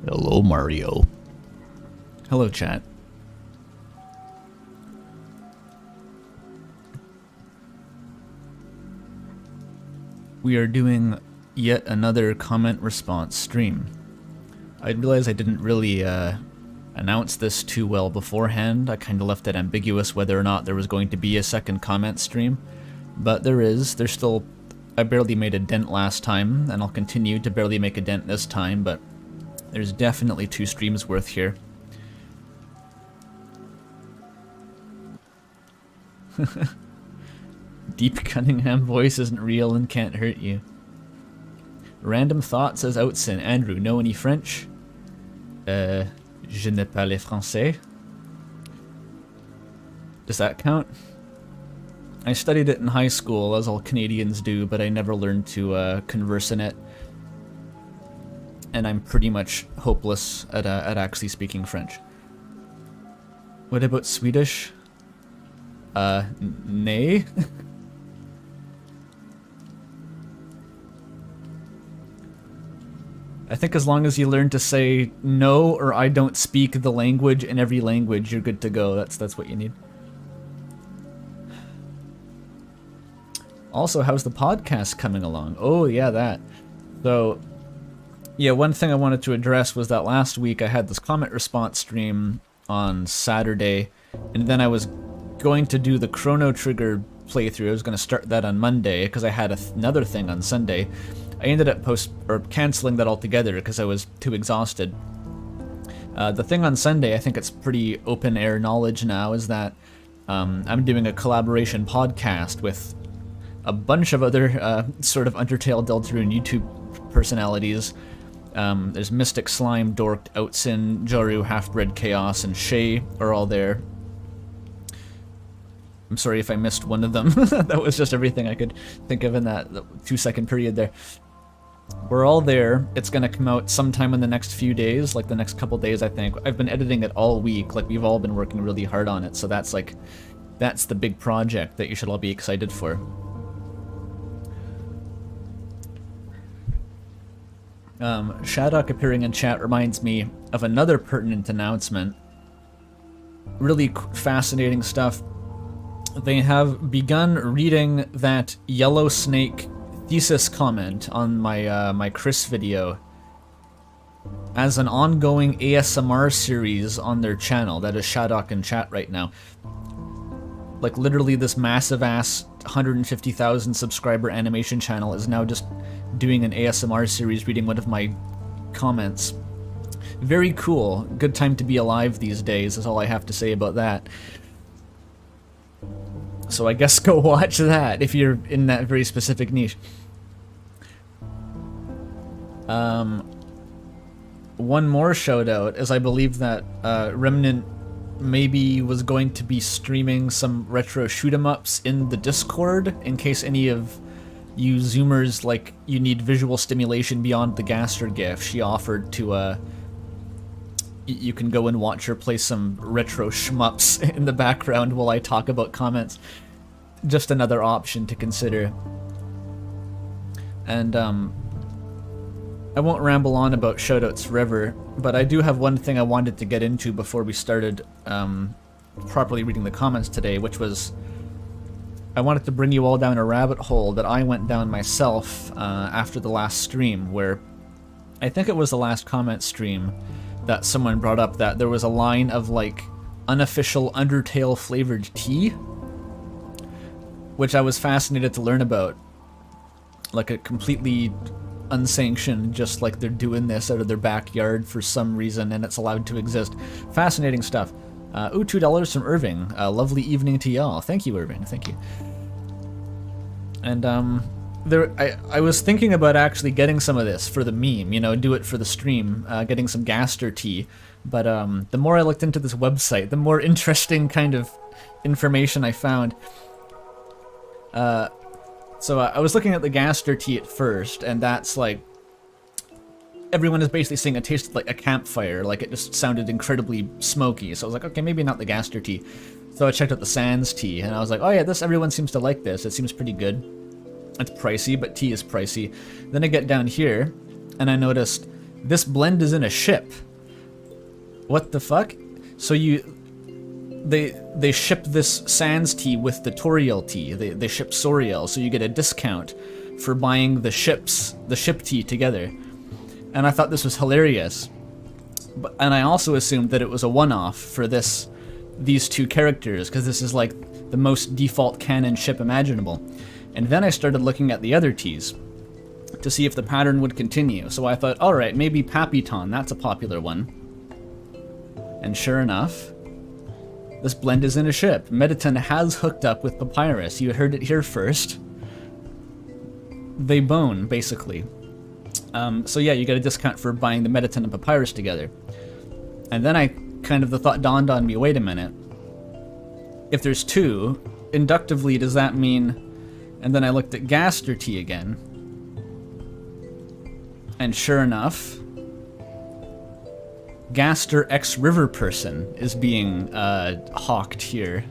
Hello, Mario. Hello, chat. We are doing yet another comment response stream. I realized I didn't really announce this too well beforehand. I kind of left it ambiguous whether or not there was going to be a second comment stream. But there is. There's still... I barely made a dent last time, and I'll continue to barely make a dent this time, but there's definitely 2 streams worth here. Deep Cunningham voice isn't real and can't hurt you. Random thought says Outsin. Andrew, know any French? Je ne parle français. Does that count? I studied it in high school, as all Canadians do, but I never learned to converse in it. And I'm pretty much hopeless at actually speaking French. What about Swedish? Nay? I think as long as you learn to say no or I don't speak the language in every language, you're good to go. That's what you need. Also, how's the podcast coming along? Oh, yeah, that. So, yeah, one thing I wanted to address was that last week I had this comment response stream on Saturday, and then I was going to do the Chrono Trigger playthrough. I was going to start that on Monday because I had another thing on Sunday. I ended up canceling that altogether because I was too exhausted. The thing on Sunday, I think it's pretty open air knowledge now, is that I'm doing a collaboration podcast with a bunch of other sort of Undertale, Deltarune YouTube personalities. There's Mystic Slime, Dorked, Outsin, Joru, Half-Bred Chaos, and Shay are all there. I'm sorry if I missed one of them. That was just everything I could think of in that 2-second period there. We're all there. It's gonna come out sometime in the next few days, like the next couple days, I think. I've been editing it all week. Like, we've all been working really hard on it, so that's the big project that you should all be excited for. Shadok appearing in chat reminds me of another pertinent announcement. Really fascinating stuff. They have begun reading that Yellow Snake thesis comment on my Chris video as an ongoing ASMR series on their channel. That is Shadok in chat right now. Like, literally this massive ass 150,000 subscriber animation channel is now just doing an ASMR series reading one of my comments. Very cool. Good time to be alive these days is all I have to say about that. So I guess go watch that if you're in that very specific niche. One more shout out is I believe that Remnant maybe was going to be streaming some retro shoot 'em ups in the Discord in case any of you Zoomers, like, you need visual stimulation beyond the Gaster GIF. She offered to you can go and watch her play some retro shmups in the background while I talk about comments. Just another option to consider. And I won't ramble on about shoutouts forever, but I do have one thing I wanted to get into before we started properly reading the comments today, which was I wanted to bring you all down a rabbit hole that I went down myself after the last stream, where I think it was the last comment stream that someone brought up that there was a line of, like, unofficial Undertale flavored tea, which I was fascinated to learn about. Like, a completely unsanctioned, just like they're doing this out of their backyard for some reason and it's allowed to exist. Fascinating stuff. Ooh, $2 from Irving. Lovely evening to y'all. Thank you, Irving. Thank you. And I was thinking about actually getting some of this for the meme, you know, do it for the stream, getting some Gaster tea. But the more I looked into this website, the more interesting kind of information I found. So I was looking at the Gaster tea at first, and that's like, everyone is basically saying it tasted like a campfire, like it just sounded incredibly smoky. So I was like, okay, maybe not the Gaster tea. So I checked out the Sans tea, and I was like, oh yeah, everyone seems to like this. It seems pretty good. It's pricey, but tea is pricey. Then I get down here, and I noticed This blend is in a ship. What the fuck? So they ship this Sans tea with the Toriel tea. They ship Soriel, so you get a discount for buying the ship tea together. And I thought this was hilarious. And I also assumed that it was a one-off for these two characters, because this is like the most default canon ship imaginable. And then I started looking at the other teas to see if the pattern would continue. So I thought, alright, maybe Papiton, that's a popular one. And sure enough, this blend is in a ship. Mediton has hooked up with Papyrus. You heard it here first. They bone, basically. So yeah, you get a discount for buying the Mediton and Papyrus together. And then the thought dawned on me, wait a minute. If there's two, inductively does that mean... And then I looked at Gaster tea again. And sure enough, Gaster X River Person is being hawked here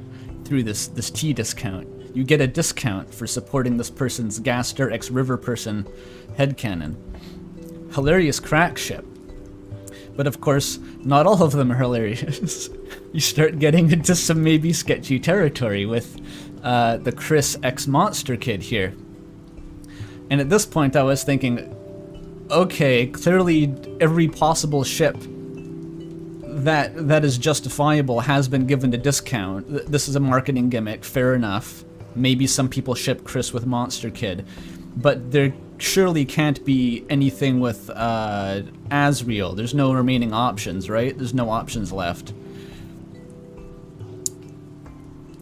through this tea discount. You get a discount for supporting this person's Gaster X River Person headcanon. Hilarious crack ship. But of course, not all of them are hilarious. You start getting into some maybe sketchy territory with the Chris X Monster Kid here. And at this point I was thinking, okay, clearly every possible ship that is justifiable has been given a discount. This is a marketing gimmick, fair enough. Maybe some people ship Chris with Monster Kid. But there surely can't be anything with Asriel. There's no remaining options, right? There's no options left.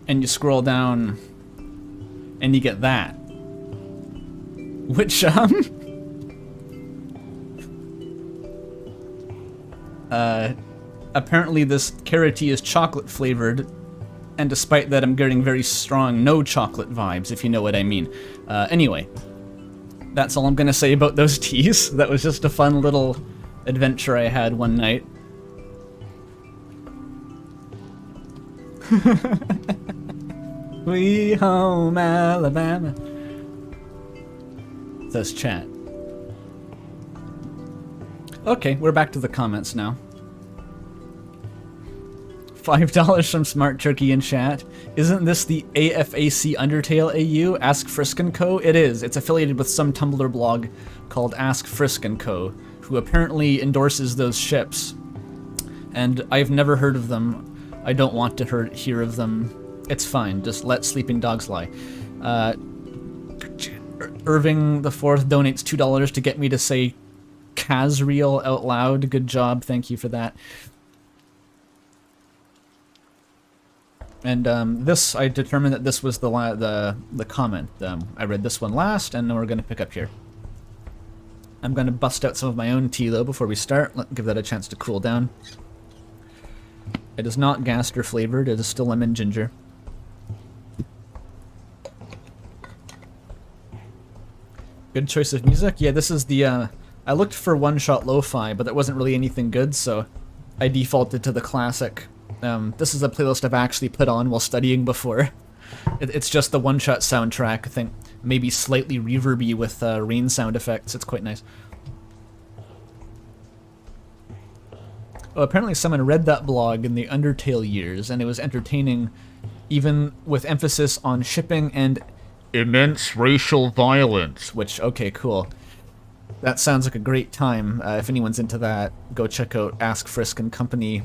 And you scroll down and you get that. Which, apparently this carrot tea is chocolate flavored, and despite that I'm getting very strong no chocolate vibes, if you know what I mean. Anyway, that's all I'm gonna say about those teas. That was just a fun little adventure I had one night. We home Alabama. Says chat. Okay, we're back to the comments now. $5 from Smart Turkey in chat. Isn't this the AFAC Undertale AU? Ask Frisk & Co? It is. It's affiliated with some Tumblr blog called Ask Frisk & Co, who apparently endorses those ships. And I've never heard of them. I don't want to hear of them. It's fine. Just let sleeping dogs lie. Irving the Fourth donates $2 to get me to say Kazriel out loud. Good job. Thank you for that. And this, I determined that this was the comment. I read this one last, and then we're going to pick up here. I'm going to bust out some of my own tea, though, before we start. Give that a chance to cool down. It is not Gaster flavored. It is still lemon ginger. Good choice of music. Yeah, this is the... I looked for one-shot lo-fi, but there wasn't really anything good, so I defaulted to the classic. This is a playlist I've actually put on while studying before. It's just the one-shot soundtrack, I think. Maybe slightly reverby with rain sound effects. It's quite nice. Oh, apparently someone read that blog in the Undertale years, and it was entertaining, even with emphasis on shipping and immense racial violence. Which, okay, cool. That sounds like a great time. If anyone's into that, go check out Ask Frisk and Company.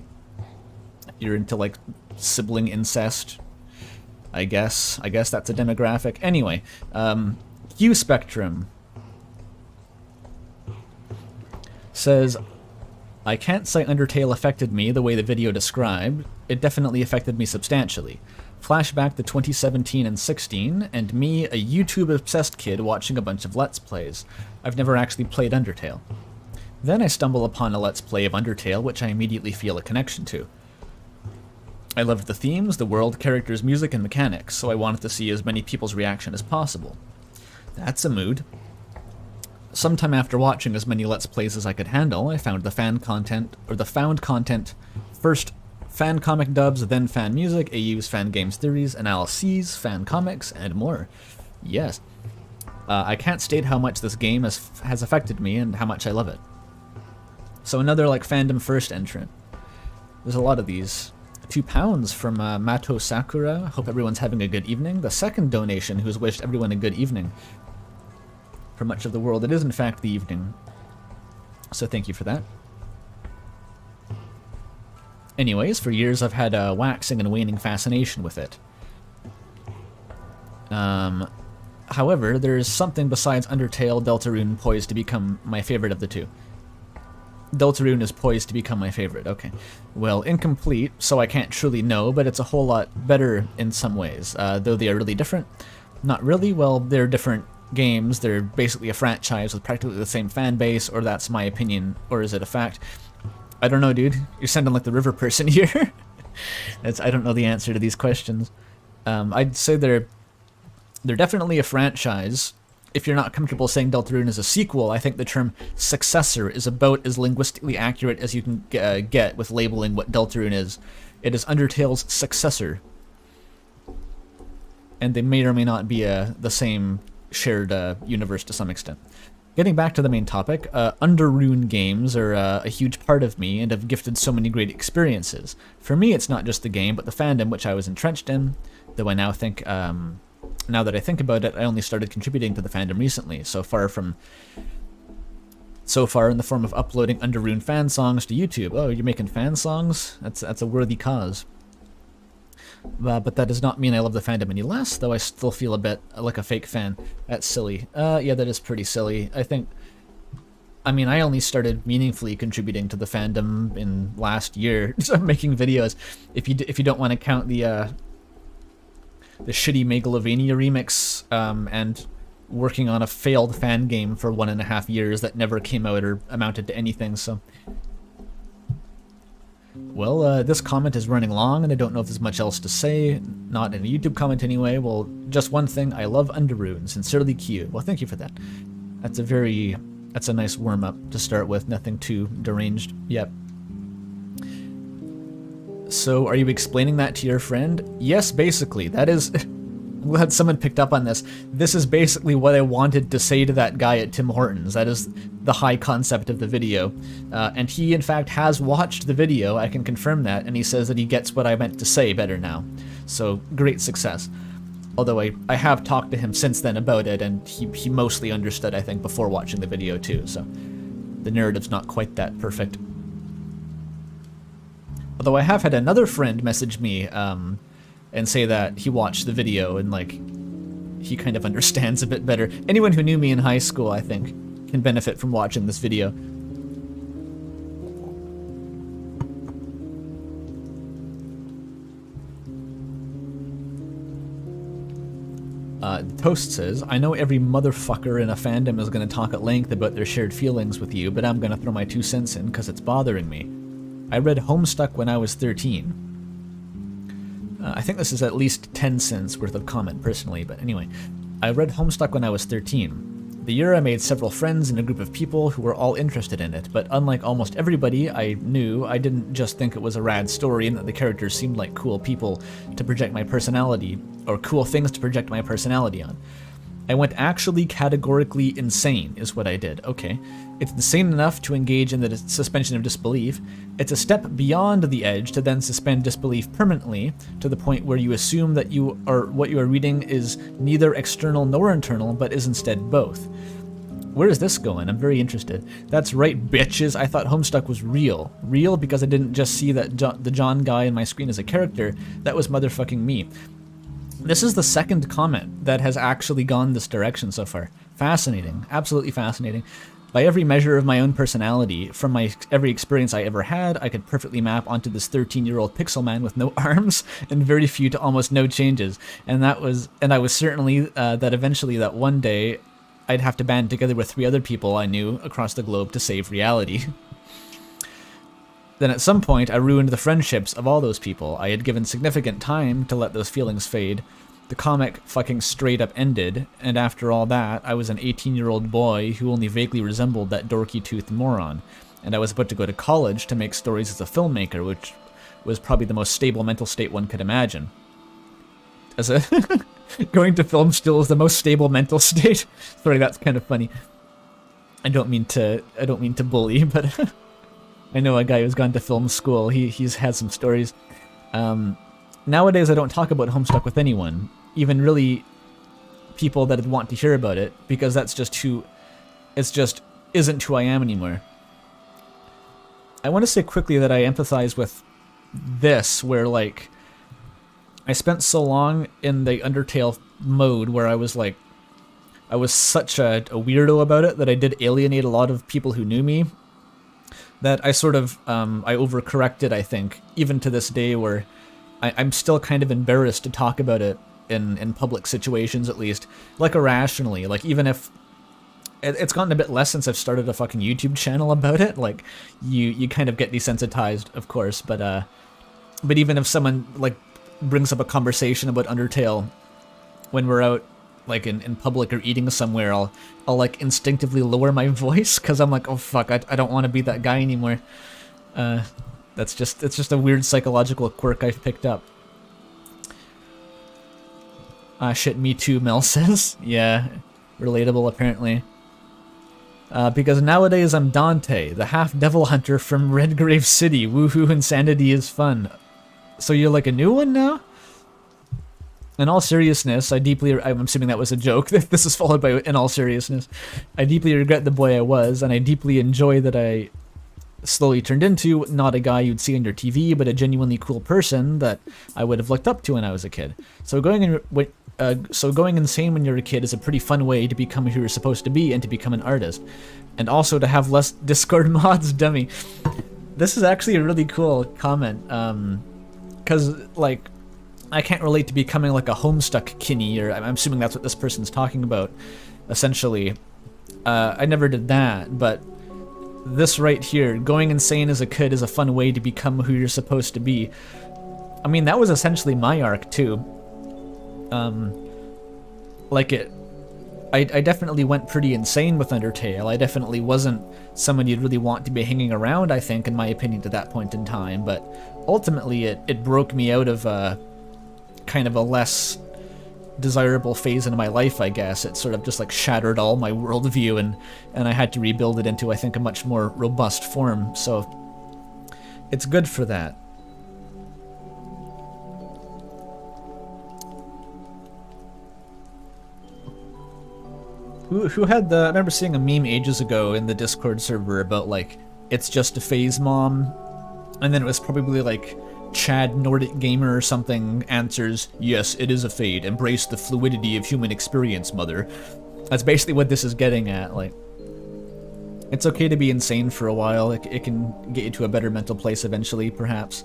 You're into, like, sibling incest, I guess. I guess that's a demographic. Anyway, Q Spectrum says, I can't say Undertale affected me the way the video described. It definitely affected me substantially. Flashback to 2017 and 16, and me, a YouTube-obsessed kid watching a bunch of Let's Plays. I've never actually played Undertale. Then I stumble upon a Let's Play of Undertale, which I immediately feel a connection to. I loved the themes, the world, characters, music, and mechanics, so I wanted to see as many people's reaction as possible. That's a mood. Sometime after watching as many Let's Plays as I could handle, I found the found content, first fan comic dubs, then fan music, AU's fan games theories, analyses, fan comics, and more. Yes. I can't state how much this game has affected me and how much I love it. So another like fandom first entrant. There's a lot of these. £2 from Mato Sakura. Hope everyone's having a good evening. The second donation who's wished everyone a good evening. For much of the world, it is in fact the evening. So thank you for that. Anyways, for years I've had a waxing and waning fascination with it. However, there's something besides Undertale, Deltarune poised to become my favorite of the two. Deltarune is poised to become my favorite, okay. Well, incomplete, so I can't truly know, but it's a whole lot better in some ways. Though they are really different. Not really, well, they're different games. They're basically a franchise with practically the same fan base, or that's my opinion, or is it a fact? I don't know, dude. You're sounding like the river person here. I don't know the answer to these questions. I'd say they're definitely a franchise. If you're not comfortable saying Deltarune is a sequel, I think the term successor is about as linguistically accurate as you can get with labeling what Deltarune is. It is Undertale's successor. And they may or may not be the same shared universe to some extent. Getting back to the main topic, Underrune games are a huge part of me and have gifted so many great experiences. For me, it's not just the game, but the fandom which I was entrenched in, though I now think... now that I think about it, I only started contributing to the fandom recently, so far in the form of uploading Underrune fan songs to YouTube. Oh, you're making fan songs? That's a worthy cause. But that does not mean I love the fandom any less, though I still feel a bit like a fake fan. That's silly. Yeah, that is pretty silly. I mean, I only started meaningfully contributing to the fandom in last year, making videos. If you don't want to count the shitty Megalovania remix, and working on a failed fan game for 1.5 years that never came out or amounted to anything, so... Well, this comment is running long, and I don't know if there's much else to say. Not in a YouTube comment anyway. Well, just one thing. I love Underrune. Sincerely, Q. Well, thank you for that. That's a nice warm-up to start with. Nothing too deranged. Yep. So, are you explaining that to your friend? Yes, basically. That is... I'm glad someone picked up on this. This is basically what I wanted to say to that guy at Tim Hortons. That is the high concept of the video. And he, in fact, has watched the video. I can confirm that. And he says that he gets what I meant to say better now. So, great success. Although I have talked to him since then about it, and he mostly understood, I think, before watching the video too. So, the narrative's not quite that perfect. Although I have had another friend message me, and say that he watched the video and, like, he kind of understands a bit better. Anyone who knew me in high school, I think, can benefit from watching this video. Toast says, I know every motherfucker in a fandom is going to talk at length about their shared feelings with you, but I'm going to throw my 2 cents in because it's bothering me. I read Homestuck when I was 13. I think this is at least 10 cents worth of comment personally, but anyway. I read Homestuck when I was 13. The year I made several friends and a group of people who were all interested in it, but unlike almost everybody I knew, I didn't just think it was a rad story and that the characters seemed like cool people to project my personality, or cool things to project my personality on. I went actually categorically insane, is what I did. Okay. It's insane enough to engage in the suspension of disbelief. It's a step beyond the edge to then suspend disbelief permanently, to the point where you assume that what you are reading is neither external nor internal, but is instead both. Where is this going? I'm very interested. That's right, bitches. I thought Homestuck was real. Real because I didn't just see that the John guy in my screen as a character. That was motherfucking me. This is the second comment that has actually gone this direction so far. Fascinating. Absolutely fascinating. By every measure of my own personality, from every experience I ever had, I could perfectly map onto this 13-year-old pixel man with no arms and very few to almost no changes. And I was certainly that eventually that one day I'd have to band together with 3 other people I knew across the globe to save reality. Then at some point, I ruined the friendships of all those people. I had given significant time to let those feelings fade. The comic fucking straight up ended, and after all that, I was an 18-year-old boy who only vaguely resembled that dorky-toothed moron. And I was about to go to college to make stories as a filmmaker, which was probably the most stable mental state one could imagine. Going to film still is the most stable mental state? Sorry, that's kind of funny. I don't mean to bully, but... I know a guy who's gone to film school. He's had some stories. Nowadays, I don't talk about Homestuck with anyone, even really people that want to hear about it, because that's just who, it's just isn't who I am anymore. I want to say quickly that I empathize with this, where like I spent so long in the Undertale mode where I was like, I was such a weirdo about it that I did alienate a lot of people who knew me, that I sort of, I overcorrected, I think, even to this day, where I'm still kind of embarrassed to talk about it in public situations, at least, like irrationally, like even if, it's gotten a bit less since I've started a fucking YouTube channel about it, like, you kind of get desensitized, of course, but even if someone, like, brings up a conversation about Undertale when we're out, like, in public or eating somewhere, I'll like, instinctively lower my voice, because I'm like, oh fuck, I don't want to be that guy anymore. It's just a weird psychological quirk I've picked up. Shit, me too, Mel says. Yeah, relatable, apparently. Because nowadays I'm Dante, the half-devil hunter from Redgrave City. Woohoo, insanity is fun. So you're like a new one now? In all seriousness, I'm assuming that was a joke. This is followed by, in all seriousness, I deeply regret the boy I was, and I deeply enjoy that I slowly turned into not a guy you'd see on your TV, but a genuinely cool person that I would have looked up to when I was a kid. So going insane when you're a kid is a pretty fun way to become who you're supposed to be and to become an artist. And also to have less Discord mods, dummy. This is actually a really cool comment, because, like, I can't relate to becoming like a Homestuck Kinney, or I'm assuming that's what this person's talking about, essentially. I never did that, but this right here, going insane as a kid is a fun way to become who you're supposed to be. I mean, that was essentially my arc, too. I definitely went pretty insane with Undertale. I definitely wasn't someone you'd really want to be hanging around, I think, in my opinion, to that point in time, but ultimately it broke me out of kind of a less desirable phase in my life, I guess. It sort of just like shattered all my worldview, and I had to rebuild it into, I think, a much more robust form, so it's good for that. Who had the... I remember seeing a meme ages ago in the Discord server about, like, it's just a phase, mom, and then it was probably like Chad Nordic Gamer or something answers, yes, it is a fade. Embrace the fluidity of human experience, mother. That's basically what this is getting at. Like, it's okay to be insane for a while. It can get you to a better mental place eventually, perhaps.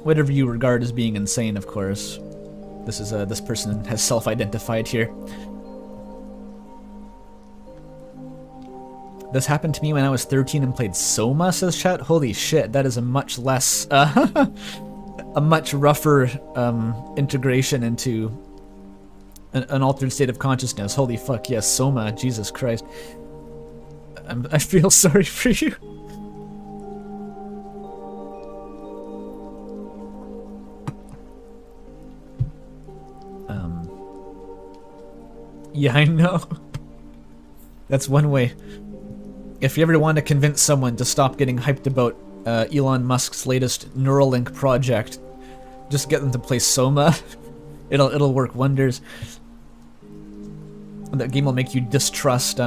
Whatever you regard as being insane, of course. This is this person has self-identified here. This happened to me when I was 13 and played Soma, says chat. Holy shit, that is a much less, a much rougher integration into an altered state of consciousness. Holy fuck, yes, Soma, Jesus Christ. I feel sorry for you. Yeah, I know. That's one way. If you ever want to convince someone to stop getting hyped about Elon Musk's latest Neuralink project, just get them to play Soma. It'll work wonders. And that game will make you distrust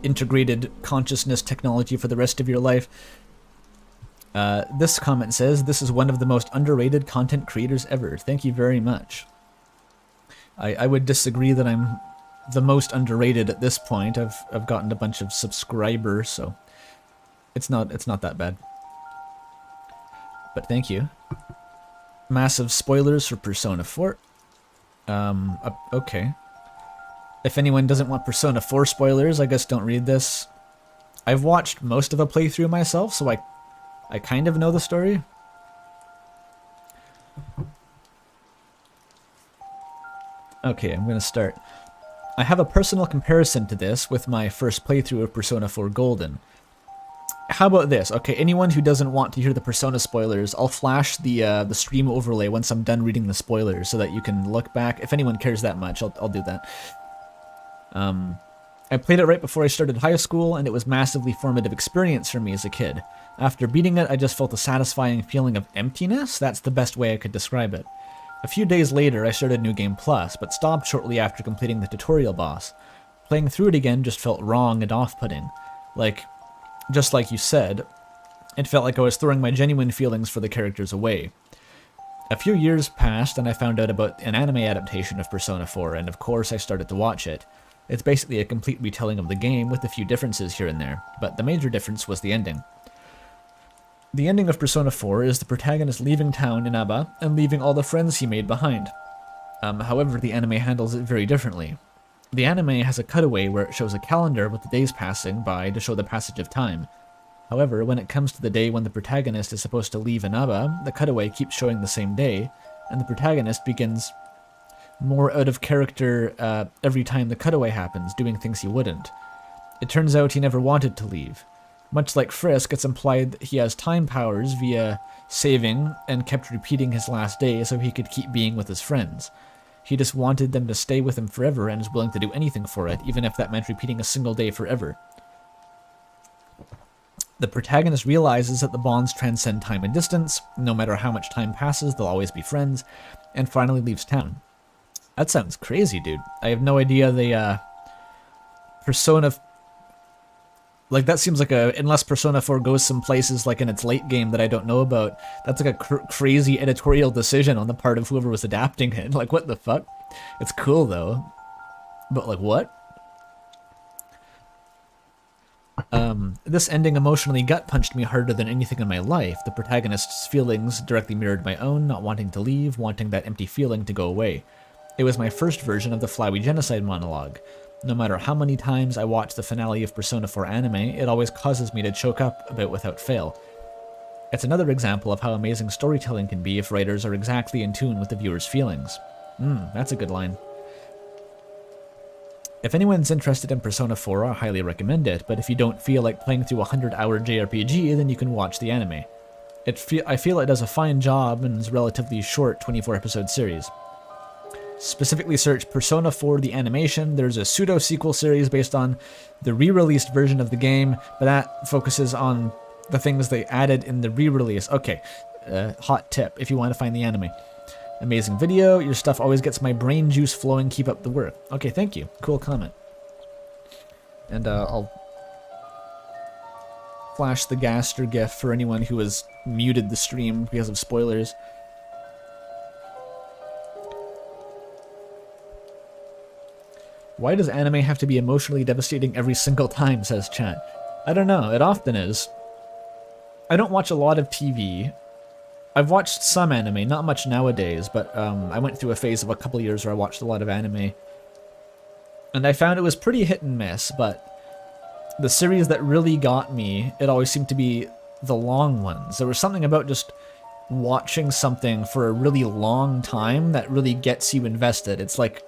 integrated consciousness technology for the rest of your life. This comment says, this is one of the most underrated content creators ever. Thank you very much. I would disagree that I'm the most underrated at this point. I've gotten a bunch of subscribers, so it's not that bad. But thank you. Massive spoilers for Persona 4. Okay. If anyone doesn't want Persona 4 spoilers, I guess don't read this. I've watched most of a playthrough myself, so I kind of know the story. Okay, I'm gonna start. I have a personal comparison to this with my first playthrough of Persona 4 Golden. How about this? Okay, anyone who doesn't want to hear the Persona spoilers, I'll flash the stream overlay once I'm done reading the spoilers so that you can look back. If anyone cares that much, I'll do that. I played it right before I started high school, and it was a massively formative experience for me as a kid. After beating it, I just felt a satisfying feeling of emptiness. That's the best way I could describe it. A few days later, I started New Game Plus, but stopped shortly after completing the tutorial boss. Playing through it again just felt wrong and off-putting. Just like you said, it felt like I was throwing my genuine feelings for the characters away. A few years passed, and I found out about an anime adaptation of Persona 4, and of course I started to watch it. It's basically a complete retelling of the game with a few differences here and there, but the major difference was the ending. The ending of Persona 4 is the protagonist leaving town in Aba and leaving all the friends he made behind. However, the anime handles it very differently. The anime has a cutaway where it shows a calendar with the days passing by to show the passage of time. However, when it comes to the day when the protagonist is supposed to leave Inaba, the cutaway keeps showing the same day, and the protagonist begins more out of character every time the cutaway happens, doing things he wouldn't. It turns out he never wanted to leave. Much like Frisk, it's implied that he has time powers via saving and kept repeating his last day so he could keep being with his friends. He just wanted them to stay with him forever and is willing to do anything for it, even if that meant repeating a single day forever. The protagonist realizes that the bonds transcend time and distance. No matter how much time passes, they'll always be friends, and finally leaves town. That sounds crazy, dude. I have no idea the Persona... Like, that seems like unless Persona 4 goes some places, like, in its late game that I don't know about, that's like a crazy editorial decision on the part of whoever was adapting it. Like, what the fuck? It's cool, though. But, like, what? This ending emotionally gut-punched me harder than anything in my life. The protagonist's feelings directly mirrored my own, not wanting to leave, wanting that empty feeling to go away. It was my first version of the Flowey genocide monologue. No matter how many times I watch the finale of Persona 4 anime, it always causes me to choke up about without fail. It's another example of how amazing storytelling can be if writers are exactly in tune with the viewer's feelings. That's a good line. If anyone's interested in Persona 4, I highly recommend it, but if you don't feel like playing through a 100-hour JRPG, then you can watch the anime. I feel it does a fine job and is a relatively short 24-episode series. Specifically search Persona 4 the animation. There's a pseudo-sequel series based on the re-released version of the game, but that focuses on the things they added in the re-release. Okay, hot tip if you want to find the anime. Amazing video. Your stuff always gets my brain juice flowing. Keep up the work. Okay, thank you. Cool comment. And I'll flash the Gaster GIF for anyone who has muted the stream because of spoilers. Why does anime have to be emotionally devastating every single time, says chat. I don't know. It often is. I don't watch a lot of TV. I've watched some anime, not much nowadays, but I went through a phase of a couple years where I watched a lot of anime. And I found it was pretty hit and miss, but the series that really got me, it always seemed to be the long ones. There was something about just watching something for a really long time that really gets you invested. It's like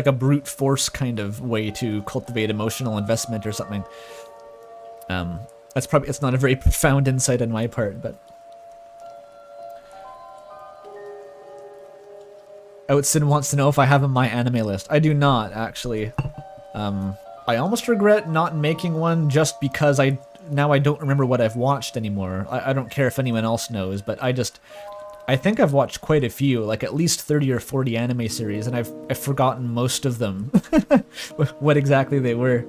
a brute force kind of way to cultivate emotional investment or something. It's not a very profound insight on my part, but Outsin wants to know if I have a My Anime list. I do not, actually. I almost regret not making one just because now I don't remember what I've watched anymore. I don't care if anyone else knows, but I think I've watched quite a few, like at least 30 or 40 anime series, and I've forgotten most of them, what exactly they were,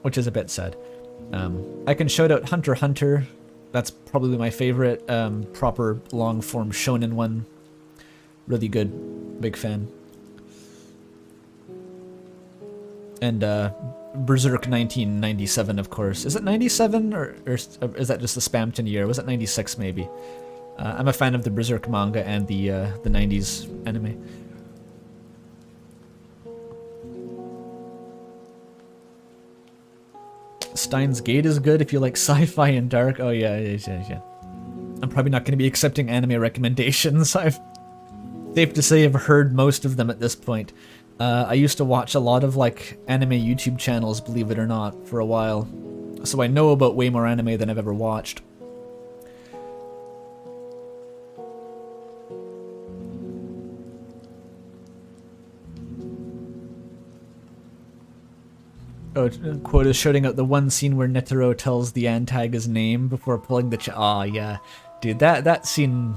which is a bit sad. I can shout out Hunter x Hunter. That's probably my favorite proper long-form shonen one. Really good. Big fan. And Berserk 1997, of course. Is it 97, or is that just the Spamton year? Was it 96, maybe? I'm a fan of the Berserk manga and the 90s anime. Steins Gate is good if you like sci-fi and dark. Oh yeah. I'm probably not going to be accepting anime recommendations. Safe to say I've heard most of them at this point. I used to watch a lot of like anime YouTube channels, believe it or not, for a while. So I know about way more anime than I've ever watched. Oh, quote is shouting out the one scene where Netero tells the Antag his name before pulling the Aw, yeah. Dude, that scene...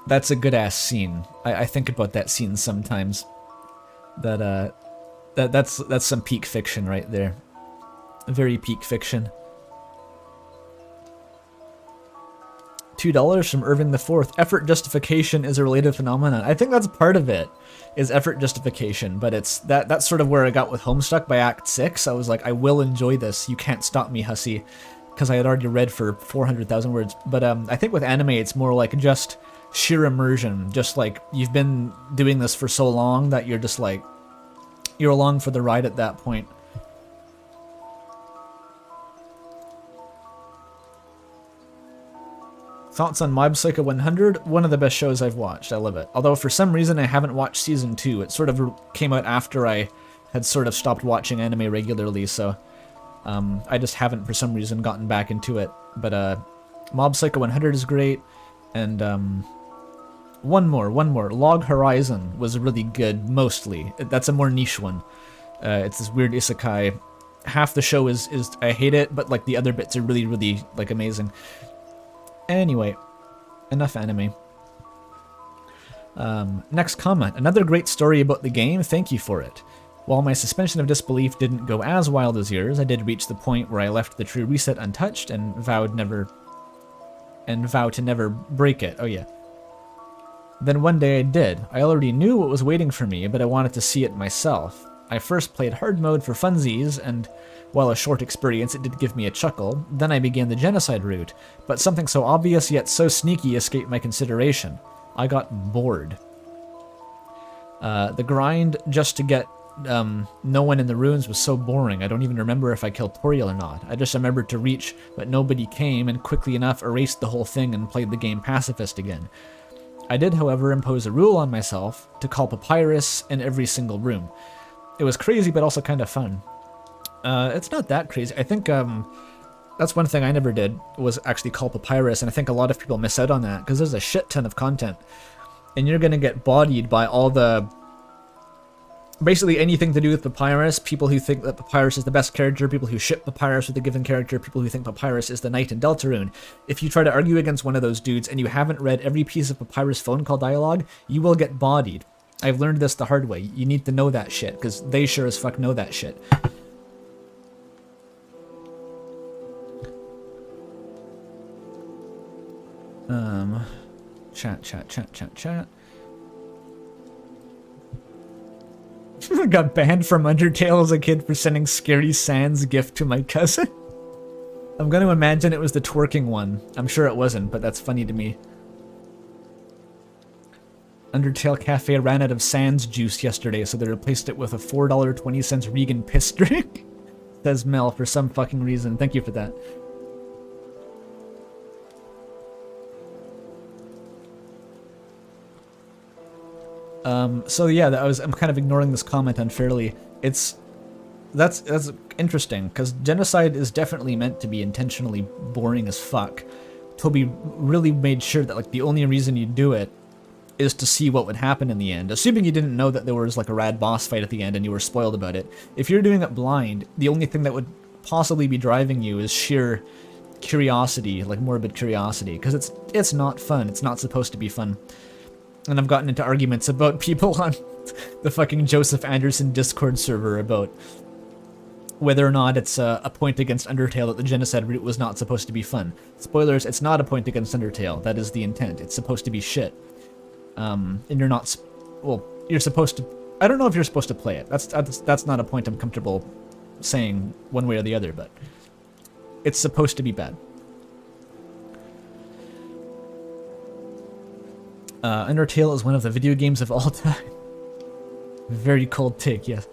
That's a good-ass scene. I think about that scene sometimes. That's some peak fiction right there. Very peak fiction. $2 from Irving IV. Effort justification is a related phenomenon. I think that's part of it, is effort justification, but it's that's sort of where I got with Homestuck by Act 6. I was like, I will enjoy this. You can't stop me, hussy. Because I had already read for 400,000 words. But I think with anime, it's more like just sheer immersion. Just like, you've been doing this for so long that you're just like, you're along for the ride at that point. Thoughts on Mob Psycho 100? One of the best shows I've watched. I love it. Although for some reason I haven't watched season 2. It sort of came out after I had sort of stopped watching anime regularly, so I just haven't for some reason gotten back into it. But Mob Psycho 100 is great, and one more. Log Horizon was really good, mostly. That's a more niche one. It's this weird isekai. Half the show is I hate it, but like the other bits are really, really like amazing. Anyway, enough anime. Next comment. Another great story about the game. Thank you for it. While my suspension of disbelief didn't go as wild as yours, I did reach the point where I left the true reset untouched and vow to never break it. Oh yeah. Then one day I did. I already knew what was waiting for me, but I wanted to see it myself. I first played hard mode for funsies, and while a short experience, it did give me a chuckle. Then I began the genocide route, but something so obvious yet so sneaky escaped my consideration. I got bored. The grind just to get no one in the ruins was so boring. I don't even remember if I killed Toriel or not. I just remembered to reach, but nobody came, and quickly enough erased the whole thing and played the game pacifist again. I did, however, impose a rule on myself to call Papyrus in every single room. It was crazy, but also kind of fun. It's not that crazy. I think that's one thing I never did, was actually call Papyrus, and I think a lot of people miss out on that, because there's a shit ton of content. And you're going to get bodied by all the... Basically anything to do with Papyrus, people who think that Papyrus is the best character, people who ship Papyrus with a given character, people who think Papyrus is the knight in Deltarune. If you try to argue against one of those dudes and you haven't read every piece of Papyrus phone call dialogue, you will get bodied. I've learned this the hard way. You need to know that shit, because they sure as fuck know that shit. Chat. I got banned from Undertale as a kid for sending Scary Sans gift to my cousin. I'm going to imagine it was the twerking one. I'm sure it wasn't, but that's funny to me. Undertale Cafe ran out of Sans juice yesterday, so they replaced it with a $4.20 Regan piss drink. Says Mel for some fucking reason. Thank you for that. So yeah, I'm kind of ignoring this comment unfairly. That's interesting, because genocide is definitely meant to be intentionally boring as fuck. Toby really made sure that like the only reason you do it is to see what would happen in the end. Assuming you didn't know that there was like a rad boss fight at the end and you were spoiled about it. If you're doing it blind, the only thing that would possibly be driving you is sheer curiosity, like morbid curiosity, because it's not fun. It's not supposed to be fun. And I've gotten into arguments about people on the fucking Joseph Anderson Discord server about whether or not it's a point against Undertale that the genocide route was not supposed to be fun. Spoilers, it's not a point against Undertale. That is the intent. It's supposed to be shit. And you're not... Well, you're supposed to... I don't know if you're supposed to play it. That's not a point I'm comfortable saying one way or the other, but it's supposed to be bad. Undertale is one of the video games of all time. Very cold take, yes.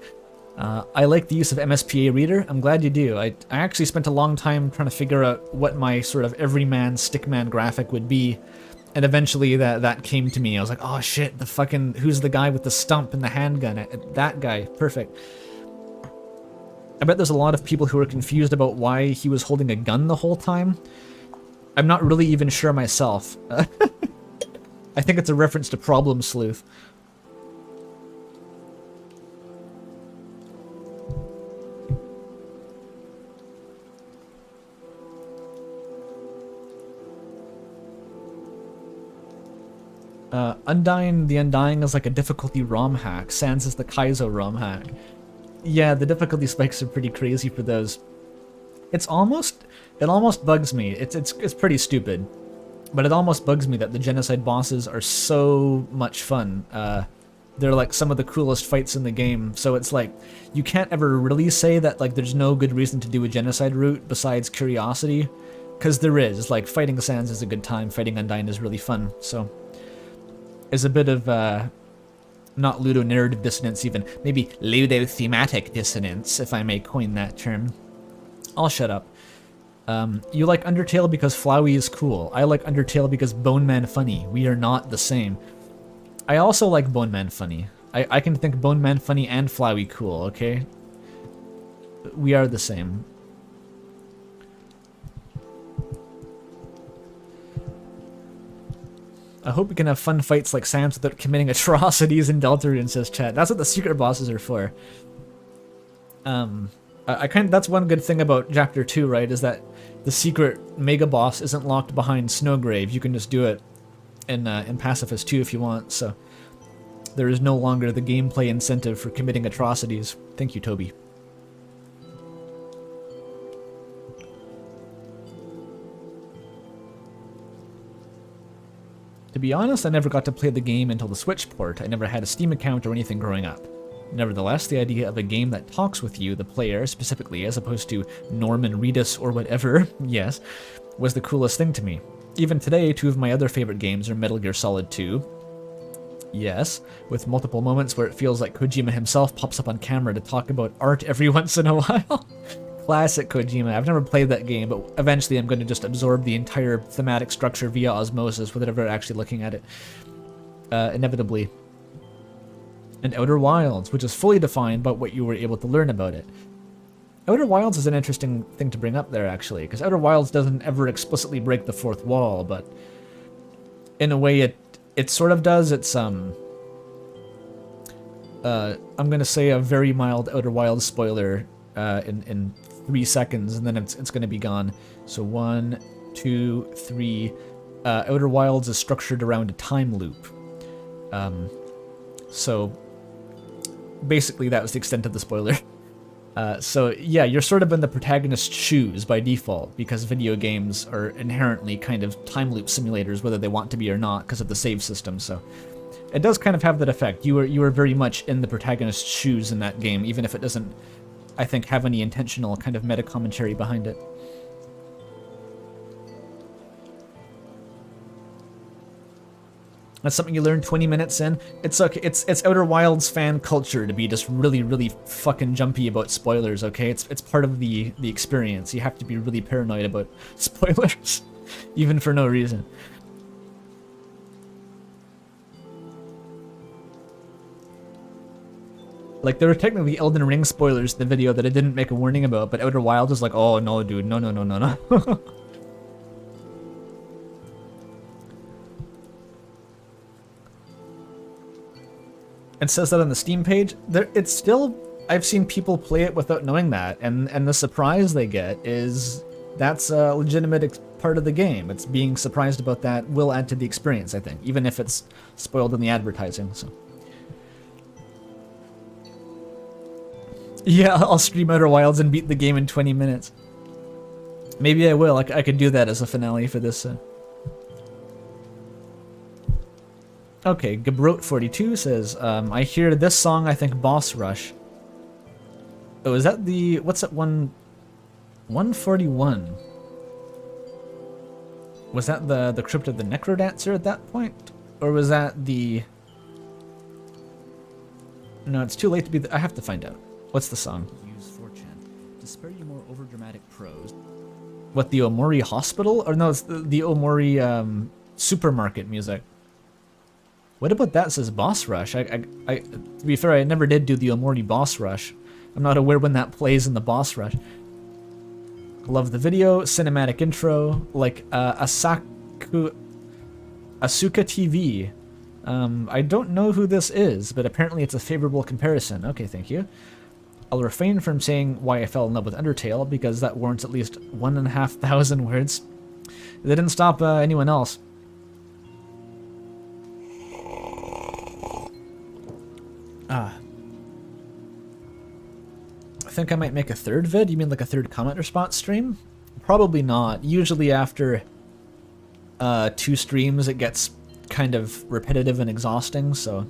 I like the use of MSPA Reader. I'm glad you do. I actually spent a long time trying to figure out what my sort of everyman stickman graphic would be, and eventually that came to me. I was like, oh shit, the fucking... Who's the guy with the stump and the handgun? That guy. Perfect. I bet there's a lot of people who are confused about why he was holding a gun the whole time. I'm not really even sure myself. I think it's a reference to Problem Sleuth. Undying the Undying is like a difficulty ROM hack. Sans is the Kaizo ROM hack. Yeah, the difficulty spikes are pretty crazy for those. It almost bugs me. It's pretty stupid, but it almost bugs me that the genocide bosses are so much fun. They're like some of the coolest fights in the game. So it's like you can't ever really say that like there's no good reason to do a genocide route besides curiosity, because there is. Like fighting Sans is a good time. Fighting Undying is really fun. So there's a bit of not ludonarrative dissonance, even maybe ludo-thematic dissonance, if I may coin that term. I'll shut up. You like Undertale because Flowey is cool. I like Undertale because Bone Man funny. We are not the same. I also like Bone Man funny. I can think Bone Man funny and Flowey cool, okay? We are the same. I hope we can have fun fights like Sans without committing atrocities in Deltarune, says chat. That's what the secret bosses are for. That's one good thing about Chapter 2, right, is that the secret mega boss isn't locked behind Snowgrave. You can just do it in Pacifist 2 if you want, so there is no longer the gameplay incentive for committing atrocities. Thank you, Toby. To be honest, I never got to play the game until the Switch port. I never had a Steam account or anything growing up. Nevertheless, the idea of a game that talks with you, the player, specifically, as opposed to Norman Reedus or whatever, yes, was the coolest thing to me. Even today, two of my other favorite games are Metal Gear Solid 2, yes, with multiple moments where it feels like Kojima himself pops up on camera to talk about art every once in a while. Classic Kojima. I've never played that game, but eventually I'm going to just absorb the entire thematic structure via osmosis without ever actually looking at it. Inevitably. And Outer Wilds, which is fully defined by what you were able to learn about it. Outer Wilds is an interesting thing to bring up there, actually, because Outer Wilds doesn't ever explicitly break the fourth wall, but in a way it sort of does. It's, I'm going to say a very mild Outer Wilds spoiler in 3 seconds, and then it's going to be gone. So 1, 2, 3. Outer Wilds is structured around a time loop. So basically that was the extent of the spoiler. So yeah, you're sort of in the protagonist's shoes by default, because video games are inherently kind of time loop simulators, whether they want to be or not, because of the save system. So it does kind of have that effect. You are very much in the protagonist's shoes in that game, even if it doesn't, I think, have any intentional kind of meta commentary behind it. That's something you learn 20 minutes in. It's okay. It's Outer Wilds fan culture to be just really fucking jumpy about spoilers. Okay, it's part of the experience. You have to be really paranoid about spoilers, even for no reason. Like, there were technically Elden Ring spoilers in the video that I didn't make a warning about, but Outer Wilds was like, oh no, dude, no. It says that on the Steam page. It's still, I've seen people play it without knowing that, and the surprise they get is that's a legitimate part of the game. It's being surprised about that will add to the experience, I think, even if it's spoiled in the advertising. So yeah, I'll stream Outer Wilds and beat the game in 20 minutes. Maybe I will. I could do that as a finale for this. Okay, Gabrot42 says, I hear this song, I think Boss Rush. Oh, is that the... What's that one? 141. Was that the Crypt of the Necrodancer at that point? Or was that the... No, it's too late to be... I have to find out. What's the song? Use 4chan to spare you more overdramatic prose. What, the Omori Hospital? Or no, it's the Omori supermarket music. What about that says Boss Rush? To be fair, I never did do the Omori Boss Rush. I'm not aware when that plays in the Boss Rush. Love the video, cinematic intro, like Asuka TV. I don't know who this is, but apparently it's a favorable comparison. Okay, thank you. I'll refrain from saying why I fell in love with Undertale, because that warrants at least 1,500 words. They didn't stop anyone else. I think I might make a third vid. You mean like a third comment response stream? Probably not. Usually after 2 streams it gets kind of repetitive and exhausting, so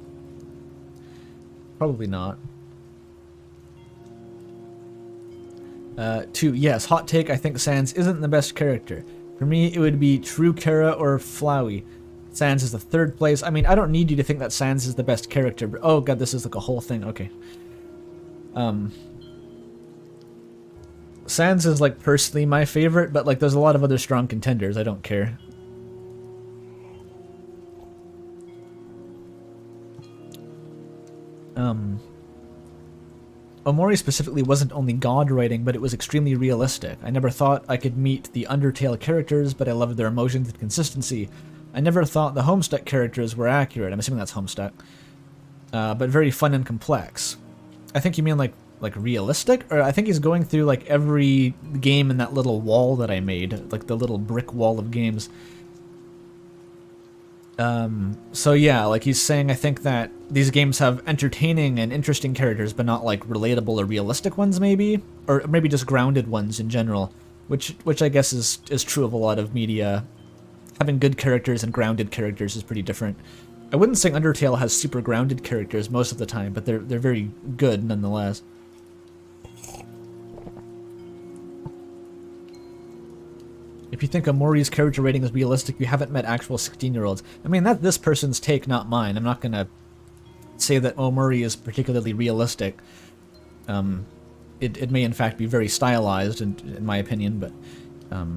probably not. 2, yes, hot take, I think Sans isn't the best character. For me, it would be True Kara or Flowey. Sans is the 3rd place. I mean, I don't need you to think that Sans is the best character, but oh god, this is like a whole thing, okay. Sans is like personally my favorite, but like there's a lot of other strong contenders, I don't care. Omori specifically wasn't only god writing, but it was extremely realistic. I never thought I could meet the Undertale characters, but I loved their emotions and consistency. I never thought the Homestuck characters were accurate. I'm assuming that's Homestuck. But very fun and complex. I think you mean like realistic? Or I think he's going through like every game in that little wall that I made, like the little brick wall of games. So yeah, like he's saying, I think that these games have entertaining and interesting characters, but not like relatable or realistic ones maybe? Or maybe just grounded ones in general, which I guess is true of a lot of media. Having good characters and grounded characters is pretty different. I wouldn't say Undertale has super grounded characters most of the time, but they're very good nonetheless. If you think Omori's character rating is realistic, you haven't met actual 16-year-olds. I mean, that's this person's take, not mine. I'm not gonna say that Omori is particularly realistic. It may in fact be very stylized, in my opinion, but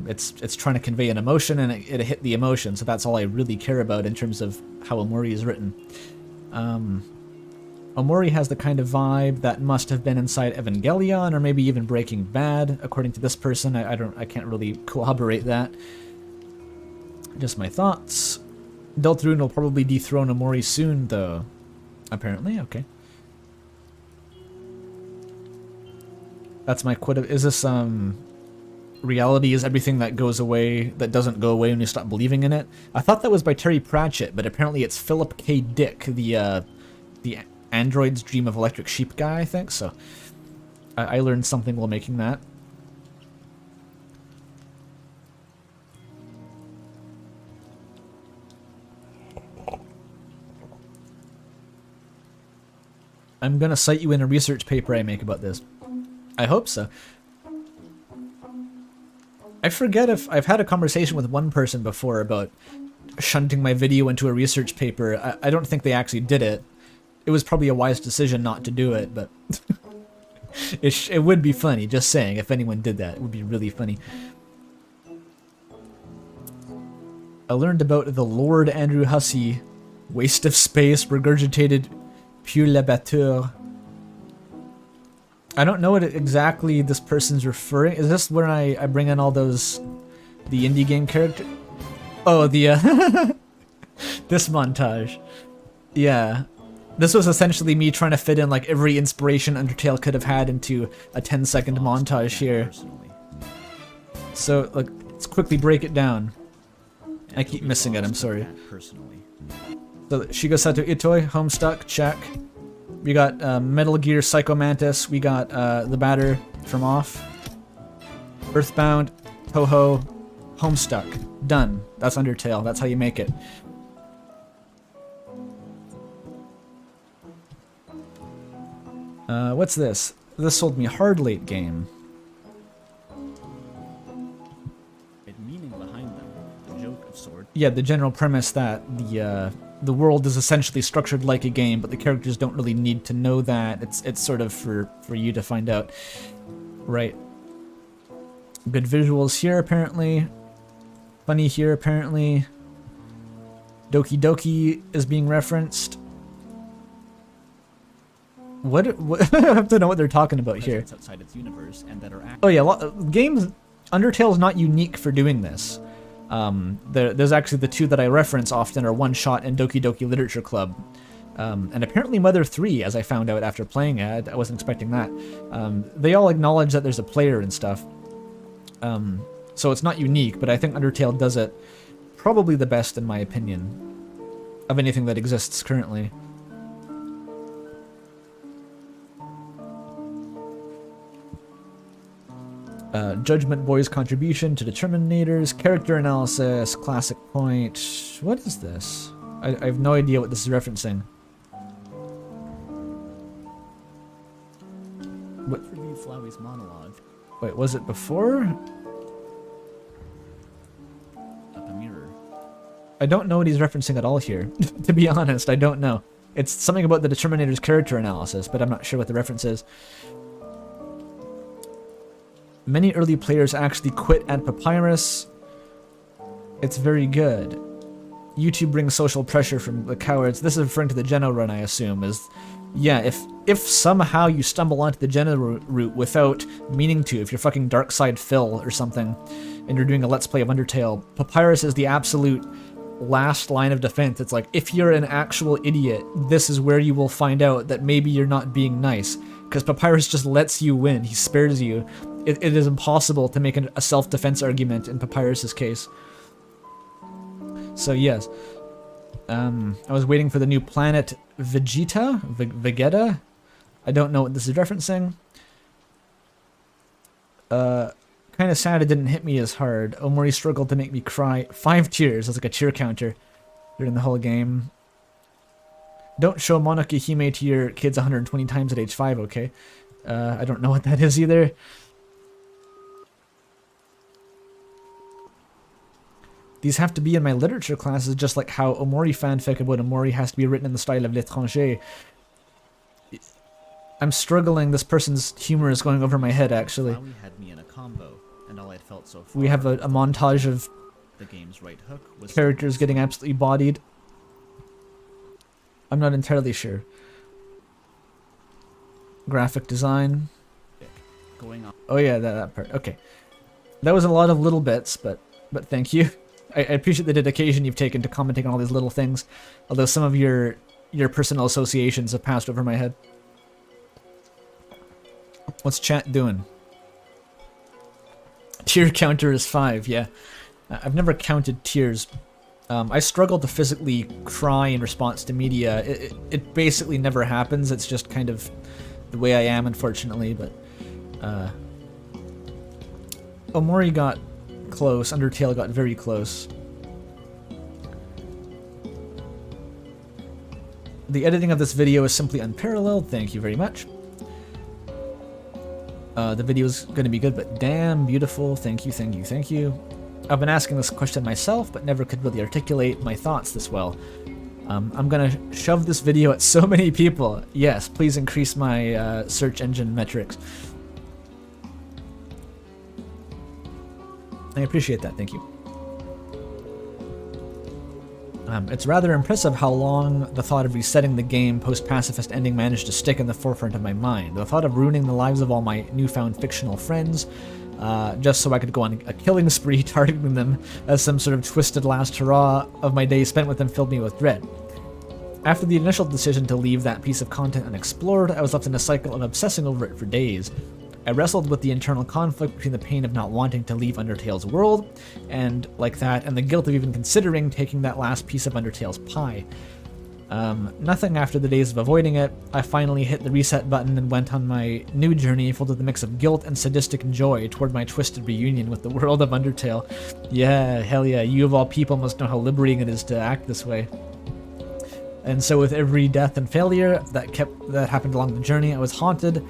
it's trying to convey an emotion, and it hit the emotion, so that's all I really care about in terms of how Omori is written. Omori has the kind of vibe that must have been inside Evangelion, or maybe even Breaking Bad, according to this person. I can't really corroborate that. Just my thoughts. Deltarune will probably dethrone Omori soon, though. Apparently, okay. That's my quote. Is this, reality is everything that goes away, that doesn't go away when you stop believing in it? I thought that was by Terry Pratchett, but apparently it's Philip K. Dick, the Android's Dream of Electric Sheep guy, I think, so I learned something while making that. I'm gonna cite you in a research paper I make about this. I hope so. I forget if I've had a conversation with one person before about shunting my video into a research paper. I don't think they actually did it. It was probably a wise decision not to do it, but it would be funny, just saying, if anyone did that. It would be really funny. I learned about the Lord Andrew Hussey, waste of space, regurgitated pure le batteur. I don't know what exactly this person's referring. Is this when I bring in all those, the indie game character? Oh, the, this montage. Yeah. This was essentially me trying to fit in like every inspiration Undertale could have had into a 10-second montage here. So, like, let's quickly break it down. I keep missing it, I'm sorry. So, Shigesato Itoi, Homestuck, check. We got Metal Gear Psycho Mantis, we got the batter from Off. Earthbound, Toho, Homestuck. Done. That's Undertale, that's how you make it. What's this? This sold me hard late game. Meaning behind them, the joke of sword. Yeah, the general premise that the world is essentially structured like a game, but the characters don't really need to know that. It's sort of for you to find out. Right. Good visuals here, apparently. Funny here, apparently. Doki Doki is being referenced. What I have to know what they're talking about here. Outside its universe and that are oh yeah, games. Undertale's not unique for doing this. There's actually the 2 that I reference often are One Shot and Doki Doki Literature Club. And apparently Mother 3, as I found out after playing it. I wasn't expecting that. They all acknowledge that there's a player and stuff. So it's not unique, but I think Undertale does it probably the best in my opinion of anything that exists currently. Judgment Boy's contribution to Determinators, character analysis, classic point. What is this? I have no idea what this is referencing. What? Review Flowey's monologue. Wait, was it before? Up a mirror. I don't know what he's referencing at all here. To be honest, I don't know. It's something about the Determinator's character analysis, but I'm not sure what the reference is. Many early players actually quit at Papyrus. It's very good. YouTube brings social pressure from the cowards. This is referring to the Geno run, I assume. Yeah, if somehow you stumble onto the Geno route without meaning to, if you're fucking Darkside Phil or something, and you're doing a Let's Play of Undertale, Papyrus is the absolute last line of defense. It's like, if you're an actual idiot, this is where you will find out that maybe you're not being nice. Because Papyrus just lets you win. He spares you. It is impossible to make a self-defense argument in Papyrus's case. So yes. I was waiting for the new planet Vegeta? I don't know what this is referencing. Kind of sad it didn't hit me as hard. Omori struggled to make me cry. 5 tears. That's like a tear counter during the whole game. Don't show Monoka Hime to your kids 120 times at age 5, okay? I don't know what that is either. These have to be in my literature classes, just like how Omori fanfic about Omori has to be written in the style of L'étranger. I'm struggling. This person's humor is going over my head, actually. Flowey had me in a combo, and all I'd felt so far. We have a montage of the game's right hook was characters getting absolutely bodied. I'm not entirely sure. Graphic design. going on. Oh yeah, that part. Okay. That was a lot of little bits, but thank you. I appreciate the dedication you've taken to commenting on all these little things, although some of your personal associations have passed over my head. What's chat doing? Tear counter is 5, yeah. I've never counted tears. I struggle to physically cry in response to media. It basically never happens. It's just kind of the way I am, unfortunately, but Omori got close. Undertale got very close. The editing of this video is simply unparalleled. Thank you very much. The video is going to be good, but damn beautiful. Thank you, thank you, thank you. I've been asking this question myself, but never could really articulate my thoughts this well. I'm going to shove this video at so many people. Yes, please increase my search engine metrics. I appreciate that, thank you. It's rather impressive how long the thought of resetting the game post-pacifist ending managed to stick in the forefront of my mind. The thought of ruining the lives of all my newfound fictional friends, just so I could go on a killing spree targeting them as some sort of twisted last hurrah of my days spent with them filled me with dread. After the initial decision to leave that piece of content unexplored, I was left in a cycle of obsessing over it for days. I wrestled with the internal conflict between the pain of not wanting to leave Undertale's world, and like that, and the guilt of even considering taking that last piece of Undertale's pie. Nothing after the days of avoiding it. I finally hit the reset button and went on my new journey filled with a mix of guilt and sadistic joy toward my twisted reunion with the world of Undertale. Yeah, hell yeah, you of all people must know how liberating it is to act this way. And so with every death and failure that happened along the journey, I was haunted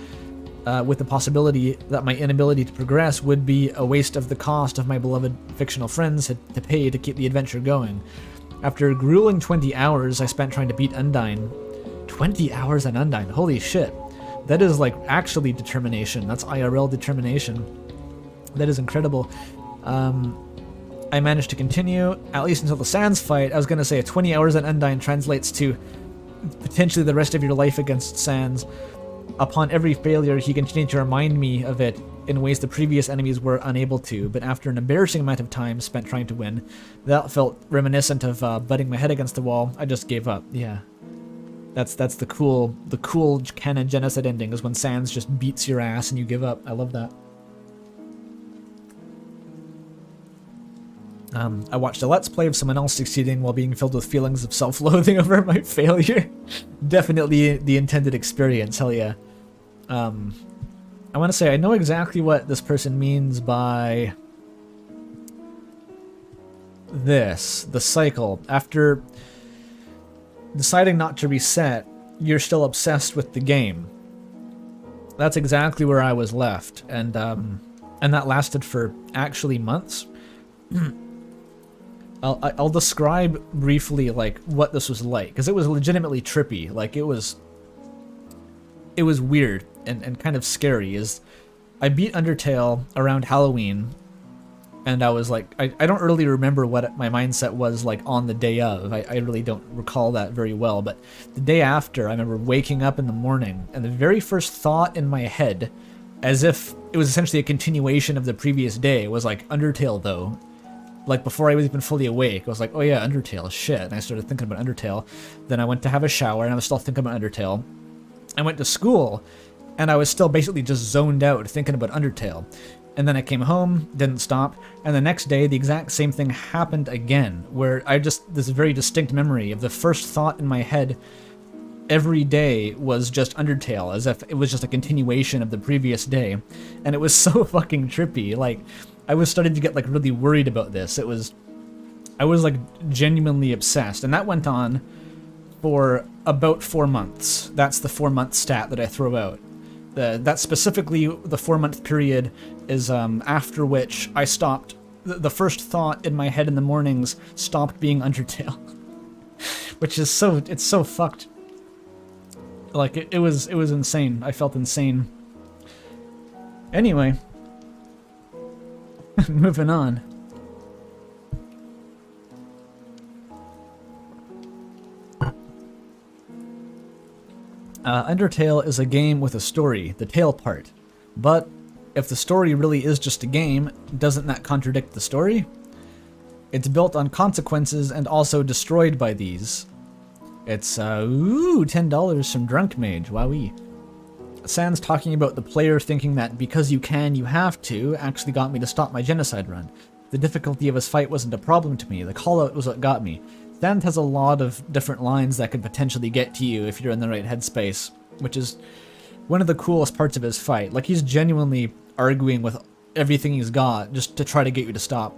with the possibility that my inability to progress would be a waste of the cost of my beloved fictional friends had to pay to keep the adventure going. After a grueling 20 hours I spent trying to beat Undyne. 20 hours on Undyne, holy shit. That is like actually determination. That's IRL determination. That is incredible. I managed to continue, at least until the Sans fight. I was going to say 20 hours on Undyne translates to potentially the rest of your life against Sans. Upon every failure, he continued to remind me of it in ways the previous enemies were unable to, but after an embarrassing amount of time spent trying to win, that felt reminiscent of butting my head against the wall. I just gave up, yeah. That's the cool canon genocide ending, is when Sans just beats your ass and you give up. I love that. I watched a Let's Play of someone else succeeding while being filled with feelings of self-loathing over my failure. Definitely the intended experience, hell yeah. I want to say I know exactly what this person means by this, the cycle. After deciding not to reset, you're still obsessed with the game. That's exactly where I was left, and that lasted for actually months. I'll describe briefly like what this was like, because it was legitimately trippy. Like it was weird and kind of scary. Is I beat Undertale around Halloween, and I was like, I don't really remember what my mindset was like on the day of. I really don't recall that very well, but the day after, I remember waking up in the morning, and the very first thought in my head, as if it was essentially a continuation of the previous day, was like, Undertale though. Like before I was even fully awake, I was like, oh yeah, Undertale, shit. And I started thinking about Undertale. Then I went to have a shower, and I was still thinking about Undertale. I went to school, and I was still basically just zoned out thinking about Undertale. And then I came home, didn't stop, and the next day the exact same thing happened again, where this very distinct memory of the first thought in my head every day was just Undertale, as if it was just a continuation of the previous day. And it was so fucking trippy. Like, I was starting to get like really worried about this. I was like genuinely obsessed, and that went on for about 4 months. That's the 4-month stat that I throw out. That's specifically the 4-month period is after which I stopped. The first thought in my head in the mornings stopped being Undertale, which is it's so fucked. Like it was insane. I felt insane. Anyway, moving on. Undertale is a game with a story, the tale part. But if the story really is just a game, doesn't that contradict the story? It's built on consequences and also destroyed by these. It's, $10 from Drunk Mage, wowee. Sans talking about the player thinking that because you can, you have to, actually got me to stop my genocide run. The difficulty of his fight wasn't a problem to me, the callout was what got me. Sans has a lot of different lines that could potentially get to you if you're in the right headspace, which is one of the coolest parts of his fight. Like, he's genuinely arguing with everything he's got just to try to get you to stop.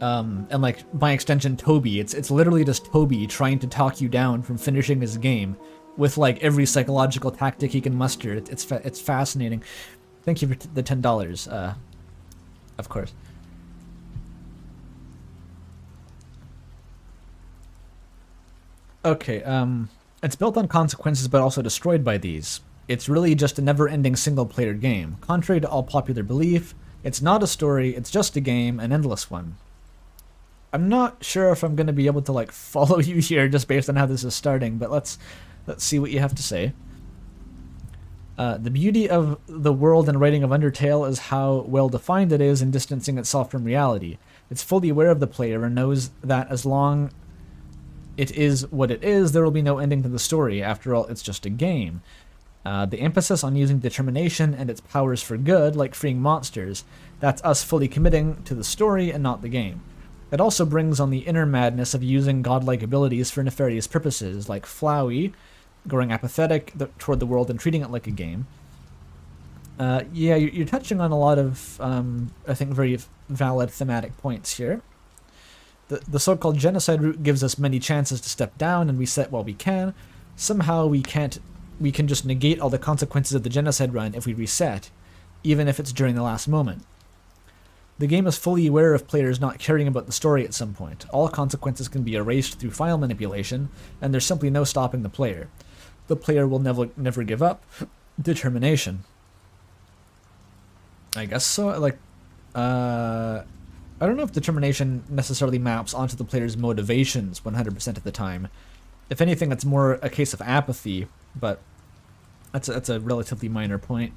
And like, by extension, Toby. It's literally just Toby trying to talk you down from finishing his game with like every psychological tactic he can muster. It's fascinating. Thank you for the $10, of course. Okay, it's built on consequences but also destroyed by these. It's really just a never-ending single-player game. Contrary to all popular belief, it's not a story, it's just a game, an endless one. I'm not sure if I'm going to be able to like follow you here just based on how this is starting, but let's see what you have to say. The beauty of the world and writing of Undertale is how well defined it is in distancing itself from reality. It's fully aware of the player and knows that as long it is what it is, there will be no ending to the story. After all, it's just a game. The emphasis on using determination and its powers for good, like freeing monsters, that's us fully committing to the story and not the game. It also brings on the inner madness of using godlike abilities for nefarious purposes, like Flowey, growing apathetic toward the world and treating it like a game. Yeah, you're touching on a lot of, I think, very valid thematic points here. The so-called genocide route gives us many chances to step down and reset while we can. Somehow we can just negate all the consequences of the genocide run if we reset, even if it's during the last moment. The game is fully aware of players not caring about the story at some point. All consequences can be erased through file manipulation, and there's simply no stopping the player. The player will never give up. Determination. I guess so. Like, I don't know if determination necessarily maps onto the player's motivations 100% of the time. If anything, it's more a case of apathy, but that's a relatively minor point.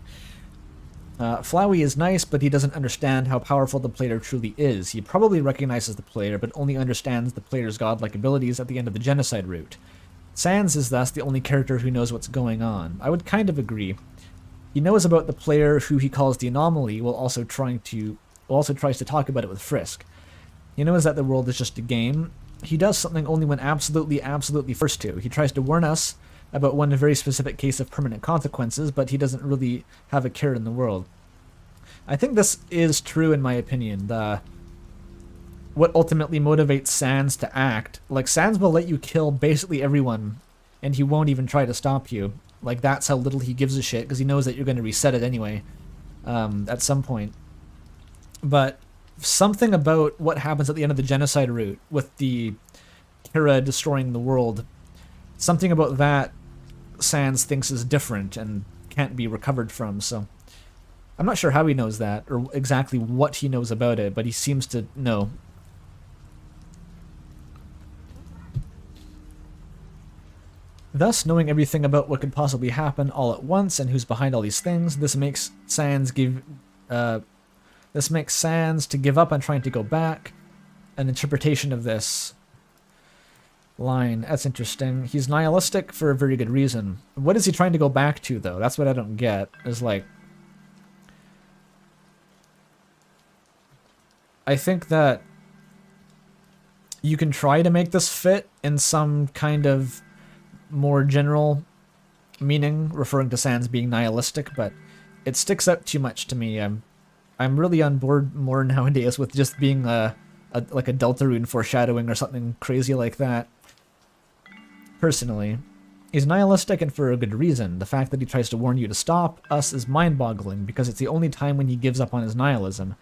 Flowey is nice, but he doesn't understand how powerful the player truly is. He probably recognizes the player, but only understands the player's godlike abilities at the end of the genocide route. Sans is thus the only character who knows what's going on. I would kind of agree. He knows about the player who he calls the anomaly, while also tries to talk about it with Frisk. He knows that the world is just a game. He does something only when absolutely forced to. He tries to warn us about one very specific case of permanent consequences, but he doesn't really have a care in the world. I think this is true in my opinion. What ultimately motivates Sans to act, like Sans will let you kill basically everyone and he won't even try to stop you. Like that's how little he gives a shit because he knows that you're going to reset it anyway at some point. But something about what happens at the end of the genocide route with the Kira destroying the world, something about that Sans thinks is different and can't be recovered from, so I'm not sure how he knows that or exactly what he knows about it, but he seems to know. Thus, knowing everything about what could possibly happen all at once and who's behind all these things, this makes Sans to give up on trying to go back. An interpretation of this line, that's interesting. He's nihilistic for a very good reason. What is he trying to go back to, though? That's what I don't get. Is like, I think that you can try to make this fit in some kind of more general meaning, referring to Sans being nihilistic, but it sticks out too much to me. I'm really on board more nowadays with just being like a Deltarune foreshadowing or something crazy like that. Personally, he's nihilistic and for a good reason. The fact that he tries to warn you to stop us is mind-boggling because it's the only time when he gives up on his nihilism.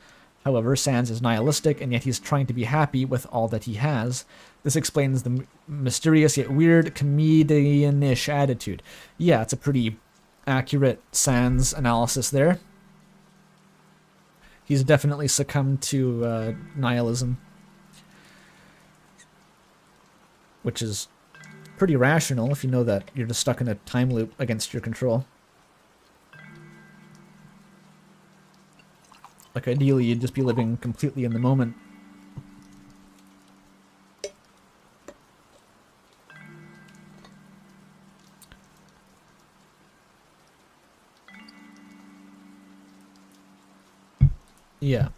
However, Sans is nihilistic, and yet he's trying to be happy with all that he has. This explains the mysterious yet weird comedian-ish attitude. Yeah, it's a pretty accurate Sans analysis there. He's definitely succumbed to nihilism, which is pretty rational if you know that you're just stuck in a time loop against your control. Like, ideally, you'd just be living completely in the moment. Yeah.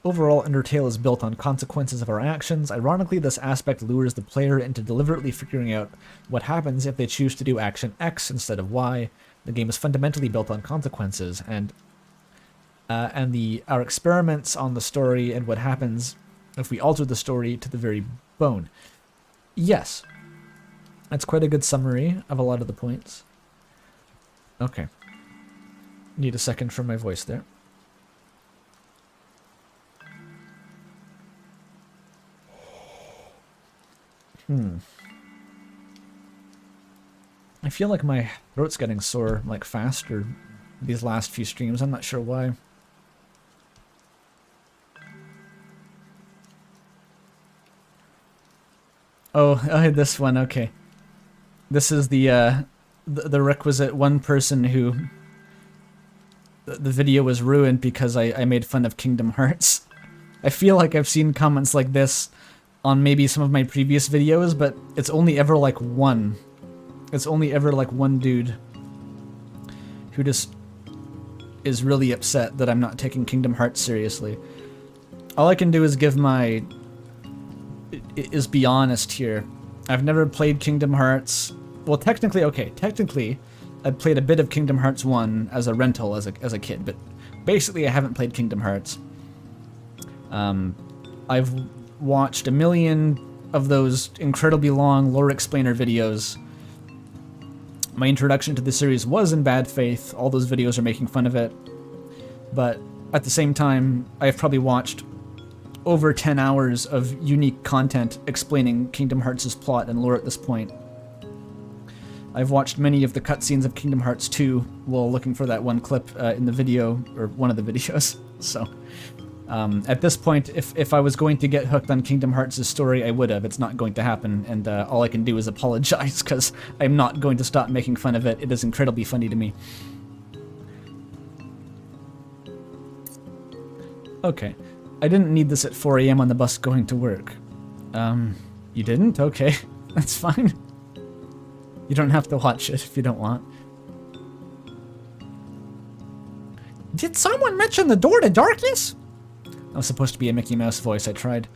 Overall, Undertale is built on consequences of our actions. Ironically, this aspect lures the player into deliberately figuring out what happens if they choose to do action X instead of Y. The game is fundamentally built on consequences, and our experiments on the story and what happens if we alter the story to the very bone. Yes. That's quite a good summary of a lot of the points. Okay. Need a second for my voice there. I feel like my throat's getting sore, like, faster these last few streams. I'm not sure why. Oh, this one, okay. This is the requisite one person who... The video was ruined because I made fun of Kingdom Hearts. I feel like I've seen comments like this on maybe some of my previous videos, but it's only ever like one. It's only ever like one dude who just is really upset that I'm not taking Kingdom Hearts seriously. All I can do is be honest here. I've never played Kingdom Hearts. Well, technically, I played a bit of Kingdom Hearts 1 as a rental as a kid, but basically I haven't played Kingdom Hearts. I've watched a million of those incredibly long lore explainer videos. My introduction to the series was in bad faith. All those videos are making fun of it. But at the same time, I've probably watched over 10 hours of unique content explaining Kingdom Hearts' plot and lore at this point. I've watched many of the cutscenes of Kingdom Hearts 2 while looking for that one clip in the video, or one of the videos. So, at this point, if I was going to get hooked on Kingdom Hearts' story, I would have. It's not going to happen, and all I can do is apologize, because I'm not going to stop making fun of it. It is incredibly funny to me. Okay. I didn't need this at 4 AM on the bus going to work. You didn't? Okay. That's fine. You don't have to watch it if you don't want. Did someone mention the door to darkness? That was supposed to be a Mickey Mouse voice. I tried.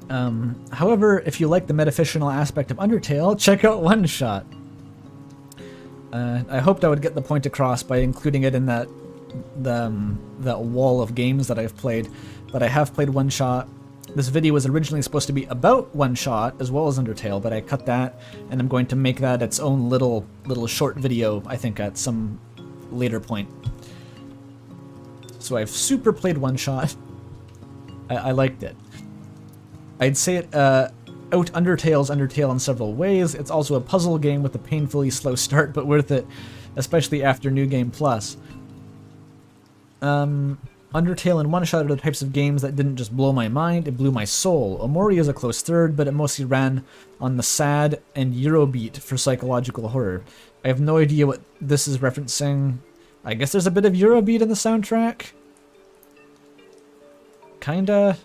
However, if you like the metafictional aspect of Undertale, check out One Shot. I hoped I would get the point across by including it in that wall of games that I've played, but I have played One Shot. This video was originally supposed to be about One Shot as well as Undertale, but I cut that, and I'm going to make that its own little short video, I think, at some later point. So I've super played One Shot. I liked it. I'd say it out Undertale's Undertale in several ways. It's also a puzzle game with a painfully slow start, but worth it, especially after New Game Plus. Undertale and One Shot are the types of games that didn't just blow my mind, it blew my soul. Omori is a close third, but it mostly ran on the sad and Eurobeat for psychological horror. I have no idea what this is referencing. I guess there's a bit of Eurobeat in the soundtrack? Kinda.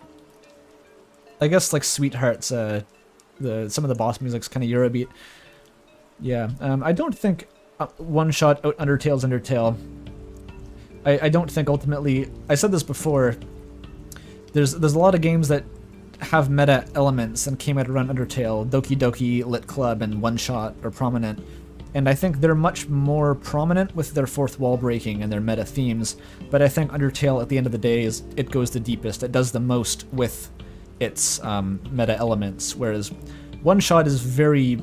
I guess like Sweetheart's, some of the boss music's kind of Eurobeat. Yeah, I don't think One Shot out Undertale's Undertale. I don't think ultimately, I said this before, there's a lot of games that have meta elements and came out around Undertale. Doki Doki, Lit Club, and One Shot are prominent. And I think they're much more prominent with their fourth wall breaking and their meta themes, but I think Undertale at the end of the day it goes the deepest, it does the most with its meta elements, whereas One Shot is very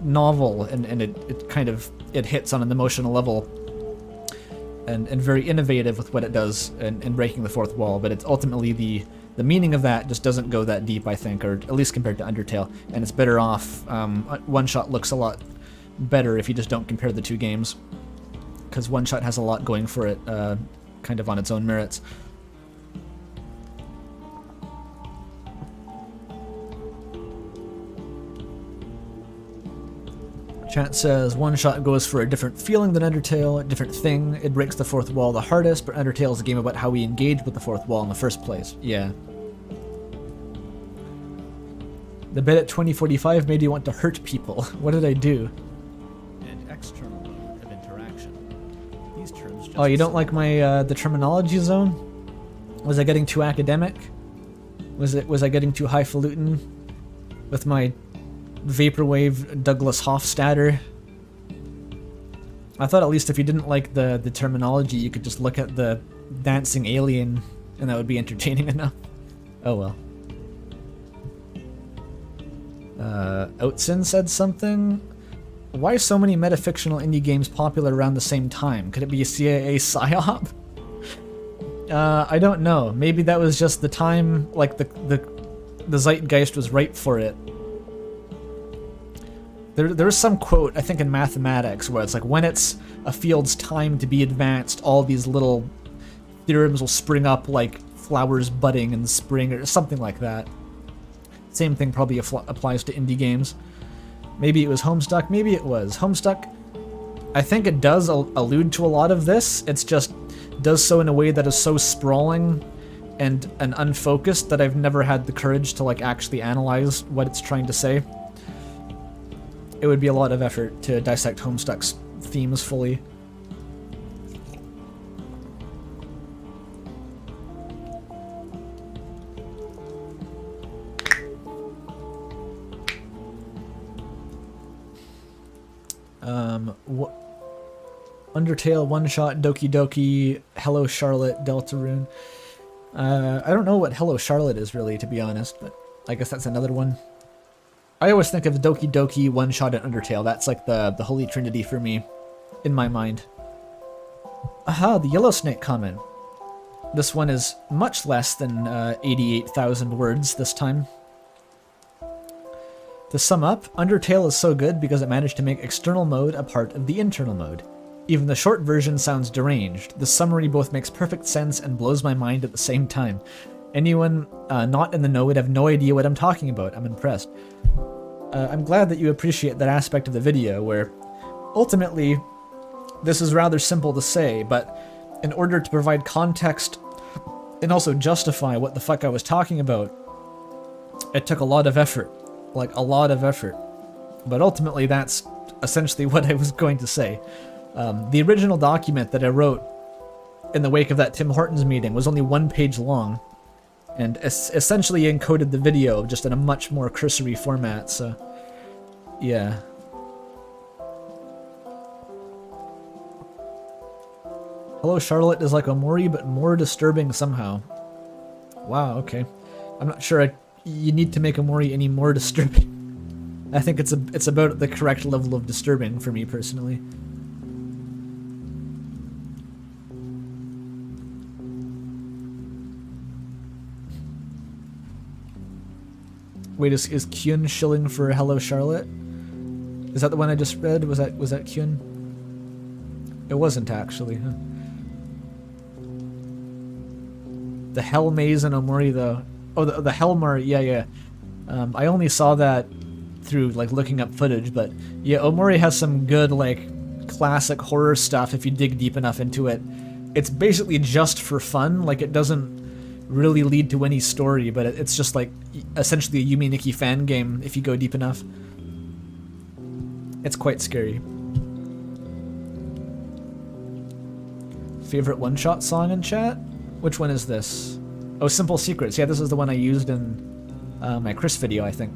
novel and it hits on an emotional level and very innovative with what it does in breaking the fourth wall, but it's ultimately the meaning of that just doesn't go that deep, I think, or at least compared to Undertale, and it's better off. One Shot looks a lot better if you just don't compare the two games, because One Shot has a lot going for it, kind of on its own merits. Chat says, One Shot goes for a different feeling than Undertale, a different thing. It breaks the fourth wall the hardest, but Undertale is a game about how we engage with the fourth wall in the first place. Yeah. The bit at 2045 made you want to hurt people. What did I do? And external mode of interaction. These terms just Oh, you don't like my the terminology zone? Was I getting too academic? Was I getting too highfalutin with my vaporwave Douglas Hofstadter? I thought at least if you didn't like the terminology, you could just look at the dancing alien and that would be entertaining enough. Oh well. Outsin said something. Why so many metafictional indie games popular around the same time? Could it be a CIA psyop? I don't know. Maybe that was just the time, like the zeitgeist was ripe for it. There was some quote, I think in mathematics, where it's like, when it's a field's time to be advanced, all these little theorems will spring up like flowers budding in spring, or something like that. Same thing probably applies to indie games. Maybe it was Homestuck, maybe it was. Homestuck, I think it does allude to a lot of this, it's just does so in a way that is so sprawling and unfocused that I've never had the courage to like actually analyze what it's trying to say. It would be a lot of effort to dissect Homestuck's themes fully. Undertale, One Shot, Doki Doki, Hello Charlotte, Deltarune. I don't know what Hello Charlotte is really, to be honest, but I guess that's another one. I always think of Doki Doki, One Shot, and Undertale. That's like the holy trinity for me, in my mind. Aha, the Yellow Snake comment. This one is much less than 88,000 words this time. To sum up, Undertale is so good because it managed to make external mode a part of the internal mode. Even the short version sounds deranged. The summary both makes perfect sense and blows my mind at the same time. Anyone not in the know would have no idea what I'm talking about. I'm impressed. I'm glad that you appreciate that aspect of the video where, ultimately, this is rather simple to say, but in order to provide context and also justify what the fuck I was talking about, it took a lot of effort. Like, a lot of effort. But ultimately, that's essentially what I was going to say. The original document that I wrote in the wake of that Tim Hortons meeting was only 1 page long. and essentially encoded the video just in a much more cursory format, so yeah. Hello Charlotte is like Omori, but more disturbing somehow. Wow, okay. I'm not sure you need to make Omori any more disturbing. I think it's about the correct level of disturbing for me personally. Wait, is Kyun shilling for Hello Charlotte? Is that the one I just read? Was that Kyun? It wasn't actually, huh? The Hell Maze in Omori though. Oh, the Hellmar, yeah. I only saw that through like looking up footage, but yeah, Omori has some good like classic horror stuff if you dig deep enough into it. It's basically just for fun, like it doesn't really lead to any story, but it's just like essentially a Yumi Nikki fan game if you go deep enough. It's quite scary. Favorite one-shot song in chat? Which one is this? Oh, Simple Secrets. Yeah, this is the one I used in my Chris video, I think.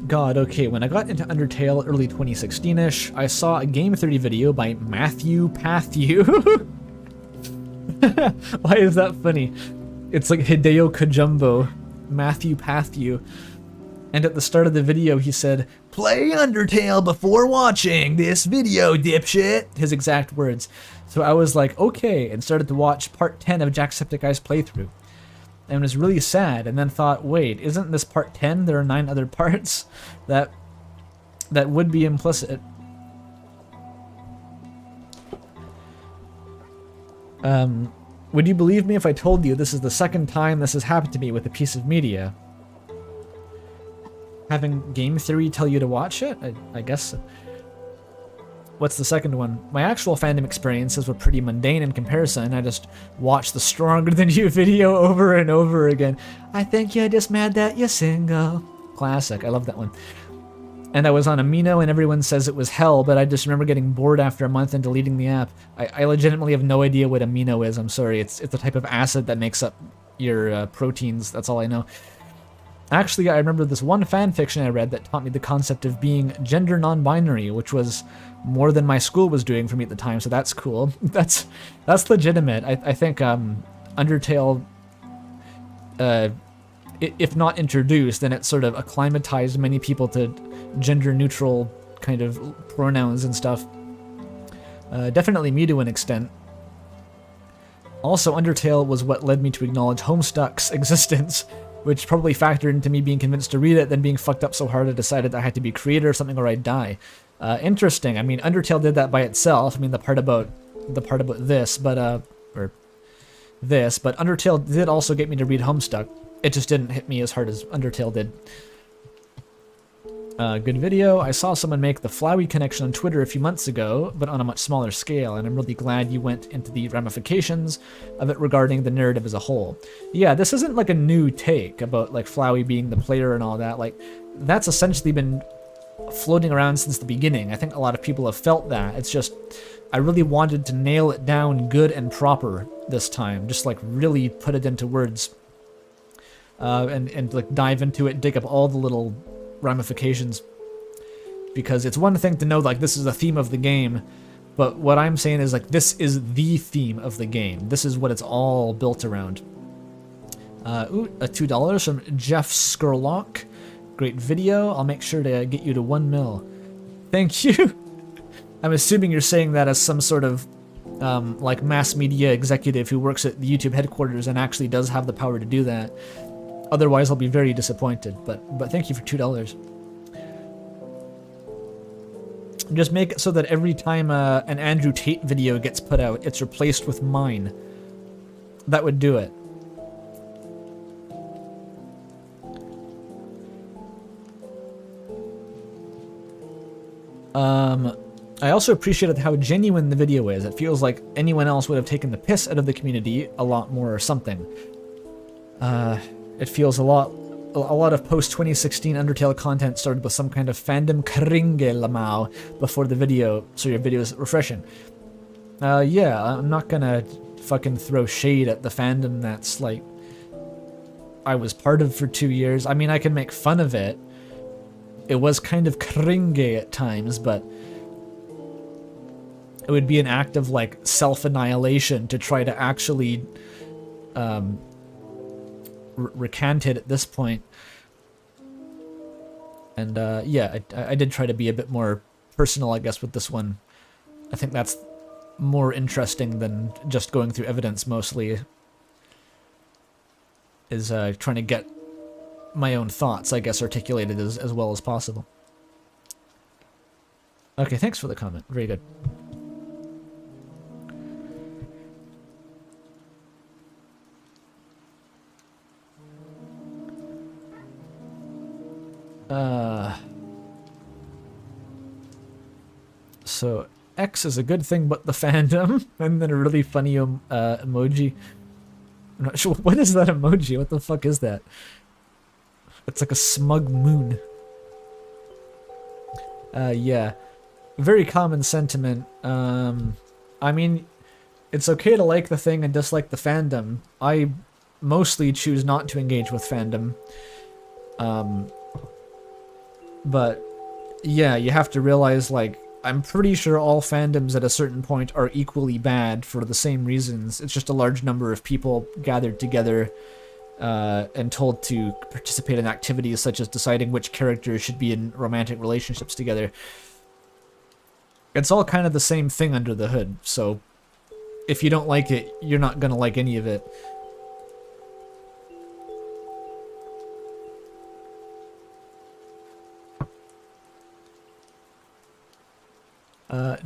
God, okay, when I got into Undertale early 2016-ish, I saw a Game Theory video by Matthew Pathew. Why is that funny? It's like Hideo Kojumbo, Matthew Pathew. And at the start of the video, he said, "Play Undertale before watching this video, dipshit." His exact words. So I was like, okay, and started to watch part 10 of Jacksepticeye's playthrough. And was really sad, and then thought, wait, isn't this part 10? There are 9 other parts that would be implicit. Would you believe me if I told you this is the second time this has happened to me with a piece of media? Having Game Theory tell you to watch it? I guess so. What's the second one? My actual fandom experiences were pretty mundane in comparison. I just watched the Stronger Than You video over and over again. I think you're just mad that you're single. Classic. I love that one. And I was on Amino and everyone says it was hell, but I just remember getting bored after a month and deleting the app. I legitimately have no idea what Amino is. I'm sorry. It's the type of acid that makes up your proteins. That's all I know. Actually, I remember this one fan fiction I read that taught me the concept of being gender non-binary, which was more than my school was doing for me at the time, so that's cool. That's legitimate. I think Undertale, if not introduced, then it sort of acclimatized many people to gender-neutral kind of pronouns and stuff. Definitely me to an extent. Also, Undertale was what led me to acknowledge Homestuck's existence, which probably factored into me being convinced to read it, then being fucked up so hard I decided I had to be a creator or something or I'd die. Interesting. I mean, Undertale did that by itself. I mean, the part about this, but Undertale did also get me to read Homestuck. It just didn't hit me as hard as Undertale did. Good video. I saw someone make the Flowey connection on Twitter a few months ago, but on a much smaller scale, and I'm really glad you went into the ramifications of it regarding the narrative as a whole. Yeah, this isn't like a new take about like Flowey being the player and all that. Like, that's essentially been floating around since the beginning. I think a lot of people have felt that. It's just, I really wanted to nail it down good and proper this time. Just like really put it into words. And like dive into it, dig up all the little ramifications, because it's one thing to know like this is the theme of the game, but what I'm saying is like this is the theme of the game. This is what it's all built around. Ooh, a $2 from Jeff Skurlock. Great video. I'll make sure to get you to 1 mil. Thank you. I'm assuming you're saying that as some sort of like mass media executive who works at the YouTube headquarters and actually does have the power to do that. Otherwise, I'll be very disappointed, but thank you for $2. Just make it so that every time an Andrew Tate video gets put out, it's replaced with mine. That would do it. I also appreciated how genuine the video is. It feels like anyone else would have taken the piss out of the community a lot more or something. It feels a lot of post-2016 Undertale content started with some kind of fandom kringelamau before the video, so your video is refreshing. Yeah, I'm not gonna fucking throw shade at the fandom that's like I was part of for 2 years. I mean, I can make fun of it. It was kind of cringy at times, but it would be an act of like self-annihilation to try to actually recant it at this point. And yeah, I did try to be a bit more personal, I guess, with this one. I think that's more interesting than just going through evidence mostly, is trying to get my own thoughts, I guess, articulated as well as possible. Okay, thanks for the comment. Very good. So X is a good thing, but the fandom, and then a really funny emoji. I'm not sure, what is that emoji? What the fuck is that? It's like a smug moon. Yeah, very common sentiment. I mean, it's okay to like the thing and dislike the fandom. I mostly choose not to engage with fandom. But yeah, you have to realize, like, I'm pretty sure all fandoms at a certain point are equally bad for the same reasons. It's just a large number of people gathered together and told to participate in activities such as deciding which characters should be in romantic relationships together. It's all kind of the same thing under the hood, so if you don't like it, you're not gonna like any of it.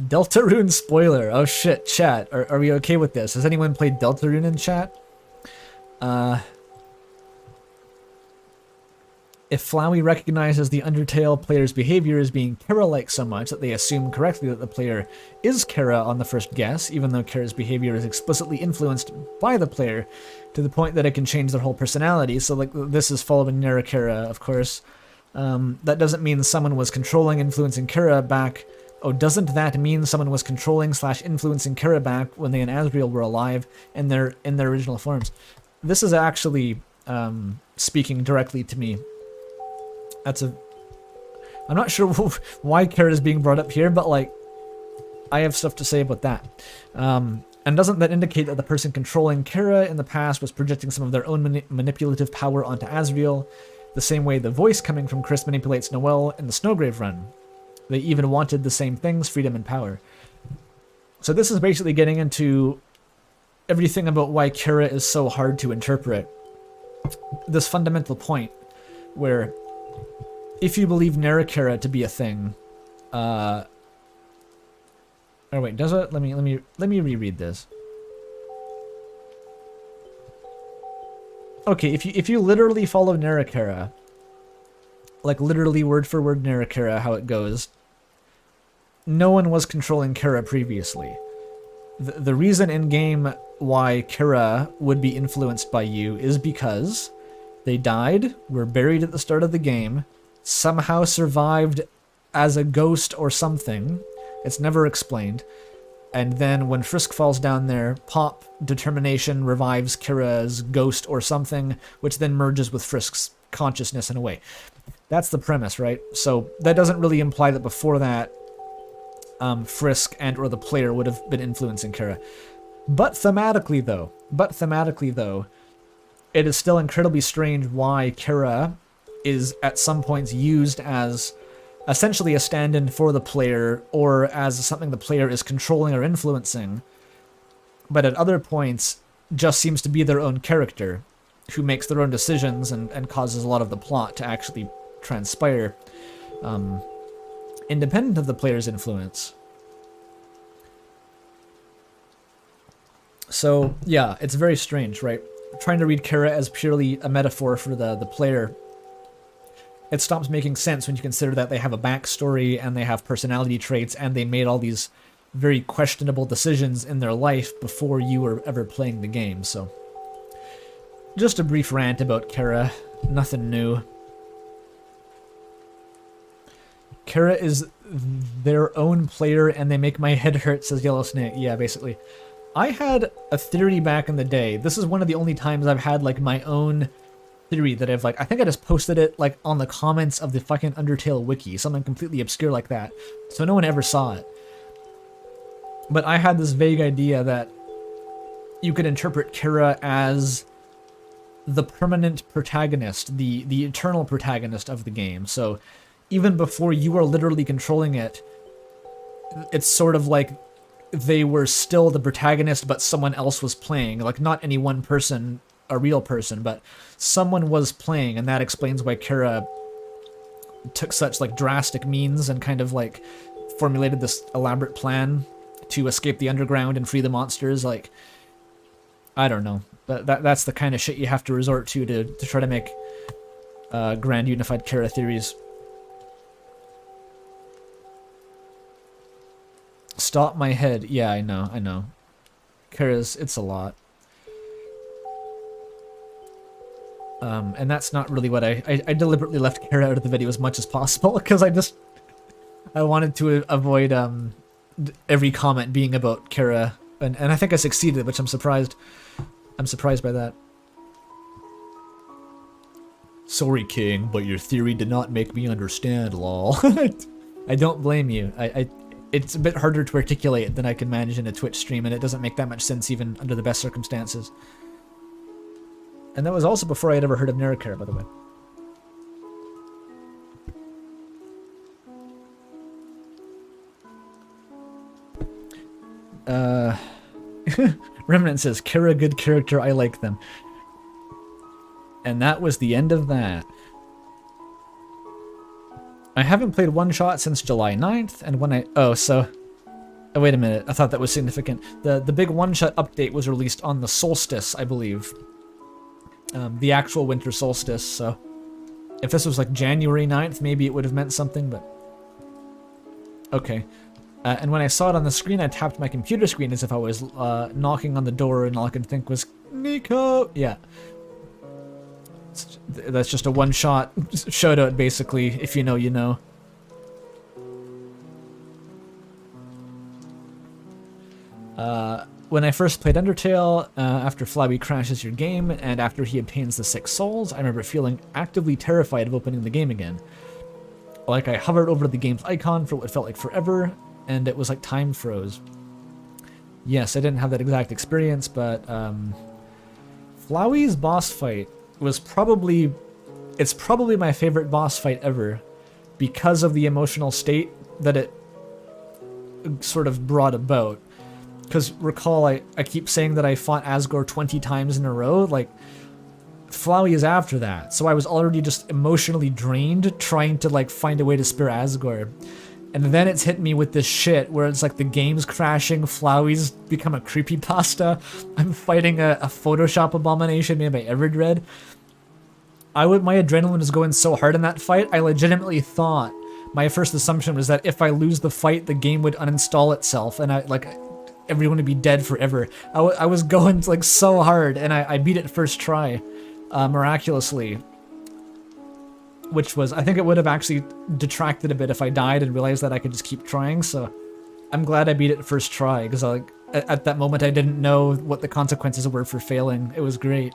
Deltarune spoiler. Oh shit, chat. Are we okay with this? Has anyone played Deltarune in chat? If Flowey recognizes the Undertale player's behavior as being Kara-like so much that they assume correctly that the player is Kara on the first guess, even though Kara's behavior is explicitly influenced by the player, to the point that it can change their whole personality, so like this is following Nera Kara, of course, that doesn't mean someone was controlling, influencing Kara back. Oh, doesn't that mean someone was controlling / influencing Kara back when they and Asriel were alive in their original forms? This is actually speaking directly to me. I'm not sure why Kara is being brought up here, but like, I have stuff to say about that. And doesn't that indicate that the person controlling Kara in the past was projecting some of their own manipulative power onto Asriel, the same way the voice coming from Chris manipulates Noelle in the Snowgrave run? They even wanted the same things, freedom and power. So this is basically getting into everything about why Kara is so hard to interpret. This fundamental point where if you believe Nera Kara to be a thing, oh wait, does it? Let me reread this. Okay, if you literally follow Nera Kara, like literally word for word Nera Kara, how it goes, no one was controlling Kara previously. The reason in game why Kara would be influenced by you is because they died, were buried at the start of the game, somehow survived as a ghost or something. It's never explained. And then when Frisk falls down there, Pop Determination revives Kara's ghost or something, which then merges with Frisk's consciousness in a way. That's the premise, right? So that doesn't really imply that before that, Frisk and or the player would have been influencing Kara. But thematically though, it is still incredibly strange why Kara is at some points used as essentially a stand-in for the player, or as something the player is controlling or influencing, but at other points just seems to be their own character, who makes their own decisions and causes a lot of the plot to actually transpire, independent of the player's influence. So yeah, it's very strange, right? Trying to read Kara as purely a metaphor for the player, it stops making sense when you consider that they have a backstory and they have personality traits and they made all these very questionable decisions in their life before you were ever playing the game. So just a brief rant about Kara, nothing new. Kara is their own player and they make my head hurt, says Yellow Snake. Yeah, basically. I had a theory back in the day. This is one of the only times I've had like my own theory that I've like, I think I just posted it like on the comments of the fucking Undertale wiki, something completely obscure like that. So no one ever saw it. But I had this vague idea that you could interpret Kira as the permanent protagonist, the eternal protagonist of the game. So even before you are literally controlling it, it's sort of like they were still the protagonist, but someone else was playing. Like, not any one person, a real person, but someone was playing, and that explains why Kira took such, like, drastic means and kind of, like, formulated this elaborate plan to escape the underground and free the monsters. Like, I don't know. That's the kind of shit you have to resort to try to make grand unified Kira theories. Stop my head. Yeah, I know. Kira's, it's a lot. And that's not really what I deliberately left Kira out of the video as much as possible, because I wanted to avoid every comment being about Kira, and I think I succeeded, which I'm surprised. I'm surprised by that. Sorry, King, but your theory did not make me understand, lol. I don't blame you. It's a bit harder to articulate than I can manage in a Twitch stream, and it doesn't make that much sense even under the best circumstances. And that was also before I had ever heard of Narracare, by the way. Remnant says, Kira, good character, I like them. And that was the end of that. I haven't played One Shot since July 9th, and when I... Oh, wait a minute, I thought that was significant. The big One Shot update was released on the solstice, I believe. The actual winter solstice, so... If this was like January 9th, maybe it would have meant something, but... Okay. And when I saw it on the screen, I tapped my computer screen as if I was knocking on the door, and all I could think was, Nico! Yeah. That's just a one-shot shout-out, basically. If you know, you know. When I first played Undertale, after Flabby crashes your game, and after he obtains the 6 souls, I remember feeling actively terrified of opening the game again. Like, I hovered over the game's icon for what felt like forever, and it was like time froze. Yes, I didn't have that exact experience, but Flowey's boss fight was probably my favorite boss fight ever, because of the emotional state that it sort of brought about. Because recall, I keep saying that I fought Asgore 20 times in a row, like, Flowey is after that, so I was already just emotionally drained trying to, like, find a way to spare Asgore. And then it's hit me with this shit where it's like the game's crashing, Flowey's become a creepypasta, I'm fighting a Photoshop abomination made by Everdread. My adrenaline was going so hard in that fight, I legitimately thought, my first assumption was that if I lose the fight, the game would uninstall itself, and everyone would be dead forever. I was going like so hard, and I beat it first try, miraculously. Which was, I think it would have actually detracted a bit if I died and realized that I could just keep trying, so I'm glad I beat it first try, because at that moment I didn't know what the consequences were for failing. It was great.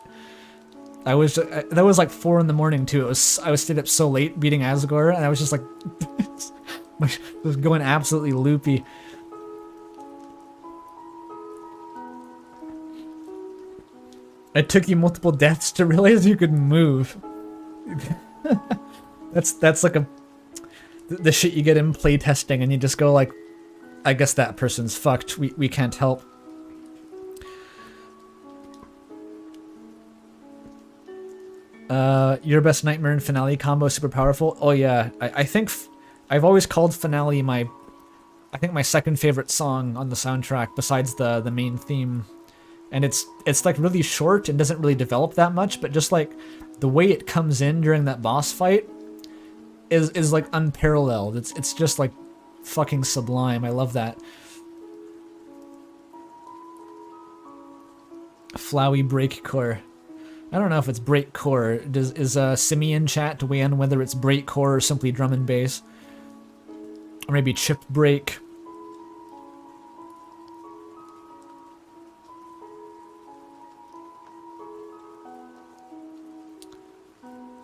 That was like 4 in the morning too. I was stayed up so late beating Asgore, and I was just like, I was going absolutely loopy. It took you multiple deaths to realize you could move. That's like the shit you get in playtesting, and you just go like, I guess that person's fucked. We can't help. Your best Nightmare and Finale combo super powerful. Oh yeah, I think I've always called Finale my second favorite song on the soundtrack besides the main theme. And it's like really short and doesn't really develop that much, but just like the way it comes in during that boss fight is like unparalleled. It's just like fucking sublime. I love that. Flowey breakcore. I don't know if it's breakcore. Is Simeon chat to weigh in whether it's breakcore or simply drum and bass? Or maybe chip break.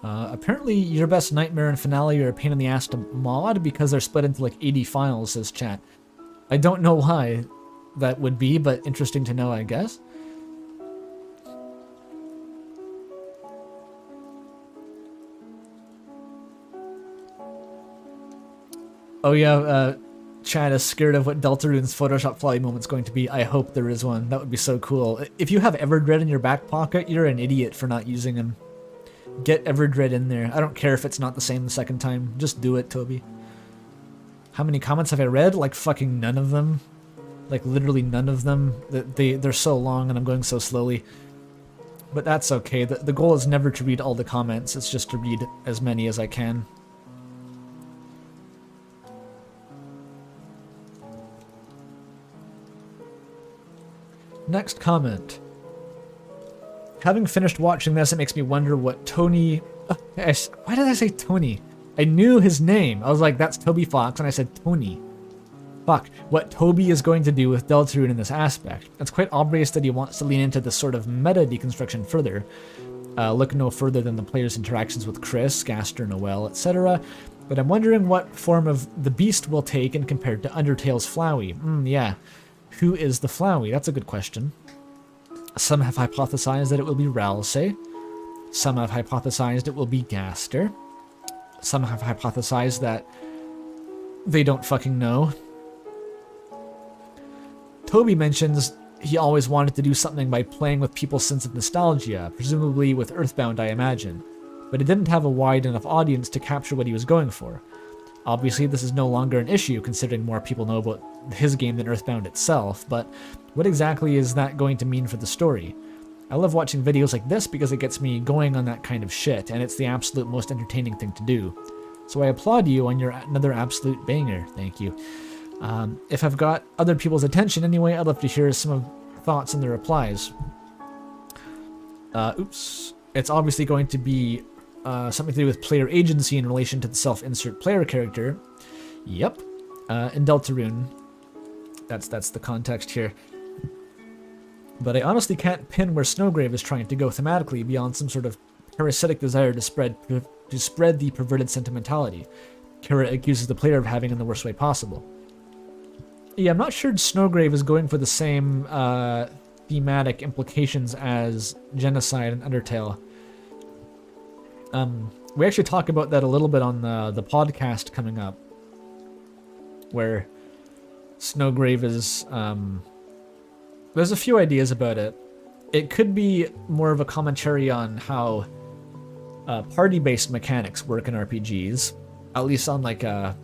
Apparently, your best nightmare and finale are a pain in the ass to mod because they're split into like 80 files, says chat. I don't know why that would be, but interesting to know, I guess. Oh yeah, Chad is scared of what Deltarune's Photoshop floppy moment's going to be. I hope there is one. That would be so cool. If you have Everdred in your back pocket, you're an idiot for not using him. Get Everdred in there. I don't care if it's not the same the second time. Just do it, Toby. How many comments have I read? Like fucking none of them. Like literally none of them. They're so long and I'm going so slowly. But that's okay. The goal is never to read all the comments. It's just to read as many as I can. Next comment. Having finished watching this, it makes me wonder what Tony... why did I say Tony? I knew his name. I was like, that's Toby Fox, and I said Tony. Fuck. What Toby is going to do with Deltarune in this aspect. It's quite obvious that he wants to lean into this sort of meta deconstruction further. Look no further than the player's interactions with Chris, Gaster, Noel, etc. But I'm wondering what form of the beast will take and compared to Undertale's Flowey. Yeah. Who is the Flowey? That's a good question. Some have hypothesized that it will be Ralsei. Some have hypothesized it will be Gaster. Some have hypothesized that they don't fucking know. Toby mentions he always wanted to do something by playing with people's sense of nostalgia, presumably with Earthbound, I imagine. But it didn't have a wide enough audience to capture what he was going for. Obviously, this is no longer an issue, considering more people know about his game than Earthbound itself, but what exactly is that going to mean for the story? I love watching videos like this because it gets me going on that kind of shit, and it's the absolute most entertaining thing to do. So I applaud you on your another absolute banger, thank you. If I've got other people's attention anyway, I'd love to hear some of thoughts and their replies. Oops. It's obviously going to be something to do with player agency in relation to the self-insert player character. Yep. In Deltarune. That's the context here. But I honestly can't pin where Snowgrave is trying to go thematically beyond some sort of parasitic desire to spread the perverted sentimentality Kira accuses the player of having in the worst way possible. Yeah, I'm not sure Snowgrave is going for the same thematic implications as Genocide and Undertale. We actually talk about that a little bit on the podcast coming up, where Snowgrave is... there's a few ideas about it. It could be more of a commentary on how party-based mechanics work in RPGs, at least on like a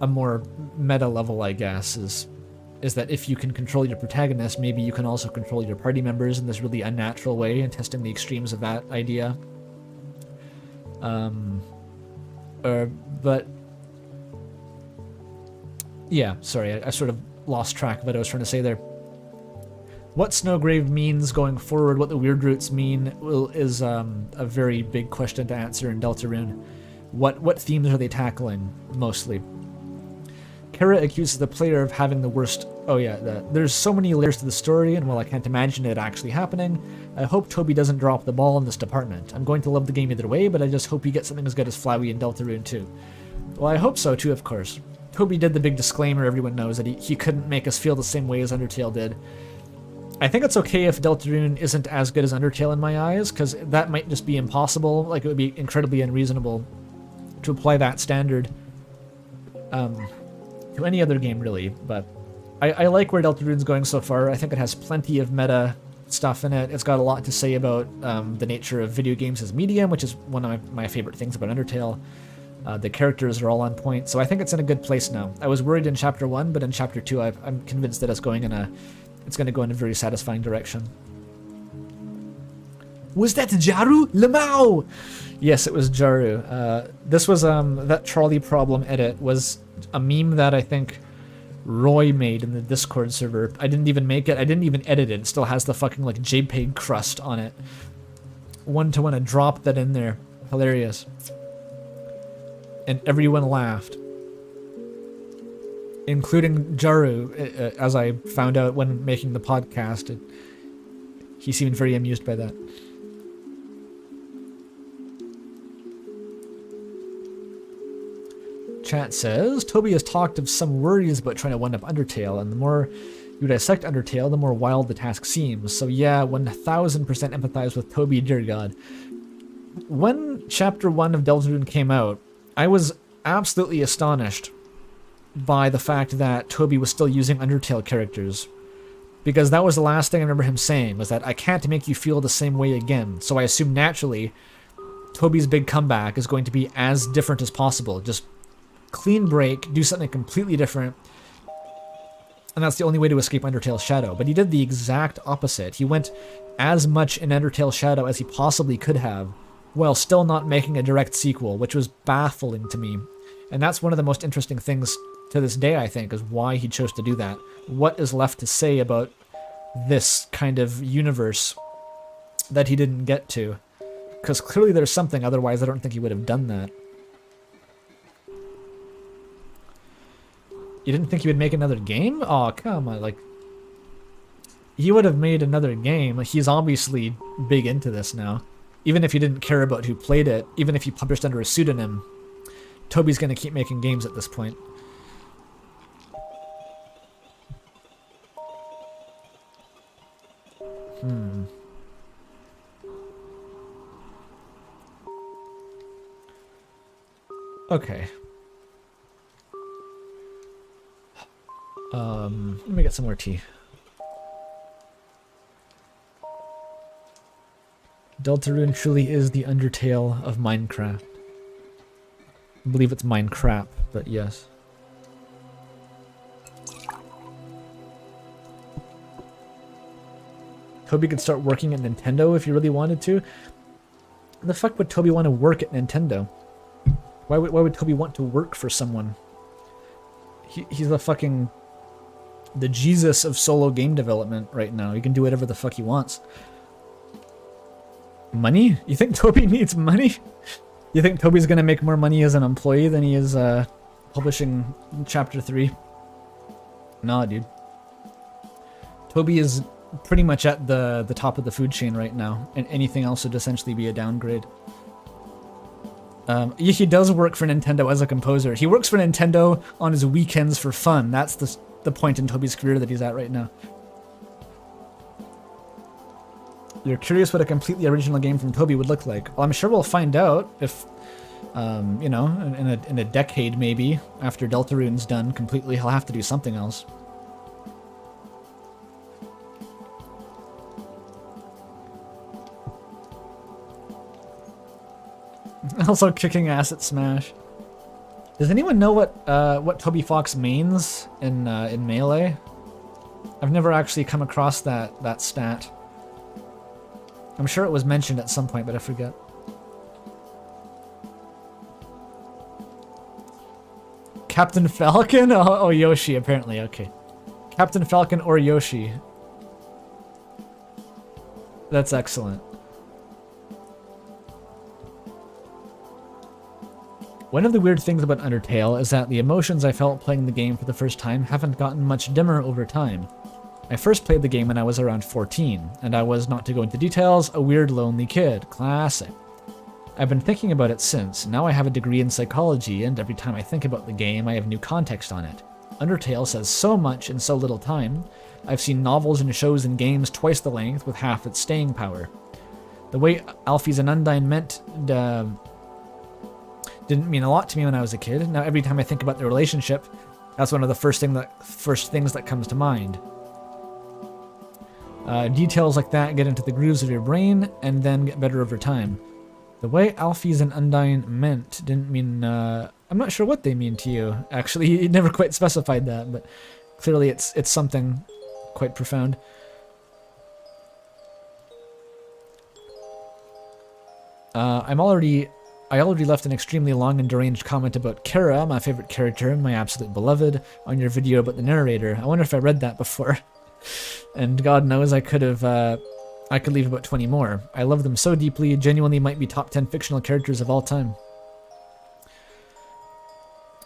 more meta level, I guess, is that if you can control your protagonist, maybe you can also control your party members in this really unnatural way, and testing the extremes of that idea. But yeah, sorry, I sort of lost track of what I was trying to say there. What Snowgrave means going forward, what the Weird Roots mean, is a very big question to answer in Deltarune. What themes are they tackling, mostly? Kira accuses the player of having the worst... Oh yeah, there's so many layers to the story, and while I can't imagine it actually happening, I hope Toby doesn't drop the ball in this department. I'm going to love the game either way, but I just hope he gets something as good as Flowey in Deltarune too. Well, I hope so too, of course. Toby did the big disclaimer everyone knows, that he couldn't make us feel the same way as Undertale did. I think it's okay if Deltarune isn't as good as Undertale in my eyes, because that might just be impossible. Like, it would be incredibly unreasonable to apply that standard to any other game, really. But I like where Deltarune's going so far. I think it has plenty of meta stuff in it. It's got a lot to say about the nature of video games as medium, which is one of my favorite things about Undertale. The characters are all on point, so I think it's in a good place now. I was worried in Chapter 1, but in Chapter 2 I'm convinced that it's going to go in a very satisfying direction. Was that Jaru? Lamau! Yes, it was Jaru. This was, that trolley problem edit was a meme that I think Roy made in the Discord server. I didn't even make it. I didn't even edit it. It still has the fucking, like, JPEG crust on it. One-to-one, I dropped that in there. Hilarious. And everyone laughed. Including Jaru, as I found out when making the podcast. He seemed very amused by that. chat says, Toby has talked of some worries about trying to one-up Undertale, and the more you dissect Undertale, the more wild the task seems. So yeah, 1000% empathize with Toby, dear god. When Chapter 1 of Deltarune came out, I was absolutely astonished by the fact that Toby was still using Undertale characters. Because that was the last thing I remember him saying, was that I can't make you feel the same way again. So I assume naturally, Toby's big comeback is going to be as different as possible. Just clean break, do something completely different. And that's the only way to escape Undertale's shadow. But he did the exact opposite. He went as much in Undertale's shadow as he possibly could have, while still not making a direct sequel, which was baffling to me. And that's one of the most interesting things to this day, I think, is why he chose to do that. What is left to say about this kind of universe that he didn't get to? Because clearly there's something, otherwise I don't think he would have done that. You didn't think he would make another game? Oh, come on, like... He would have made another game. He's obviously big into this now. Even if he didn't care about who played it, even if he published under a pseudonym, Toby's gonna keep making games at this point. Okay. Let me get some more tea. Deltarune truly is the Undertale of Minecraft. I believe it's Minecraft, but yes. Toby could start working at Nintendo if he really wanted to. The fuck would Toby want to work at Nintendo? Why would Toby want to work for someone? He's the Jesus of solo game development right now. He can do whatever the fuck he wants. Money? You think Toby needs money? You think Toby's gonna make more money as an employee than he is publishing Chapter 3? Nah, dude. Toby is pretty much at the top of the food chain right now, and anything else would essentially be a downgrade. He does work for Nintendo as a composer. He works for Nintendo on his weekends for fun. That's the point in Toby's career that he's at right now. You're curious what a completely original game from Toby would look like. Well, I'm sure we'll find out if, you know, in a decade maybe, after Deltarune's done completely, he'll have to do something else. Also kicking ass at Smash. Does anyone know what Toby Fox means in Melee? I've never actually come across that stat. I'm sure it was mentioned at some point, but I forget. Captain Falcon? Oh, Yoshi, apparently. Okay. Captain Falcon or Yoshi. That's excellent. One of the weird things about Undertale is that the emotions I felt playing the game for the first time haven't gotten much dimmer over time. I first played the game when I was around 14, and I was, not to go into details, a weird lonely kid. Classic. I've been thinking about it since. Now I have a degree in psychology, and every time I think about the game, I have new context on it. Undertale says so much in so little time. I've seen novels and shows and games twice the length with half its staying power. The way Alphys and Undyne meant didn't mean a lot to me when I was a kid. Now every time I think about the relationship, that's one of the first things that comes to mind. Details like that get into the grooves of your brain and then get better over time. The way Alphys and Undyne meant didn't mean... I'm not sure what they mean to you, actually. You never quite specified that, but clearly it's something quite profound. I already left an extremely long and deranged comment about Kara, my favorite character, my absolute beloved, on your video about the narrator. I wonder if I read that before. And God knows I could leave about 20 more. I love them so deeply, genuinely might be top 10 fictional characters of all time.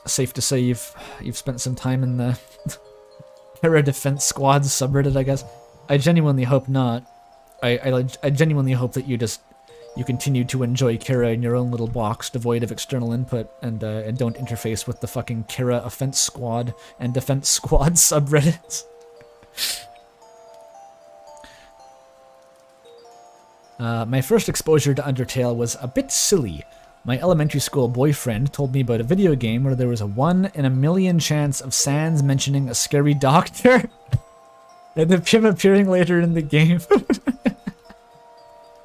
Safe to say you've spent some time in the Kara Defense Squad subreddit, I guess. I genuinely hope not. I genuinely hope that you you continue to enjoy Kira in your own little box, devoid of external input, and don't interface with the fucking Kira Offense Squad and Defense Squad subreddits. My first exposure to Undertale was a bit silly. My elementary school boyfriend told me about a video game where there was a 1 in a million chance of Sans mentioning a scary doctor, and of him appearing later in the game.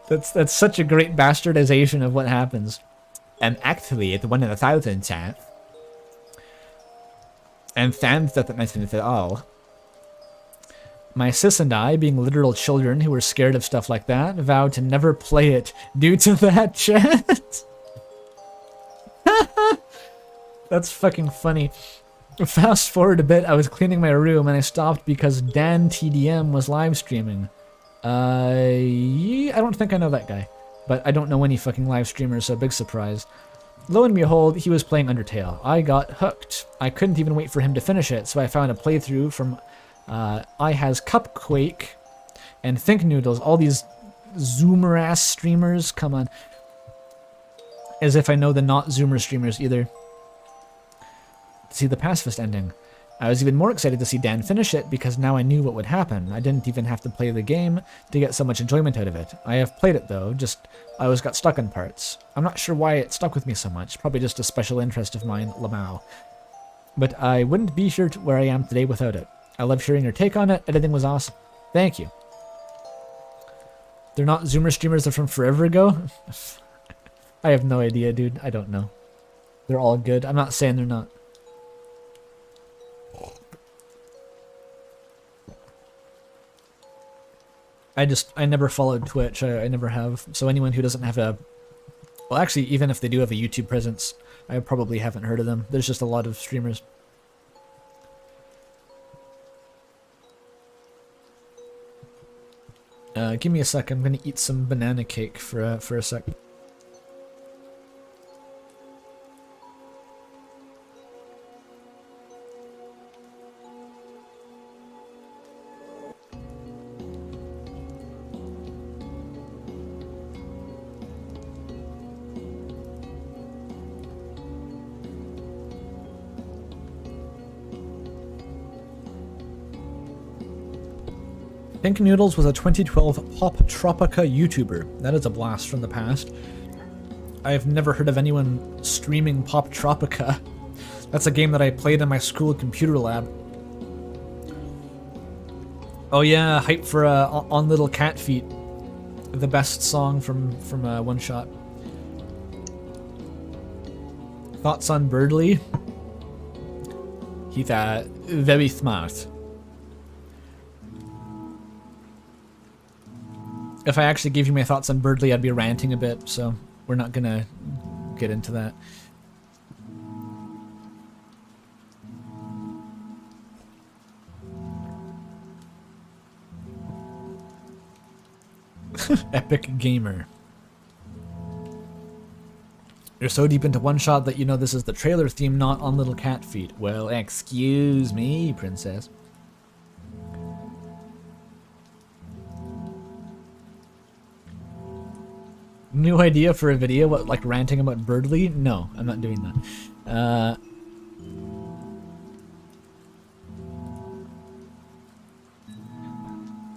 That's such a great bastardization of what happens. Actually, it's 1 in 1,000 chance. And Sans doesn't mention it at all. My sis and I, being literal children who were scared of stuff like that, vowed to never play it due to that chance. That's fucking funny. Fast forward a bit, I was cleaning my room and I stopped because Dan TDM was live streaming. I don't think I know that guy, but I don't know any fucking live streamers, so big surprise. Lo and behold, he was playing Undertale. I got hooked. I couldn't even wait for him to finish it, so I found a playthrough from I Has Cupquake and Think Noodles, all these Zoomer ass streamers, come on. As if I know the not Zoomer streamers either. To see the pacifist ending. I was even more excited to see Dan finish it because now I knew what would happen. I didn't even have to play the game to get so much enjoyment out of it. I have played it though, just I always got stuck in parts. I'm not sure why it stuck with me so much, probably just a special interest of mine, Lamau. But I wouldn't be here where I am today without it. I love hearing your take on it, editing was awesome. Thank you. They're not Zoomer streamers, they're from forever ago? I have no idea, dude. I don't know. They're all good. I'm not saying they're not. I never followed Twitch. I never have. So anyone who doesn't have a... Well, actually, even if they do have a YouTube presence, I probably haven't heard of them. There's just a lot of streamers. Give me a sec. I'm gonna eat some banana cake for a sec. Pink Noodles was a 2012 Pop Tropica YouTuber. That is a blast from the past. I've never heard of anyone streaming Pop Tropica. That's a game that I played in my school computer lab. Oh yeah, hype for On Little Cat Feet. The best song from One Shot. Thoughts on Birdly? He's very smart. If I actually gave you my thoughts on Birdly, I'd be ranting a bit, so we're not gonna get into that. Epic gamer. You're so deep into One Shot that you know this is the trailer theme, not On Little Cat Feet. Well, excuse me, princess. New idea for a video? What, like ranting about Birdly? No, I'm not doing that.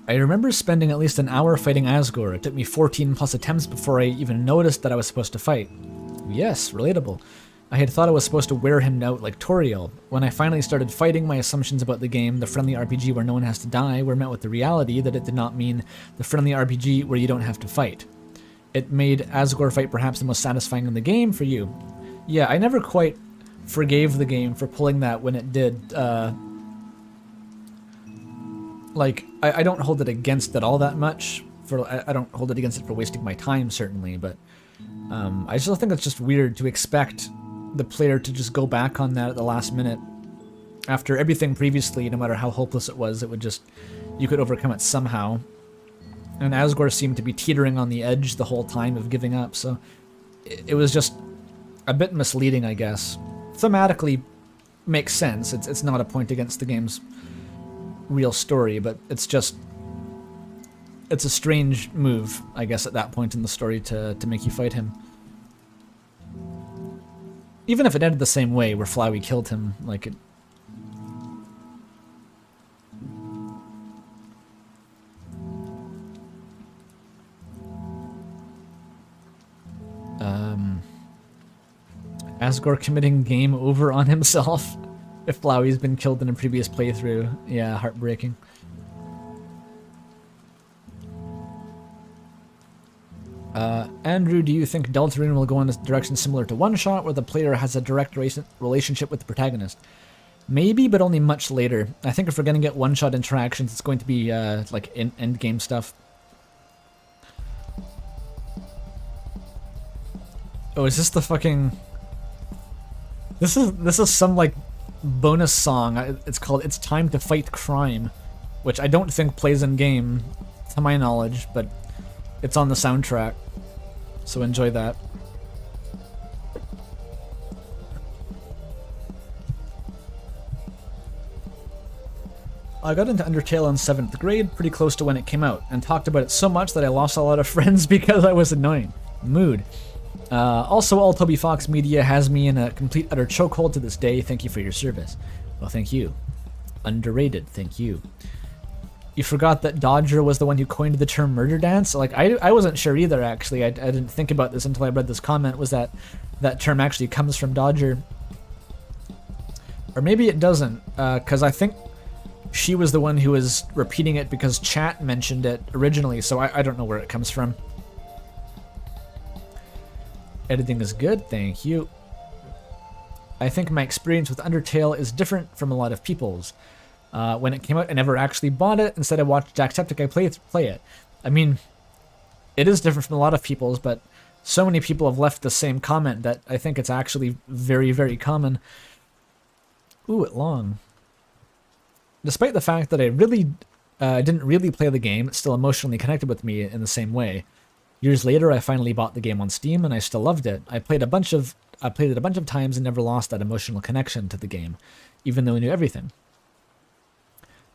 I remember spending at least an hour fighting Asgore. It took me 14 plus attempts before I even noticed that I was supposed to fight. Yes, relatable. I had thought I was supposed to wear him out like Toriel. When I finally started fighting, my assumptions about the game, the friendly RPG where no one has to die, were met with the reality that it did not mean the friendly RPG where you don't have to fight. It made Asgore fight perhaps the most satisfying in the game for you. Yeah, I never quite forgave the game for pulling that when it did. Like, I don't hold it against it all that much. I don't hold it against it for wasting my time, certainly, but I still think it's just weird to expect the player to just go back on that at the last minute. After everything previously, no matter how hopeless it was, you could overcome it somehow. And Asgore seemed to be teetering on the edge the whole time of giving up, so it was just a bit misleading, I guess. Thematically makes sense. It's not a point against the game's real story, but it's it's a strange move, I guess, at that point in the story to make you fight him. Even if it ended the same way, where Flowey killed him, like it. Asgore committing game over on himself if Flowey's been killed in a previous playthrough. Yeah, heartbreaking. Andrew, do you think Deltarune will go in a direction similar to One Shot, where the player has a direct relationship with the protagonist? Maybe, but only much later. I think if we're going to get One Shot interactions, it's going to be like end game stuff. Oh, is this the fucking... This is some like bonus song. It's called "It's Time to Fight Crime," which I don't think plays in game, to my knowledge, but it's on the soundtrack. So enjoy that. I got into Undertale in 7th grade, pretty close to when it came out, and talked about it so much that I lost a lot of friends because I was annoying. Mood. Also, all Toby Fox Media has me in a complete utter chokehold to this day. Thank you for your service. Well, thank you. Underrated, thank you. You forgot that Dodger was the one who coined the term murder dance? Like, I wasn't sure either, actually. I didn't think about this until I read this comment, was that that term actually comes from Dodger. Or maybe it doesn't, because I think she was the one who was repeating it because chat mentioned it originally, so I don't know where it comes from. Editing is good, thank you. I think my experience with Undertale is different from a lot of people's. When it came out, I never actually bought it. Instead, I watched Jacksepticeye play it. I mean, it is different from a lot of people's, but so many people have left the same comment that I think it's actually very, very common. Ooh, it long. Despite the fact that I really didn't really play the game, it still emotionally connected with me in the same way. Years later, I finally bought the game on Steam, and I still loved it. I played it a bunch of times and never lost that emotional connection to the game, even though I knew everything.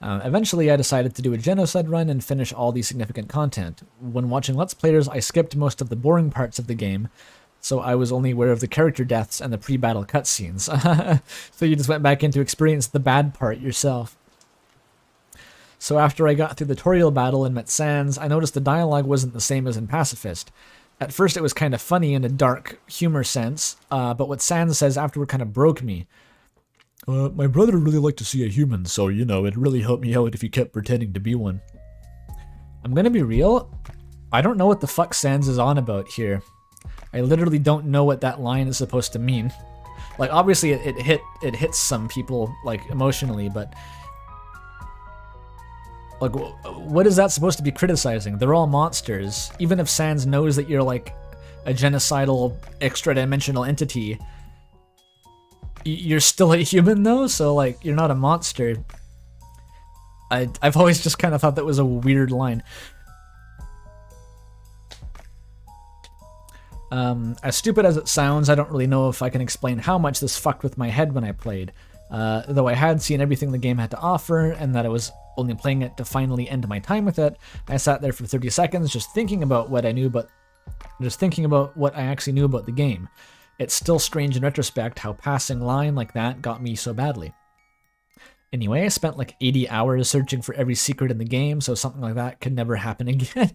Eventually, I decided to do a genocide run and finish all the significant content. When watching Let's Players, I skipped most of the boring parts of the game, so I was only aware of the character deaths and the pre-battle cutscenes. So you just went back in to experience the bad part yourself. So after I got through the tutorial battle and met Sans, I noticed the dialogue wasn't the same as in Pacifist. At first it was kind of funny in a dark humor sense, but what Sans says afterward kind of broke me. My brother really liked to see a human, so, you know, it'd really help me out if you kept pretending to be one. I'm gonna be real, I don't know what the fuck Sans is on about here. I literally don't know what that line is supposed to mean. Like, obviously it hits some people, like, emotionally, but... Like, what is that supposed to be criticizing? They're all monsters. Even if Sans knows that you're, like, a genocidal, extra-dimensional entity, you're still a human, though? So, like, you're not a monster. I've always just kind of thought that was a weird line. As stupid as it sounds, I don't really know if I can explain how much this fucked with my head when I played. Though I had seen everything the game had to offer, and that I was only playing it to finally end my time with it, I sat there for 30 seconds just thinking about what I actually knew about the game. It's still strange in retrospect how passing line like that got me so badly. Anyway, I spent like 80 hours searching for every secret in the game, so something like that could never happen again.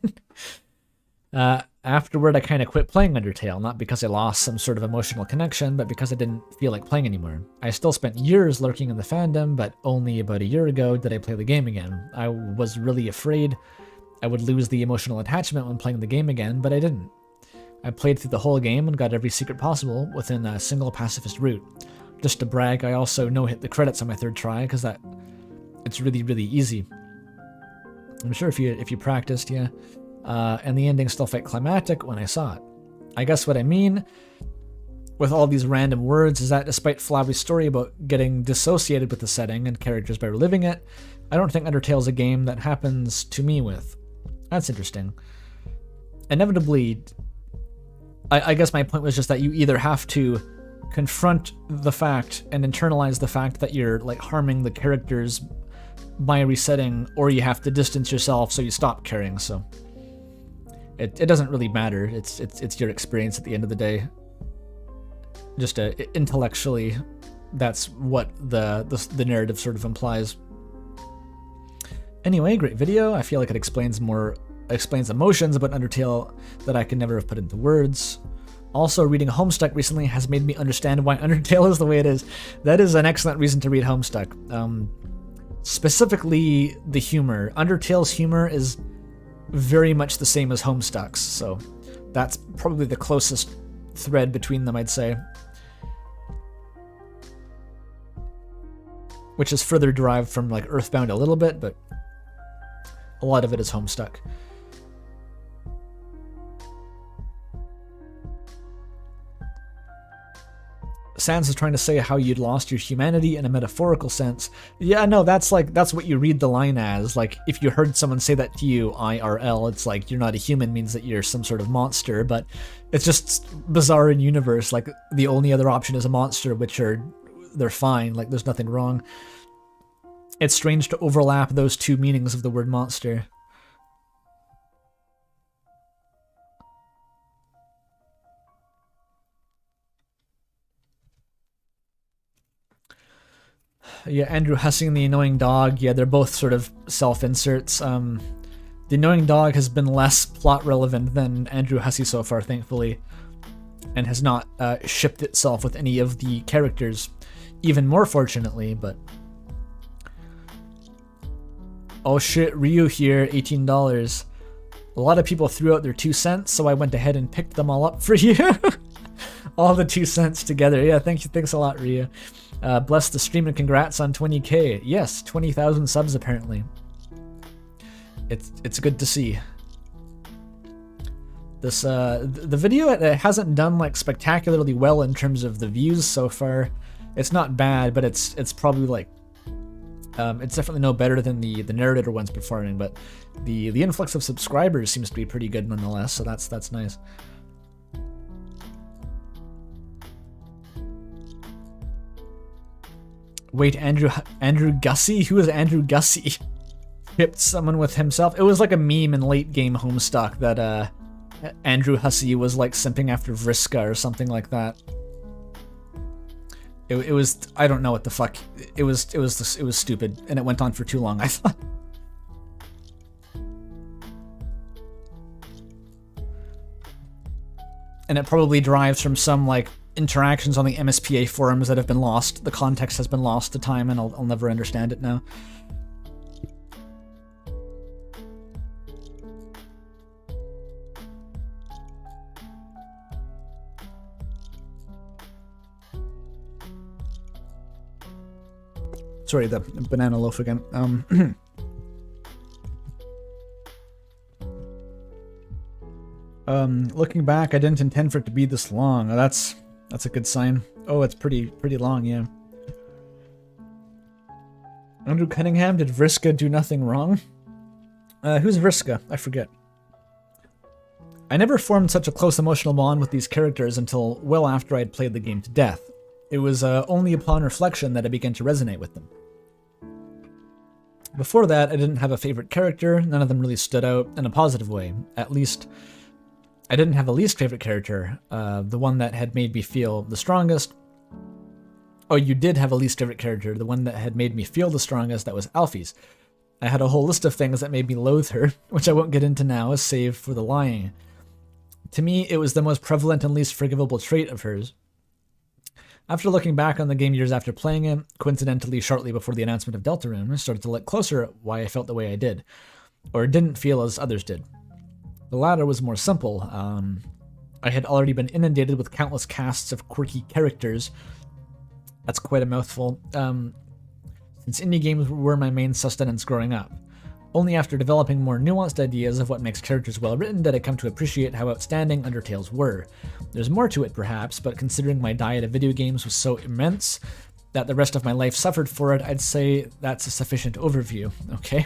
Afterward, I kind of quit playing Undertale, not because I lost some sort of emotional connection, but because I didn't feel like playing anymore. I still spent years lurking in the fandom, but only about a year ago did I play the game again. I was really afraid I would lose the emotional attachment when playing the game again, but I didn't. I played through the whole game and got every secret possible within a single pacifist route. Just to brag, I also no-hit the credits on my third try, because it's really, really easy. I'm sure if you practiced, yeah. And the ending still felt climactic when I saw it. I guess what I mean with all these random words is that despite Flabby's story about getting dissociated with the setting and characters by reliving it, I don't think Undertale's a game that happens to me with. That's interesting. Inevitably, I guess my point was just that you either have to confront the fact and internalize the fact that you're like harming the characters by resetting, or you have to distance yourself so you stop caring. So it doesn't really matter. It's your experience at the end of the day. Just intellectually, that's what the narrative sort of implies. Anyway, great video. I feel like it explains emotions about Undertale that I could never have put into words. Also, reading Homestuck recently has made me understand why Undertale is the way it is. That is an excellent reason to read Homestuck. Specifically, the humor. Undertale's humor is very much the same as Homestuck's, so that's probably the closest thread between them, I'd say. Which is further derived from like Earthbound a little bit, but a lot of it is Homestuck. Sans is trying to say how you'd lost your humanity in a metaphorical sense. Yeah, no, that's what you read the line as. Like, if you heard someone say that to you IRL, it's like you're not a human means that you're some sort of monster, but it's just bizarre in universe. Like, the only other option is a monster, which they're fine, like there's nothing wrong. It's strange to overlap those two meanings of the word monster. Yeah, Andrew Hussey and the Annoying Dog, yeah, they're both sort of self-inserts. The Annoying Dog has been less plot relevant than Andrew Hussey so far, thankfully, and has not shipped itself with any of the characters, even more fortunately, but... Oh shit, Ryu here, $18. A lot of people threw out their 2 cents, so I went ahead and picked them all up for you. All the 2 cents together. Yeah, thanks a lot, Ryu. Bless the stream and congrats on 20k. Yes, 20,000 subs apparently. It's good to see. This the video, it hasn't done like spectacularly well in terms of the views so far. It's not bad, but it's probably like it's definitely no better than the narrator one's performing, but the influx of subscribers seems to be pretty good nonetheless, so that's nice. Wait, Andrew Gussie? Who is Andrew Gussie? Shipped someone with himself? It was like a meme in late game Homestuck that Andrew Hussey was like simping after Vriska or something like that. It was, I don't know what the fuck. It was stupid, and it went on for too long, I thought. And it probably derives from some like interactions on the MSPA forums that have been lost. The context has been lost to time, and I'll never understand it now. Sorry, the banana loaf again. Looking back, I didn't intend for it to be this long. Oh, that's a good sign. Oh, it's pretty long, yeah. Andrew Cunningham, did Vriska do nothing wrong? Who's Vriska? I forget. I never formed such a close emotional bond with these characters until well after I'd played the game to death. It was only upon reflection that I began to resonate with them. Before that, I didn't have a favorite character. None of them really stood out in a positive way. At least, I didn't have a least favorite character. The one that had made me feel the strongest. Oh, you did have a least favorite character. The one that had made me feel the strongest, that was Alfie's. I had a whole list of things that made me loathe her, which I won't get into now, save for the lying. To me, it was the most prevalent and least forgivable trait of hers. After looking back on the game years after playing it, coincidentally shortly before the announcement of Deltarune, I started to look closer at why I felt the way I did, or didn't feel as others did. The latter was more simple. I had already been inundated with countless casts of quirky characters. That's quite a mouthful. Since indie games were my main sustenance growing up. Only after developing more nuanced ideas of what makes characters well written did I come to appreciate how outstanding Undertales were. There's more to it perhaps, but considering my diet of video games was so immense that the rest of my life suffered for it, I'd say that's a sufficient overview, okay?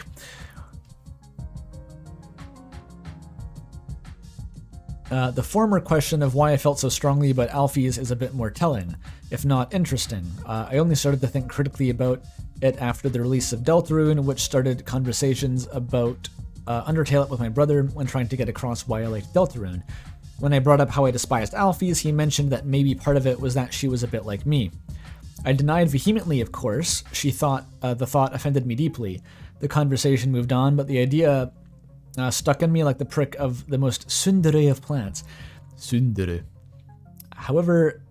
The former question of why I felt so strongly about Alphys is a bit more telling, if not interesting. I only started to think critically about it after the release of Deltarune, which started conversations about Undertale with my brother when trying to get across why I liked Deltarune. When I brought up how I despised Alphys, he mentioned that maybe part of it was that she was a bit like me. I denied vehemently, of course. The thought offended me deeply. The conversation moved on, but the idea stuck in me like the prick of the most tsundere of plants. Tsundere. However,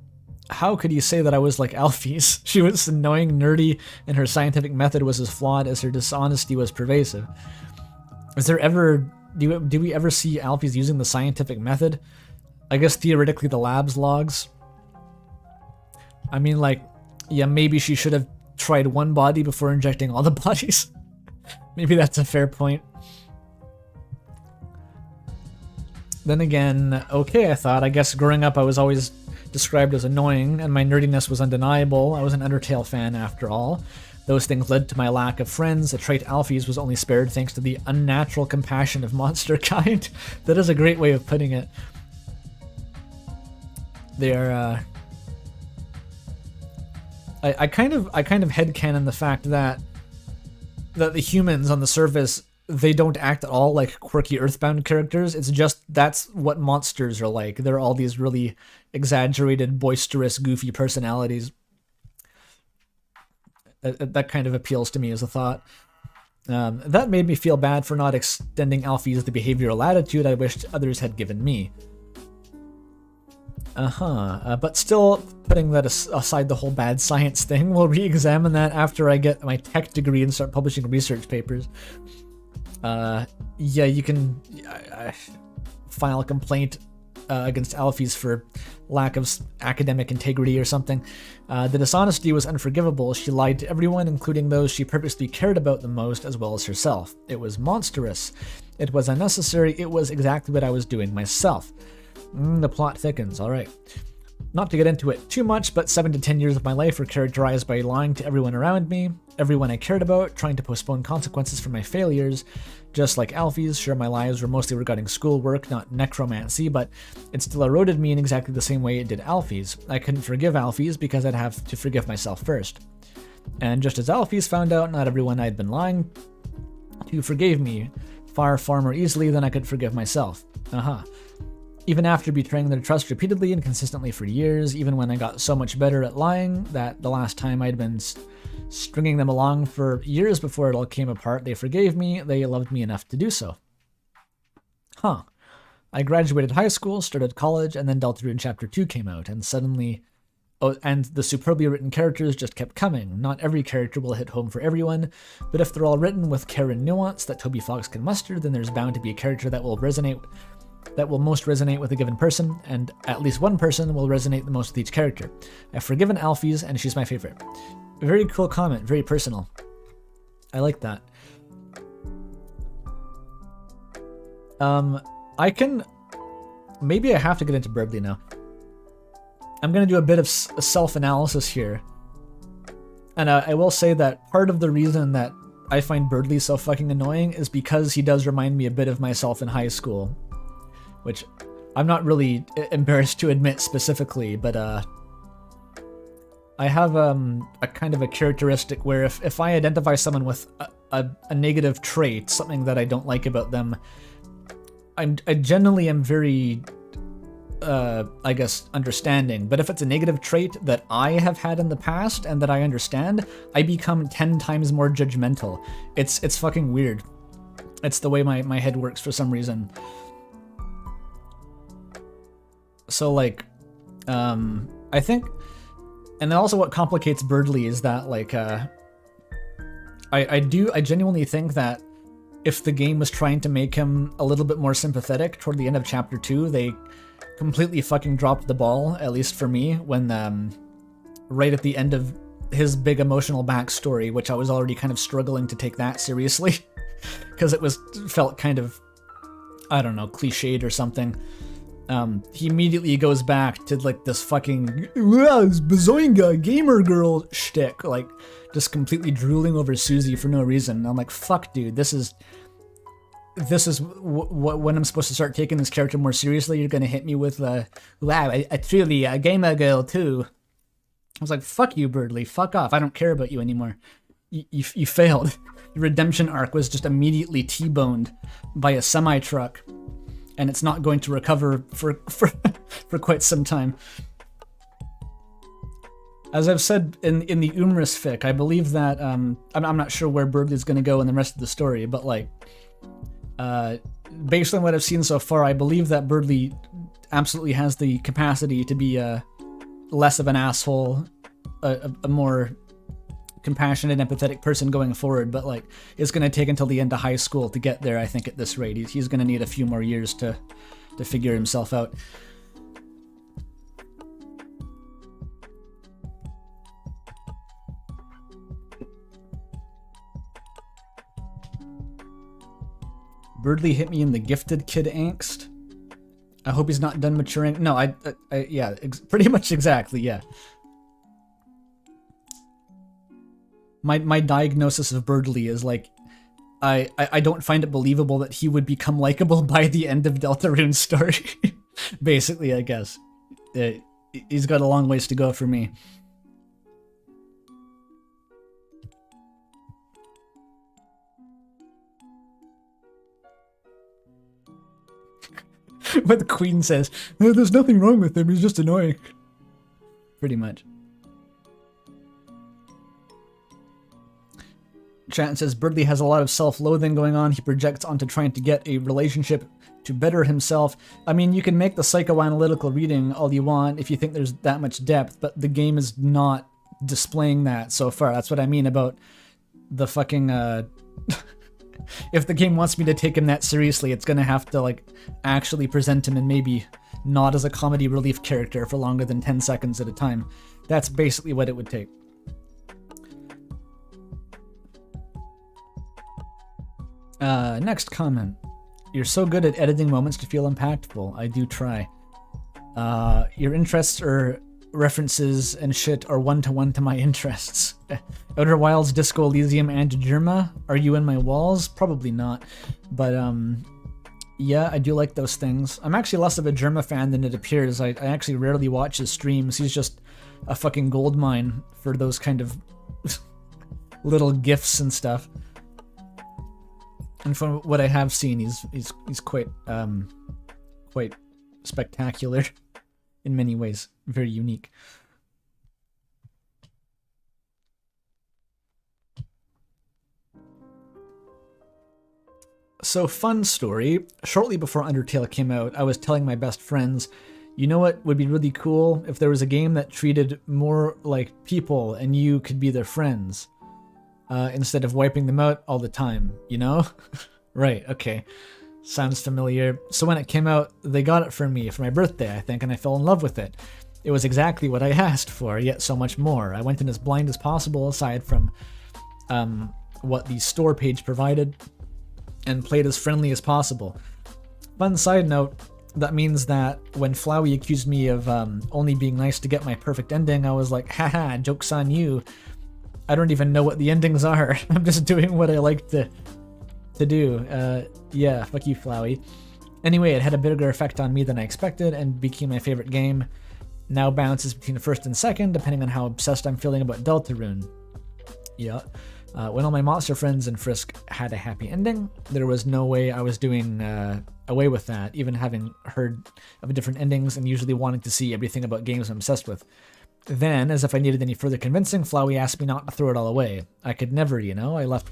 how could you say that I was like Alphys? She was annoying, nerdy, and her scientific method was as flawed as her dishonesty was pervasive. Do we ever see Alphys using the scientific method? I guess theoretically the lab's logs. I mean, like, yeah, maybe she should have tried one body before injecting all the bodies. Maybe that's a fair point. Then again, okay, I thought. I guess growing up I was always described as annoying, and my nerdiness was undeniable. I was an Undertale fan after all. Those things led to my lack of friends. A trait Alphys was only spared thanks to the unnatural compassion of monster kind. That is a great way of putting it. They're, I kind of headcanon the fact that the humans on the surface, they don't act at all like quirky Earthbound characters. It's just that's what monsters are like. They're all these really exaggerated, boisterous, goofy personalities. That kind of appeals to me as a thought. That made me feel bad for not extending Alphys the behavioral latitude I wished others had given me. But still, putting that aside, the whole bad science thing, we'll re-examine that after I get my tech degree and start publishing research papers. Yeah, you can file a complaint against Alphys for lack of academic integrity or something. The dishonesty was unforgivable. She lied to everyone, including those she purposely cared about the most, as well as herself. It was monstrous. It was unnecessary. It was exactly what I was doing myself. The plot thickens. All right. Not to get into it too much, but 7 to 10 years of my life were characterized by lying to everyone around me, everyone I cared about, trying to postpone consequences for my failures. Just like Alphys, sure, my lives were mostly regarding schoolwork, not necromancy, but it still eroded me in exactly the same way it did Alphys. I couldn't forgive Alphys because I'd have to forgive myself first. And just as Alphys found out, not everyone I'd been lying to forgave me far, far more easily than I could forgive myself. Even after betraying their trust repeatedly and consistently for years, even when I got so much better at lying that the last time I'd been stringing them along for years before it all came apart, they forgave me. They loved me enough to do so. I graduated high school, started college, and then Deltarune Chapter 2 came out, and suddenly... Oh, and the superbly written characters just kept coming. Not every character will hit home for everyone, but if they're all written with care and nuance that Toby Fox can muster, then there's bound to be a character that will most resonate with a given person, and at least one person will resonate the most with each character. I've forgiven Alphys, and she's my favorite. Very cool comment, very personal. I like that. Maybe I have to get into Burbly now. I'm going to do a bit of self-analysis here. And I will say that part of the reason that I find Birdley so fucking annoying is because he does remind me a bit of myself in high school. Which I'm not really embarrassed to admit specifically, but I have a kind of a characteristic where if I identify someone with a negative trait, something that I don't like about them, I generally am very, I guess, understanding. But if it's a negative trait that I have had in the past and that I understand, I become 10 times more judgmental. It's fucking weird. It's the way my head works for some reason. So, like, I think, and then also what complicates Birdley is that, like, I genuinely think that if the game was trying to make him a little bit more sympathetic toward the end of Chapter 2, they completely fucking dropped the ball, at least for me, when, right at the end of his big emotional backstory, which I was already kind of struggling to take that seriously, because it felt kind of, I don't know, cliched or something. He immediately goes back to, like, this fucking Bazoinga gamer girl shtick, like, just completely drooling over Susie for no reason. And I'm like, fuck, dude, this is this is when I'm supposed to start taking this character more seriously. You're gonna hit me with, wow, I truly a gamer girl too. I was like, fuck you, Birdly, fuck off. I don't care about you anymore. You failed. Your redemption arc was just immediately T-boned by a semi-truck, and it's not going to recover for quite some time. As I've said in the Umris fic, I believe that I'm not sure where Birdly's going to go in the rest of the story, but like, based on what I've seen so far, I believe that Birdly absolutely has the capacity to be less of an asshole, a more compassionate, empathetic person going forward, but like, it's going to take until the end of high school to get there, I think, at this rate. He's going to need a few more years to figure himself out. Birdly hit me in the gifted kid angst. I hope he's not done maturing. No, yeah, pretty much exactly, yeah. My diagnosis of Birdly is like, I don't find it believable that he would become likable by the end of Deltarune's story. Basically, I guess. He's got a long ways to go for me. But the Queen says, no, there's nothing wrong with him, he's just annoying. Pretty much. Chat says, Birdly has a lot of self-loathing going on. He projects onto trying to get a relationship to better himself. I mean, you can make the psychoanalytical reading all you want if you think there's that much depth, but the game is not displaying that so far. That's what I mean about the fucking, if the game wants me to take him that seriously, it's gonna have to, like, actually present him and maybe not as a comedy relief character for longer than 10 seconds at a time. That's basically what it would take. Next comment. You're so good at editing moments to feel impactful. I do try. Your interests or references and shit are one-to-one to my interests. Outer Wilds, Disco Elysium, and Germa. Are you in my walls? Probably not. But, yeah, I do like those things. I'm actually less of a Germa fan than it appears. I actually rarely watch his streams. He's just a fucking goldmine for those kind of little gifs and stuff. And from what I have seen, he's quite quite spectacular in many ways, very unique. So, fun story. Shortly before Undertale came out, I was telling my best friends, you know what would be really cool if there was a game that treated more like people and you could be their friends. Instead of wiping them out all the time, you know? Right, okay. Sounds familiar. So when it came out, they got it for me for my birthday, I think, and I fell in love with it. It was exactly what I asked for, yet so much more. I went in as blind as possible, aside from what the store page provided, and played as friendly as possible. Fun side note, that means that when Flowey accused me of only being nice to get my perfect ending, I was like, haha, joke's on you. I don't even know what the endings are. I'm just doing what I like to do. Yeah, fuck you, Flowey. Anyway, it had a bigger effect on me than I expected and became my favorite game. Now bounces between first and second, depending on how obsessed I'm feeling about Deltarune. Yeah. When all my monster friends in Frisk had a happy ending, there was no way I was doing away with that, even having heard of different endings and usually wanting to see everything about games I'm obsessed with. Then, as if I needed any further convincing, Flowey asked me not to throw it all away. I could never, you know. I left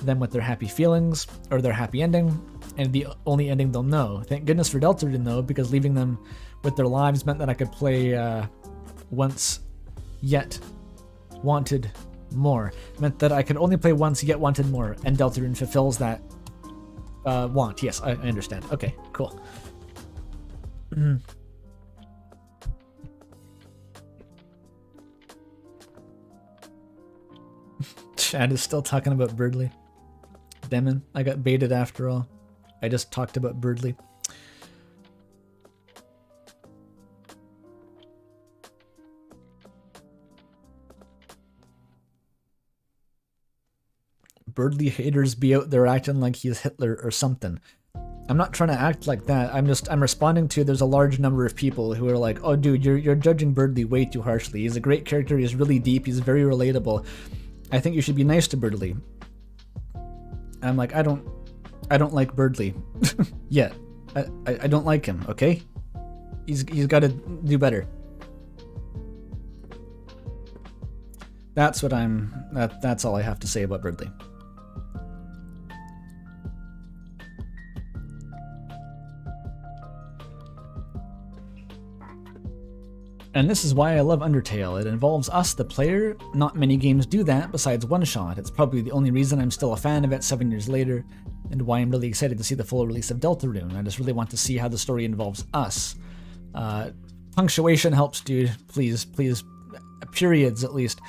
them with their happy feelings, or their happy ending, and the only ending they'll know. Thank goodness for Deltarune, though, because leaving them with their lives meant that I could play once, yet wanted more. Meant that I could only play once, yet wanted more, and Deltarune fulfills that want. Yes, I understand. Okay, cool. Chad is still talking about Birdly. Demon, I got baited after all. I just talked about Birdly. Birdly haters be out there acting like he's Hitler or something. I'm not trying to act like that. I'm responding to there's a large number of people who are like, oh dude, you're judging Birdly way too harshly. He's a great character, he's really deep, he's very relatable. I think you should be nice to Birdly. I'm like, I don't like Birdly yet. I don't like him, okay? He's got to do better. That's what that's all I have to say about Birdly. And this is why I love Undertale. It involves us, the player. Not many games do that besides One Shot. It's probably the only reason I'm still a fan of it 7 years later, and why I'm really excited to see the full release of Deltarune. I just really want to see how the story involves us. Punctuation helps, dude. Please. Periods, at least.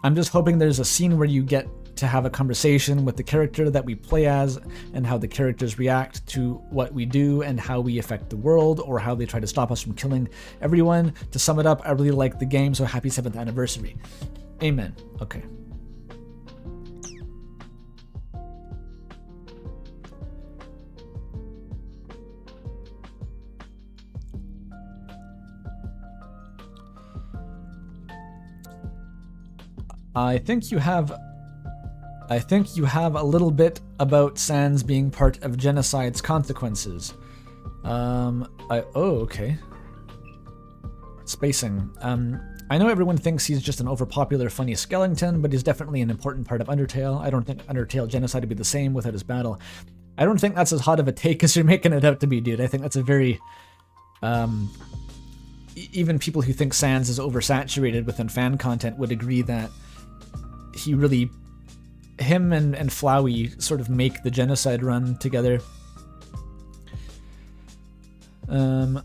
I'm just hoping there's a scene where you get to have a conversation with the character that we play as, and how the characters react to what we do and how we affect the world, or how they try to stop us from killing everyone. To sum it up, I really like the game, so happy 7th anniversary. Amen. Okay. I think you have a little bit about Sans being part of genocide's consequences. Okay. Spacing. I know everyone thinks he's just an overpopular funny skeleton, but he's definitely an important part of Undertale. I don't think Undertale genocide would be the same without his battle. I don't think that's as hot of a take as you're making it out to be, dude. I think that's a very... even people who think Sans is oversaturated within fan content would agree that he really... him and Flowey sort of make the genocide run together. In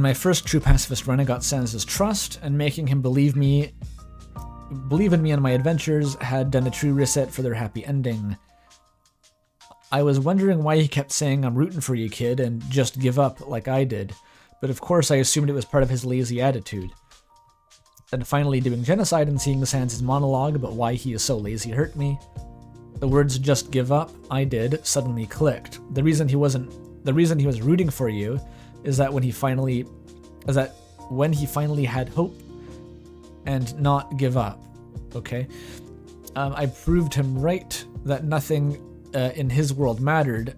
my first true pacifist run, I got Sans' trust, and making him believe in me and my adventures had done a true reset for their happy ending. I was wondering why he kept saying, "I'm rooting for you, kid," and just give up like I did. But of course I assumed it was part of his lazy attitude. And finally doing genocide and seeing Sans' monologue about why he is so lazy hurt me. The words "just give up, I did" suddenly clicked. The reason he was rooting for you is that when he finally had hope and not give up. Okay? I proved him right that nothing in his world mattered.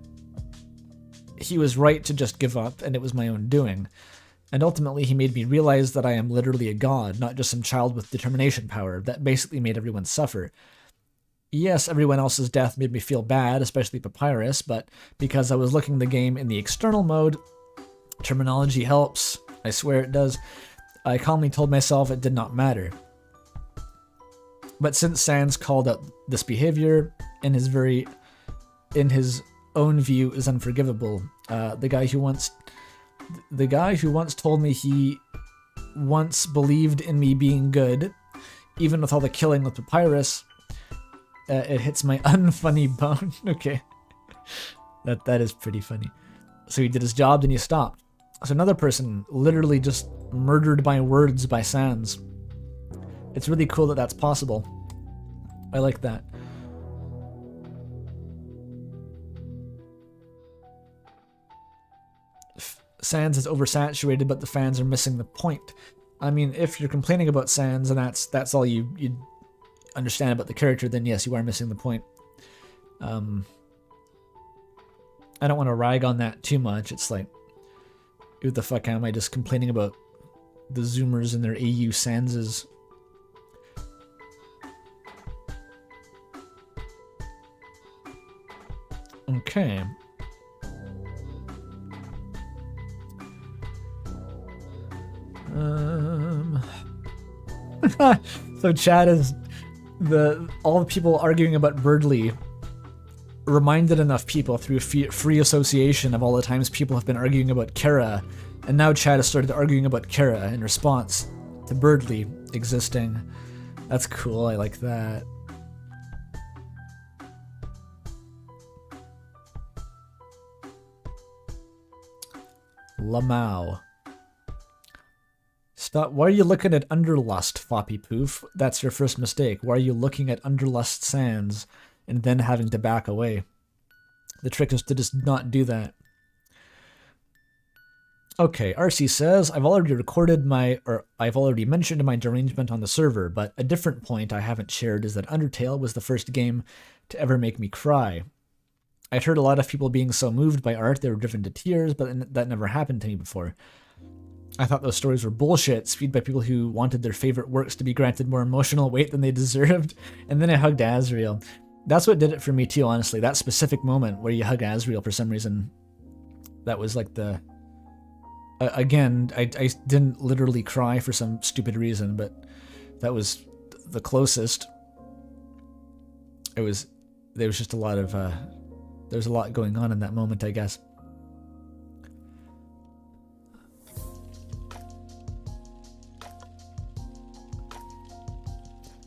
He was right to just give up, and it was my own doing. And ultimately, he made me realize that I am literally a god, not just some child with determination power that basically made everyone suffer. Yes, everyone else's death made me feel bad, especially Papyrus, but because I was looking the game in the external mode, terminology helps, I swear it does, I calmly told myself it did not matter. But since Sans called out this behavior, in his own view, is unforgivable. The guy who once told me he once believed in me being good, even with all the killing with Papyrus, it hits my unfunny bone. Okay. That is pretty funny. So he did his job, then he stopped. So another person literally just murdered by words by Sans. It's really cool that that's possible. I like that. Sans is oversaturated, but the fans are missing the point. I mean, if you're complaining about Sans and that's all you understand about the character, then yes, you are missing the point. I don't want to rag on that too much. It's like, who the fuck am I just complaining about the Zoomers and their AU Sanses? Okay. So chat is all the people arguing about Birdly reminded enough people through free association of all the times people have been arguing about Kara, and now chat has started arguing about Kara in response to Birdly existing. That's cool, I like that. Lamau. Stop. Why are you looking at Underlust, Floppy Poof? That's your first mistake. Why are you looking at Underlust Sands and then having to back away? The trick is to just not do that. Okay, RC says, I've already mentioned my derangement on the server, but a different point I haven't shared is that Undertale was the first game to ever make me cry. I'd heard a lot of people being so moved by art they were driven to tears, but that never happened to me before. I thought those stories were bullshit, spewed by people who wanted their favorite works to be granted more emotional weight than they deserved, and then I hugged Asriel. That's what did it for me too, honestly. That specific moment where you hug Asriel for some reason, that was like the... again, I didn't literally cry for some stupid reason, but that was the closest. There was just a lot of, there was a lot going on in that moment, I guess.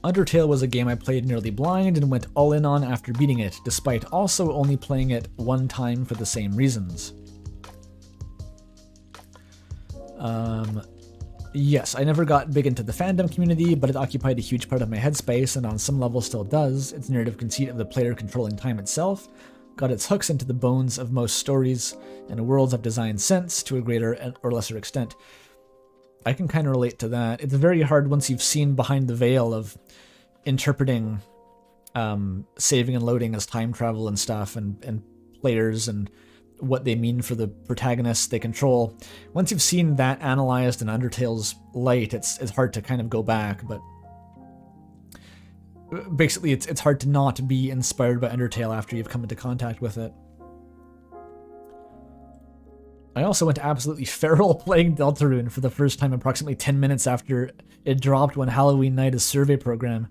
Undertale was a game I played nearly blind and went all in on after beating it, despite also only playing it one time for the same reasons. Yes, I never got big into the fandom community, but it occupied a huge part of my headspace, and on some level still does. Its narrative conceit of the player controlling time itself got its hooks into the bones of most stories and worlds I've designed since, to a greater or lesser extent. I can kind of relate to that. It's very hard once you've seen behind the veil of interpreting saving and loading as time travel and stuff, and players and what they mean for the protagonists they control. Once you've seen that analyzed in Undertale's light, it's hard to kind of go back, but basically it's hard to not be inspired by Undertale after you've come into contact with it. I also went absolutely feral playing Deltarune for the first time approximately 10 minutes after it dropped one Halloween night as survey program,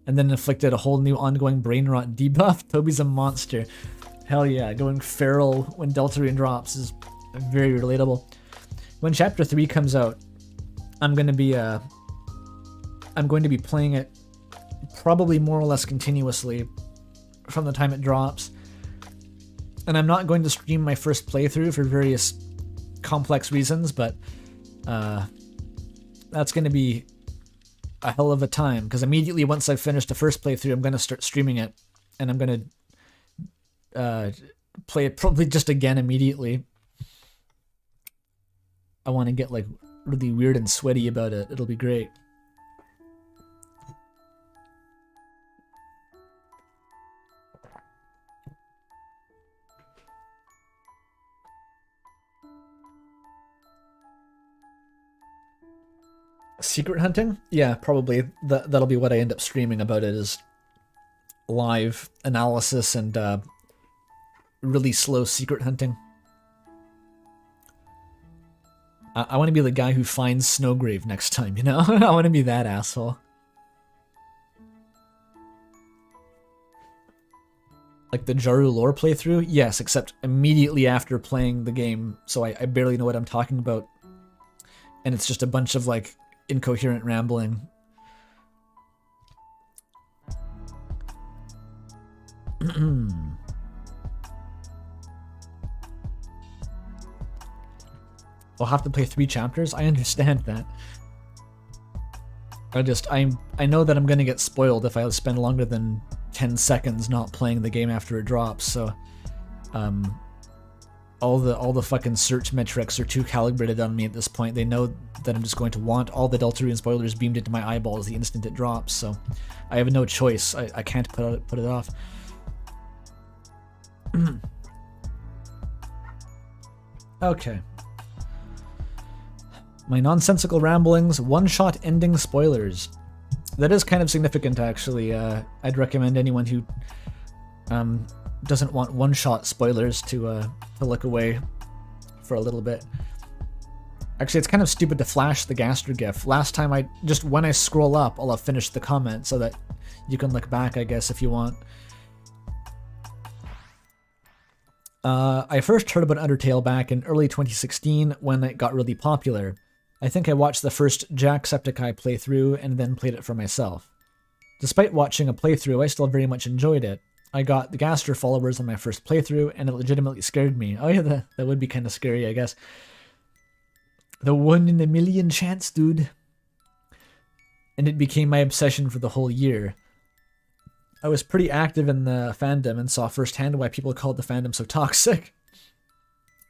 and then inflicted a whole new ongoing brain rot debuff. Toby's a monster. Hell yeah, going feral when Deltarune drops is very relatable. When Chapter 3 comes out, I'm going to be playing it probably more or less continuously from the time it drops. And I'm not going to stream my first playthrough for various complex reasons, but that's going to be a hell of a time, because immediately once I've finished the first playthrough, I'm going to start streaming it, and I'm going to play it probably just again immediately. I want to get like really weird and sweaty about it. It'll be great. Secret hunting? Yeah, probably. That'll be what I end up streaming about it, is live analysis and really slow secret hunting. I want to be the guy who finds Snowgrave next time, you know? I want to be that asshole. Like the Jaru lore playthrough? Yes, except immediately after playing the game, so I barely know what I'm talking about. And it's just a bunch of like incoherent rambling. I'll have to play 3 chapters. I understand that. I know that I'm gonna get spoiled if I spend longer than 10 seconds not playing the game after it drops. So, all the fucking search metrics are too calibrated on me at this point. They know that I'm just going to want all the Deltarune spoilers beamed into my eyeballs the instant it drops. So, I have no choice. I can't put it off. Okay. My nonsensical ramblings, one-shot ending spoilers. That is kind of significant, actually. I'd recommend anyone who doesn't want one-shot spoilers to look away for a little bit. Actually, it's kind of stupid to flash the Gaster GIF. Last time when I scroll up, I'll have finished the comment so that you can look back, I guess, if you want. I first heard about Undertale back in early 2016 when it got really popular. I think I watched the first Jacksepticeye playthrough and then played it for myself. Despite watching a playthrough, I still very much enjoyed it. I got the Gaster followers on my first playthrough, and it legitimately scared me. Oh yeah, that would be kind of scary, I guess. The 1 in a million chance, dude. And it became my obsession for the whole year. I was pretty active in the fandom and saw firsthand why people called the fandom so toxic.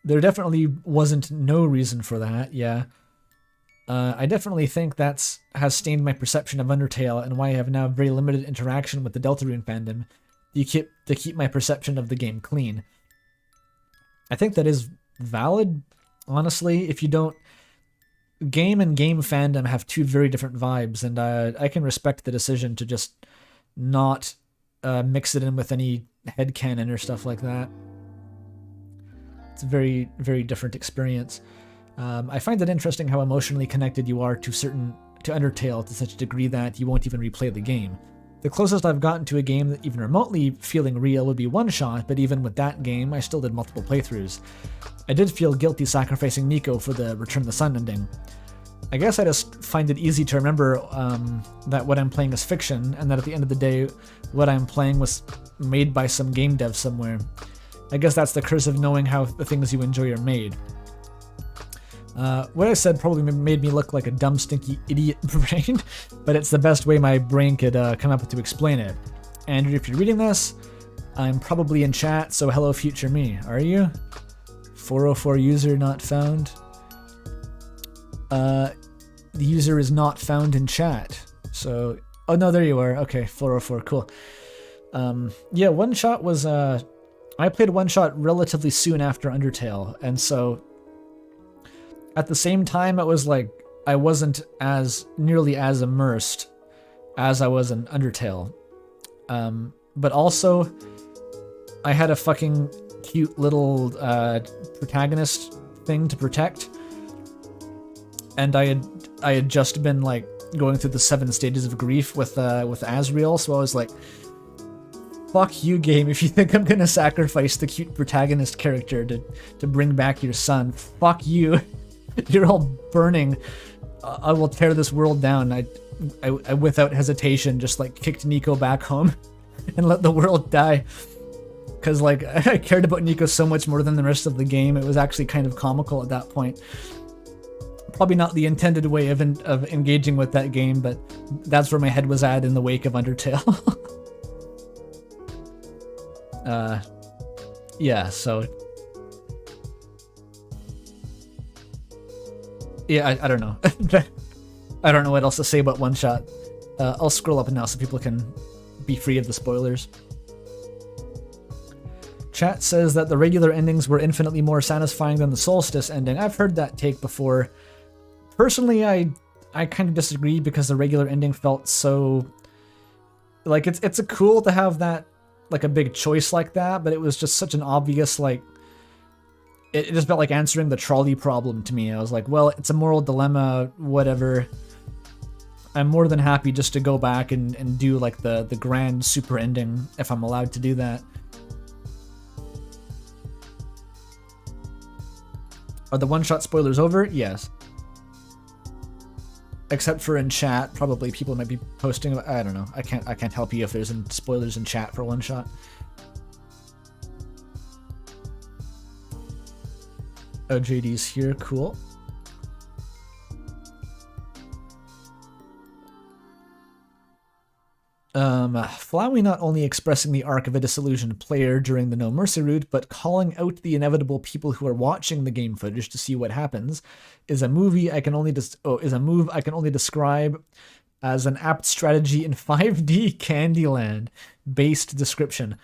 There definitely wasn't no reason for that, yeah. I definitely think has stained my perception of Undertale and why I have now very limited interaction with the Deltarune fandom to keep my perception of the game clean. I think that is valid, honestly. If you don't... Game and game fandom have two very different vibes, and I can respect the decision to just not mix it in with any headcanon or stuff like that. It's a very, very different experience. I find it interesting how emotionally connected you are to Undertale to such a degree that you won't even replay the game. The closest I've gotten to a game that even remotely feeling real would be One Shot, but even with that game, I still did multiple playthroughs. I did feel guilty sacrificing Nico for the Return of the Sun ending. I guess I just find it easy to remember that what I'm playing is fiction, and that at the end of the day, what I'm playing was made by some game dev somewhere. I guess that's the curse of knowing how the things you enjoy are made. What I said probably made me look like a dumb, stinky idiot brain, but it's the best way my brain could come up with to explain it. Andrew, if you're reading this, I'm probably in chat, so hello future me. Are you? 404 user not found. The user is not found in chat. So, oh no, there you are. Okay, 404, cool. Yeah, One Shot was, I played One Shot relatively soon after Undertale, and so at the same time, it was like I wasn't nearly as immersed as I was in Undertale. But also, I had a fucking cute little protagonist thing to protect, and I had just been like going through the 7 stages of grief with Asriel, so I was like, fuck you, game, if you think I'm gonna sacrifice the cute protagonist character to bring back your son. Fuck you. You're all burning. I will tear this world down. I without hesitation just like kicked Nico back home and let the world die. Because like I cared about Nico so much more than the rest of the game. It was actually kind of comical at that point. Probably not the intended way of engaging with that game, but that's where my head was at in the wake of Undertale. Yeah, so... Yeah, I don't know. I don't know what else to say about One Shot. I'll scroll up now so people can be free of the spoilers. Chat says that the regular endings were infinitely more satisfying than the Solstice ending. I've heard that take before. Personally, I kind of disagree because the regular ending felt so... Like, it's a cool to have that, like, a big choice like that, but it was just such an obvious, like... It just felt like answering the trolley problem to me. I was like, well, it's a moral dilemma, whatever. I'm more than happy just to go back and do like the grand super ending if I'm allowed to do that. Are the one-shot spoilers over? Yes. Except for in chat, probably people might be posting. I don't know. I can't help you if there's spoilers in chat for One Shot. Oh, JD's here. Cool. Flowey not only expressing the arc of a disillusioned player during the No Mercy route, but calling out the inevitable people who are watching the game footage to see what happens, is a move I can only describe as an apt strategy in 5D Candyland based description.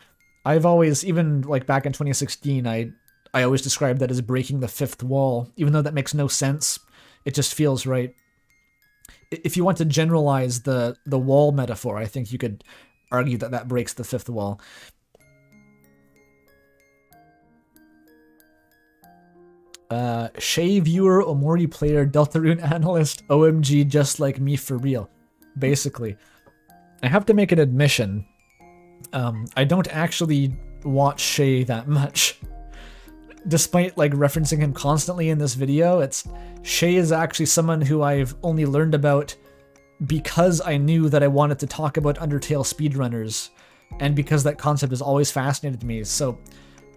I've always, even like back in 2016, I always described that as breaking the fifth wall, even though that makes no sense. It just feels right. If you want to generalize the wall metaphor, I think you could argue that that breaks the fifth wall. Shay viewer, Omori player, Deltarune analyst, OMG, just like me for real. Basically. I have to make an admission. I don't actually watch Shay that much. Despite like referencing him constantly in this video, Shay is actually someone who I've only learned about because I knew that I wanted to talk about Undertale speedrunners, and because that concept has always fascinated me. So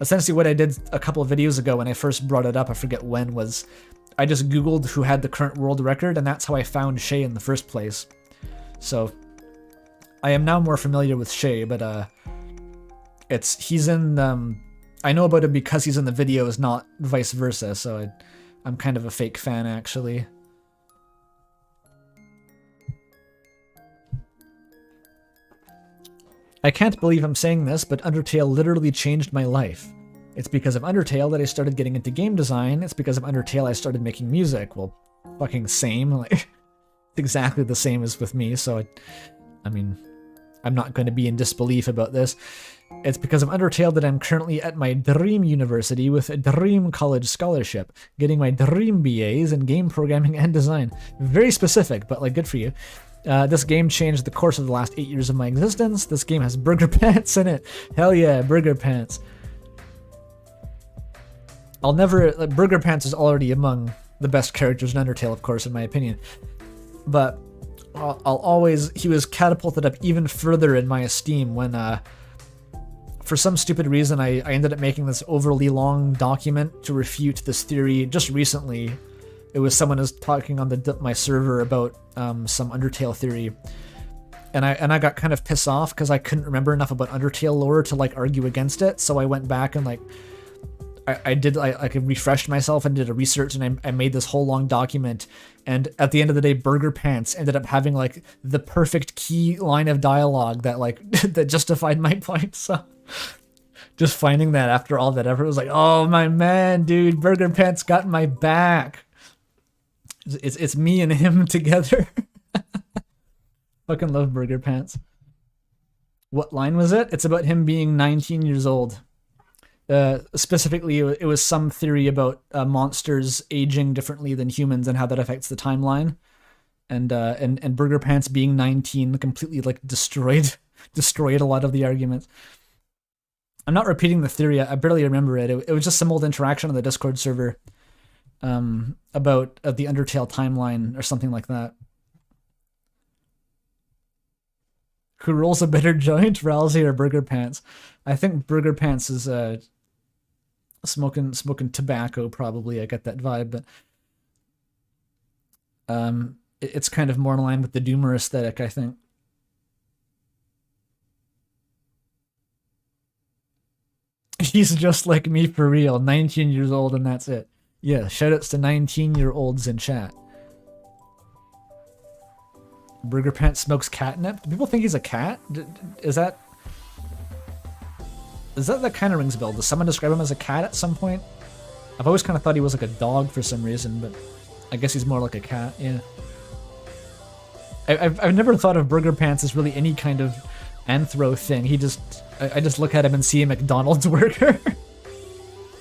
essentially what I did a couple of videos ago when I first brought it up, I forget when, was I just Googled who had the current world record, and that's how I found Shay in the first place. So I am now more familiar with Shay, but he's in I know about him because he's in the videos, not vice versa, so I'm kind of a fake fan, actually. I can't believe I'm saying this, but Undertale literally changed my life. It's because of Undertale that I started getting into game design. It's because of Undertale I started making music. Well, fucking same. Like, it's exactly the same as with me, so I mean, I'm not going to be in disbelief about this. It's because of Undertale that I'm currently at my dream university with a dream college scholarship, getting my dream BAs in game programming and design. Very specific, but like, good for you. This game changed the course of the last 8 years of my existence. This game has burger pants in it. Hell yeah, burger pants. Burger Pants is already among the best characters in Undertale, of course, in my opinion. But he was catapulted up even further in my esteem when, for some stupid reason, I ended up making this overly long document to refute this theory just recently. It was someone who was talking on my server about some Undertale theory. And I got kind of pissed off because I couldn't remember enough about Undertale lore to like argue against it. So I went back and like I refreshed myself and did a research, and I made this whole long document. And at the end of the day, Burger Pants ended up having like the perfect key line of dialogue that like that justified my point. So just finding that after all that effort was like, oh my man, dude, Burger Pants got my back. It's me and him together. Fucking love Burger Pants. What line was it? It's about him being 19 years old. Specifically, it was some theory about monsters aging differently than humans and how that affects the timeline. And Burger Pants being 19 completely like destroyed a lot of the arguments. I'm not repeating the theory. I barely remember it. It was just some old interaction on the Discord server about the Undertale timeline or something like that. Who rolls a better joint, Ralsei or Burger Pants? I think Burger Pants is smoking tobacco, probably. I get that vibe, but it's kind of more in line with the Doomer aesthetic, I think. He's just like me for real, 19 years old, and that's it. Yeah, shoutouts to 19-year-olds in chat. Burger Pants smokes catnip? Do people think he's a cat? Is that kind of rings a bell? Does someone describe him as a cat at some point? I've always kind of thought he was like a dog for some reason, but I guess he's more like a cat, yeah. I've never thought of Burger Pants as really any kind of anthro thing. I just look at him and see a McDonald's worker.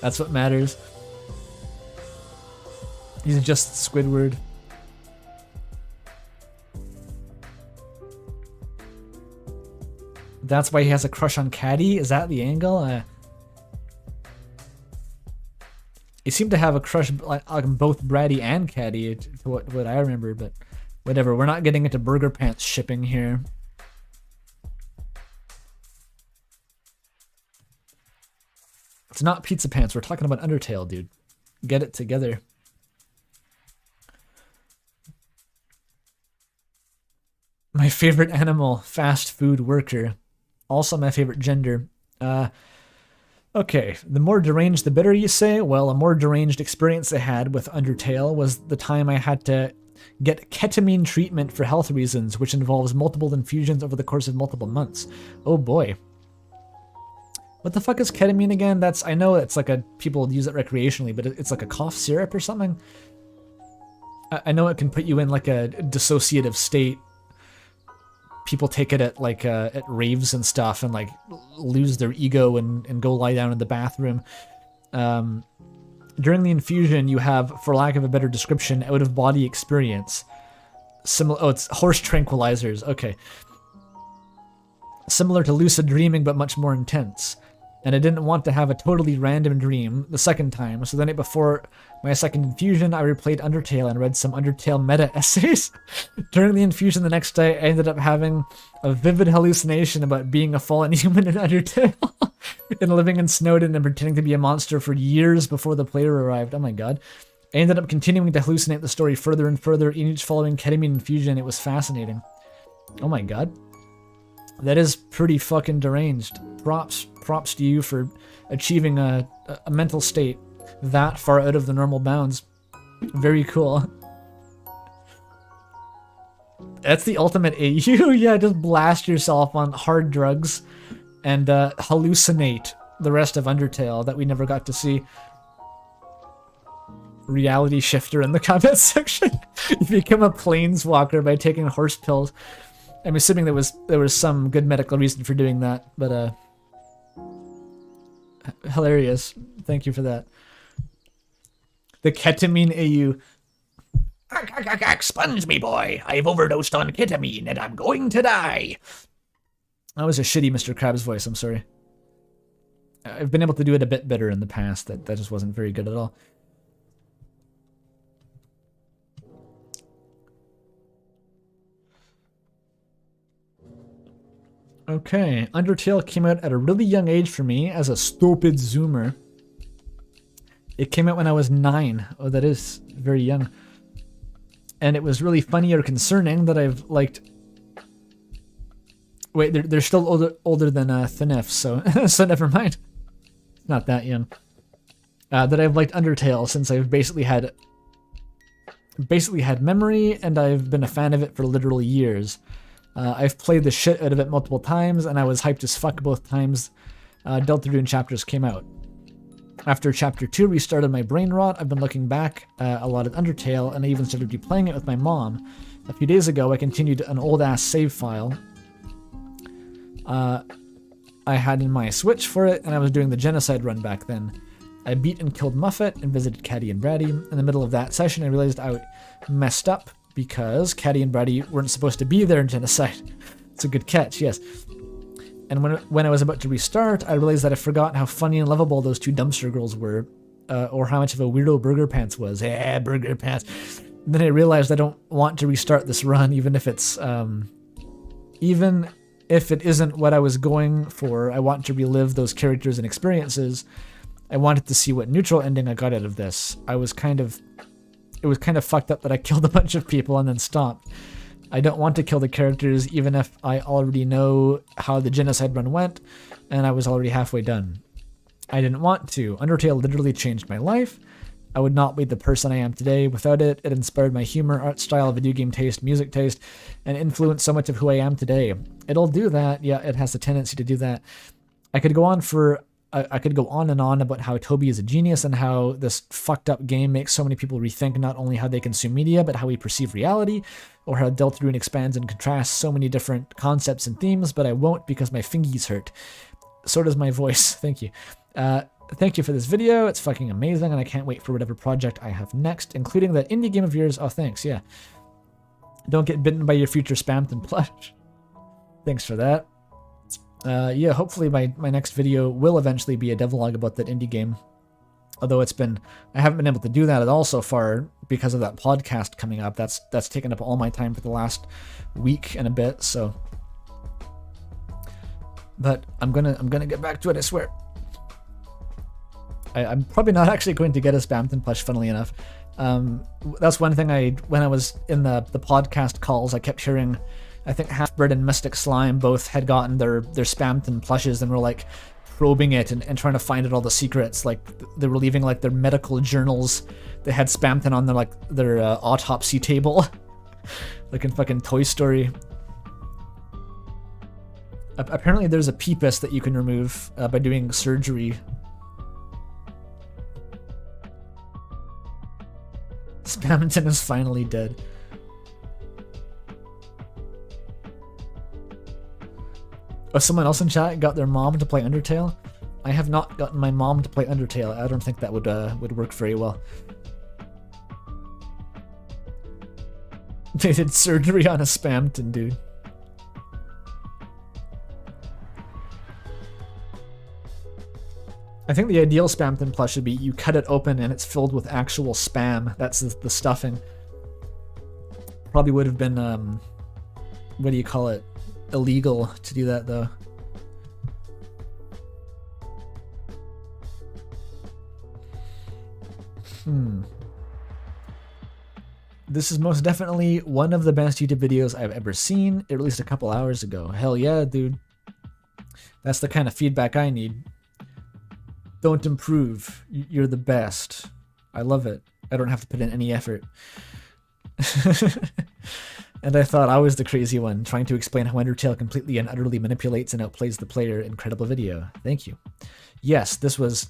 That's what matters. He's just Squidward. That's why he has a crush on Caddy? Is that the angle? He seemed to have a crush on both Brady and Caddy, to what I remember, but whatever. We're not getting into Burger Pants shipping here. It's not Pizza Pants. We're talking about Undertale, dude. Get it together. My favorite animal, fast food worker. Also my favorite gender. Okay, the more deranged the better, you say? Well, a more deranged experience I had with Undertale was the time I had to get ketamine treatment for health reasons, which involves multiple infusions over the course of multiple months. Oh boy. What the fuck is ketamine again? I know it's like people use it recreationally, but it's like a cough syrup or something? I know it can put you in like a dissociative state. People take it at like at raves and stuff and like lose their ego and go lie down in the bathroom. During the infusion, you have, for lack of a better description, out-of-body experience. It's horse tranquilizers. Okay. Similar to lucid dreaming, but much more intense. And I didn't want to have a totally random dream the second time, so the night before my second infusion, I replayed Undertale and read some Undertale meta essays. During the infusion the next day, I ended up having a vivid hallucination about being a fallen human in Undertale and living in Snowdin and pretending to be a monster for years before the player arrived. Oh my god. I ended up continuing to hallucinate the story further and further, each following ketamine infusion. It was fascinating. Oh my god. That is pretty fucking deranged. Props to you for achieving a mental state that far out of the normal bounds. Very cool. That's the ultimate AU. Yeah, just blast yourself on hard drugs and hallucinate the rest of Undertale that we never got to see. Reality shifter in the comment section. You become a planeswalker by taking horse pills. I'm assuming there was some good medical reason for doing that, but hilarious. Thank you for that. The ketamine AU. Expunge me, boy. I've overdosed on ketamine and I'm going to die. That was a shitty Mr. Krabs voice, I'm sorry. I've been able to do it a bit better in the past. That just wasn't very good at all. Okay, Undertale came out at a really young age for me as a stupid zoomer. It came out when I was 9. Oh, that is very young. And it was really funny or concerning that I've liked... Wait, they're still older than Thinef, so so never mind. Not that young. That I've liked Undertale since I've basically had memory, and I've been a fan of it for literal years. I've played the shit out of it multiple times, and I was hyped as fuck both times Delta Rune chapters came out. After Chapter 2 restarted my brain rot, I've been looking back a lot at Undertale, and I even started replaying it with my mom. A few days ago, I continued an old-ass save file I had in my Switch for it, and I was doing the genocide run back then. I beat and killed Muffet and visited Caddy and Braddy. In the middle of that session, I realized I messed up because Caddy and Braddy weren't supposed to be there in genocide. It's a good catch, yes. And when I was about to restart, I realized that I forgot how funny and lovable those two dumpster girls were, or how much of a weirdo Burger Pants was. Yeah, Burger Pants. And then I realized I don't want to restart this run, even if it's, even if it isn't what I was going for. I want to relive those characters and experiences. I wanted to see what neutral ending I got out of this. It was kind of fucked up that I killed a bunch of people and then stopped. I don't want to kill the characters even if I already know how the genocide run went and I was already halfway done. I didn't want to. Undertale literally changed my life. I would not be the person I am today without it. It inspired my humor, art style, video game taste, music taste, and influenced so much of who I am today. It'll do that. Yeah, it has a tendency to do that. I could go on and on about how Toby is a genius and how this fucked up game makes so many people rethink not only how they consume media, but how we perceive reality, or how Deltarune expands and contrasts so many different concepts and themes, but I won't because my fingies hurt. So does my voice. Thank you. Thank you for this video. It's fucking amazing, and I can't wait for whatever project I have next, including that indie game of yours. Oh, thanks, yeah. Don't get bitten by your future spammed and plush. Thanks for that. Yeah, hopefully my next video will eventually be a devlog about that indie game. Although I haven't been able to do that at all so far because of that podcast coming up. That's taken up all my time for the last week and a bit, so. But I'm gonna get back to it, I swear. I'm probably not actually going to get a Spamton plush, funnily enough. That's one thing when I was in the podcast calls, I kept hearing, I think Halfbreed and Mystic Slime both had gotten their Spamton plushes and were like probing it and trying to find out all the secrets. Like they were leaving like their medical journals. They had Spamton on their autopsy table, like in fucking Toy Story. Apparently there's a peepus that you can remove by doing surgery. Spamton is finally dead. Oh, someone else in chat got their mom to play Undertale? I have not gotten my mom to play Undertale. I don't think that would work very well. They did surgery on a Spamton, dude. I think the ideal Spamton plush should be you cut it open and it's filled with actual spam. That's the stuffing. Probably would have been, what do you call it? Illegal to do that though. This is most definitely one of the best YouTube videos I've ever seen. It released a couple hours ago. Hell yeah, dude. That's the kind of feedback I need. Don't improve. You're the best. I love it. I don't have to put in any effort. And I thought I was the crazy one, trying to explain how Undertale completely and utterly manipulates and outplays the player. Incredible video. Thank you. Yes, this was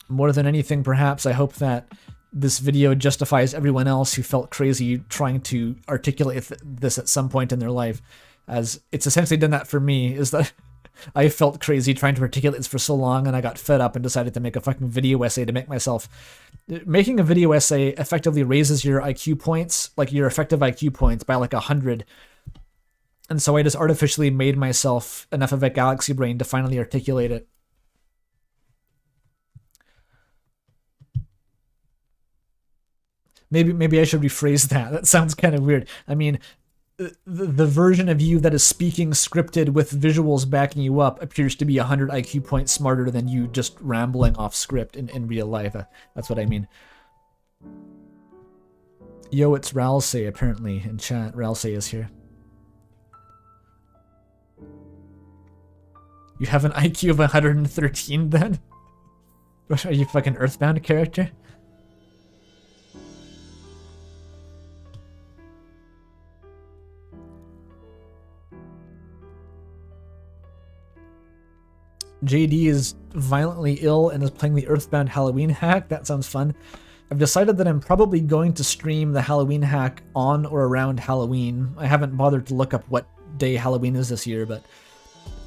more than anything, perhaps. I hope that this video justifies everyone else who felt crazy trying to articulate this at some point in their life, as it's essentially done that for me, is that I felt crazy trying to articulate this for so long, and I got fed up and decided to make a fucking video essay to make myself... Making a video essay effectively raises your IQ points, like your effective IQ points, by like 100. And so I just artificially made myself enough of a galaxy brain to finally articulate it. Maybe I should rephrase that. That sounds kind of weird. I mean, the version of you that is speaking scripted with visuals backing you up appears to be 100 IQ points smarter than you just rambling off script in real life. That's what I mean. Yo, it's Ralsei apparently in chat. Ralsei is here. You have an IQ of 113 then? What, are you fucking Earthbound character? JD is violently ill and is playing the Earthbound Halloween hack. That sounds fun. I've decided that I'm probably going to stream the Halloween hack on or around Halloween. I haven't bothered to look up what day Halloween is this year, but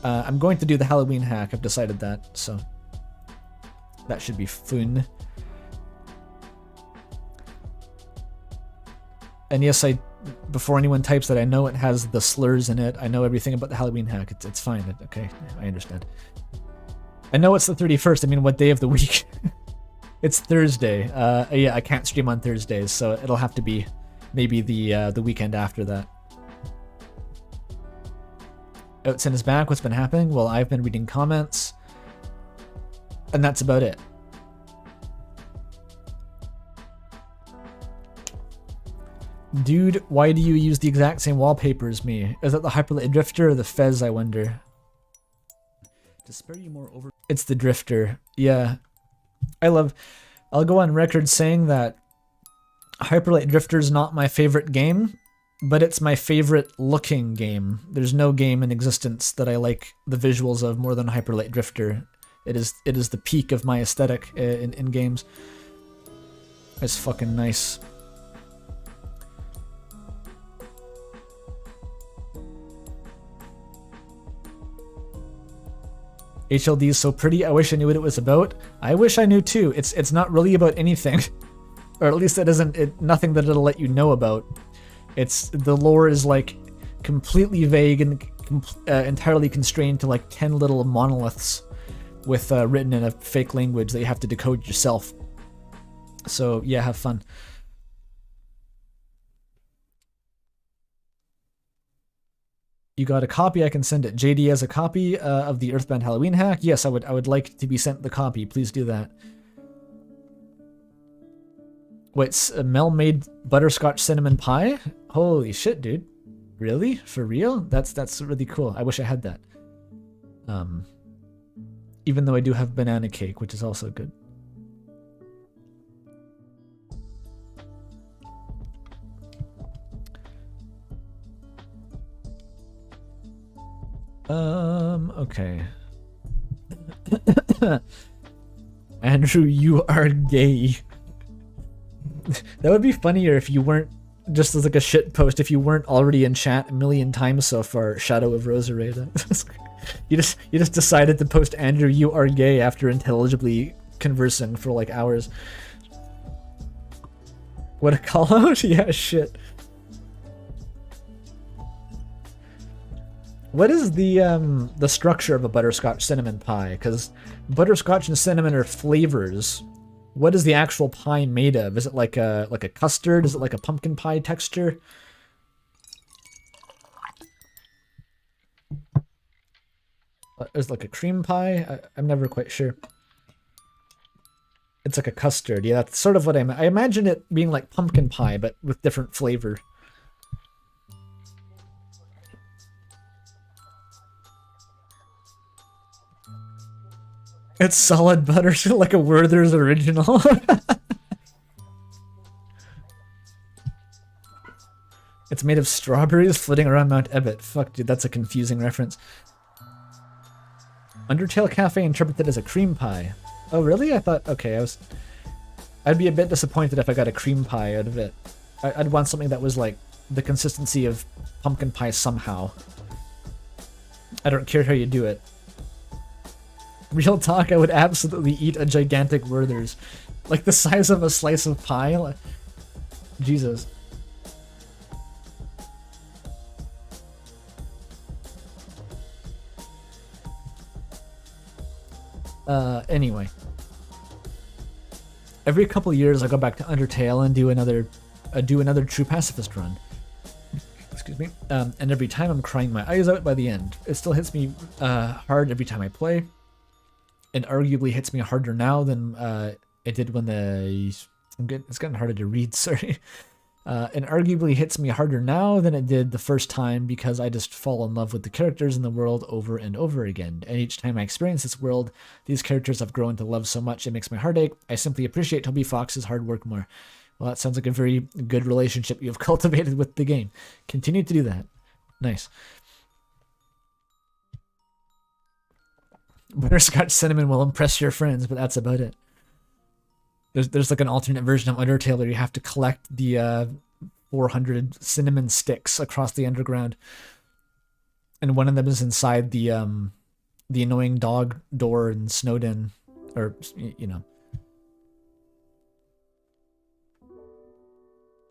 I'm going to do the Halloween hack. I've decided that, so that should be fun. And yes, before anyone types that, I know it has the slurs in it. I know everything about the Halloween hack. It's fine. Okay, I understand. I know it's the 31st. I mean, what day of the week? It's Thursday. Yeah, I can't stream on Thursdays, so it'll have to be maybe the weekend after that. Outsin is back. What's been happening? Well, I've been reading comments, and that's about it. Dude, why do you use the exact same wallpaper as me? Is that the Hyperlight Drifter or the Fez, I wonder? To spare you more over... It's the Drifter. Yeah. I'll go on record saying that Hyperlight Drifter is not my favorite game, but it's my favorite looking game. There's no game in existence that I like the visuals of more than Hyperlight Drifter. It is the peak of my aesthetic in games. It's fucking nice. HLD is so pretty. I wish I knew what it was about. I wish I knew too. It's not really about anything, or at least nothing that it'll let you know about. The lore is like completely vague and entirely constrained to like 10 little monoliths with written in a fake language that you have to decode yourself. So yeah, have fun. You got a copy? I can send it. JD has a copy of the Earthbound Halloween hack. Yes, I would like to be sent the copy. Please do that. Wait, Mel made butterscotch cinnamon pie? Holy shit, dude. Really? For real? That's really cool. I wish I had that. Even though I do have banana cake, which is also good. Okay. Andrew, you are gay. That would be funnier if you weren't, just as like a shit post, if you weren't already in chat a million times so far, Shadow of Rosary. You just decided to post Andrew, you are gay after intelligibly conversing for like hours. What a call out? Yeah, shit. What is the structure of a butterscotch cinnamon pie? Because butterscotch and cinnamon are flavors. What is the actual pie made of? Is it like a custard? Is it like a pumpkin pie texture? Is it like a cream pie? I'm never quite sure. It's like a custard. Yeah, that's sort of what I imagine it being like pumpkin pie, but with different flavor. It's solid butter, like a Werther's original. It's made of strawberries floating around Mount Ebott. Fuck, dude, that's a confusing reference. Undertale Cafe interpreted as a cream pie. Oh, really? I thought, okay, I'd be a bit disappointed if I got a cream pie out of it. I'd want something that was like the consistency of pumpkin pie somehow. I don't care how you do it. Real talk, I would absolutely eat a gigantic Werther's. Like the size of a slice of pie. Like, Jesus. Anyway. Every couple years I go back to Undertale and do another true pacifist run. Excuse me. And every time I'm crying my eyes out by the end. It still hits me hard every time I play. And arguably hits me harder now than it did when it's getting harder to read, sorry. And arguably hits me harder now than it did the first time because I just fall in love with the characters in the world over and over again. And each time I experience this world, these characters I've grown to love so much it makes my heart ache. I simply appreciate Toby Fox's hard work more. Well, that sounds like a very good relationship you've cultivated with the game. Continue to do that. Nice. Butterscotch cinnamon will impress your friends, but that's about it. There's like an alternate version of Undertale where you have to collect the 400 cinnamon sticks across the underground, and one of them is inside the annoying dog door in Snowden, or you know.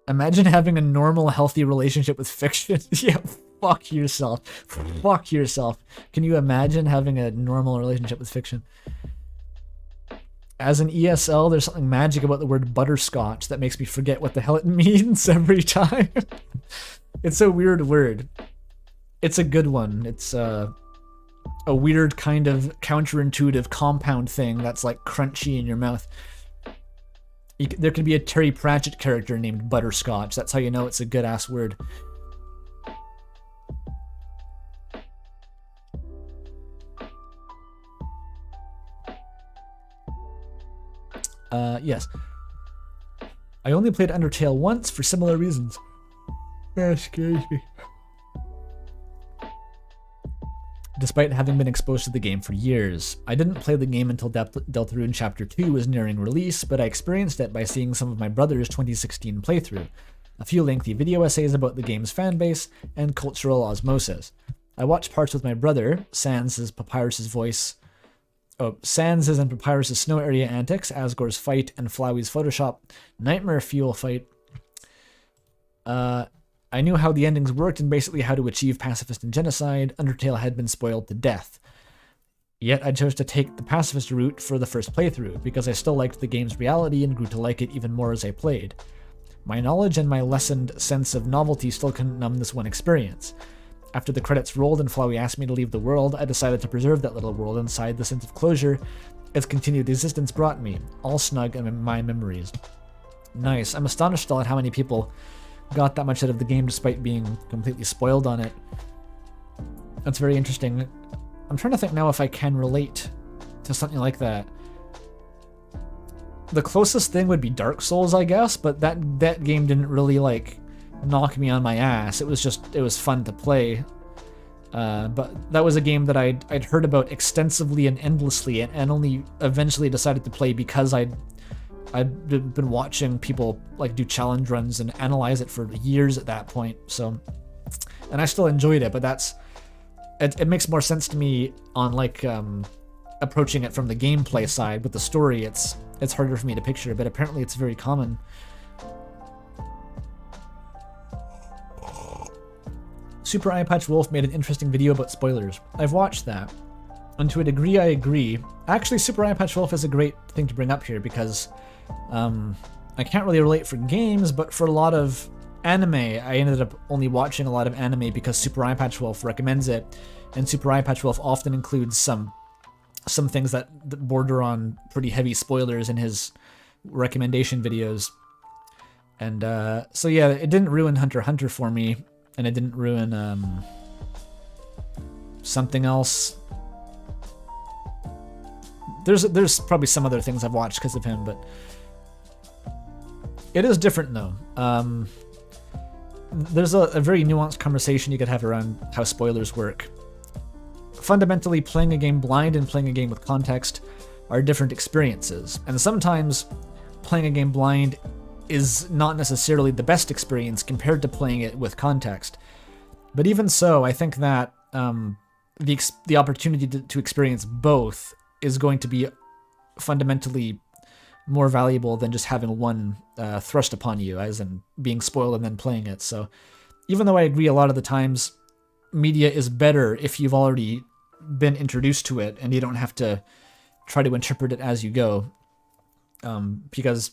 Imagine having a normal, healthy relationship with fiction. Yeah, fuck yourself. Fuck yourself. Can you imagine having a normal relationship with fiction? As an ESL, there's something magic about the word butterscotch that makes me forget what the hell it means every time. It's a weird word. It's a good one. It's a weird kind of counterintuitive compound thing that's like crunchy in your mouth. There can be a Terry Pratchett character named Butterscotch. That's how you know it's a good-ass word. Yes. I only played Undertale once for similar reasons. That scares me. Despite having been exposed to the game for years. I didn't play the game until Deltarune Chapter 2 was nearing release, but I experienced it by seeing some of my brother's 2016 playthrough, a few lengthy video essays about the game's fanbase, and cultural osmosis. I watched parts with my brother, Sans' and Papyrus's Snow Area Antics, Asgore's fight, and Flowey's Photoshop Nightmare Fuel fight. I knew how the endings worked and basically how to achieve pacifist and genocide. Undertale had been spoiled to death. Yet I chose to take the pacifist route for the first playthrough, because I still liked the game's reality and grew to like it even more as I played. My knowledge and my lessened sense of novelty still couldn't numb this one experience. After the credits rolled and Flowey asked me to leave the world, I decided to preserve that little world inside the sense of closure its continued existence brought me, all snug in my memories. Nice. I'm astonished still at how many people got that much out of the game despite being completely spoiled on it. That's very interesting. I'm trying to think now if I can relate to something like that. The closest thing would be Dark Souls, I guess, but that game didn't really like knock me on my ass. It was fun to play. But that was a game that I'd heard about extensively and endlessly, and only eventually decided to play because I'd been watching people like do challenge runs and analyze it for years at that point. So, and I still enjoyed it, but it makes more sense to me on like approaching it from the gameplay side. With the story, it's harder for me to picture, but apparently it's very common. Super Eye Patch Wolf made an interesting video about spoilers. I've watched that, and to a degree I agree. Actually, Super Eye Patch Wolf is a great thing to bring up here because I can't really relate for games, but for a lot of anime, I ended up only watching a lot of anime because Super Eye Patch Wolf recommends it, and Super Eye Patch Wolf often includes some some things that border on pretty heavy spoilers in his recommendation videos. And so yeah, it didn't ruin Hunter x Hunter for me, and it didn't ruin something else. There's probably some other things I've watched because of him, but it is different though. There's a very nuanced conversation you could have around how spoilers work. Fundamentally, playing a game blind and playing a game with context are different experiences, and sometimes playing a game blind is not necessarily the best experience compared to playing it with context. But even so, I think that the opportunity to experience both is going to be fundamentally more valuable than just having one thrust upon you, as in being spoiled and then playing it. So even though I agree a lot of the times media is better if you've already been introduced to it and you don't have to try to interpret it as you go, because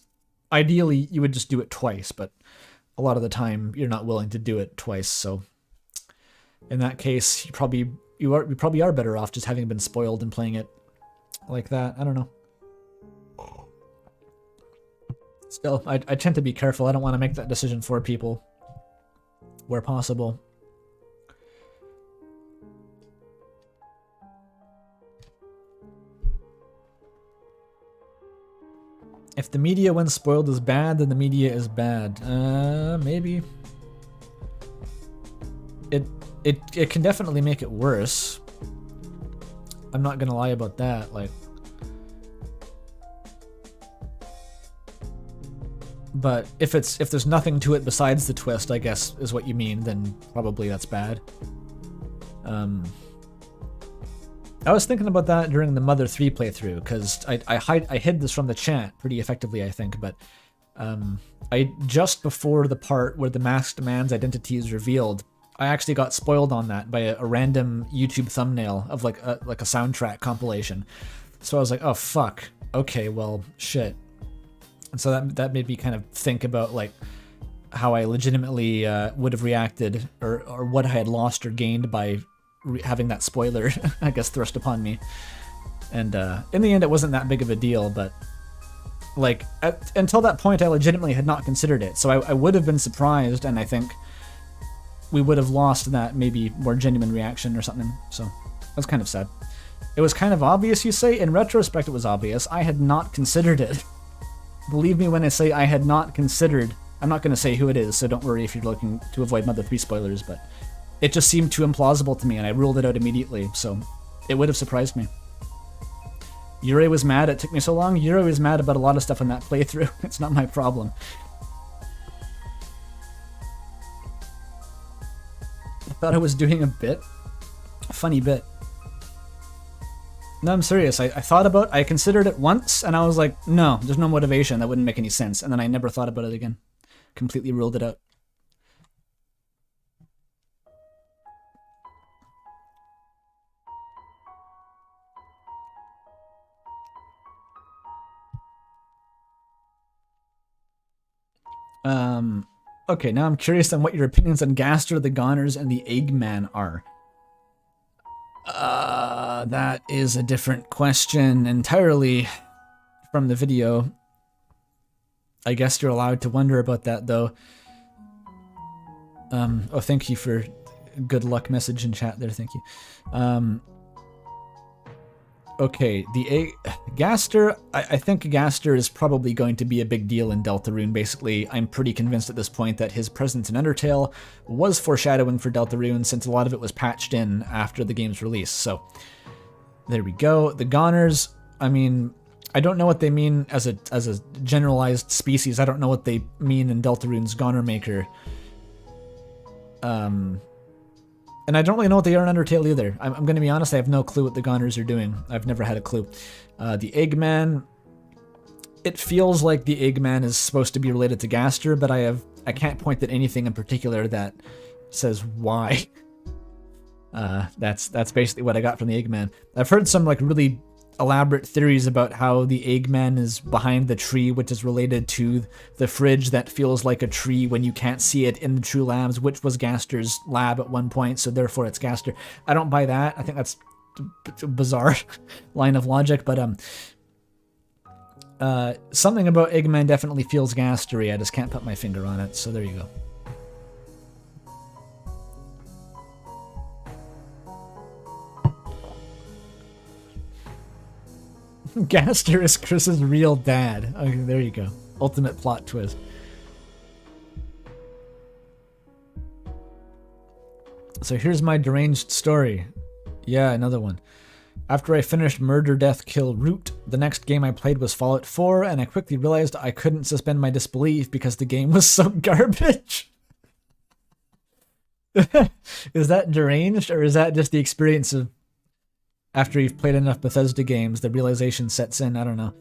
ideally you would just do it twice, but a lot of the time you're not willing to do it twice. So in that case, you probably are better off just having been spoiled and playing it like that. I don't know. Still, I tend to be careful. I don't want to make that decision for people where possible. If the media when spoiled is bad, then the media is bad. Maybe. It can definitely make it worse. I'm not gonna lie about that. Like, but if there's nothing to it besides the twist, I guess is what you mean, then probably that's bad. I was thinking about that during the Mother 3 playthrough, because I hid this from the chat pretty effectively, I think, but I just before the part where the masked man's identity is revealed, I actually got spoiled on that by a random YouTube thumbnail of like a soundtrack compilation. So I was like, oh fuck, okay, well shit. And so that made me kind of think about like how I legitimately would have reacted, or what I had lost or gained by having that spoiler, I guess, thrust upon me. And in the end, it wasn't that big of a deal, but like until that point, I legitimately had not considered it. So I would have been surprised, and I think we would have lost that maybe more genuine reaction or something. So that's kind of sad. It was kind of obvious, you say? In retrospect, it was obvious. I had not considered it. Believe me when I say I had not considered. I'm not going to say who it is, so don't worry if you're looking to avoid Mother 3 spoilers, but it just seemed too implausible to me, and I ruled it out immediately, so it would have surprised me. Yuri was mad it took me so long. Yuri was mad about a lot of stuff in that playthrough. It's not my problem. I thought I was doing a bit. A funny bit. No, I'm serious. I considered it once, and I was like, no, there's no motivation. That wouldn't make any sense. And then I never thought about it again. Completely ruled it out. Okay, now I'm curious on what your opinions on Gaster, the Goners, and the Eggman are. That is a different question entirely from the video. I guess you're allowed to wonder about that, though. Oh, thank you for good luck message in chat there, thank you. Okay, Gaster, I think Gaster is probably going to be a big deal in Deltarune. Basically, I'm pretty convinced at this point that his presence in Undertale was foreshadowing for Deltarune, since a lot of it was patched in after the game's release. So, there we go. The Goners, I mean, I don't know what they mean as a generalized species. I don't know what they mean in Deltarune's Goner Maker. And I don't really know what they are in Undertale either. I'm going to be honest, I have no clue what the Goners are doing. I've never had a clue. The Eggman, it feels like the Eggman is supposed to be related to Gaster, but I can't point at anything in particular that says why. That's basically what I got from the Eggman. I've heard some like really elaborate theories about how the Eggman is behind the tree, which is related to the fridge that feels like a tree when you can't see it in the True Labs, which was Gaster's lab at one point, so therefore it's Gaster. I don't buy that. I think that's bizarre line of logic, but something about Eggman definitely feels gastery. I just can't put my finger on it, so there you go. Gaster is Chris's real dad. Okay, there you go. Ultimate plot twist. So here's my deranged story. Yeah, another one. After I finished Murder, Death, Kill, Root, the next game I played was Fallout 4, and I quickly realized I couldn't suspend my disbelief because the game was so garbage. Is that deranged, or is that just the experience of after you've played enough Bethesda games, the realization sets in? I don't know.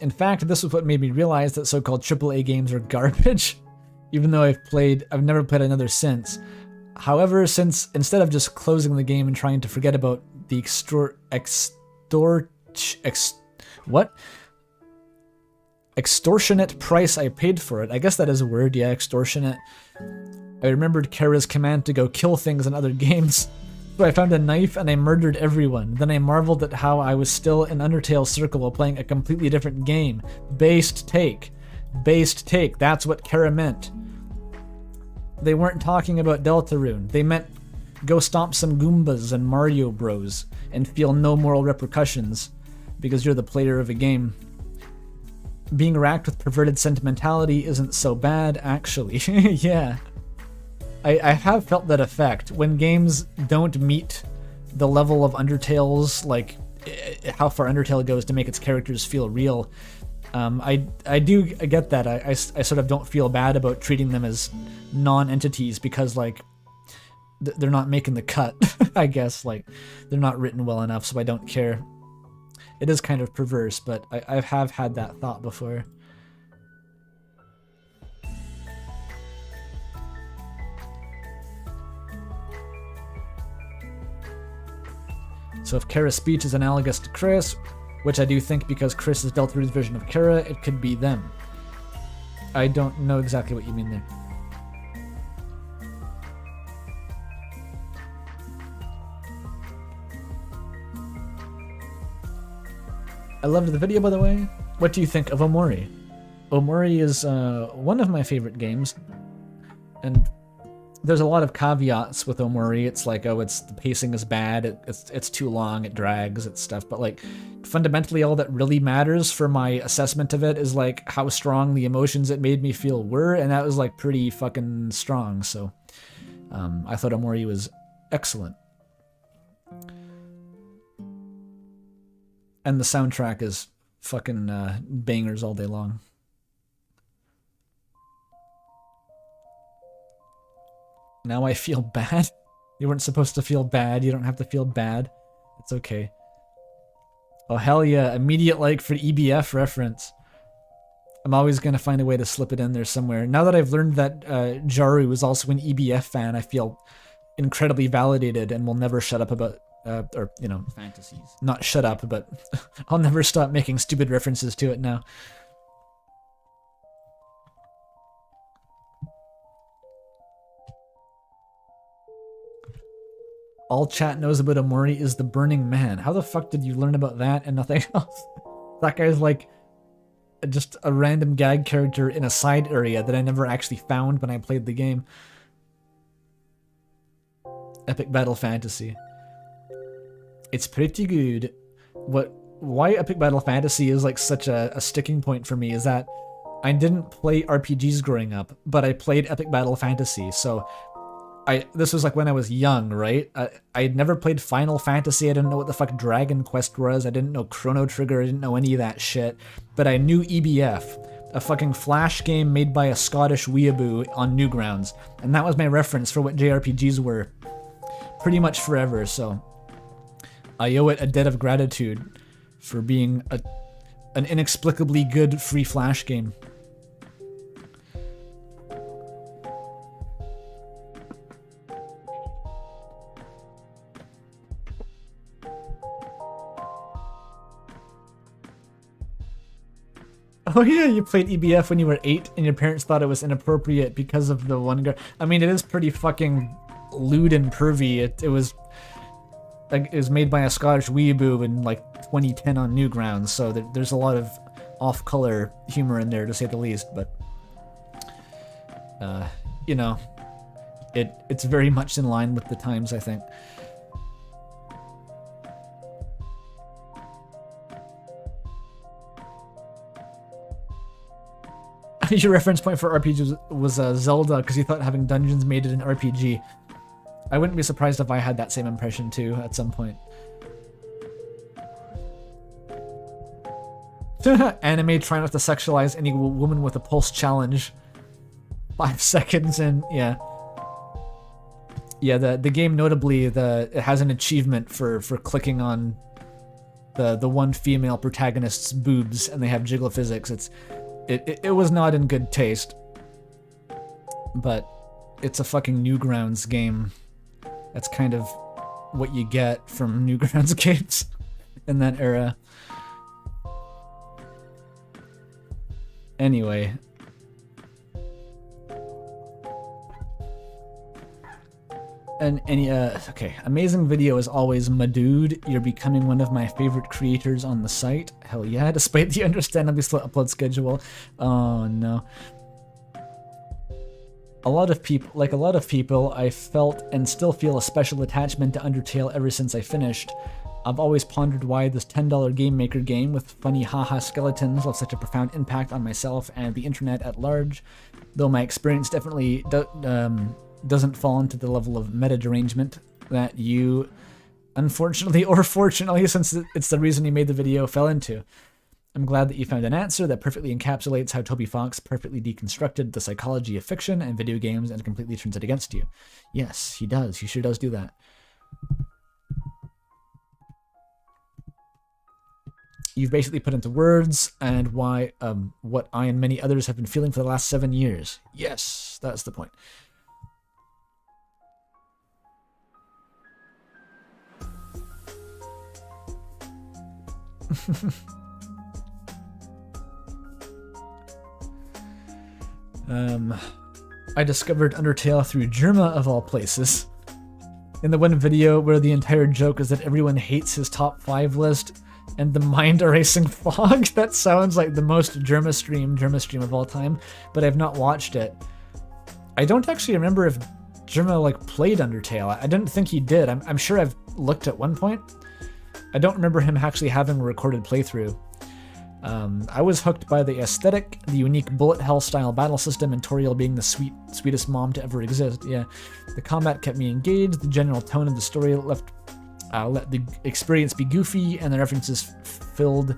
In fact, this was what made me realize that so-called AAA games are garbage, even though I've never played another since. However, since instead of just closing the game and trying to forget about the extortionate price I paid for it, I guess that is a word, yeah, extortionate, I remembered Kara's command to go kill things in other games. So I found a knife and I murdered everyone. Then I marveled at how I was still in Undertale circle while playing a completely different game. Based take. Based take. That's what Kara meant. They weren't talking about Deltarune. They meant go stomp some Goombas and Mario Bros. And feel no moral repercussions because you're the player of a game. Being racked with perverted sentimentality isn't so bad, actually. Yeah. I have felt that effect when games don't meet the level of Undertale's, like how far Undertale goes to make its characters feel real. I get that. I sort of don't feel bad about treating them as non-entities because like they're not making the cut. I guess like they're not written well enough, so I don't care. It is kind of perverse, but I have had that thought before. So if Kara's speech is analogous to Chris, which I do think because Chris is Deltarune's version of Kara, it could be them. I don't know exactly what you mean there. I loved the video, by the way. What do you think of Omori? Omori is one of my favorite games, and there's a lot of caveats with Omori. It's like, oh, the pacing is bad, it's too long, it drags, it's stuff. But like, fundamentally, all that really matters for my assessment of it is like how strong the emotions it made me feel were, and that was like pretty fucking strong. So, I thought Omori was excellent, and the soundtrack is fucking bangers all day long. Now I feel bad. You weren't supposed to feel bad. You don't have to feel bad. It's okay. Oh, hell yeah. Immediate like for EBF reference. I'm always going to find a way to slip it in there somewhere. Now that I've learned that Jaru was also an EBF fan, I feel incredibly validated and will never shut up about, or, you know, Fantasies. Not shut up, but I'll never stop making stupid references to it now. All chat knows about Omori is the Burning Man. How the fuck did you learn about that and nothing else? That guy's like just a random gag character in a side area that I never actually found when I played the game. Epic Battle Fantasy. It's pretty good. Why Epic Battle Fantasy is like such a sticking point for me is that I didn't play RPGs growing up, but I played Epic Battle Fantasy, so this was like when I was young, right? I had never played Final Fantasy. I didn't know what the fuck Dragon Quest was. I didn't know Chrono Trigger. I didn't know any of that shit. But I knew EBF, a fucking Flash game made by a Scottish weeaboo on Newgrounds. And that was my reference for what JRPGs were pretty much forever. So I owe it a debt of gratitude for being an inexplicably good free Flash game. Oh yeah, you played EBF when you were 8 and your parents thought it was inappropriate because of the one guy. I mean, it is pretty fucking lewd and pervy. It was is made by a Scottish weeaboo in like 2010 on Newgrounds, so there's a lot of off-color humor in there, to say the least. But you know, it's very much in line with the times, I think. Your reference point for RPGs was Zelda, because you thought having dungeons made it an RPG. I wouldn't be surprised if I had that same impression too at some point. Anime try not to sexualize any woman with a pulse challenge. 5 seconds and yeah. Yeah, the game notably it has an achievement for clicking on the one female protagonist's boobs, and they have jiggle physics. It was not in good taste, but it's a fucking Newgrounds game. That's kind of what you get from Newgrounds games in that era. Anyway. And okay, amazing video as always, my dude. You're becoming one of my favorite creators on the site. Hell yeah, despite the understandably slow upload schedule. Oh no. A lot of people, I felt and still feel a special attachment to Undertale ever since I finished. I've always pondered why this $10 Game Maker game with funny haha skeletons left such a profound impact on myself and the internet at large, though my experience definitely doesn't fall into the level of meta derangement that you, unfortunately or fortunately, since it's the reason you made the video, fell into. I'm glad that you found an answer that perfectly encapsulates how Toby Fox perfectly deconstructed the psychology of fiction and video games and completely turns it against you. Yes, he does. He sure does do that. You've basically put into words and why what I and many others have been feeling for the last 7 years. Yes, that's the point. I discovered Undertale through Germa of all places. In the one video where the entire joke is that everyone hates his top 5 list and the mind-erasing fog. That sounds like the most Germa stream of all time, but I've not watched it. I don't actually remember if Germa like played Undertale. I didn't think he did. I'm sure I've looked at one point. I don't remember him actually having a recorded playthrough. I was hooked by the aesthetic, the unique bullet hell style battle system, and Toriel being the sweetest mom to ever exist. Yeah, the combat kept me engaged. The general tone of the story let the experience be goofy, and the references filled,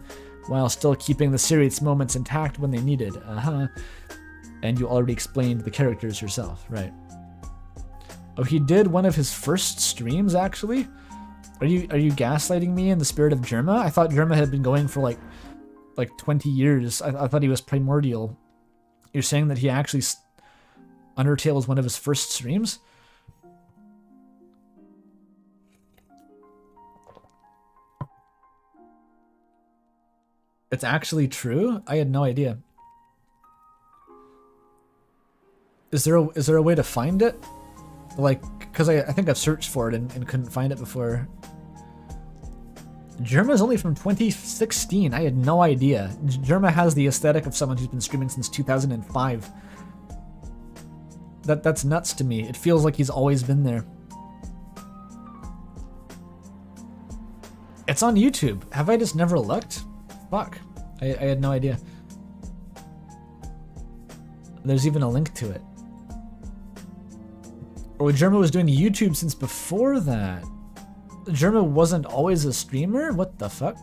while still keeping the serious moments intact when they needed. And you already explained the characters yourself, right? Oh, he did one of his first streams actually. Are you gaslighting me in the spirit of Germa? I thought Germa had been going for like 20 years. I thought he was primordial. You're saying that he actually Undertale was one of his first streams? It's actually true? I had no idea. Is there a way to find it? Like, because I think I've searched for it and couldn't find it before. Germa's only from 2016. I had no idea. Germa has the aesthetic of someone who's been streaming since 2005. That's nuts to me. It feels like he's always been there. It's on YouTube. Have I just never looked? Fuck. I had no idea. There's even a link to it. Or Germa was doing YouTube since before that. Germa wasn't always a streamer? What the fuck?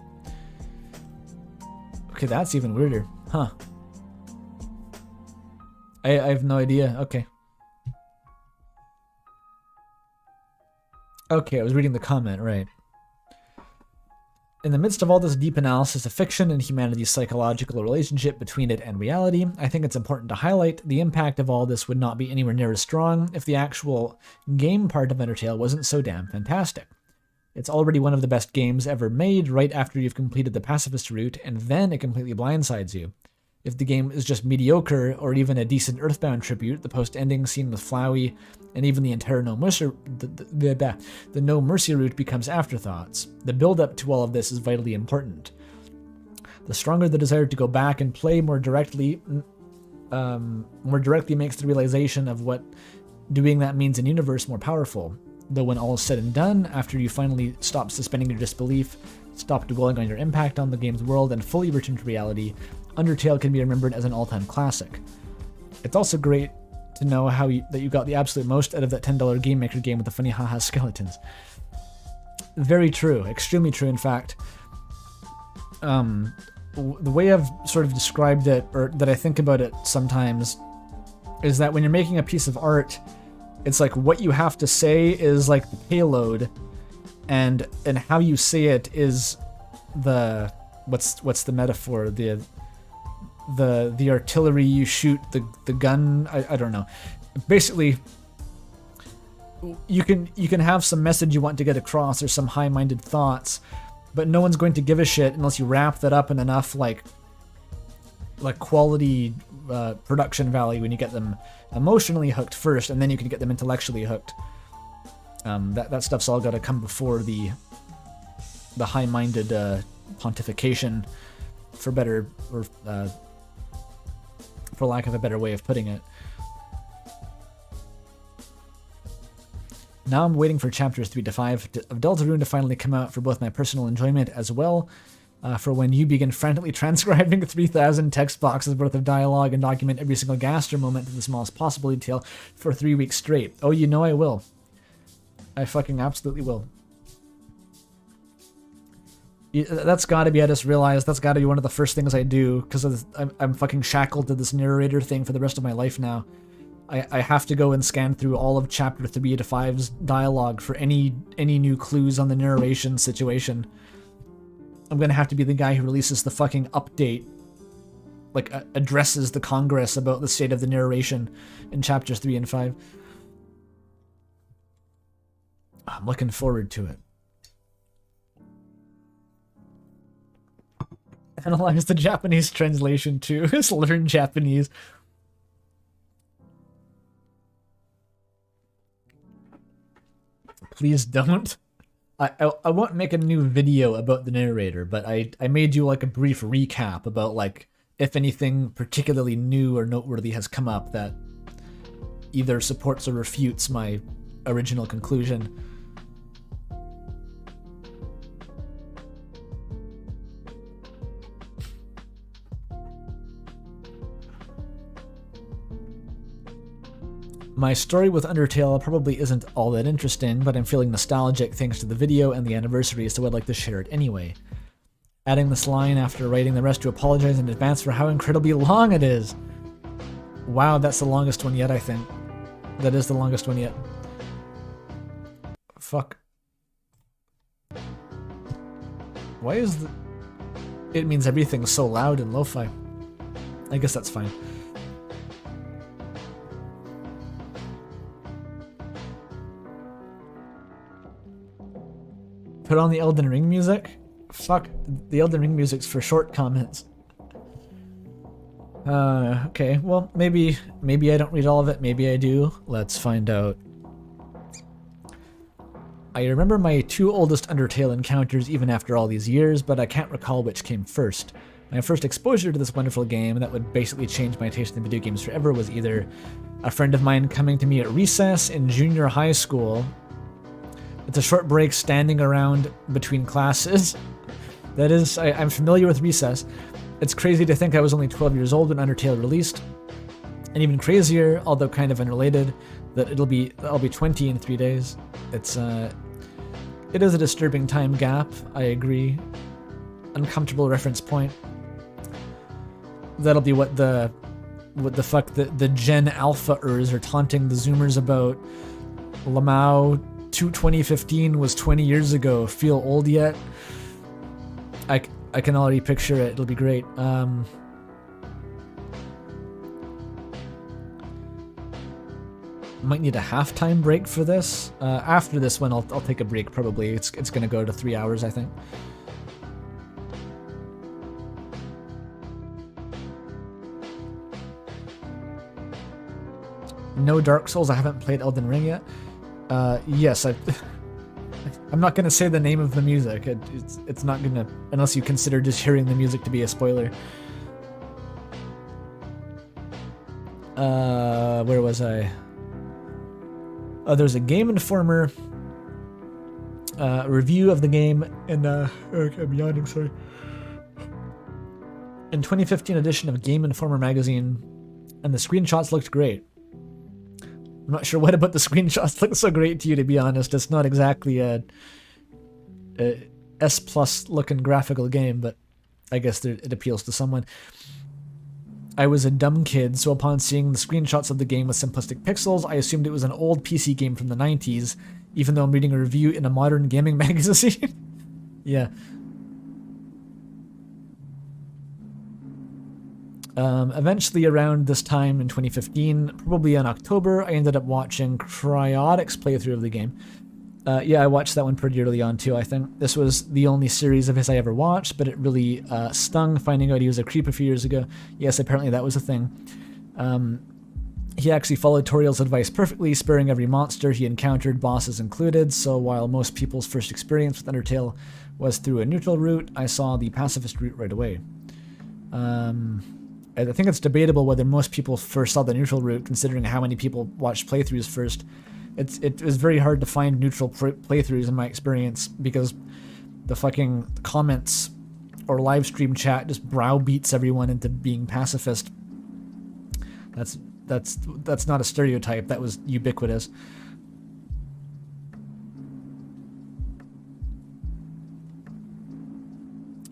Okay, that's even weirder. Huh. I have no idea. Okay. Okay, I was reading the comment, right. In the midst of all this deep analysis of fiction and humanity's psychological relationship between it and reality, I think it's important to highlight the impact of all this would not be anywhere near as strong if the actual game part of Undertale wasn't so damn fantastic. It's already one of the best games ever made right after you've completed the pacifist route, and then it completely blindsides you. If the game is just mediocre or even a decent Earthbound tribute, the post-ending scene with Flowey and even the entire No Mercy the No Mercy route becomes afterthoughts. The build-up to all of this is vitally important. The stronger the desire to go back and play more directly makes the realization of what doing that means in universe more powerful. Though when all is said and done, after you finally stop suspending your disbelief, stop dwelling on your impact on the game's world, and fully return to reality, Undertale can be remembered as an all-time classic. It's also great to know that you got the absolute most out of that $10 Game Maker game with the funny haha skeletons. Very true, extremely true in fact. The way I've sort of described it, or that I think about it sometimes, is that when you're making a piece of art, it's like what you have to say is like the payload, and how you say it is the what's the metaphor, the artillery you shoot, the gun, I don't know. Basically, you can have some message you want to get across or some high-minded thoughts, but no one's going to give a shit unless you wrap that up in enough like quality production value when you get them emotionally hooked first, and then you can get them intellectually hooked. That stuff's all got to come before the high-minded pontification, for better, or for lack of a better way of putting it. Now I'm waiting for chapters 3 to 5 of Deltarune to finally come out for both my personal enjoyment as well, for when you begin frantically transcribing 3,000 text boxes worth of dialogue and document every single Gaster moment to the smallest possible detail for 3 weeks straight. Oh, you know I will. I fucking absolutely will. That's gotta be, I just realized, that's gotta be one of the first things I do, because I'm fucking shackled to this narrator thing for the rest of my life now. I have to go and scan through all of chapter 3 to 5's dialogue for any new clues on the narration situation. I'm gonna have to be the guy who releases the fucking update, like addresses the Congress about the state of the narration in chapters 3 and 5. I'm looking forward to it. Analyze the Japanese translation too. Just learn Japanese. Please don't. I won't make a new video about the narrator, but I made you like a brief recap about like if anything particularly new or noteworthy has come up that either supports or refutes my original conclusion. My story with Undertale probably isn't all that interesting, but I'm feeling nostalgic thanks to the video and the anniversary, so I'd like to share it anyway. Adding this line after writing the rest to apologize in advance for how incredibly long it is. Wow, that's the longest one yet, I think. That is the longest one yet. Fuck. Why is the... It means everything's so loud and lo-fi. I guess that's fine. Put on the Elden Ring music? Fuck, the Elden Ring music's for short comments. Okay, well, maybe I don't read all of it, maybe I do. Let's find out. I remember my 2 oldest Undertale encounters even after all these years, but I can't recall which came first. My first exposure to this wonderful game that would basically change my taste in video games forever was either a friend of mine coming to me at recess in junior high school. It's a short break standing around between classes. That is, I'm familiar with recess. It's crazy to think I was only 12 years old when Undertale released. And even crazier, although kind of unrelated, that I'll be 20 in 3 days. It is a disturbing time gap, I agree. Uncomfortable reference point. That'll be what the fuck the Gen Alpha-ers are taunting the Zoomers about. Lamau 2015 was 20 years ago. Feel old yet? I can already picture it. It'll be great. Might need a halftime break for this. After this one, I'll take a break probably. It's gonna go to 3 hours, I think. No Dark Souls. I haven't played Elden Ring yet. Yes, I'm not gonna say the name of the music. It's not gonna, unless you consider just hearing the music to be a spoiler. Where was I? Oh, there's a Game Informer review of the game in okay, I'm yawning, sorry. In 2015 edition of Game Informer magazine, and the screenshots looked great. I'm not sure what about the screenshots looked so great to you, to be honest. It's not exactly a S+ looking graphical game, but I guess it appeals to someone. I was a dumb kid, so upon seeing the screenshots of the game with simplistic pixels, I assumed it was an old PC game from the 90s, even though I'm reading a review in a modern gaming magazine. Yeah. Eventually around this time in 2015, probably in October, I ended up watching Cryotic's playthrough of the game. Yeah, I watched that one pretty early on too, I think. This was the only series of his I ever watched, but it really stung finding out he was a creep a few years ago. Yes, apparently that was a thing. He actually followed Toriel's advice perfectly, sparing every monster he encountered, bosses included, so while most people's first experience with Undertale was through a neutral route, I saw the pacifist route right away. I think it's debatable whether most people first saw the neutral route, considering how many people watched playthroughs first. It was very hard to find neutral playthroughs in my experience, because the fucking comments or live stream chat just browbeats everyone into being pacifist. That's not a stereotype. That was ubiquitous.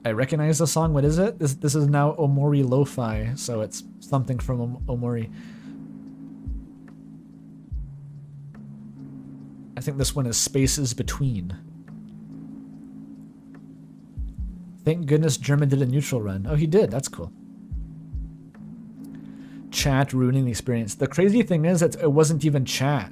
I recognize the song. What is it? This is now Omori Lo-Fi, so it's something from Omori. I think this one is Spaces Between. Thank goodness German did a neutral run. Oh, he did. That's cool. Chat ruining the experience. The crazy thing is that it wasn't even chat.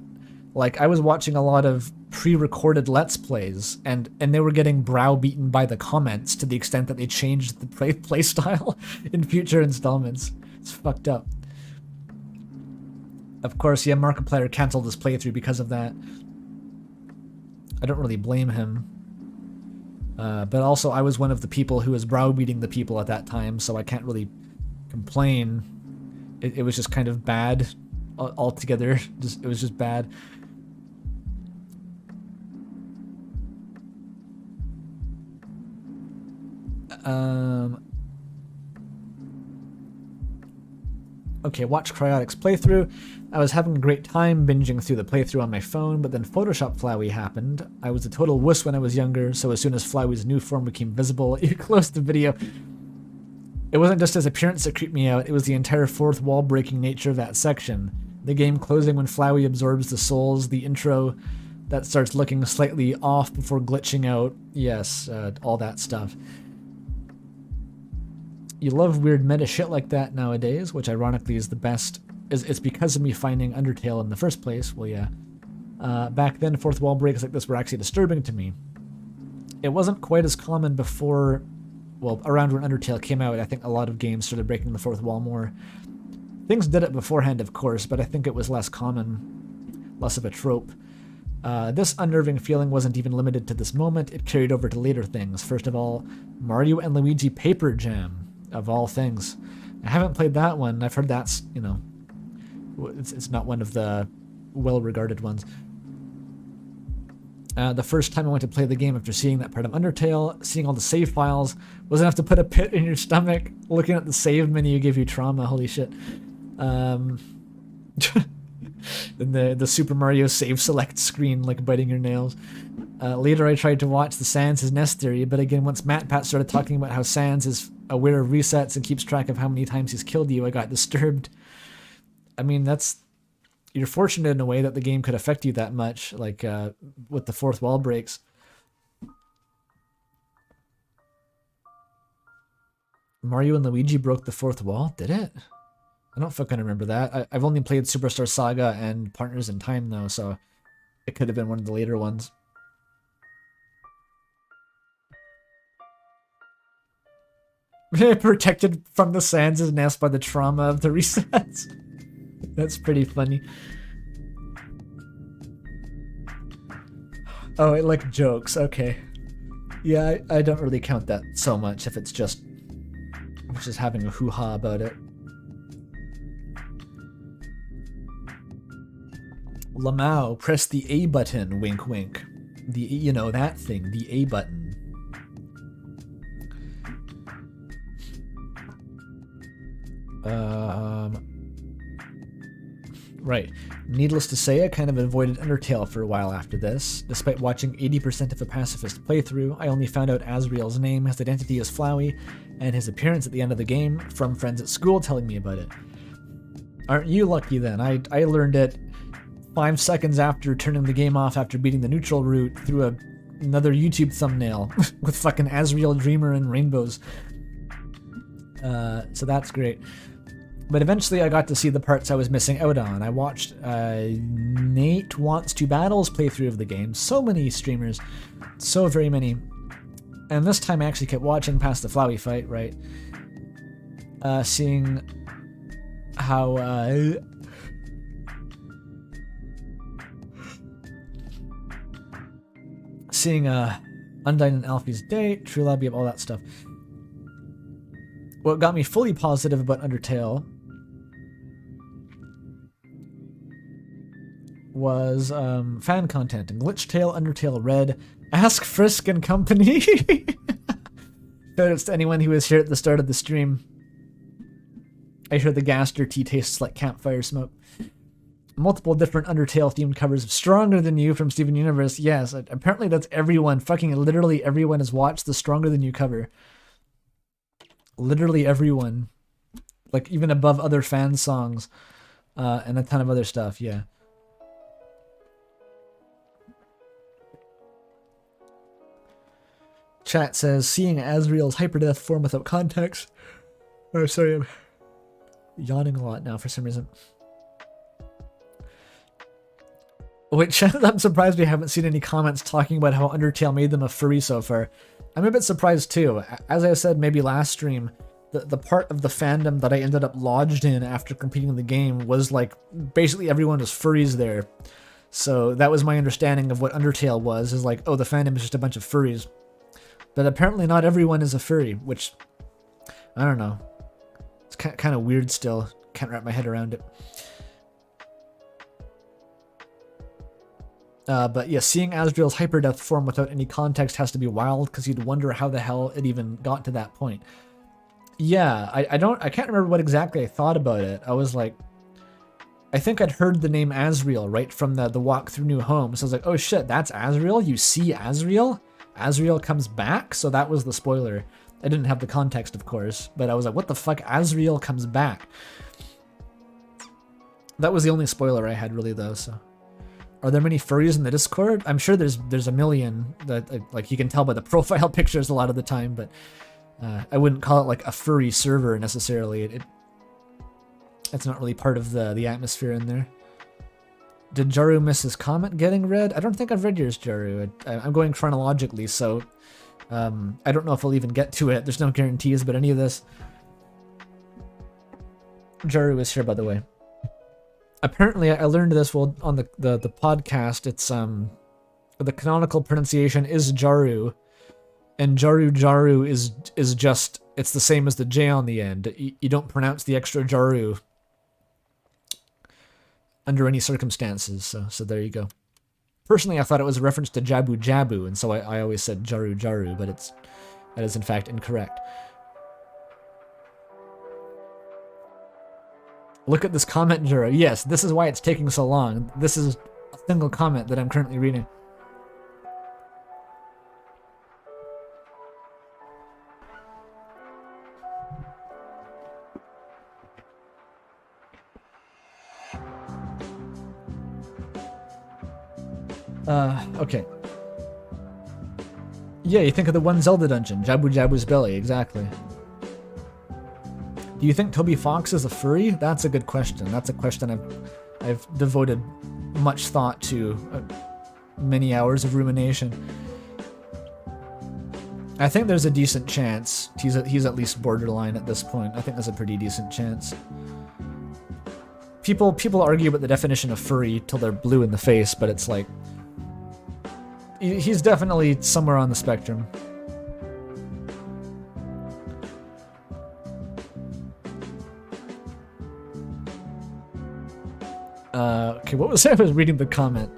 Like, I was watching a lot of pre-recorded Let's Plays, and they were getting browbeaten by the comments to the extent that they changed the play style in future installments. It's fucked up. Of course, yeah, Markiplier canceled his playthrough because of that. I don't really blame him. But also, I was one of the people who was browbeating the people at that time, so I can't really complain. It was just kind of bad altogether. It was just bad. Okay, watch Cryotic's playthrough. I was having a great time binging through the playthrough on my phone, but then Photoshop Flowey happened. I was a total wuss when I was younger, so as soon as Flowey's new form became visible, you closed the video. It wasn't just his appearance that creeped me out, it was the entire fourth wall breaking nature of that section. The game closing when Flowey absorbs the souls, the intro that starts looking slightly off before glitching out. Yes, all that stuff. You love weird meta shit like that nowadays, which ironically is the best. It's because of me finding Undertale in the first place. Well, yeah. Back then, fourth wall breaks like this were actually disturbing to me. It wasn't quite as common before, well, around when Undertale came out. I think a lot of games started breaking the fourth wall more. Things did it beforehand, of course, but I think it was less common, less of a trope. This unnerving feeling wasn't even limited to this moment. It carried over to later things. First of all, Mario and Luigi Paper Jam. Of all things. I haven't played that one. I've heard that's, you know, it's not one of the well-regarded ones. The first time I went to play the game after seeing that part of Undertale, seeing all the save files, was enough to put a pit in your stomach. Looking at the save menu gave you trauma, holy shit. And the Super Mario save select screen, like biting your nails. Later I tried to watch the Sans' Nest Theory, but again, once MatPat started talking about how Sans is aware of resets and keeps track of how many times he's killed you, I got disturbed. I mean, you're fortunate in a way that the game could affect you that much, like with the fourth wall breaks. Mario and Luigi broke the fourth wall? Did it? I don't fucking remember that. I've only played Superstar Saga and Partners in Time, though, so it could have been one of the later ones. Protected from the Sans' nest by the trauma of the resets. That's pretty funny. Oh, like jokes. Okay. Yeah, I don't really count that so much if it's just having a hoo-ha about it. Lamau, press the A button, wink wink. The, you know, that thing, the A button. Right. Needless to say, I kind of avoided Undertale for a while after this. Despite watching 80% of a pacifist playthrough, I only found out Asriel's name, his identity as Flowey, and his appearance at the end of the game from friends at school telling me about it. Aren't you lucky then? I learned it 5 seconds after turning the game off after beating the neutral route through another YouTube thumbnail with fucking Asriel Dreamer and rainbows. So that's great. But eventually I got to see the parts I was missing out on. I watched Nate Wants to Battles playthrough of the game. So many streamers. So very many. And this time I actually kept watching past the Flowey fight, right? Seeing how... seeing Undyne and Alfie's date, True Lobby, all that stuff. What got me fully positive about Undertale was fan content and Glitchtail, Undertale Red, Ask Frisk and Company. Shoutouts to anyone who was here at the start of the stream. I hear the Gaster tea tastes like campfire smoke. Multiple different Undertale themed covers of Stronger Than You from Steven Universe. Yes, apparently that's everyone. Fucking literally everyone has watched the Stronger Than You cover. Literally everyone. Like even above other fan songs. And a ton of other stuff, yeah. Chat says, seeing Asriel's hyperdeath form without context. Oh, sorry, I'm yawning a lot now for some reason. Which I'm surprised we haven't seen any comments talking about how Undertale made them a furry so far. I'm a bit surprised too. As I said maybe last stream, the part of the fandom that I ended up lodged in after completing the game was like basically everyone was furries there. So that was my understanding of what Undertale was, is like, oh, the fandom is just a bunch of furries. But apparently not everyone is a furry, which, I don't know. It's kind of weird still. Can't wrap my head around it. But yeah, seeing Asriel's hyperdeath form without any context has to be wild, because you'd wonder how the hell it even got to that point. Yeah, I can't remember what exactly I thought about it. I was like, I think I'd heard the name Asriel right from the walk through New Home. So I was like, oh shit, that's Asriel? You see Asriel? Asriel comes back? So that was the spoiler. I didn't have the context, of course, but I was like, what the fuck? Asriel comes back. That was the only spoiler I had really though, so. Are there many furries in the Discord? I'm sure there's a million that, like, you can tell by the profile pictures a lot of the time, but I wouldn't call it like a furry server necessarily. It's not really part of the atmosphere in there. Did Jaru miss his comment getting read? I don't think I've read yours, Jaru. I'm going chronologically, so I don't know if I'll even get to it. There's no guarantees about any of this. Jaru is here, by the way. Apparently, I learned this on the podcast. It's the canonical pronunciation is Jaru, and Jaru is just, it's the same as the J on the end. You don't pronounce the extra Jaru under any circumstances. So there you go. Personally, I thought it was a reference to Jabu Jabu, and so I always said Jaru, but that is in fact incorrect. Look at this comment, Jura. Yes, this is why it's taking so long. This is a single comment that I'm currently reading. Okay. Yeah, you think of the one Zelda dungeon, Jabu Jabu's belly, exactly. Do you think Toby Fox is a furry? That's a good question. That's a question I've devoted much thought to, many hours of rumination. I think there's a decent chance. He's at least borderline at this point. I think there's a pretty decent chance. People argue about the definition of furry till they're blue in the face, but it's like, He's definitely somewhere on the spectrum. Okay, what was I was reading the comment?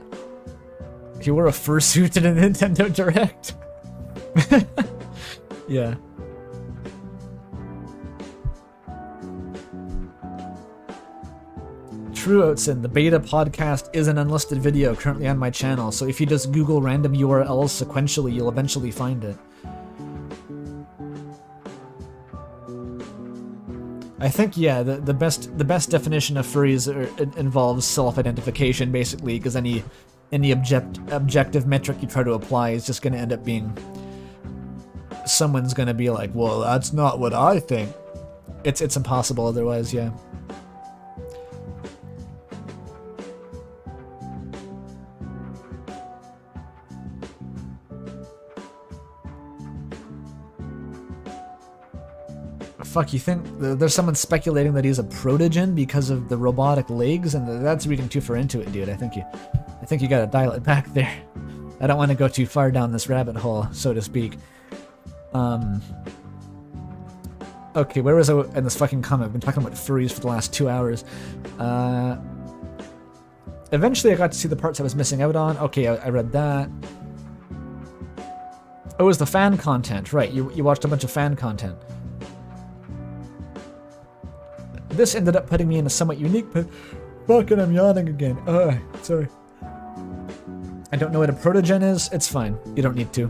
He wore a fursuit in a Nintendo Direct. Yeah. True Outsin, the beta podcast is an unlisted video currently on my channel, so if you just Google random URLs sequentially, you'll eventually find it. I think, yeah, the best definition of furries involves self-identification, basically, because any objective metric you try to apply is just going to end up being someone's going to be like, well, that's not what I think. It's impossible otherwise, yeah. Fuck, you think there's someone speculating that he's a protogen because of the robotic legs, and that's reading too far into it, dude. I think you gotta dial it back there. I don't want to go too far down this rabbit hole, so to speak. Okay, where was I in this fucking comment? I've been talking about furries for the last 2 hours. Eventually I got to see the parts I was missing out on. Okay, I read that. Oh, it was the fan content, right. You watched a bunch of fan content. This ended up putting me in a somewhat unique fucking, I'm yawning again. Sorry. I don't know what a protogen is. It's fine. You don't need to.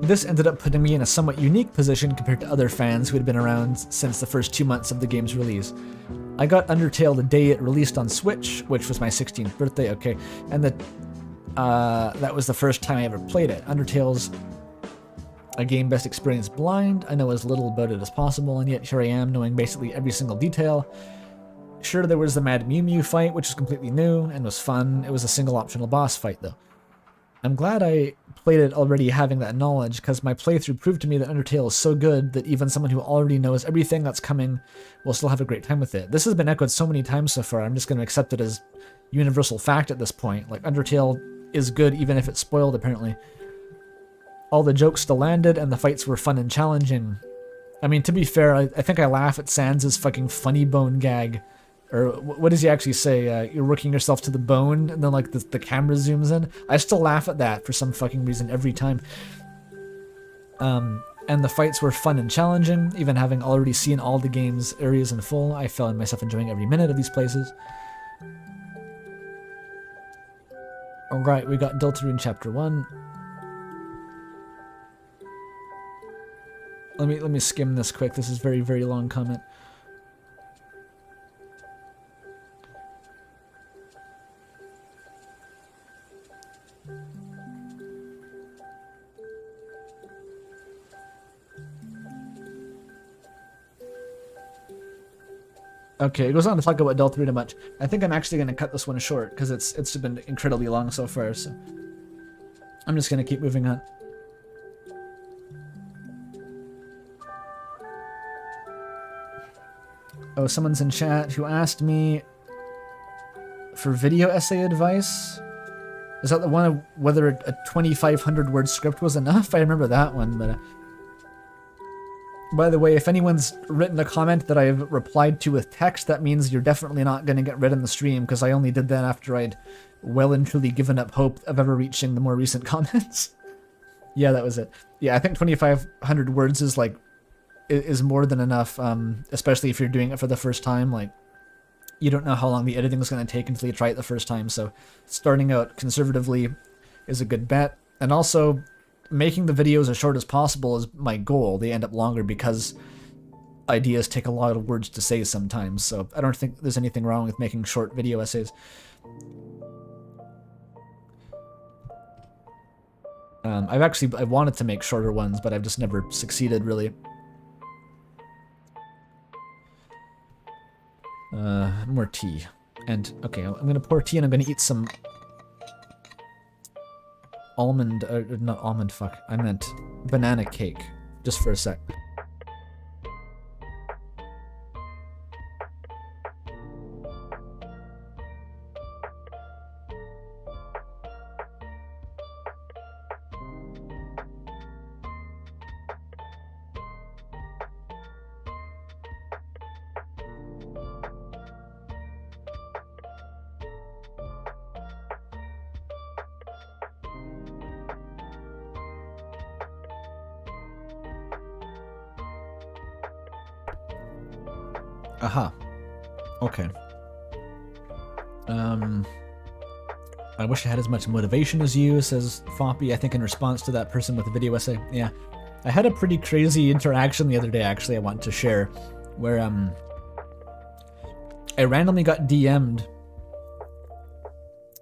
This ended up putting me in a somewhat unique position compared to other fans who had been around since the first 2 months of the game's release. I got Undertale the day it released on Switch, which was my 16th birthday, okay, and that was the first time I ever played it. Undertale's a game best experienced blind. I know as little about it as possible, and yet here I am knowing basically every single detail. Sure, there was the Mad Mew Mew fight, which was completely new and was fun. It was a single optional boss fight, though. I'm glad I played it already having that knowledge, because my playthrough proved to me that Undertale is so good that even someone who already knows everything that's coming will still have a great time with it. This has been echoed so many times so far, I'm just going to accept it as universal fact at this point. Like, Undertale is good even if it's spoiled, apparently. All the jokes still landed, and the fights were fun and challenging. I mean, to be fair, I think I laugh at Sans' fucking funny bone gag. Or what does he actually say? You're working yourself to the bone, and then like the camera zooms in. I still laugh at that for some fucking reason every time. And the fights were fun and challenging. Even having already seen all the game's areas in full, I found myself enjoying every minute of these places. Alright, we got Deltarune Chapter 1. Let me skim this quick. This is very, very long comment. Okay, it goes on to talk about Deltarune a bunch. I think I'm actually going to cut this one short because it's been incredibly long so far. So I'm just going to keep moving on. Oh, someone's in chat who asked me for video essay advice. Is that the one of whether a 2,500 word script was enough? I remember that one, but... By the way, if anyone's written a comment that I've replied to with text, that means you're definitely not going to get read in the stream, because I only did that after I'd well and truly given up hope of ever reaching the more recent comments. Yeah, that was it. Yeah, I think 2,500 words is like... is more than enough, especially if you're doing it for the first time. Like, you don't know how long the editing is going to take until you try it the first time, so starting out conservatively is a good bet. And also, making the videos as short as possible is my goal. They end up longer because ideas take a lot of words to say sometimes, so I don't think there's anything wrong with making short video essays. I've wanted to make shorter ones, but I've just never succeeded, really. More tea. And, okay, I'm gonna pour tea and I'm gonna eat some almond, not almond, fuck. I meant banana cake. Just for a sec. Aha. Okay. I wish I had as much motivation as you, says Foppy, I think in response to that person with the video essay. Yeah. I had a pretty crazy interaction the other day, actually, I want to share, where, I randomly got DM'd.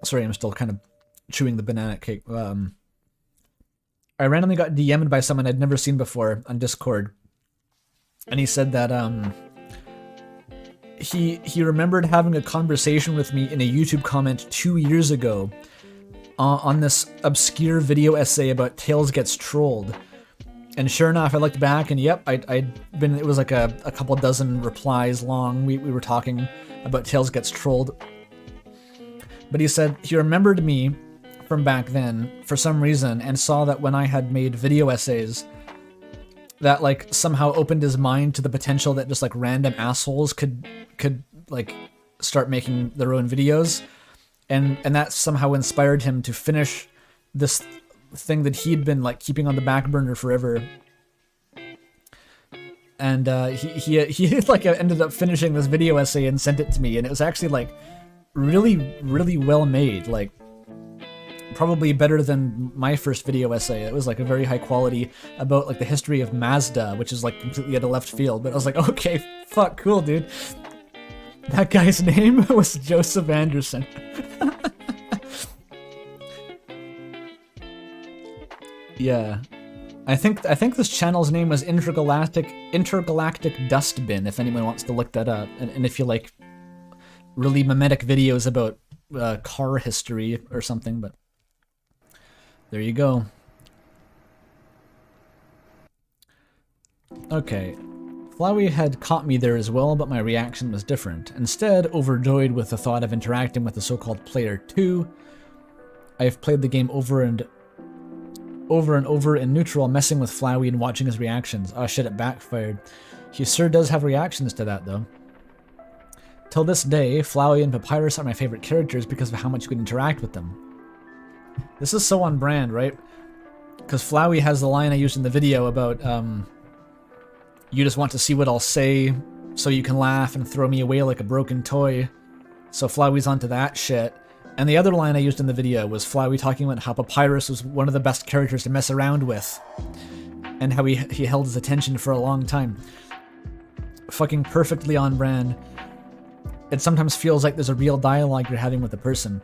Sorry, I'm still kind of chewing the banana cake. I randomly got DM'd by someone I'd never seen before on Discord. And he said that, he remembered having a conversation with me in a YouTube comment 2 years ago on this obscure video essay about Tails Gets Trolled. And sure enough, I looked back and yep, it was like a couple dozen replies long. We were talking about Tails Gets Trolled. But he said he remembered me from back then for some reason and saw that when I had made video essays that like somehow opened his mind to the potential that just like random assholes could like start making their own videos, and that somehow inspired him to finish this thing that he'd been like keeping on the back burner forever. And he like ended up finishing this video essay and sent it to me, and it was actually like really well made, like probably better than my first video essay. It was like a very high quality about like the history of Mazda, which is like completely out of left field, but I was like, okay, fuck, cool, dude. That guy's name was Joseph Anderson. Yeah. I think this channel's name was Intergalactic Dustbin, if anyone wants to look that up. And if you like really mimetic videos about car history or something, but there you go. Okay. Flowey had caught me there as well, but my reaction was different. Instead, overjoyed with the thought of interacting with the so-called Player 2, I have played the game over and over in neutral, messing with Flowey and watching his reactions. Oh shit, it backfired. He sure does have reactions to that, though. Till this day, Flowey and Papyrus are my favorite characters because of how much you can interact with them. This is so on brand, right? Because Flowey has the line I used in the video about, you just want to see what I'll say so you can laugh and throw me away like a broken toy. So Flowey's onto that shit. And the other line I used in the video was Flowey talking about how Papyrus was one of the best characters to mess around with. And how he held his attention for a long time. Fucking perfectly on brand. It sometimes feels like there's a real dialogue you're having with a person.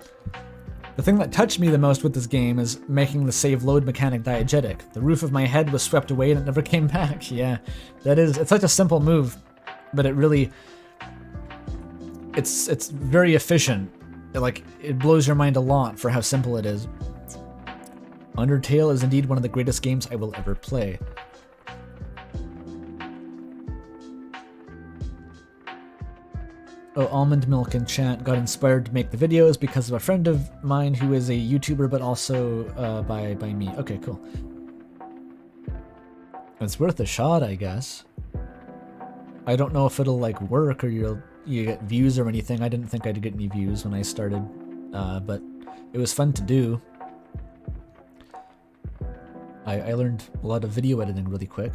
The thing that touched me the most with this game is making the save load mechanic diegetic. The roof of my head was swept away and it never came back. Yeah, it's such a simple move, but it really, it's very efficient. It blows your mind a lot for how simple it is. Undertale is indeed one of the greatest games I will ever play. Oh, Almond Milk in chat got inspired to make the videos because of a friend of mine who is a YouTuber, but also by me. Okay, cool. It's worth a shot, I guess. I don't know if it'll like work or you get views or anything. I didn't think I'd get any views when I started, but it was fun to do. I learned a lot of video editing really quick.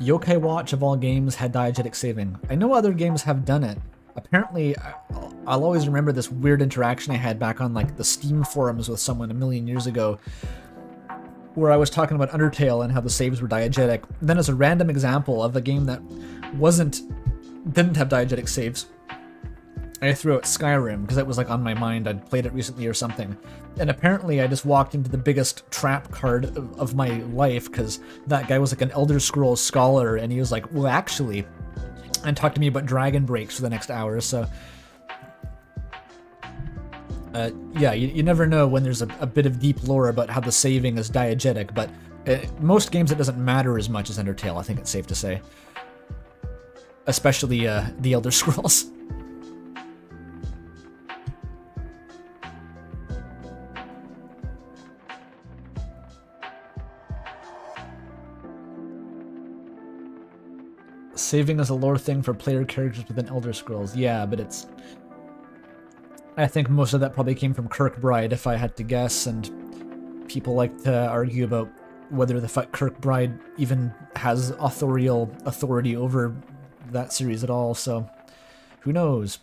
Yokai Watch of all games had diegetic saving. I know other games have done it. Apparently, I'll always remember this weird interaction I had back on like the Steam forums with someone a million years ago, where I was talking about Undertale and how the saves were diegetic. And then as a random example of a game that didn't have diegetic saves, I threw out Skyrim because it was like on my mind. I'd played it recently or something. And apparently I just walked into the biggest trap card of my life because that guy was like an Elder Scrolls scholar and he was like, well, actually, and talked to me about dragon breaks for the next hour. So yeah, you never know when there's a bit of deep lore about how the saving is diegetic, but most games it doesn't matter as much as Undertale, I think it's safe to say. Especially the Elder Scrolls. Saving is a lore thing for player characters within Elder Scrolls. Yeah, but it's... I think most of that probably came from Kirkbride, if I had to guess, and people like to argue about whether the Kirkbride even has authority over that series at all, so who knows?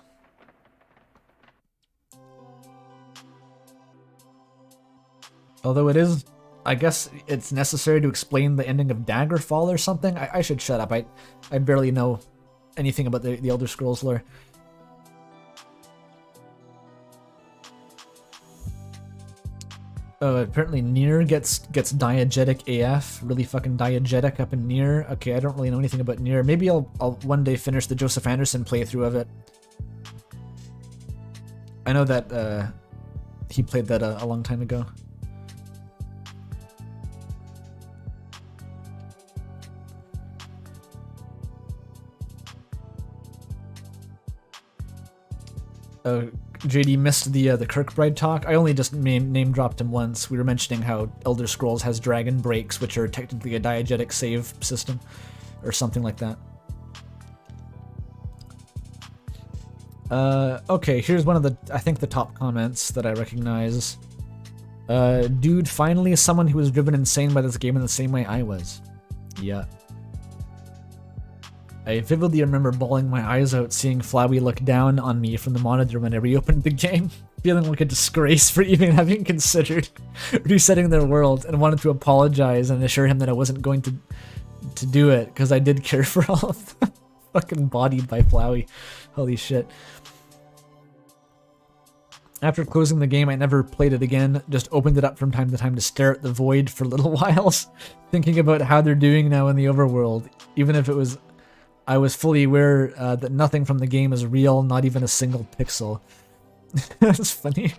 Although it is, I guess it's necessary to explain the ending of Daggerfall or something. I should shut up. I barely know anything about the Elder Scrolls lore. Apparently Nier gets diegetic AF, really fucking diegetic up in Nier. Okay, I don't really know anything about Nier. Maybe I'll one day finish the Joseph Anderson playthrough of it. I know that he played that a long time ago. JD missed the Kirkbride talk. I only just name dropped him once. We were mentioning how Elder Scrolls has dragon breaks, which are technically a diegetic save system, or something like that. Okay, here's one of the, I think, the top comments that I recognize. Dude, finally someone who was driven insane by this game in the same way I was. Yeah. I vividly remember bawling my eyes out seeing Flowey look down on me from the monitor when I reopened the game, feeling like a disgrace for even having considered resetting their world, and wanted to apologize and assure him that I wasn't going to do it, because I did care for all of them. Fucking bodied by Flowey. Holy shit. After closing the game, I never played it again, just opened it up from time to time to stare at the void for little whiles, thinking about how they're doing now in the overworld, even if it was... I was fully aware that nothing from the game is real, not even a single pixel. That's funny.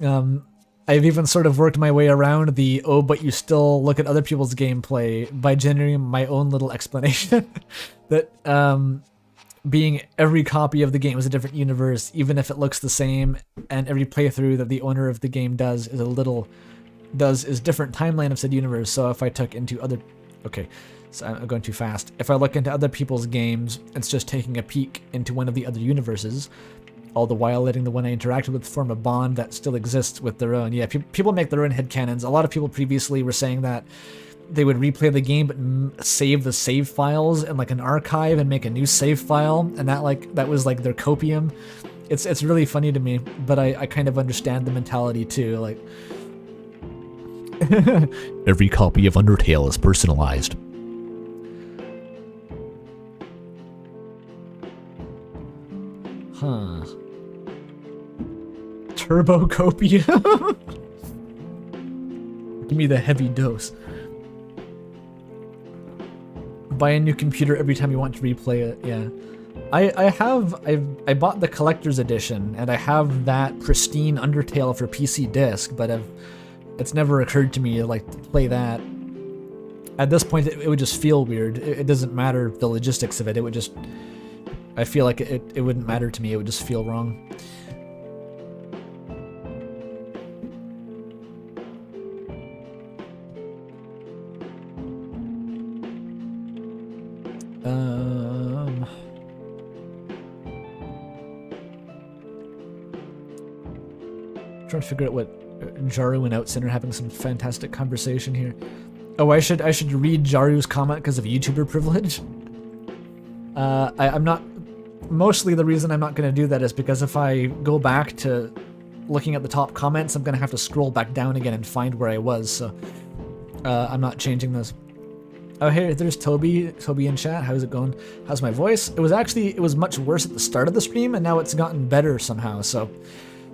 I've even sort of worked my way around the, oh, but you still look at other people's gameplay by generating my own little explanation. That being every copy of the game is a different universe, even if it looks the same, and every playthrough that the owner of the game does is different timeline of said universe. So if I took into other... Okay. So I'm going too fast. If I look into other people's games, it's just taking a peek into one of the other universes, all the while letting the one I interacted with form a bond that still exists with their own. Yeah, people make their own headcanons. A lot of people previously were saying that they would replay the game but save the save files in like an archive and make a new save file, and that was like their copium. It's really funny to me, but I kind of understand the mentality too. Like every copy of Undertale is personalized. Huh. Turbocopia? Give me the heavy dose. Buy a new computer every time you want to replay it, yeah. I bought the collector's edition, and I have that pristine Undertale for PC disc, but it's never occurred to me to play that. At this point, it would just feel weird. It doesn't matter the logistics of it. It would just... I feel like it wouldn't matter to me, it would just feel wrong. Trying to figure out what Jaru and Outsider are having some fantastic conversation here. Oh, I should read Jaru's comment because of YouTuber privilege. I'm not... Mostly the reason I'm not going to do that is because if I go back to looking at the top comments, I'm going to have to scroll back down again and find where I was, so I'm not changing this. Oh, hey, there's Toby in chat. How's it going? How's my voice? It was much worse at the start of the stream, and now it's gotten better somehow, so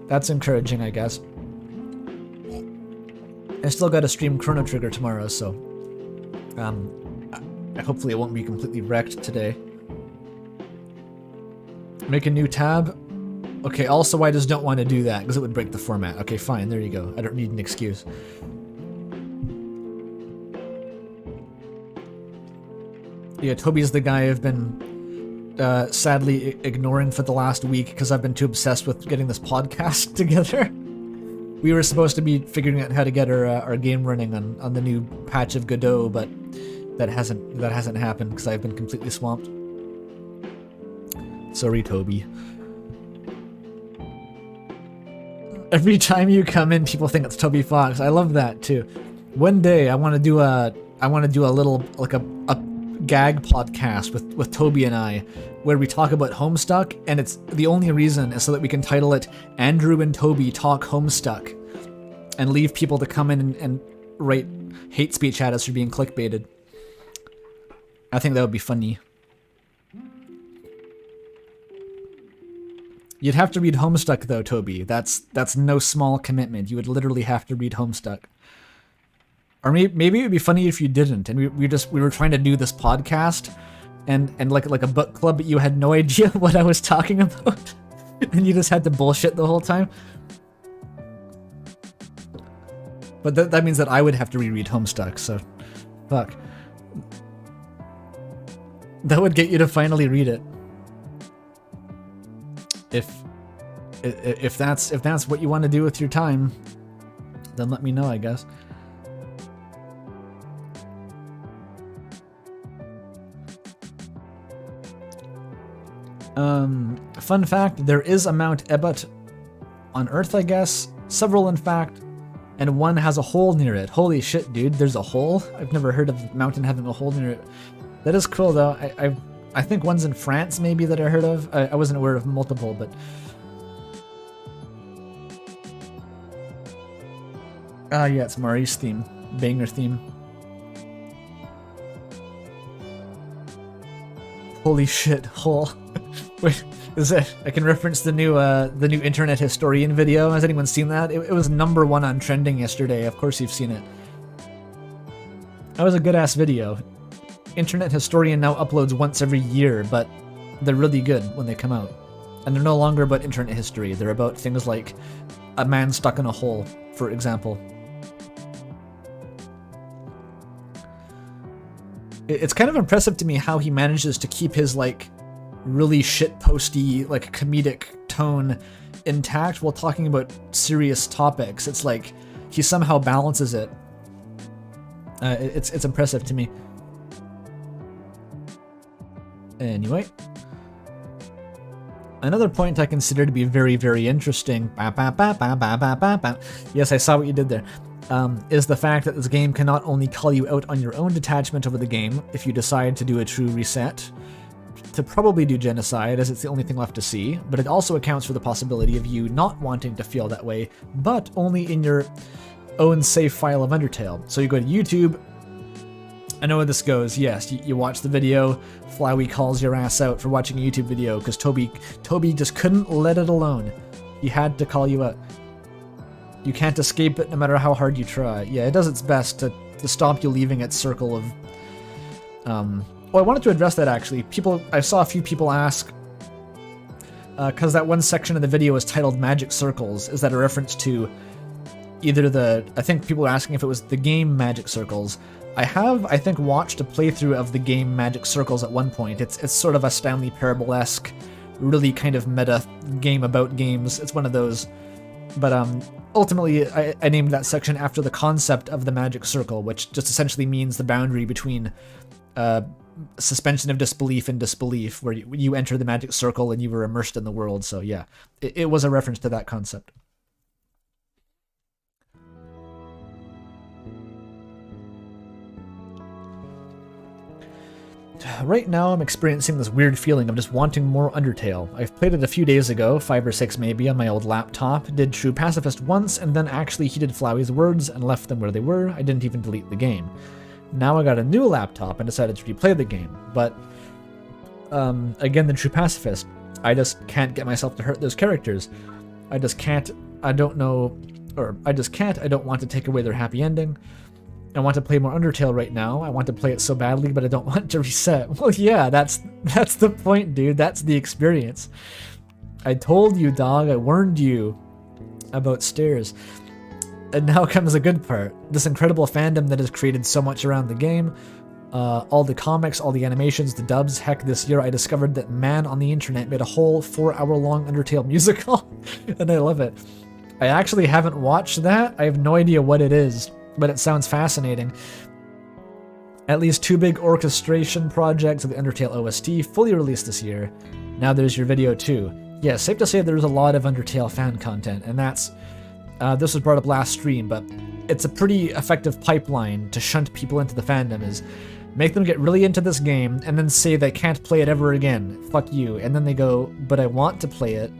that's encouraging, I guess. I still got to stream Chrono Trigger tomorrow, so hopefully it won't be completely wrecked today. Make a new tab. Okay, also I just don't want to do that because it would break the format. Okay, fine, there you go. I don't need an excuse. Yeah, Toby's the guy I've been sadly ignoring for the last week because I've been too obsessed with getting this podcast together. We were supposed to be figuring out how to get our game running on the new patch of Godot, but that hasn't happened because I've been completely swamped. Sorry, Toby. Every time you come in, people think it's Toby Fox. I love that too. One day I want to do a little like a gag podcast with Toby and I, where we talk about Homestuck, and it's the only reason is so that we can title it Andrew and Toby Talk Homestuck, and leave people to come in and write hate speech at us for being clickbaited. I think that would be funny. You'd have to read Homestuck though, Toby. That's no small commitment. You would literally have to read Homestuck. Or maybe it would be funny if you didn't, and we were trying to do this podcast, and like a book club, but you had no idea what I was talking about, and you just had to bullshit the whole time. But that means that I would have to reread Homestuck, so fuck. That would get you to finally read it. If that's what you want to do with your time, then let me know, I guess. Fun fact, there is a Mount Ebott on Earth, I guess. Several, in fact, and one has a hole near it. Holy shit, dude, there's a hole? I've never heard of a mountain having a hole near it. That is cool, though. I think one's in France, maybe, that I heard of. I wasn't aware of multiple, but... Ah, yeah, it's Mari's theme. Banger theme. Holy shit, hole. Wait, is it? I can reference the new Internet Historian video. Has anyone seen that? It was #1 on trending yesterday. Of course you've seen it. That was a good-ass video. Internet Historian now uploads once every year, but they're really good when they come out. And they're no longer about internet history. They're about things like a man stuck in a hole, for example. It's kind of impressive to me how he manages to keep his, like, really shitposty, like, comedic tone intact while talking about serious topics. It's like he somehow balances it. It's impressive to me. Anyway. Another point I consider to be very, very interesting. Yes, I saw what you did there. Is the fact that this game can not only call you out on your own detachment over the game if you decide to do a true reset, to probably do genocide as it's the only thing left to see, but it also accounts for the possibility of you not wanting to feel that way, but only in your own save file of Undertale. So you go to YouTube. I know how this goes. Yes, you watch the video, Flowey calls your ass out for watching a YouTube video because Toby just couldn't let it alone. He had to call you out. You can't escape it no matter how hard you try. Yeah, it does its best to stop you leaving its circle of... Oh, I wanted to address that, actually. I saw a few people ask, because that one section of the video is titled Magic Circles. Is that a reference to either I think people were asking if it was the game Magic Circles. I think, watched a playthrough of the game Magic Circles at one point. It's sort of a Stanley Parable-esque, really kind of meta game about games. It's one of those. But ultimately, I named that section after the concept of the magic circle, which just essentially means the boundary between suspension of disbelief and disbelief, where you enter the magic circle and you were immersed in the world. So yeah, it was a reference to that concept. Right now, I'm experiencing this weird feeling of just wanting more Undertale. I've played it a few days ago, 5 or 6 maybe, on my old laptop, did True Pacifist once, and then actually heeded Flowey's words and left them where they were. I didn't even delete the game. Now I got a new laptop and decided to replay the game, but again, the True Pacifist. I just can't get myself to hurt those characters. I just can't, I don't want to take away their happy ending. I want to play more Undertale right now. I want to play it so badly, but I don't want to reset. Well, yeah, that's the point, dude. That's the experience. I told you, dog. I warned you about stairs. And now comes the good part. This incredible fandom that has created so much around the game. All the comics, all the animations, the dubs. Heck, this year I discovered that man on the internet made a whole 4-hour-long Undertale musical. And I love it. I actually haven't watched that. I have no idea what it is, but it sounds fascinating. At least 2 big orchestration projects of the Undertale OST fully released this year. Now there's your video too. Yeah, safe to say there's a lot of Undertale fan content, and that's this was brought up last stream, but it's a pretty effective pipeline to shunt people into the fandom, is make them get really into this game and then say they can't play it ever again. Fuck you. And then they go, but I want to play it.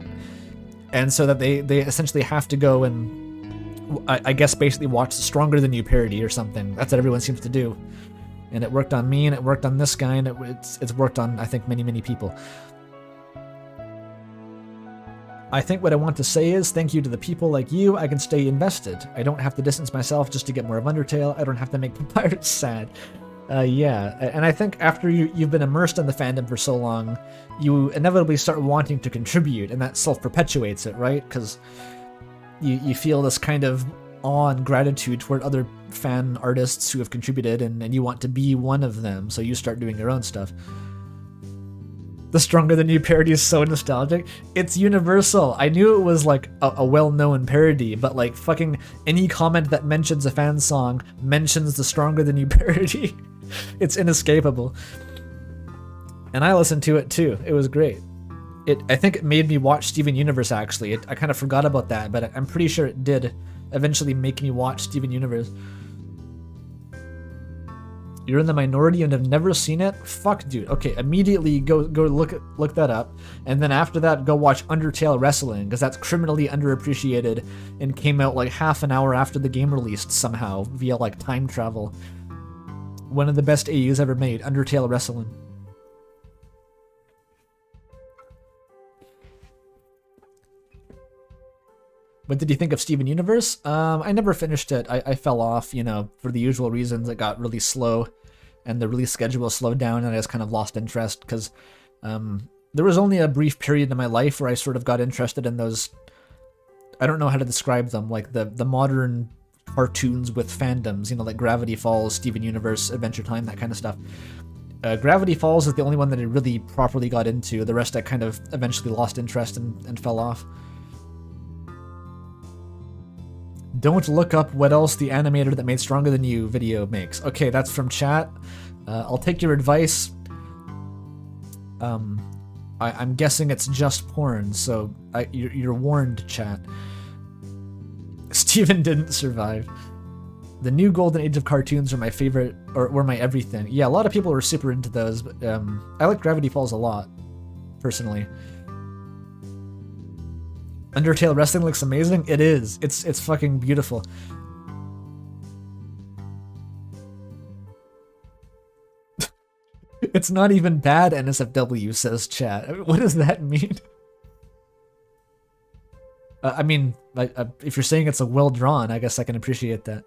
And so that they essentially have to go and, I guess, basically watch the Stronger Than You parody or something. That's what everyone seems to do. And it worked on me, and it worked on this guy, and it's worked on, I think, many, many people. I think what I want to say is thank you to the people like you. I can stay invested. I don't have to distance myself just to get more of Undertale. I don't have to make Papyrus sad. Yeah, and I think after you've been immersed in the fandom for so long, you inevitably start wanting to contribute, and that self-perpetuates it, right? Because you feel this kind of awe and gratitude toward other fan artists who have contributed, and you want to be one of them, so you start doing your own stuff. The Stronger Than You parody is so nostalgic. It's universal. I knew it was like a well-known parody, but like fucking any comment that mentions a fan song mentions the Stronger Than You parody. It's inescapable. And I listened to it too. It was great. I think it made me watch Steven Universe, actually. I kind of forgot about that, but I'm pretty sure it did eventually make me watch Steven Universe. You're in the minority and have never seen it? Fuck, dude. Okay, immediately go look that up, and then after that, go watch Undertale Wrestling, because that's criminally underappreciated and came out like half an hour after the game released somehow via like time travel. One of the best AUs ever made, Undertale Wrestling. What did you think of Steven Universe? I never finished it. I fell off, you know, for the usual reasons. It got really slow, and the release schedule slowed down, and I just kind of lost interest, because there was only a brief period in my life where I sort of got interested in those, I don't know how to describe them, like the modern cartoons with fandoms, you know, like Gravity Falls, Steven Universe, Adventure Time, that kind of stuff. Gravity Falls is the only one that I really properly got into. The rest I kind of eventually lost interest and fell off. Don't look up what else the animator that made Stronger Than You video makes. Okay, that's from chat. I'll take your advice. I'm guessing it's just porn, so you're warned, chat. Steven didn't survive. The new golden age of cartoons are my favorite, or were my everything. Yeah, a lot of people were super into those, but I like Gravity Falls a lot, personally. Undertale Wrestling looks amazing. It is. It's fucking beautiful. It's not even bad, NSFW, says chat. What does that mean? I mean, if you're saying it's a well-drawn, I guess I can appreciate that.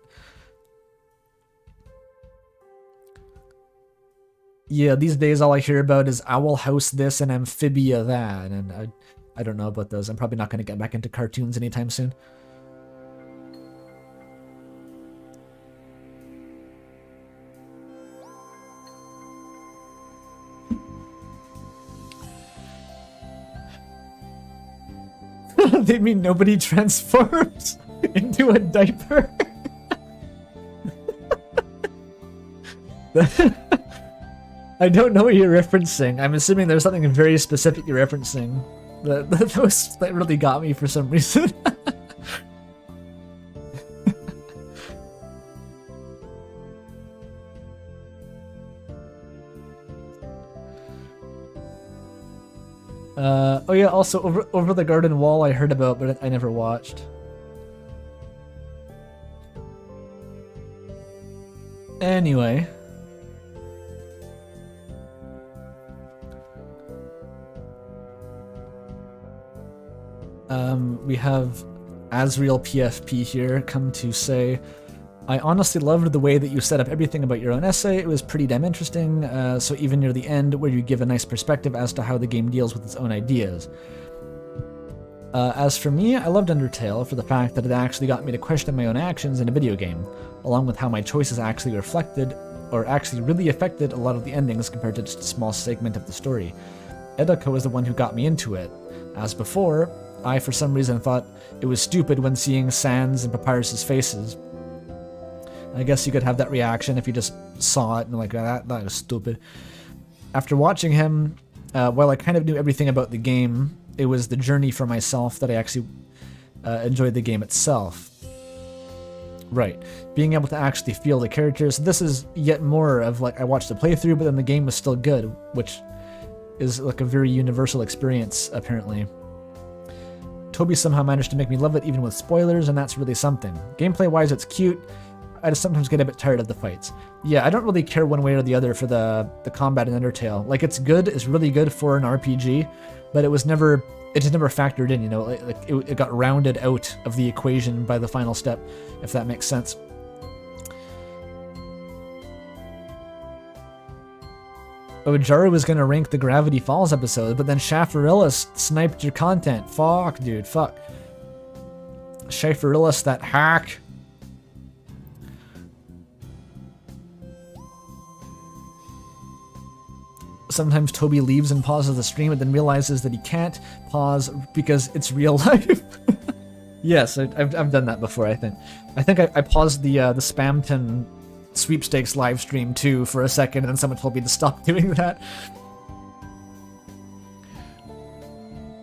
Yeah, these days all I hear about is Owl House this and Amphibia that, and I don't know about those. I'm probably not going to get back into cartoons anytime soon. They mean nobody transforms into a diaper? I don't know what you're referencing. I'm assuming there's something very specific you're referencing. That really got me for some reason. Oh yeah, also Over the Garden Wall I heard about, but I never watched. Anyway. We have Azriel PFP here come to say, I honestly loved the way that you set up everything about your own essay. It was pretty damn interesting, so even near the end where you give a nice perspective as to how the game deals with its own ideas. As for me, I loved Undertale for the fact that it actually got me to question my own actions in a video game, along with how my choices actually reflected, or actually really affected a lot of the endings compared to just a small segment of the story. Edaka was the one who got me into it. As before, I for some reason thought it was stupid when seeing Sans and Papyrus's faces. I guess you could have that reaction if you just saw it and like, that was stupid. After watching him, while I kind of knew everything about the game, it was the journey for myself that I actually enjoyed the game itself. Right. Being able to actually feel the characters. This is yet more of like, I watched the playthrough, but then the game was still good, which is like a very universal experience, apparently. Toby somehow managed to make me love it even with spoilers, and that's really something. Gameplay-wise, it's cute. I just sometimes get a bit tired of the fights. Yeah, I don't really care one way or the other for the combat in Undertale. Like, it's good, it's really good for an RPG, but it just never factored in, you know, it got rounded out of the equation by the final step, if that makes sense. Oh, Jaru was gonna rank the Gravity Falls episode, but then Shafarilis sniped your content. Fuck, dude, fuck. Shafarilis, that hack. Sometimes Toby leaves and pauses the stream, and then realizes that he can't pause because it's real life. Yes, I've done that before. I think I paused the Spamton sweepstakes live stream too for a second, and then someone told me to stop doing that.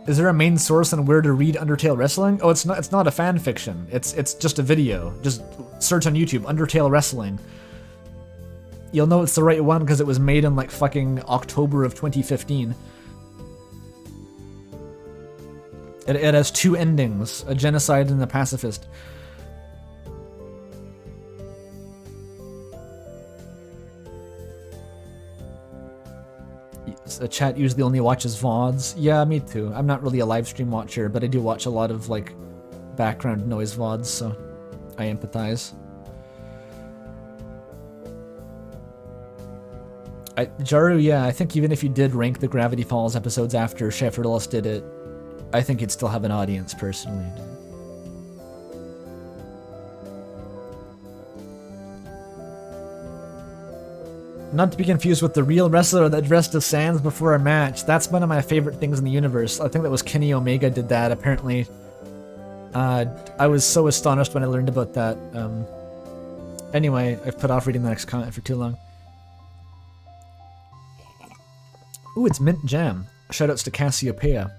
Is there a main source on where to read Undertale Wrestling? Oh, it's not a fan fiction. It's just a video. Just search on YouTube Undertale Wrestling. You'll know it's the right one because it was made in like fucking October of 2015. It has two endings, a genocide and a pacifist. A chat usually only watches VODs. Yeah, me too. I'm not really a live stream watcher, but I do watch a lot of like background noise VODs, so I empathize. Jaru, yeah, I think even if you did rank the Gravity Falls episodes after Sheffield did it, I think you'd still have an audience, personally. Not to be confused with the real wrestler that dressed as Sans before a match. That's one of my favorite things in the universe. I think that was Kenny Omega did that, apparently. I was so astonished when I learned about that. Anyway, I've put off reading the next comment for too long. Ooh, it's Mint Jam. Shoutouts to Cassiopeia.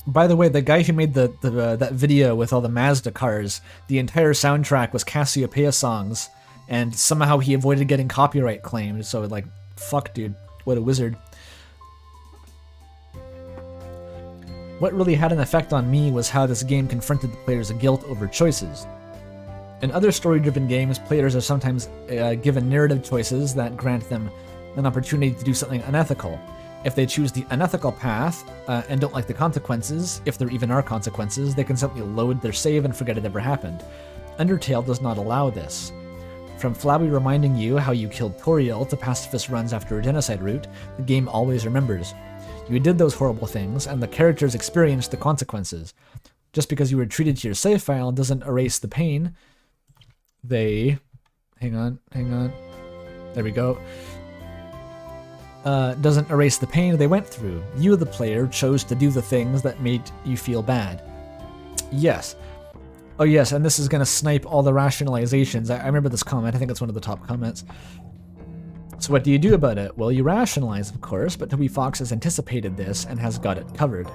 By the way, the guy who made that video with all the Mazda cars, the entire soundtrack was Cassiopeia songs, and somehow he avoided getting copyright claimed, so like, fuck dude, what a wizard. What really had an effect on me was how this game confronted the players' guilt over choices. In other story-driven games, players are sometimes given narrative choices that grant them an opportunity to do something unethical. If they choose the unethical path and don't like the consequences, if there even are consequences, they can simply load their save and forget it ever happened. Undertale does not allow this. From Flabby reminding you how you killed Toriel to pacifist runs after a genocide route, the game always remembers. You did those horrible things, and the characters experienced the consequences. Just because you were treated to your save file doesn't erase the pain. Hang on. There we go. Doesn't erase the pain they went through. You, the player, chose to do the things that made you feel bad. Yes. Oh yes, and this is gonna snipe all the rationalizations. I remember this comment, I think it's one of the top comments. So what do you do about it? Well, you rationalize, of course, but Toby Fox has anticipated this and has got it covered.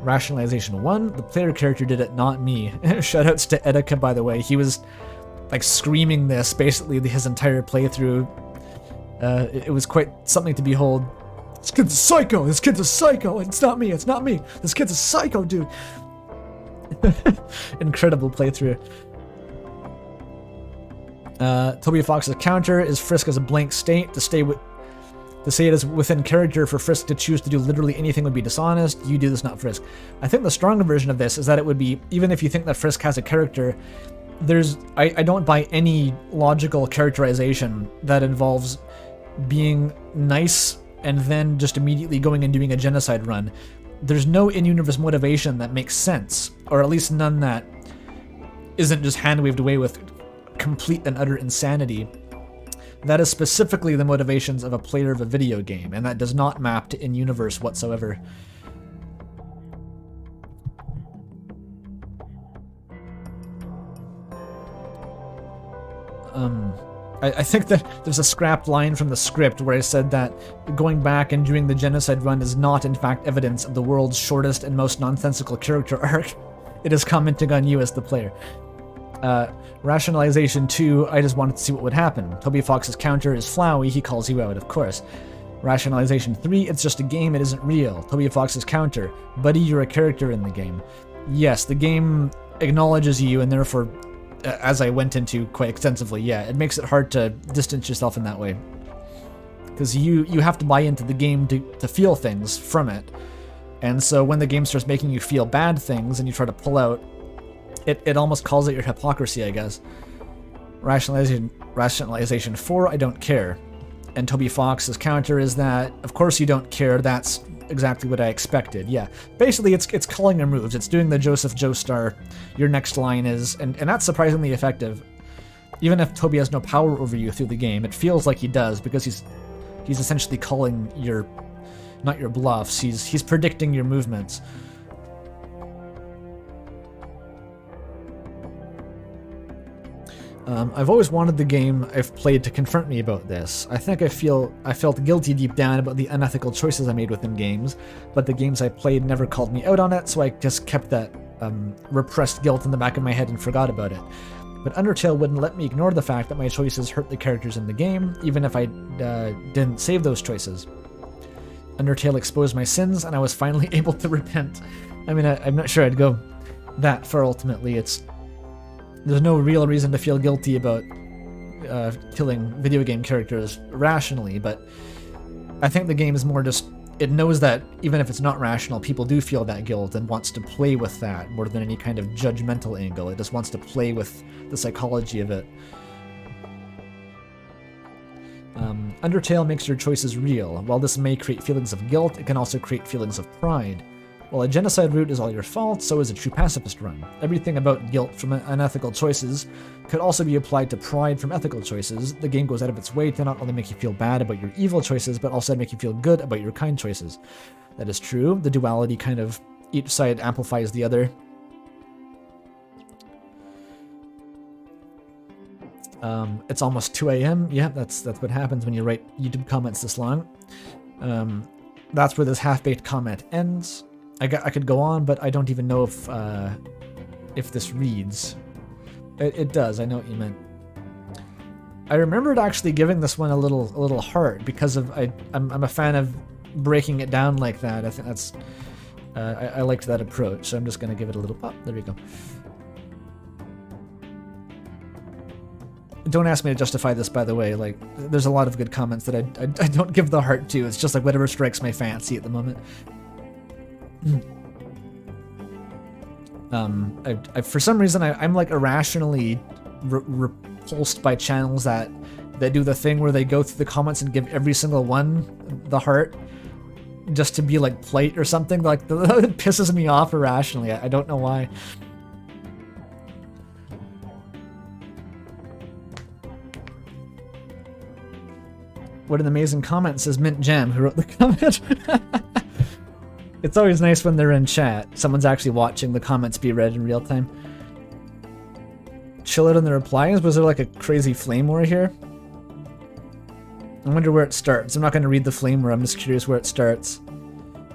Rationalization 1, the player character did it, not me. Shoutouts to Etika, by the way. He was like screaming this basically his entire playthrough. It was quite something to behold. This kid's a psycho! This kid's a psycho! It's not me! It's not me! This kid's a psycho, dude! Incredible playthrough. Toby Fox's counter is Frisk as a blank state. To say it is within character for Frisk to choose to do literally anything would be dishonest. You do this, not Frisk. I think the stronger version of this is that it would be, even if you think that Frisk has a character, I don't buy any logical characterization that involves being nice and then just immediately going and doing a genocide run. There's no in-universe motivation that makes sense, or at least none that isn't just hand-waved away with complete and utter insanity. That is specifically the motivations of a player of a video game, and that does not map to in-universe whatsoever. I think that there's a scrapped line from the script where I said that going back and doing the genocide run is not in fact evidence of the world's shortest and most nonsensical character arc. It is commenting on you as the player. Rationalization 2, I just wanted to see what would happen. Toby Fox's counter is Flowey, he calls you out, of course. Rationalization 3, it's just a game, it isn't real. Toby Fox's counter, buddy, you're a character in the game. Yes, the game acknowledges you, and therefore, as I went into quite extensively, yeah, it makes it hard to distance yourself in that way. Because you have to buy into the game to feel things from it. And so when the game starts making you feel bad things and you try to pull out, it almost calls it your hypocrisy, I guess. Rationalization 4, I don't care. And Toby Fox's counter is that, of course you don't care, that's exactly what I expected. Yeah, basically it's calling your moves, it's doing the Joseph Joestar, your next line is, and that's surprisingly effective. Even if Toby has no power over you through the game, it feels like he does, because he's essentially calling your, not your bluffs, he's predicting your movements. I've always wanted the game I've played to confront me about this. I think I felt guilty deep down about the unethical choices I made within games, but the games I played never called me out on it, so I just kept that repressed guilt in the back of my head and forgot about it. But Undertale wouldn't let me ignore the fact that my choices hurt the characters in the game, even if I didn't save those choices. Undertale exposed my sins, and I was finally able to repent. I mean, I'm not sure I'd go that far ultimately. There's no real reason to feel guilty about killing video game characters rationally, but I think the game is more just, it knows that even if it's not rational, people do feel that guilt and wants to play with that more than any kind of judgmental angle. It just wants to play with the psychology of it. Undertale makes your choices real. While this may create feelings of guilt, it can also create feelings of pride. While a genocide route is all your fault, so is a true pacifist run. Everything about guilt from unethical choices could also be applied to pride from ethical choices. The game goes out of its way to not only make you feel bad about your evil choices, but also make you feel good about your kind choices. That is true. The duality kind of, each side amplifies the other. It's almost 2 a.m. Yeah, that's what happens when you write YouTube comments this long. That's where this half-baked comment ends. I could go on, but I don't even know if this reads. It does. I know what you meant. I remembered actually giving this one a little heart because of I'm a fan of breaking it down like that. I think that's I liked that approach, so I'm just gonna give it a little pop. There we go. Don't ask me to justify this, by the way. Like, there's a lot of good comments that I don't give the heart to. It's just like whatever strikes my fancy at the moment. For some reason, I'm like irrationally repulsed by channels that do the thing where they go through the comments and give every single one the heart just to be like polite or something. Like, it pisses me off irrationally. I don't know why. What an amazing comment, says Mint Jam, who wrote the comment. It's always nice when they're in chat. Someone's actually watching the comments be read in real time. Chill out on the replies. Was there like a crazy flame war here? I wonder where it starts. I'm not going to read the flame war. I'm just curious where it starts.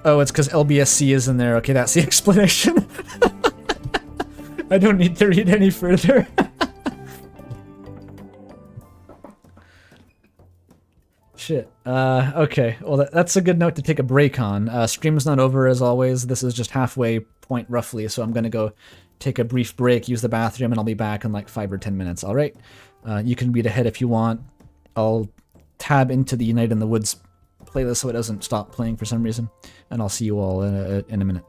Oh, it's because LBSC is in there. Okay, that's the explanation. I don't need to read any further. Shit. Okay. Well, that's a good note to take a break on. Stream's not over as always. This is just halfway point roughly, so I'm gonna go take a brief break, use the bathroom, and I'll be back in like 5 or 10 minutes. All right. You can read ahead if you want. I'll tab into the Night in the Woods playlist so it doesn't stop playing for some reason, and I'll see you all in a minute.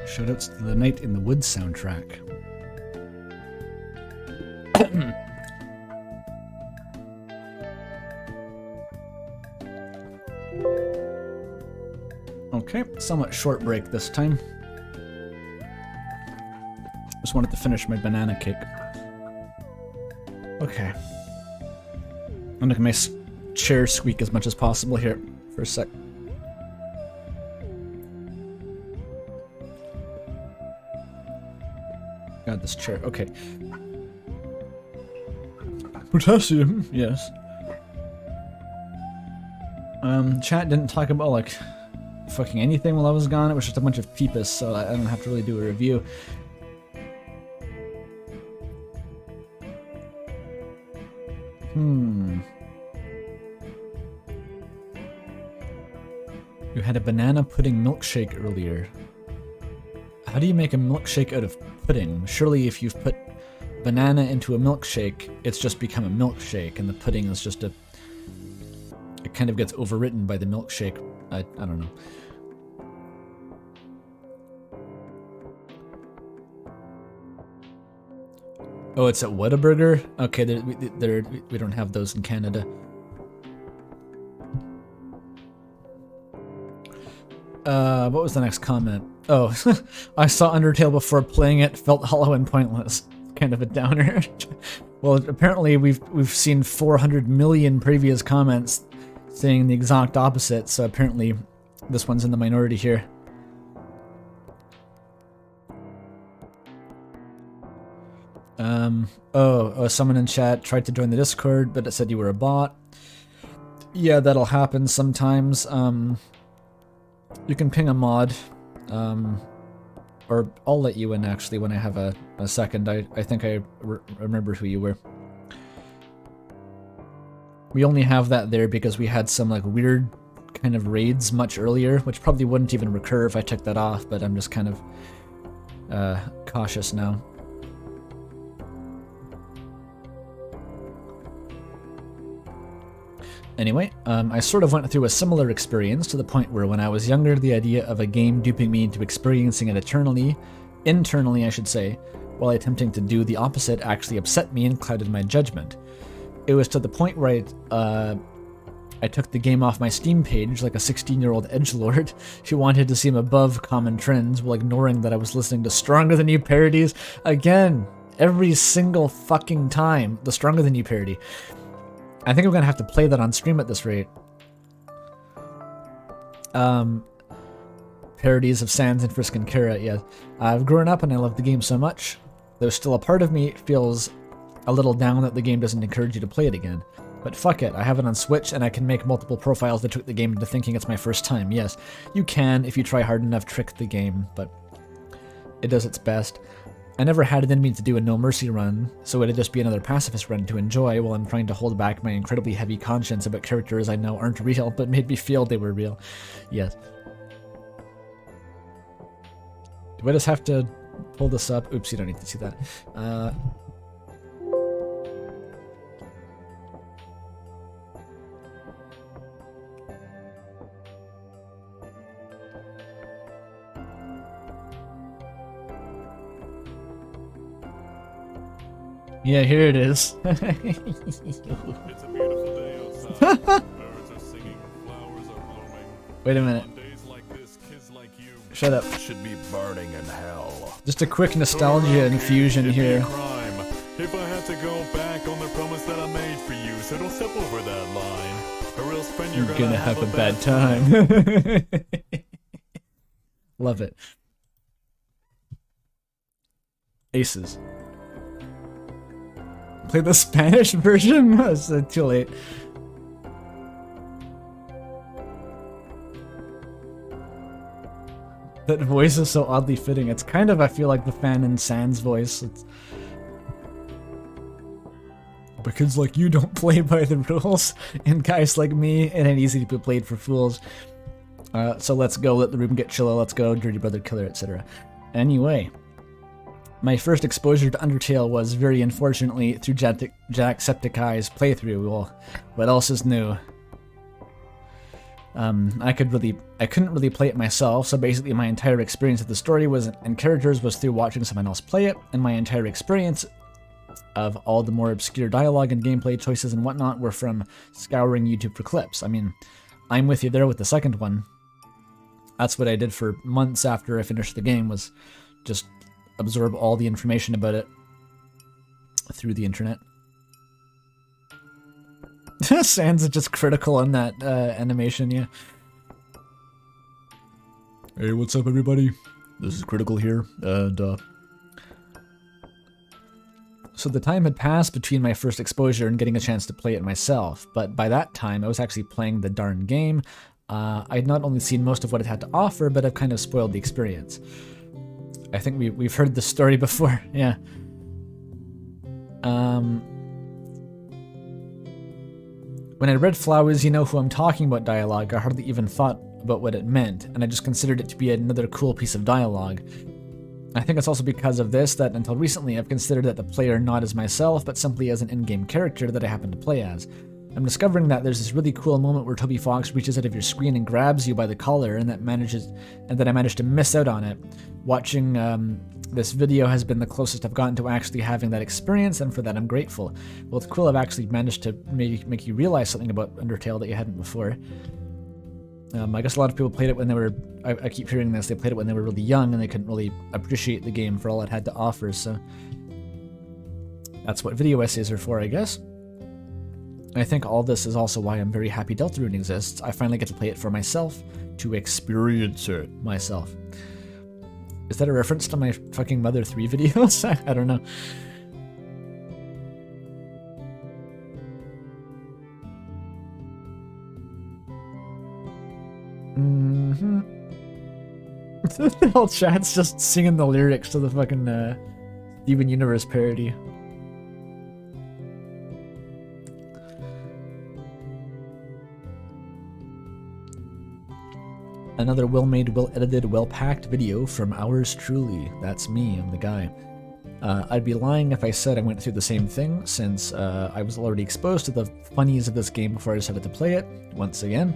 Shoutouts to the Night in the Woods soundtrack. Okay, somewhat short break this time. Just wanted to finish my banana cake. Okay. I'm gonna make my chair squeak as much as possible here for a sec. God, this chair. Okay. Potassium, yes. Chat didn't talk about like fucking anything while I was gone. It was just a bunch of peepus, so I don't have to really do a review. You had a banana pudding milkshake earlier. How do you make a milkshake out of pudding? Surely if you've put banana into a milkshake, it's just become a milkshake, and the pudding is just a... It kind of gets overwritten by the milkshake. I don't know. Oh, it's at Whataburger? Okay, we don't have those in Canada. What was the next comment? Oh, I saw Undertale before playing it, felt hollow and pointless. Kind of a downer. Well, apparently we've seen 400 million previous comments saying the exact opposite, so apparently this one's in the minority here. Someone in chat tried to join the Discord, but it said you were a bot. Yeah, that'll happen sometimes. You can ping a mod, or I'll let you in actually when I have a second. I think I remember who you were. We only have that there because we had some like weird kind of raids much earlier, which probably wouldn't even recur if I took that off, but I'm just kind of cautious now. Anyway, I sort of went through a similar experience to the point where when I was younger, the idea of a game duping me into experiencing it internally I should say, while attempting to do the opposite actually upset me and clouded my judgment. It was to the point where I took the game off my Steam page like a 16-year-old edgelord who wanted to seem above common trends while ignoring that I was listening to Stronger Than You parodies. Again, every single fucking time, the Stronger Than You parody. I think I'm gonna have to play that on stream at this rate. Parodies of Sans and Frisk and Kara, yeah. I've grown up and I love the game so much. There's still a part of me feels a little down that the game doesn't encourage you to play it again. But fuck it, I have it on Switch and I can make multiple profiles that trick the game into thinking it's my first time. Yes, you can, if you try hard enough, trick the game, but it does its best. I never had it in me to do a No Mercy run, so it'd just be another pacifist run to enjoy while I'm trying to hold back my incredibly heavy conscience about characters I know aren't real, but made me feel they were real. Yes. Do I just have to pull this up? Oops, you don't need to see that. Yeah, here it is. It's a beautiful day outside. Birds are singing, flowers are blooming. Wait a minute. On days like this, kids like you Shut up. should be burning in hell. Just a quick nostalgia infusion It'd be a here. crime if I had to go back on the promise that I made for you, so don't step over that line, or else friend, you're Gonna have a bad time. Love it. Aces. Play the Spanish version? It's too late. That voice is so oddly fitting. It's kind of, I feel like, the fan in Sans voice. It's... But kids like you don't play by the rules, and guys like me, it ain't easy to be played for fools. So let's go, let the room get chilla, let's go, dirty brother killer, etc. Anyway. My first exposure to Undertale was, very unfortunately, through Jacksepticeye's playthrough. Well, what else is new? I couldn't really play it myself, so basically my entire experience of the story and characters was through watching someone else play it, and my entire experience of all the more obscure dialogue and gameplay choices and whatnot were from scouring YouTube for clips. I mean, I'm with you there with the second one. That's what I did for months after I finished the game, was just absorb all the information about it through the internet. Sans is just critical on that animation, yeah. Hey, what's up, everybody? This is Critical here, So the time had passed between my first exposure and getting a chance to play it myself, but by that time I was actually playing the darn game. I'd not only seen most of what it had to offer, but I've kind of spoiled the experience. I think we've heard this story before, yeah. When I read Flowers, you know who I'm talking about dialogue, I hardly even thought about what it meant, and I just considered it to be another cool piece of dialogue. I think it's also because of this that until recently I've considered that the player not as myself, but simply as an in-game character that I happen to play as. I'm discovering that there's this really cool moment where Toby Fox reaches out of your screen and grabs you by the collar, and that I managed to miss out on it. Watching this video has been the closest I've gotten to actually having that experience, and for that I'm grateful. Well, it's cool I've actually managed to make you realize something about Undertale that you hadn't before. I guess a lot of people played it when they were, I keep hearing this, they played it when they were really young and they couldn't really appreciate the game for all it had to offer, so that's what video essays are for, I guess. I think all this is also why I'm very happy Deltarune exists. I finally get to play it for myself, to experience it myself. Is that a reference to my fucking Mother 3 videos? I don't know. The whole chat's just singing the lyrics to the fucking Steven Universe parody. Another well-made, well-edited, well-packed video from ours truly. That's me, I'm the guy. I'd be lying if I said I went through the same thing, since I was already exposed to the funnies of this game before I decided to play it, once again.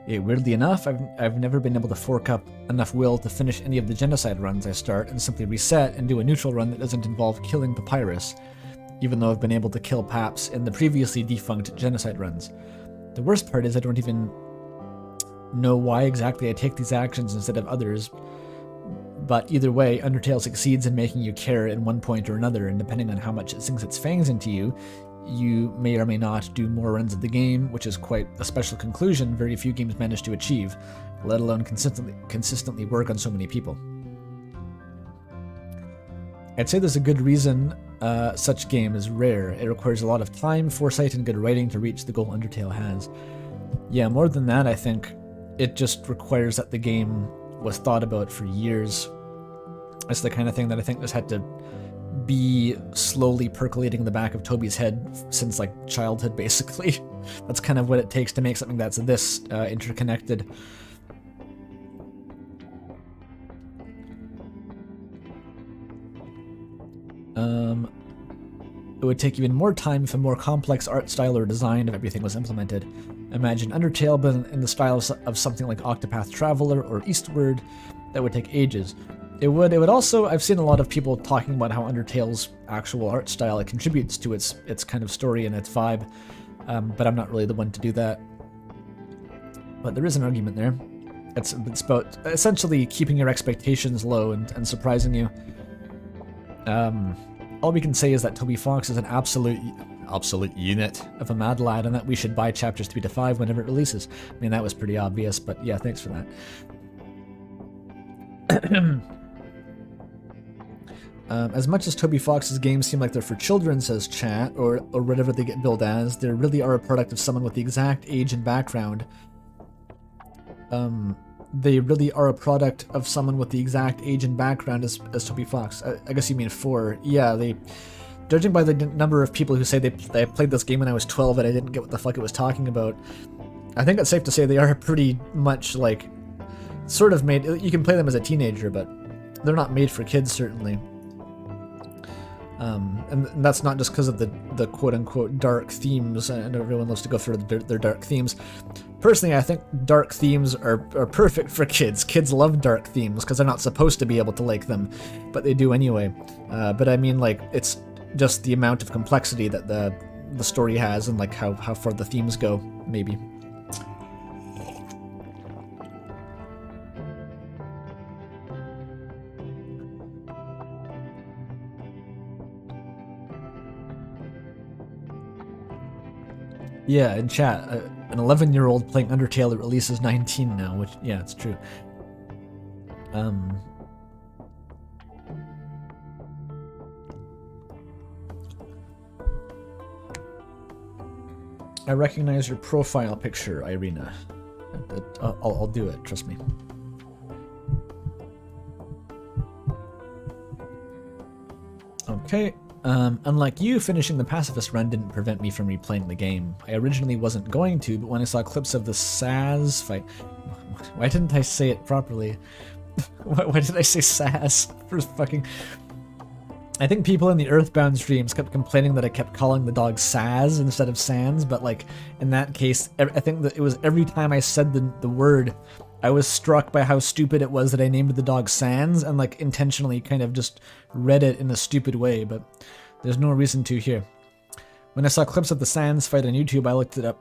Weirdly enough, I've never been able to fork up enough will to finish any of the genocide runs I start and simply reset and do a neutral run that doesn't involve killing Papyrus, even though I've been able to kill Paps in the previously defunct genocide runs. The worst part is I don't even know why exactly I take these actions instead of others, but either way, Undertale succeeds in making you care at one point or another, and depending on how much it sinks its fangs into you, you may or may not do more runs of the game, which is quite a special conclusion very few games manage to achieve, let alone consistently work on so many people. I'd say there's a good reason such game is rare. It requires a lot of time, foresight, and good writing to reach the goal Undertale has. Yeah, more than that, I think it just requires that the game was thought about for years. It's the kind of thing that I think just had to be slowly percolating in the back of Toby's head since, like, childhood, basically. That's kind of what it takes to make something that's this interconnected. It would take even more time if a more complex art style or design of everything was implemented. Imagine Undertale, but in the style of something like Octopath Traveler or Eastward. That would take ages. It would also, I've seen a lot of people talking about how Undertale's actual art style, it contributes to its kind of story and its vibe, but I'm not really the one to do that. But there is an argument there. It's about essentially keeping your expectations low and surprising you. All we can say is that Toby Fox is an absolute unit of a mad lad, and that we should buy chapters 3 to 5 whenever it releases. I mean, that was pretty obvious, but yeah, thanks for that. As much as Toby Fox's games seem like they're for children, says chat, or whatever they get billed as, they really are a product of someone with the exact age and background. They really are a product of someone with the exact age and background as Toby Fox. I guess you mean 4. Yeah, judging by the number of people who say they played this game when I was 12 and I didn't get what the fuck it was talking about, I think it's safe to say they are pretty much, like, sort of made... You can play them as a teenager, but they're not made for kids, certainly. And that's not just because of the quote-unquote dark themes, and everyone loves to go through their dark themes. Personally, I think dark themes are perfect for kids. Kids love dark themes because they're not supposed to be able to like them, but they do anyway. But I mean, like, it's just the amount of complexity that the story has and, like, how far the themes go, maybe. Yeah, in chat, an 11-year-old playing Undertale that releases 19 now, which, yeah, it's true. I recognize your profile picture, Irina. I'll do it, trust me. Okay. Unlike you, finishing the pacifist run didn't prevent me from replaying the game. I originally wasn't going to, but when I saw clips of the Saz fight... Why didn't I say it properly? Why did I say Saz? For fucking... I think people in the Earthbound streams kept complaining that I kept calling the dog Saz instead of Sans, but like in that case, I think that it was every time I said the word, I was struck by how stupid it was that I named the dog Sans and like intentionally kind of just read it in a stupid way, but there's no reason to here. When I saw clips of the Sans fight on YouTube, I looked it up.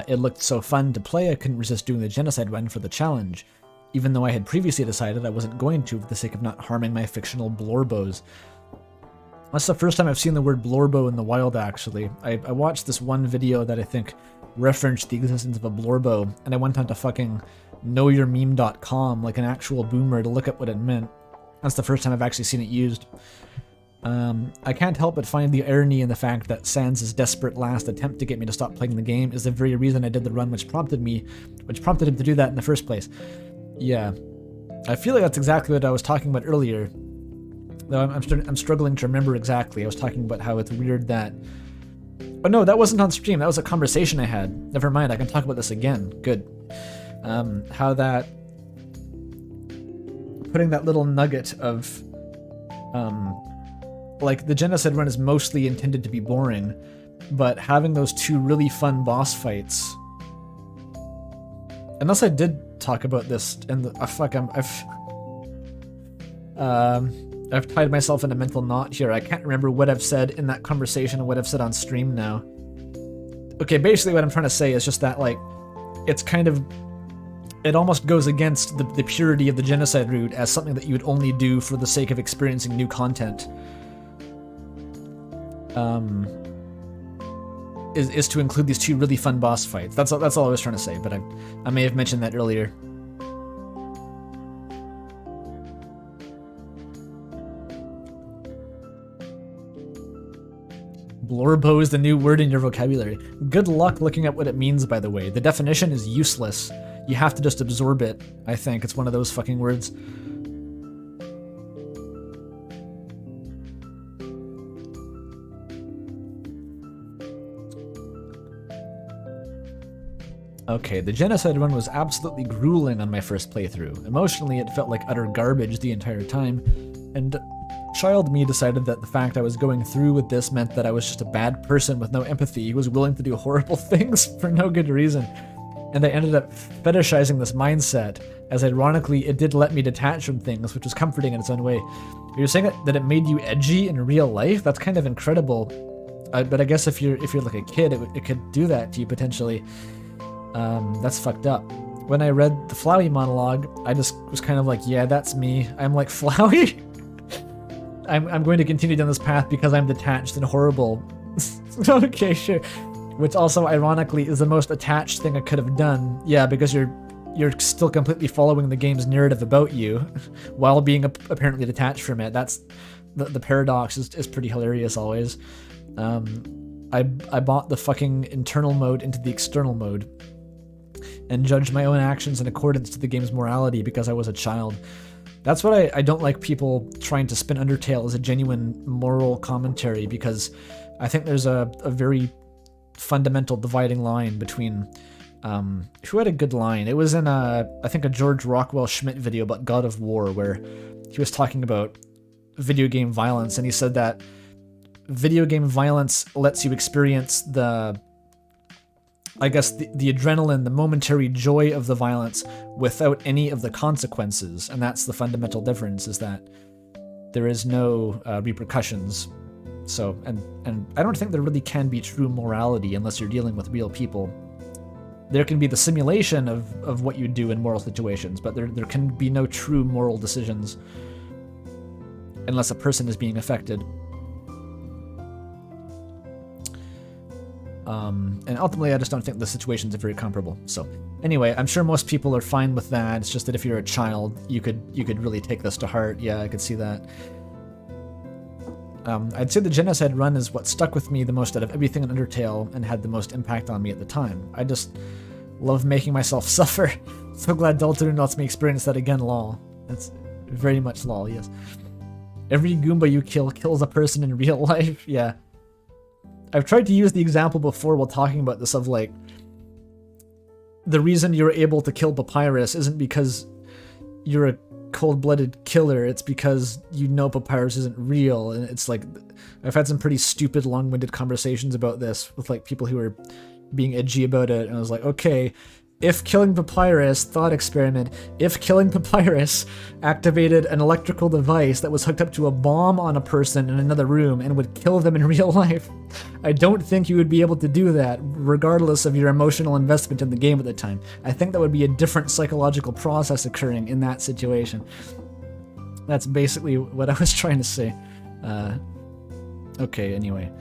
It looked so fun to play, I couldn't resist doing the genocide run for the challenge, even though I had previously decided I wasn't going to for the sake of not harming my fictional Blorbos. That's the first time I've seen the word Blorbo in the wild, actually. I watched this one video that I think referenced the existence of a Blorbo, and I went on to fucking knowyourmeme.com, like an actual boomer, to look up what it meant. That's the first time I've actually seen it used. I can't help but find the irony in the fact that Sans' desperate last attempt to get me to stop playing the game is the very reason I did the run which prompted him to do that in the first place. Yeah. I feel like that's exactly what I was talking about earlier. Though I'm struggling to remember exactly. I was talking about how it's weird that... Oh no, that wasn't on stream. That was a conversation I had. Never mind, I can talk about this again. Good. How that... Putting that little nugget of... like, the genocide run is mostly intended to be boring, but having those two really fun boss fights... Unless I did talk about this in the... I've tied myself in a mental knot here. I can't remember what I've said in that conversation and what I've said on stream now. Okay, basically what I'm trying to say is just that, like, it's kind of... It almost goes against the purity of the genocide route as something that you would only do for the sake of experiencing new content. Is to include these two really fun boss fights. That's all I was trying to say, but I may have mentioned that earlier. Blorbo is the new word in your vocabulary. Good luck looking up what it means, by the way. The definition is useless. You have to just absorb it, I think. It's one of those fucking words. Okay, the genocide run was absolutely grueling on my first playthrough. Emotionally, it felt like utter garbage the entire time, and child me decided that the fact I was going through with this meant that I was just a bad person with no empathy who was willing to do horrible things for no good reason. And I ended up fetishizing this mindset, as ironically it did let me detach from things, which was comforting in its own way. You're saying that it made you edgy in real life? That's kind of incredible. But I guess if you're like a kid, it could do that to you potentially. That's fucked up. When I read the Flowey monologue, I just was kind of like, yeah, that's me. I'm like Flowey. I'm going to continue down this path because I'm detached and horrible. Okay, sure. Which also, ironically, is the most attached thing I could have done. Yeah, because you're still completely following the game's narrative about you, while being apparently detached from it. That's the paradox is pretty hilarious always. I bought the fucking internal mode into the external mode, and judged my own actions in accordance to the game's morality because I was a child. That's what I don't like people trying to spin Undertale as a genuine moral commentary, because I think there's a very fundamental dividing line between... who had a good line? It was in I think a George Rockwell Schmidt video about God of War, where he was talking about video game violence, and he said that video game violence lets you experience the adrenaline, the momentary joy of the violence without any of the consequences. And that's the fundamental difference, is that there is no repercussions. So, and I don't think there really can be true morality unless you're dealing with real people. There can be the simulation of what you do in moral situations, but there can be no true moral decisions unless a person is being affected. And ultimately, I just don't think the situations are very comparable. So, anyway, I'm sure most people are fine with that. It's just that if you're a child, you could really take this to heart. Yeah, I could see that. I'd say the genocide run is what stuck with me the most out of everything in Undertale and had the most impact on me at the time. I just love making myself suffer. So glad Deltarune lets me experience that again, lol. That's very much lol, yes. Every Goomba you kill kills a person in real life, yeah. I've tried to use the example before while talking about this of, like, the reason you're able to kill Papyrus isn't because you're a cold-blooded killer, it's because you know Papyrus isn't real. And it's like, I've had some pretty stupid, long-winded conversations about this with like people who are being edgy about it, and I was like, okay, if killing Papyrus, thought experiment, if killing Papyrus activated an electrical device that was hooked up to a bomb on a person in another room and would kill them in real life, I don't think you would be able to do that, regardless of your emotional investment in the game at the time. I think that would be a different psychological process occurring in that situation. That's basically what I was trying to say. Okay, anyway.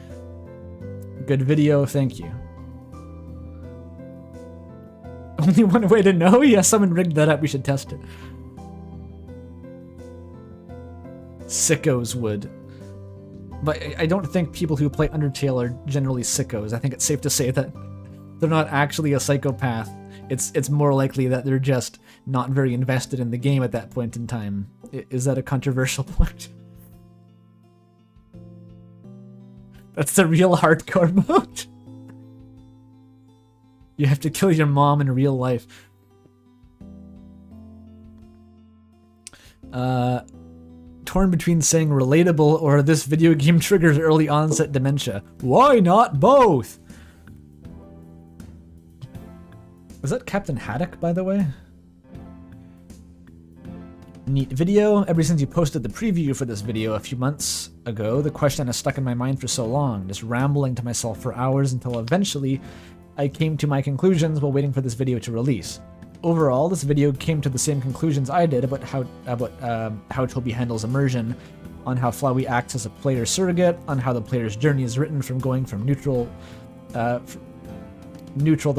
Good video, thank you. Only one way to know? Yeah, someone rigged that up. We should test it. Sickos would. But I don't think people who play Undertale are generally sickos. I think it's safe to say that they're not actually a psychopath. It's more likely that they're just not very invested in the game at that point in time. Is that a controversial point? That's the real hardcore mode. You have to kill your mom in real life. Torn between saying relatable or this video game triggers early onset dementia. Why not both? Was that Captain Haddock, by the way? Neat video. Ever since you posted the preview for this video a few months ago, the question has stuck in my mind for so long, just rambling to myself for hours until eventually I came to my conclusions while waiting for this video to release. Overall, this video came to the same conclusions I did about how Toby handles immersion, on how Flowey acts as a player surrogate, on how the player's journey is written from going from neutral to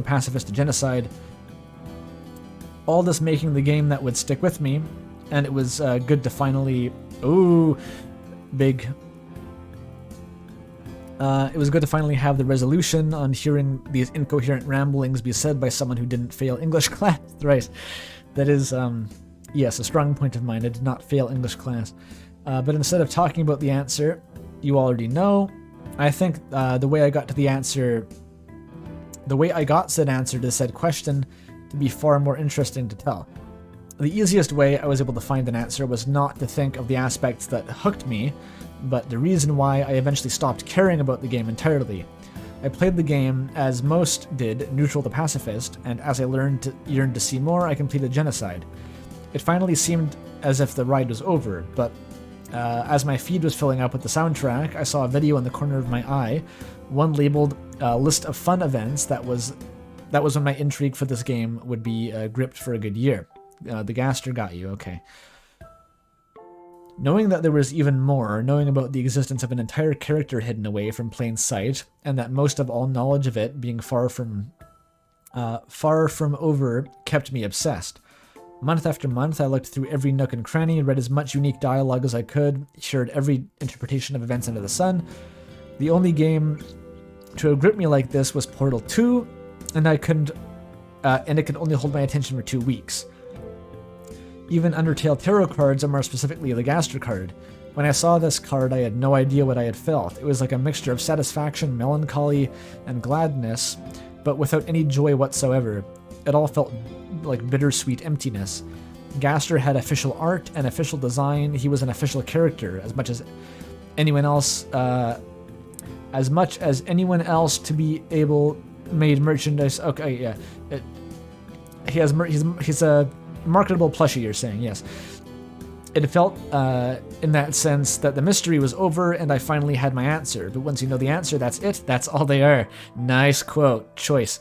pacifist to genocide. All this making the game that would stick with me, and it was good to finally... Ooh, big... it was good to finally have the resolution on hearing these incoherent ramblings be said by someone who didn't fail English class. Right. That is, yes, a strong point of mine. I did not fail English class. But instead of talking about the answer, you already know, I think the way I got said answer to said question to be far more interesting to tell. The easiest way I was able to find an answer was not to think of the aspects that hooked me, but the reason why I eventually stopped caring about the game entirely. I played the game, as most did, neutral to pacifist, and as I yearned to see more, I completed genocide. It finally seemed as if the ride was over, but as my feed was filling up with the soundtrack, I saw a video in the corner of my eye, one labeled List of Fun Events. That was when my intrigue for this game would be gripped for a good year. The Gaster got you, okay. Knowing that there was even more, knowing about the existence of an entire character hidden away from plain sight, and that most of all knowledge of it being far from over, kept me obsessed. Month after month, I looked through every nook and cranny, read as much unique dialogue as I could, shared every interpretation of events under the sun. The only game to have gripped me like this was Portal 2, and it could only hold my attention for 2 weeks. Even Undertale tarot cards, and more specifically the Gaster card. When I saw this card, I had no idea what I had felt. It was like a mixture of satisfaction, melancholy, and gladness, but without any joy whatsoever. It all felt like bittersweet emptiness. Gaster had official art and official design. He was an official character, as much as anyone else to be able made merchandise. Okay, yeah. He's a marketable plushie, you're saying, yes. It felt, in that sense, that the mystery was over and I finally had my answer. But once you know the answer, that's it. That's all they are. Nice quote. Choice.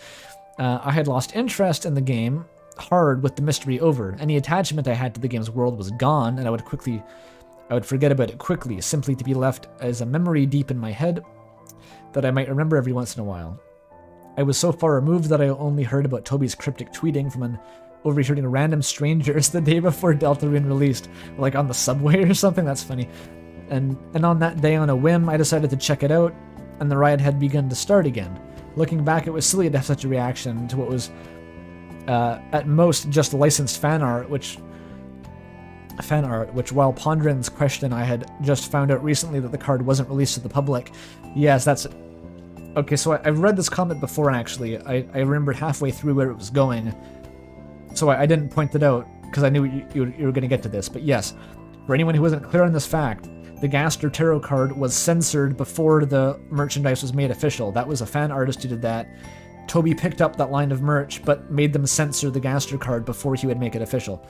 I had lost interest in the game hard with the mystery over. Any attachment I had to the game's world was gone, and I would forget about it quickly, simply to be left as a memory deep in my head that I might remember every once in a while. I was so far removed that I only heard about Toby's cryptic tweeting from overhearing random strangers the day before Deltarune released, like on the subway or something. That's funny. And on that day, on a whim, I decided to check it out, and the riot had begun to start again. Looking back, it was silly to have such a reaction to what was, at most, just licensed fan art, which while pondering this question, I had just found out recently that the card wasn't released to the public. Yes, that's... Okay, so I've read this comment before, actually. I remembered halfway through where it was going, so I didn't point it out, because I knew you were going to get to this. But yes, for anyone who wasn't clear on this fact, the Gaster Tarot card was censored before the merchandise was made official. That was a fan artist who did that. Toby picked up that line of merch, but made them censor the Gaster card before he would make it official.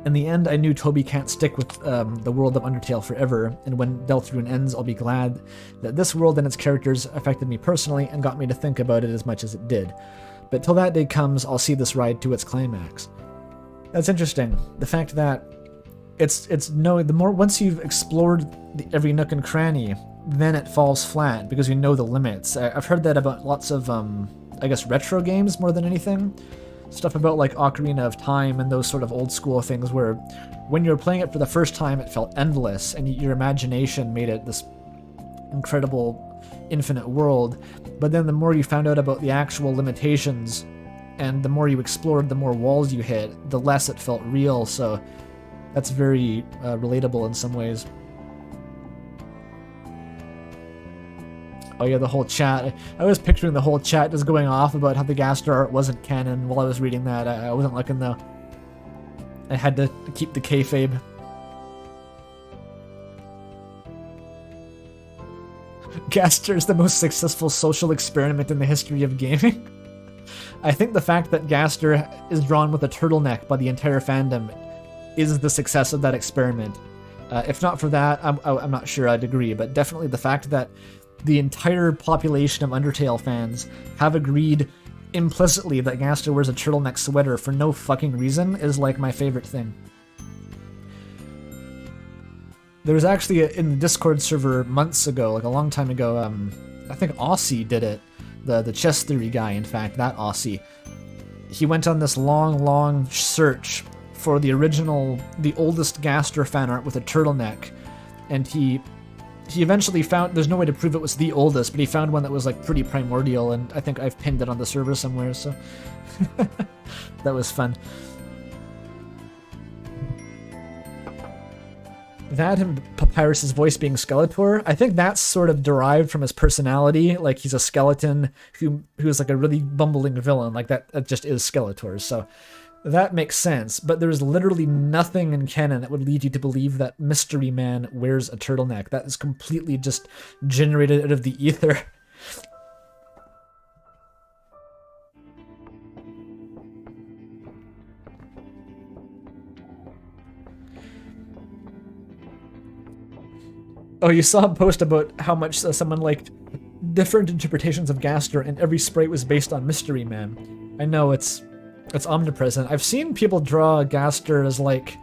In the end, I knew Toby can't stick with the world of Undertale forever, and when Deltarune ends, I'll be glad that this world and its characters affected me personally and got me to think about it as much as it did. But till that day comes, I'll see this ride to its climax. That's interesting. The fact that the more once you've explored every nook and cranny, then it falls flat because you know the limits. I've heard that about lots of, I guess, retro games more than anything. Stuff about like Ocarina of Time and those sort of old school things where when you were playing it for the first time, it felt endless and your imagination made it this incredible, infinite world. But then the more you found out about the actual limitations and the more you explored, the more walls you hit, the less it felt real. So that's very relatable in some ways. Oh yeah, the whole chat. I was picturing the whole chat just going off about how the Gaster art wasn't canon while I was reading that. I wasn't looking though. I had to keep the kayfabe. Gaster is the most successful social experiment in the history of gaming. I think the fact that Gaster is drawn with a turtleneck by the entire fandom is the success of that experiment. If not for that, I'm not sure I'd agree, but definitely the fact that the entire population of Undertale fans have agreed implicitly that Gaster wears a turtleneck sweater for no fucking reason is like my favorite thing. There was actually in the Discord server months ago, like a long time ago, I think Aussie did it, the chess theory guy, in fact, that Aussie. He went on this long search for the oldest Gaster fan art with a turtleneck, and he eventually found, there's no way to prove it was the oldest, but he found one that was like pretty primordial, and I think I've pinned it on the server somewhere, so that was fun. That and Papyrus's voice being Skeletor, I think that's sort of derived from his personality, like he's a skeleton who's like a really bumbling villain, like that just is Skeletor, so that makes sense, but there's literally nothing in canon that would lead you to believe that Mystery Man wears a turtleneck. That is completely just generated out of the ether. Oh, you saw a post about how much someone liked different interpretations of Gaster, and every sprite was based on Mystery Man. I know it's omnipresent. I've seen people draw Gaster as like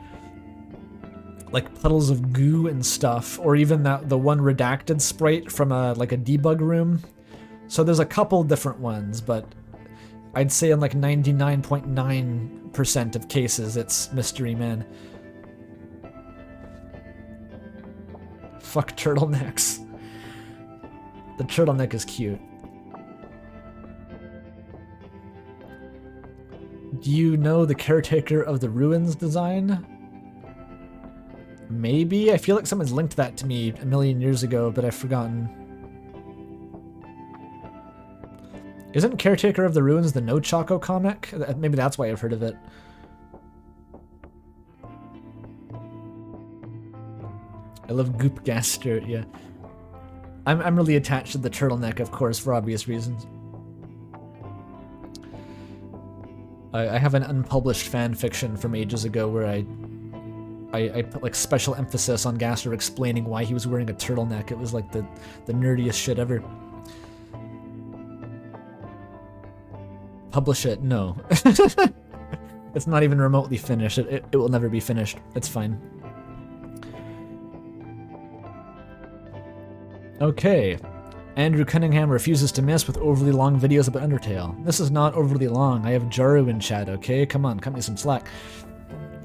puddles of goo and stuff, or even the one redacted sprite from a debug room. So there's a couple different ones, but I'd say in like 99.9% of cases it's Mystery Man. Fuck turtlenecks. The turtleneck is cute. Do you know the Caretaker of the Ruins design? Maybe? I feel like someone's linked that to me a million years ago, but I've forgotten. Isn't Caretaker of the Ruins the No Choco comic? Maybe that's why I've heard of it. I love Goop Gaster, yeah. I'm really attached to the turtleneck, of course, for obvious reasons. I have an unpublished fan fiction from ages ago where I put like special emphasis on Gaster explaining why he was wearing a turtleneck. It was like the nerdiest shit ever. Publish it? No. It's not even remotely finished. It will never be finished. It's fine. Okay. Andrew Cunningham refuses to mess with overly long videos about Undertale. This is not overly long. I have Jaru in chat, okay? Come on, cut me some slack.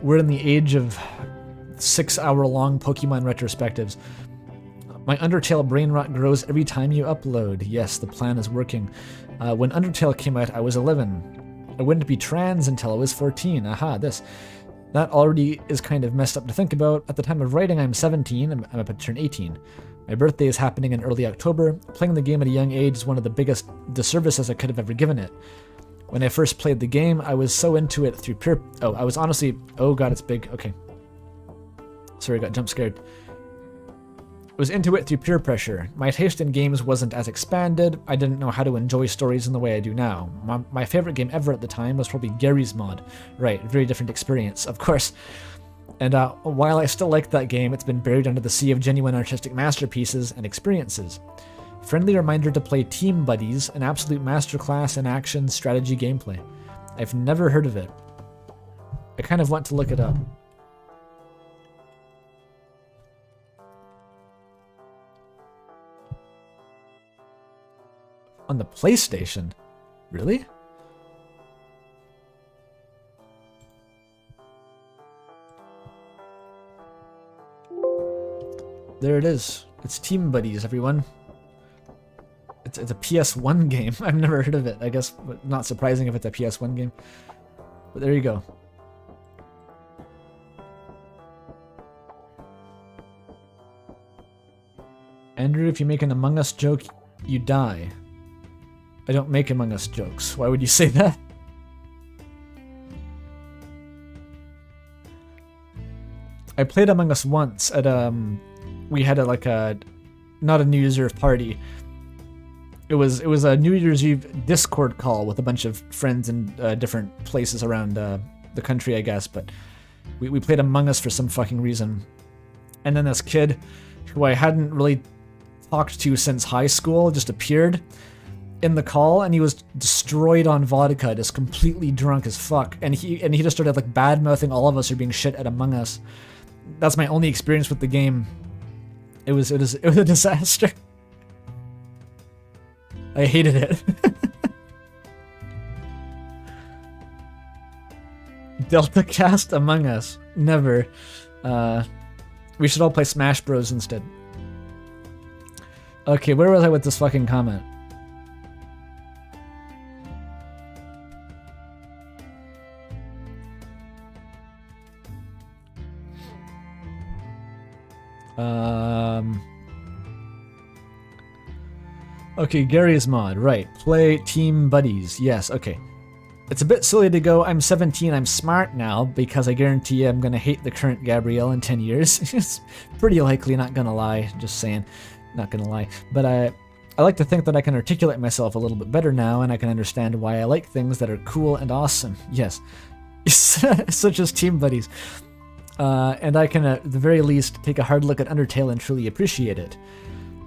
We're in the age of 6-hour-long Pokemon retrospectives. My Undertale brain rot grows every time you upload. Yes, the plan is working. When Undertale came out, I was 11. I wouldn't be trans until I was 14. Aha, this. That already is kind of messed up to think about. At the time of writing, I'm 17. I'm about to turn 18. My birthday is happening in early October. Playing the game at a young age is one of the biggest disservices I could have ever given it. When I first played the game, I was so into it through pure... Oh, I was honestly... Oh god, it's big. Okay. Sorry, I got jump scared. I was into it through peer pressure. My taste in games wasn't as expanded. I didn't know how to enjoy stories in the way I do now. My favorite game ever at the time was probably Gary's Mod. Right, very different experience, of course. And while I still like that game, it's been buried under the sea of genuine artistic masterpieces and experiences. Friendly reminder to play Team Buddies, an absolute masterclass in action strategy gameplay. I've never heard of it. I kind of want to look it up. On the PlayStation? Really? There it is. It's Team Buddies, everyone. It's a PS1 game. I've never heard of it. I guess not surprising if it's a PS1 game. But there you go. Andrew, if you make an Among Us joke, you die. I don't make Among Us jokes. Why would you say that? I played Among Us once at we had not a New Year's Eve party. It was a New Year's Eve Discord call with a bunch of friends in different places around the country, I guess. But we played Among Us for some fucking reason, and then this kid, who I hadn't really talked to since high school, just appeared in the call, and he was destroyed on vodka, just completely drunk as fuck, and he just started like bad mouthing all of us for being shit at Among Us. That's my only experience with the game. It was a disaster. I hated it. Delta cast Among Us. Never. We should all play Smash Bros instead. Okay, where was I with this fucking comment? Okay, Gary's Mod, right. Play Team Buddies, yes, okay. It's a bit silly to go, I'm 17, I'm smart now, because I guarantee you I'm gonna hate the current Gabrielle in 10 years. It's pretty likely, not gonna lie, just saying, not gonna lie. But I like to think that I can articulate myself a little bit better now, and I can understand why I like things that are cool and awesome, yes. Such as Team Buddies. And I can, at the very least, take a hard look at Undertale and truly appreciate it.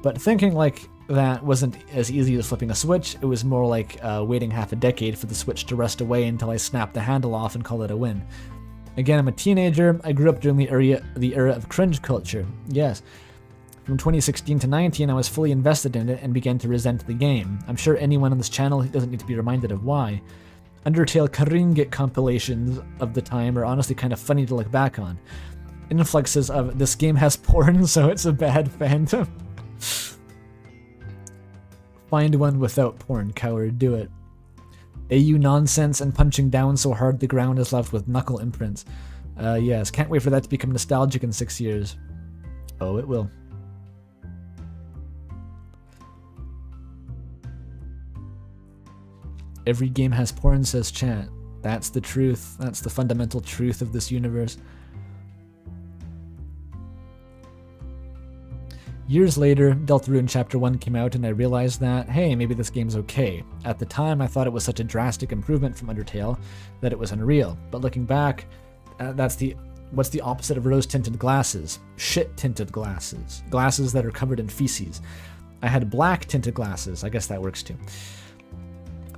But thinking like that wasn't as easy as flipping a switch. It was more like waiting half a decade for the switch to rust away until I snapped the handle off and call it a win. Again, I'm a teenager. I grew up during the era of cringe culture. Yes. From 2016 to 19, I was fully invested in it and began to resent the game. I'm sure anyone on this channel doesn't need to be reminded of why. Undertale Karingit compilations of the time are honestly kind of funny to look back on. Influxes of this game has porn, so it's a bad fandom. Find one without porn, coward, do it. AU nonsense and punching down so hard the ground is left with knuckle imprints. Yes, can't wait for that to become nostalgic in 6 years. Oh, it will. Every game has porn, says chat. That's the truth. That's the fundamental truth of this universe. Years later, Deltarune Chapter 1 came out and I realized that, hey, maybe this game's okay. At the time, I thought it was such a drastic improvement from Undertale that it was unreal. But looking back, what's the opposite of rose-tinted glasses? Shit-tinted glasses. Glasses that are covered in feces. I had black-tinted glasses. I guess that works too.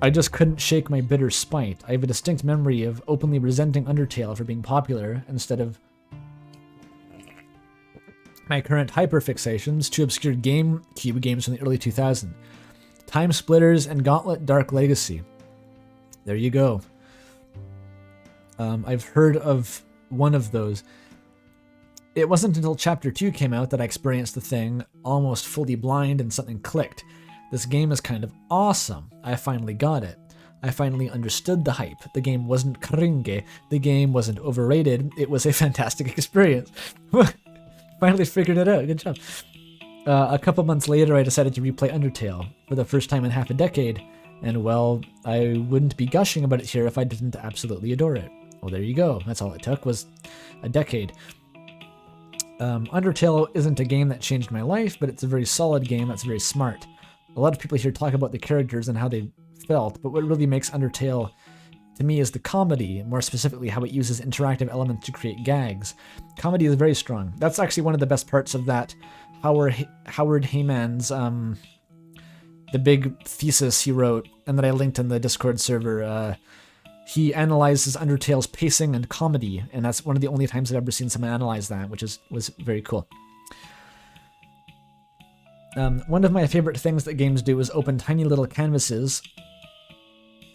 I just couldn't shake my bitter spite. I have a distinct memory of openly resenting Undertale for being popular instead of my current hyperfixations to obscure GameCube games from the early 2000s. Time Splitters and Gauntlet Dark Legacy. There you go. I've heard of one of those. It wasn't until Chapter 2 came out that I experienced the thing almost fully blind and something clicked. This game is kind of awesome. I finally got it. I finally understood the hype. The game wasn't cringe. The game wasn't overrated. It was a fantastic experience. Finally figured it out. Good job. A couple months later, I decided to replay Undertale. For the first time in half a decade, And well, I wouldn't be gushing about it here if I didn't absolutely adore it. Well, there you go. That's all it took, was a decade. Undertale isn't a game that changed my life, but it's a very solid game that's very smart. A lot of people here talk about the characters and how they felt, but what really makes Undertale to me is the comedy, more specifically how it uses interactive elements to create gags. Comedy is very strong. That's actually one of the best parts of that Howard Heyman's the big thesis he wrote, and that I linked in the Discord server. He analyzes Undertale's pacing and comedy, and that's one of the only times I've ever seen someone analyze that, which was very cool. One of my favorite things that games do is open tiny little canvases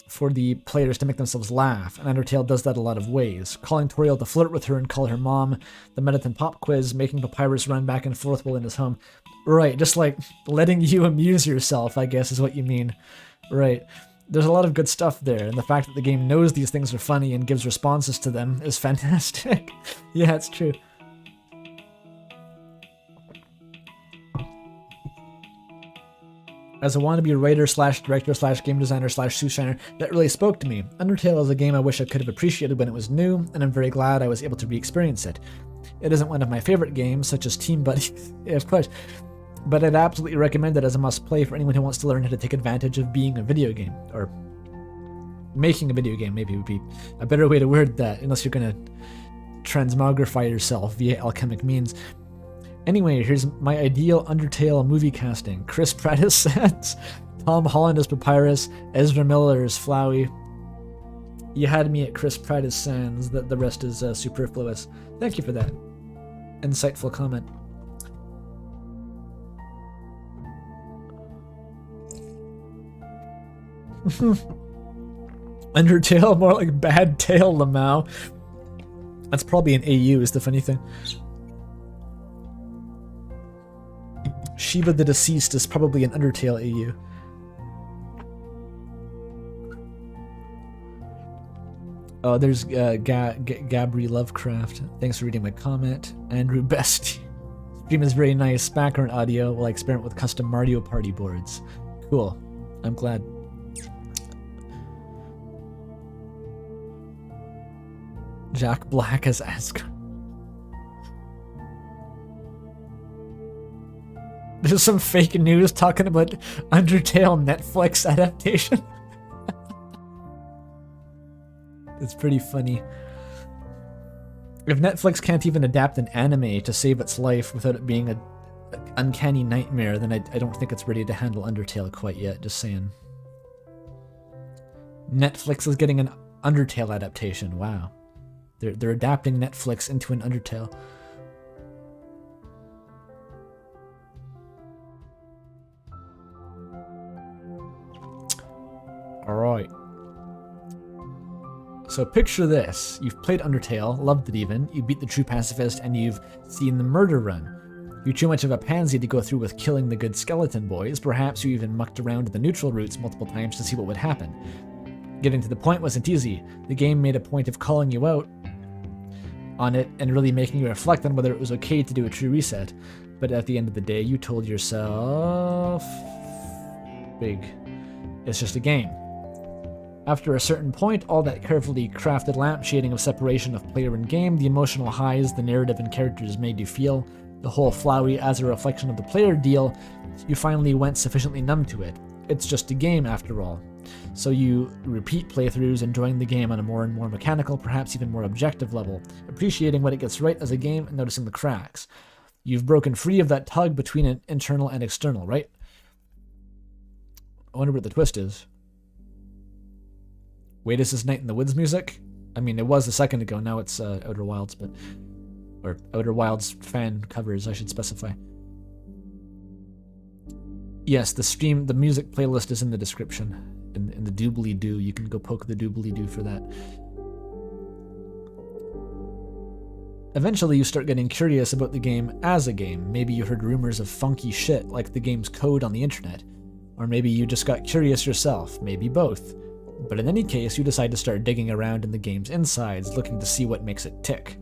for the players to make themselves laugh, and Undertale does that a lot of ways. Calling Toriel to flirt with her and call her mom, the Mettaton pop quiz, making Papyrus run back and forth while in his home. Right, just like letting you amuse yourself, I guess is what you mean. Right. There's a lot of good stuff there, and the fact that the game knows these things are funny and gives responses to them is fantastic. Yeah, it's true. As a wannabe writer / director / game designer / sous shiner, that really spoke to me. Undertale is a game I wish I could have appreciated when it was new, and I'm very glad I was able to re-experience it. It isn't one of my favorite games, such as Team Buddy, yeah, of course, but I'd absolutely recommend it as a must-play for anyone who wants to learn how to take advantage of being a video game, or making a video game, maybe would be a better way to word that, unless you're going to transmogrify yourself via alchemic means. Anyway, here's my ideal Undertale movie casting. Chris Pratt as Sans, Tom Holland as Papyrus, Ezra Miller as Flowey. You had me at Chris Pratt as Sans, the rest is superfluous. Thank you for that insightful comment. Undertale, more like Bad Tail Lamau. That's probably an AU, is the funny thing. Shiva the Deceased is probably an Undertale AU. Oh, there's Gabri Lovecraft. Thanks for reading my comment. Andrew BESST. Stream is very nice. Background audio while I experiment with custom Mario Party boards. Cool. I'm glad. Jack Black as Asgard. There's some fake news talking about Undertale Netflix adaptation. It's pretty funny. If Netflix can't even adapt an anime to save its life without it being an uncanny nightmare, then I don't think it's ready to handle Undertale quite yet, just saying. Netflix is getting an Undertale adaptation, wow. They're adapting Netflix into an Undertale. Alright. So picture this. You've played Undertale, loved it even, you beat the true pacifist, and you've seen the murder run. You're too much of a pansy to go through with killing the good skeleton boys. Perhaps you even mucked around the neutral routes multiple times to see what would happen. Getting to the point wasn't easy. The game made a point of calling you out on it and really making you reflect on whether it was okay to do a true reset. But at the end of the day, you told yourself... Big. It's just a game. After a certain point, all that carefully crafted lampshading of separation of player and game, the emotional highs the narrative and characters made you feel, the whole Flowey as a reflection of the player deal, you finally went sufficiently numb to it. It's just a game after all. So you repeat playthroughs, enjoying the game on a more and more mechanical, perhaps even more objective level, appreciating what it gets right as a game and noticing the cracks. You've broken free of that tug between internal and external, right? I wonder what the twist is. Wait, is this Night in the Woods music? I mean, it was a second ago, now it's Outer Wilds, but... Or Outer Wilds fan covers, I should specify. Yes, the music playlist is in the description. In the doobly-doo, you can go poke the doobly-doo for that. Eventually you start getting curious about the game as a game. Maybe you heard rumors of funky shit like the game's code on the internet. Or maybe you just got curious yourself, maybe both. But in any case, you decide to start digging around in the game's insides, looking to see what makes it tick.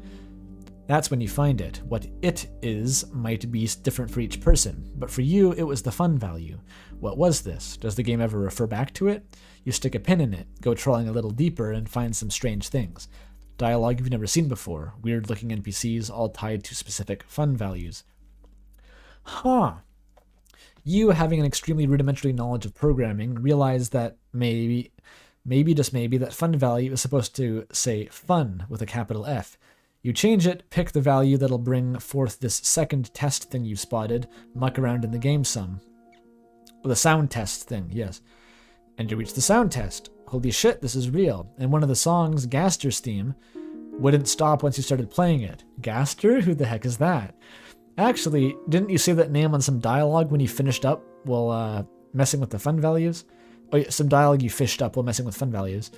That's when you find it. What it is might be different for each person, but for you, it was the fun value. What was this? Does the game ever refer back to it? You stick a pin in it, go trolling a little deeper, and find some strange things. Dialogue you've never seen before, weird-looking NPCs all tied to specific fun values. Huh. You, having an extremely rudimentary knowledge of programming, realize that maybe just maybe, that fun value is supposed to say fun with a capital F. You change it, pick the value that'll bring forth this second test thing you spotted, muck around in the game some. The sound test thing, yes. And you reach the sound test. Holy shit, this is real. And one of the songs, Gaster's theme, wouldn't stop once you started playing it. Gaster? Who the heck is that? Actually, didn't you say that name on some dialogue when you finished up while messing with the fun values? Oh, yeah, some dialogue you fished up while messing with fun values.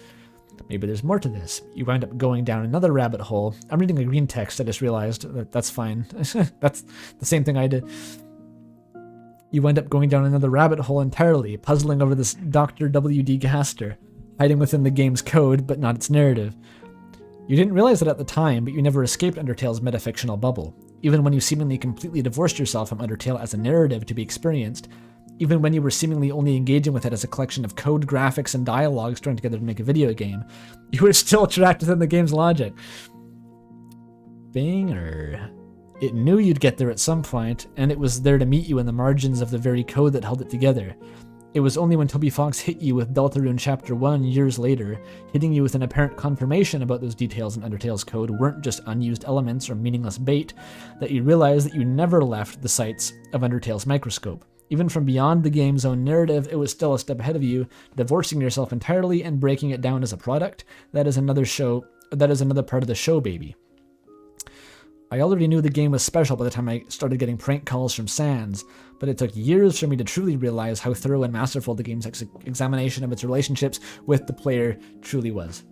Maybe there's more to this. You wind up going down another rabbit hole. I'm reading a green text, I just realized. That's fine. That's the same thing I did. You wind up going down another rabbit hole entirely, puzzling over this Dr. W.D. Gaster, hiding within the game's code, but not its narrative. You didn't realize it at the time, but you never escaped Undertale's metafictional bubble. Even when you seemingly completely divorced yourself from Undertale as a narrative to be experienced, even when you were seemingly only engaging with it as a collection of code, graphics, and dialogue strung together to make a video game, you were still trapped within the game's logic. Banger. It knew you'd get there at some point, and it was there to meet you in the margins of the very code that held it together. It was only when Toby Fox hit you with Deltarune Chapter 1 years later, hitting you with an apparent confirmation about those details in Undertale's code weren't just unused elements or meaningless bait, that you realized that you never left the sights of Undertale's microscope. Even from beyond the game's own narrative, it was still a step ahead of you, divorcing yourself entirely and breaking it down as a product. That is another part of the show, baby. I already knew the game was special by the time I started getting prank calls from Sans, but it took years for me to truly realize how thorough and masterful the game's examination of its relationships with the player truly was.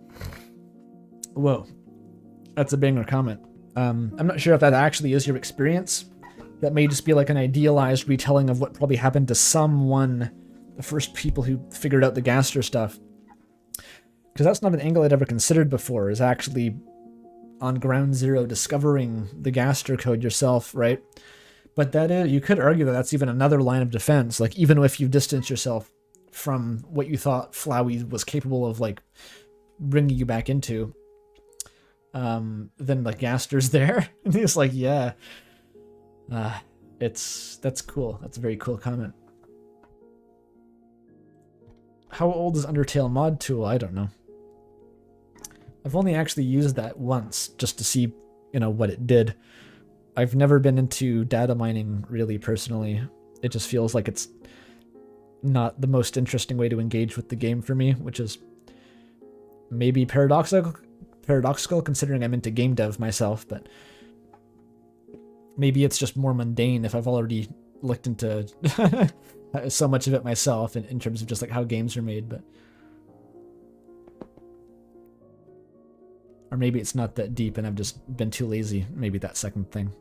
Whoa. That's a banger comment. I'm not sure if that actually is your experience. That may just be like an idealized retelling of what probably happened to someone, the first people who figured out the Gaster stuff. Because that's not an angle I'd ever considered before, is actually on ground zero discovering the Gaster code yourself, right? But that is, you could argue that that's even another line of defense. Like, even if you distance yourself from what you thought Flowey was capable of, like, bringing you back into, then, like, Gaster's there. And he's like, yeah. That's cool. That's a very cool comment. How old is Undertale mod tool? I don't know. I've only actually used that once just to see, what it did. I've never been into data mining really personally. It just feels like it's not the most interesting way to engage with the game for me, which is maybe paradoxical considering I'm into game dev myself, but maybe it's just more mundane if I've already looked into so much of it myself in terms of just like how games are made, but or maybe it's not that deep and I've just been too lazy. Maybe that second thing.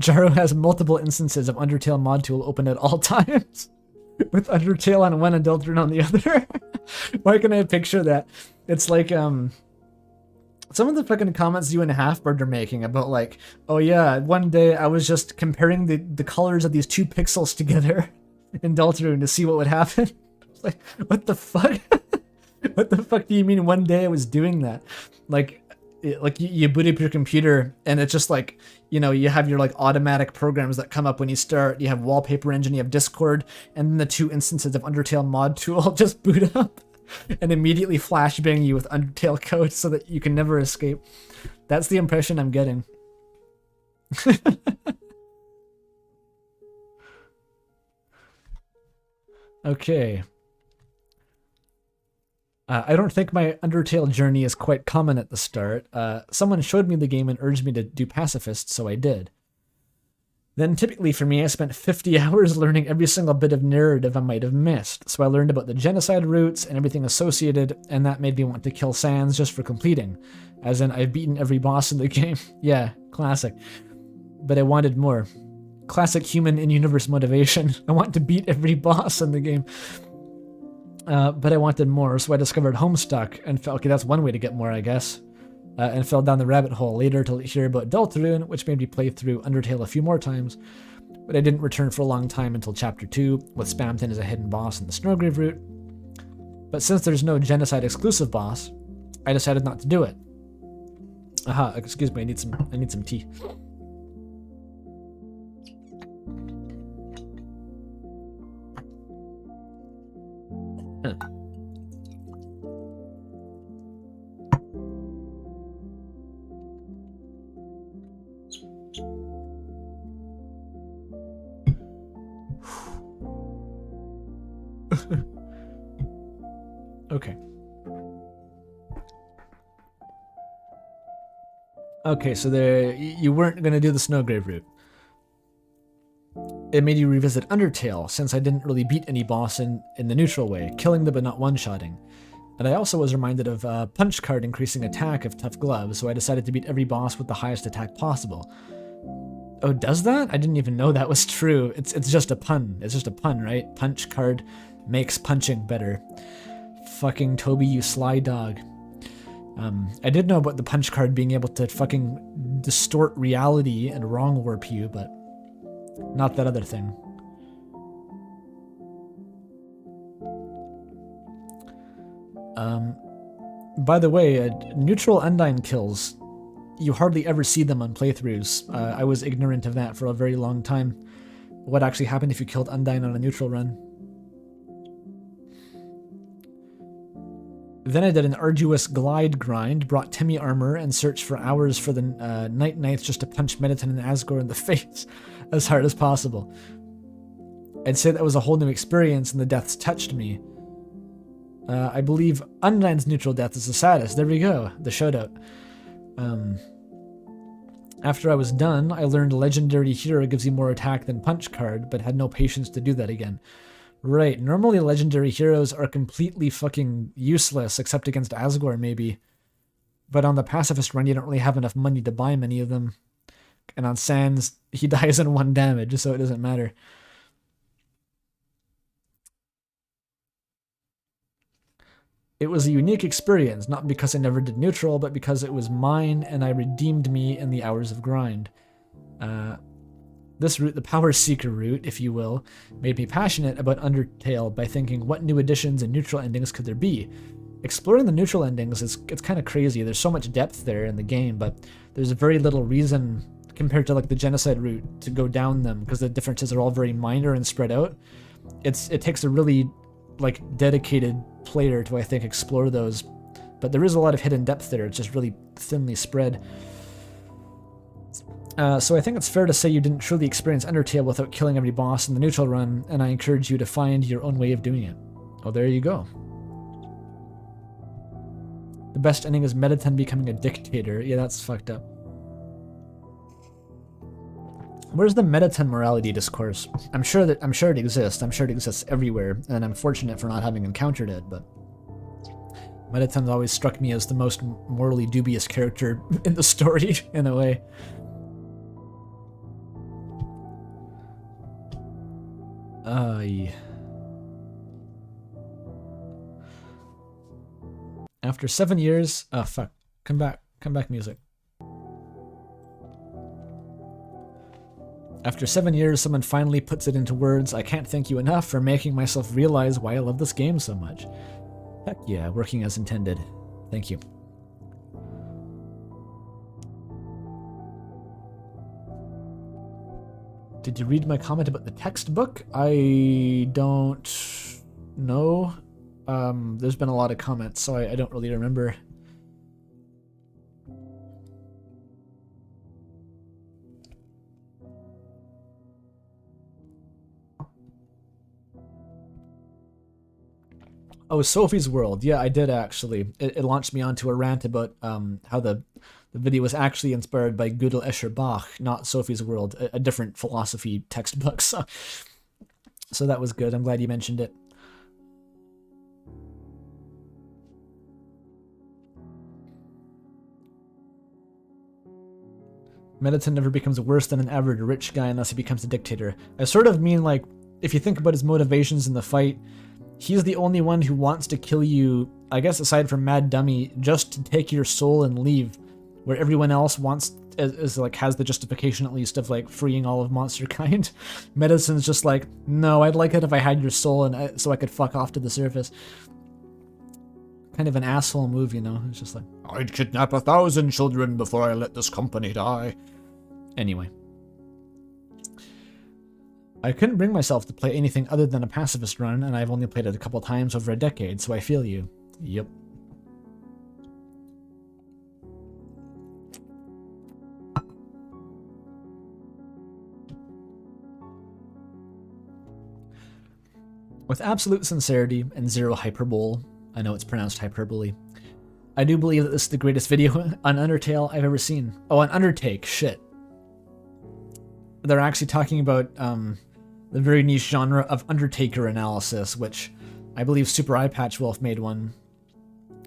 Jaro has multiple instances of Undertale mod tool open at all times, with Undertale on one and Deltarune on the other. Why can I picture that? It's like some of the fucking comments you and Halfbird are making about like, oh yeah, one day I was just comparing the colors of these two pixels together in Deltarune to see what would happen. It's like, what the fuck? What the fuck do you mean one day I was doing that? Like you boot up your computer and it's just like, you have your like automatic programs that come up when you start. You have Wallpaper Engine, you have Discord, and then the two instances of Undertale mod tool just boot up and immediately flashbang you with Undertale code so that you can never escape. That's the impression I'm getting. Okay. I don't think my Undertale journey is quite common at the start. Someone showed me the game and urged me to do Pacifist, so I did. Then typically for me, I spent 50 hours learning every single bit of narrative I might have missed. So I learned about the genocide routes and everything associated, and that made me want to kill Sans just for completing. As in, I've beaten every boss in the game. Yeah, classic. But I wanted more. Classic human in-universe motivation. I want to beat every boss in the game. But I wanted more, so I discovered Homestuck and felt, okay, that's one way to get more, I guess. And fell down the rabbit hole later to hear about Deltarune, which made me play through Undertale a few more times. But I didn't return for a long time until Chapter 2, with Spamton as a hidden boss in the Snowgrave route. But since there's no Genocide exclusive boss, I decided not to do it. Aha, excuse me, I need some tea. Okay. Okay, so you weren't going to do the Snowgrave route. It made you revisit Undertale, since I didn't really beat any boss in the neutral way, killing them but not one-shotting. And I also was reminded of Punch Card increasing attack of Tough Gloves, so I decided to beat every boss with the highest attack possible. Oh, does that? I didn't even know that was true. It's just a pun. It's just a pun, right? Punch Card makes punching better. Fucking Toby, you sly dog. I did know about the Punch Card being able to fucking distort reality and wrong warp you, but not that other thing. By the way, neutral Undyne kills, you hardly ever see them on playthroughs. I was ignorant of that for a very long time. What actually happened if you killed Undyne on a neutral run? Then I did an arduous glide grind, brought Timmy armor, and searched for hours for the Night Knights just to punch Mediton and Asgore in the face as hard as possible. I'd say that was a whole new experience, and the deaths touched me. I believe Undyne's neutral death is the saddest. There we go, the shoutout. After I was done, I learned Legendary Hero gives you more attack than Punch Card, but had no patience to do that again. Right, normally Legendary Heroes are completely fucking useless, except against Asgore maybe. But on the Pacifist run, you don't really have enough money to buy many of them. And on Sans, he dies in 1 damage, so it doesn't matter. It was a unique experience, not because I never did neutral, but because it was mine and I redeemed me in the hours of grind. This route, the Power Seeker route, if you will, made me passionate about Undertale by thinking what new additions and neutral endings could there be. Exploring the neutral endings, it's kind of crazy. There's so much depth there in the game, but there's very little reason compared to like the Genocide route to go down them because the differences are all very minor and spread out. It takes a really like dedicated player to, I think, explore those, but there is a lot of hidden depth there. It's just really thinly spread. So I think it's fair to say you didn't truly experience Undertale without killing every boss in the neutral run, and I encourage you to find your own way of doing it. Oh, there you go. The best ending is Mediton becoming a dictator. Yeah, that's fucked up. Where's the Mediton morality discourse? I'm sure it exists. I'm sure it exists everywhere, and I'm fortunate for not having encountered it, but Mediton's always struck me as the most morally dubious character in the story, in a way. Yeah. After 7 years... Oh, fuck. Come back, music. After 7 years, someone finally puts it into words. I can't thank you enough for making myself realize why I love this game so much. Heck yeah, working as intended. Thank you. Did you read my comment about the textbook? I don't know. There's been a lot of comments, so I don't really remember. Oh, Sophie's World. Yeah, I did actually. It launched me onto a rant about how the video was actually inspired by Gödel Escher Bach, not Sophie's World, a different philosophy textbook. So that was good. I'm glad you mentioned it. Mediton never becomes worse than an average rich guy unless he becomes a dictator. I sort of mean, like, if you think about his motivations in the fight, he's the only one who wants to kill you, I guess aside from Mad Dummy, just to take your soul and leave, where everyone else wants is like has the justification at least of like freeing all of monster kind. Medicine's just like, no, I'd like it if I had your soul and so I could fuck off to the surface. Kind of an asshole move, you know. It's just like, I'd kidnap 1,000 children before I let this company die. Anyway, I couldn't bring myself to play anything other than a pacifist run, and I've only played it a couple times over a decade, so I feel you. Yep. With absolute sincerity and zero hyperbole, I know it's pronounced hyperbole, I do believe that this is the greatest video on Undertale I've ever seen. Oh, on Undertake, shit. They're actually talking about the very niche genre of Undertaker analysis, which I believe Super Eye Patch Wolf made one.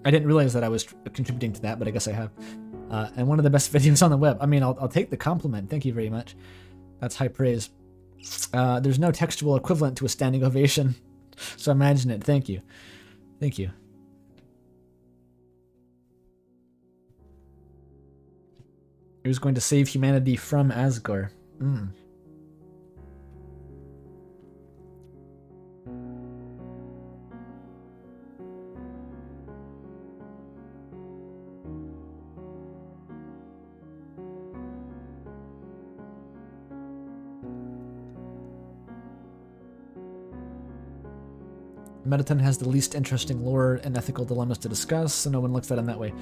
I didn't realize that I was contributing to that, but I guess I have. And one of the best videos on the web. I mean, I'll take the compliment. Thank you very much. That's high praise. There's no textual equivalent to a standing ovation. So imagine it. Thank you. Thank you. He was going to save humanity from Asgore. Mettaton has the least interesting lore and ethical dilemmas to discuss, so no one looks at him that way.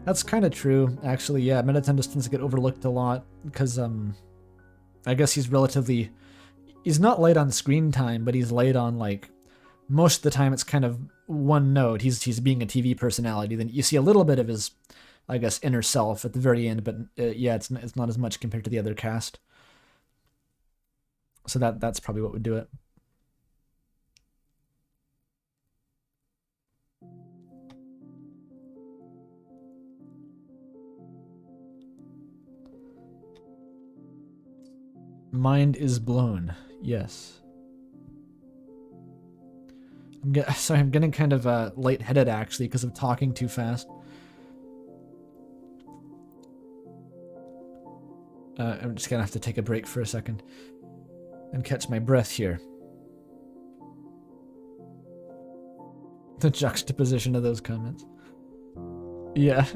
That's kind of true, actually. Yeah, Mettaton just tends to get overlooked a lot because, I guess he's relatively... He's not light on screen time, but he's light on, like... Most of the time it's kind of one note. He's being a TV personality. Then you see a little bit of his, I guess, inner self at the very end, but yeah, it's not as much compared to the other cast. So that's probably what would do it. Mind is blown. Yes. Sorry, I'm getting kind of lightheaded actually because of talking too fast. I'm just gonna have to take a break for a second and catch my breath here. The juxtaposition of those comments. Yeah.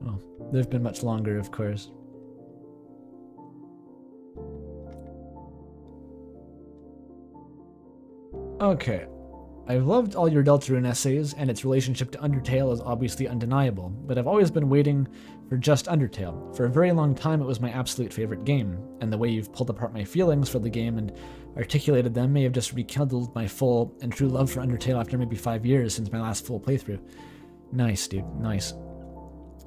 Well, they've been much longer, of course. Okay. I've loved all your Deltarune essays, and its relationship to Undertale is obviously undeniable, but I've always been waiting for just Undertale. For a very long time it was my absolute favorite game, and the way you've pulled apart my feelings for the game and articulated them may have just rekindled my full and true love for Undertale after maybe 5 years since my last full playthrough. Nice, dude. Nice.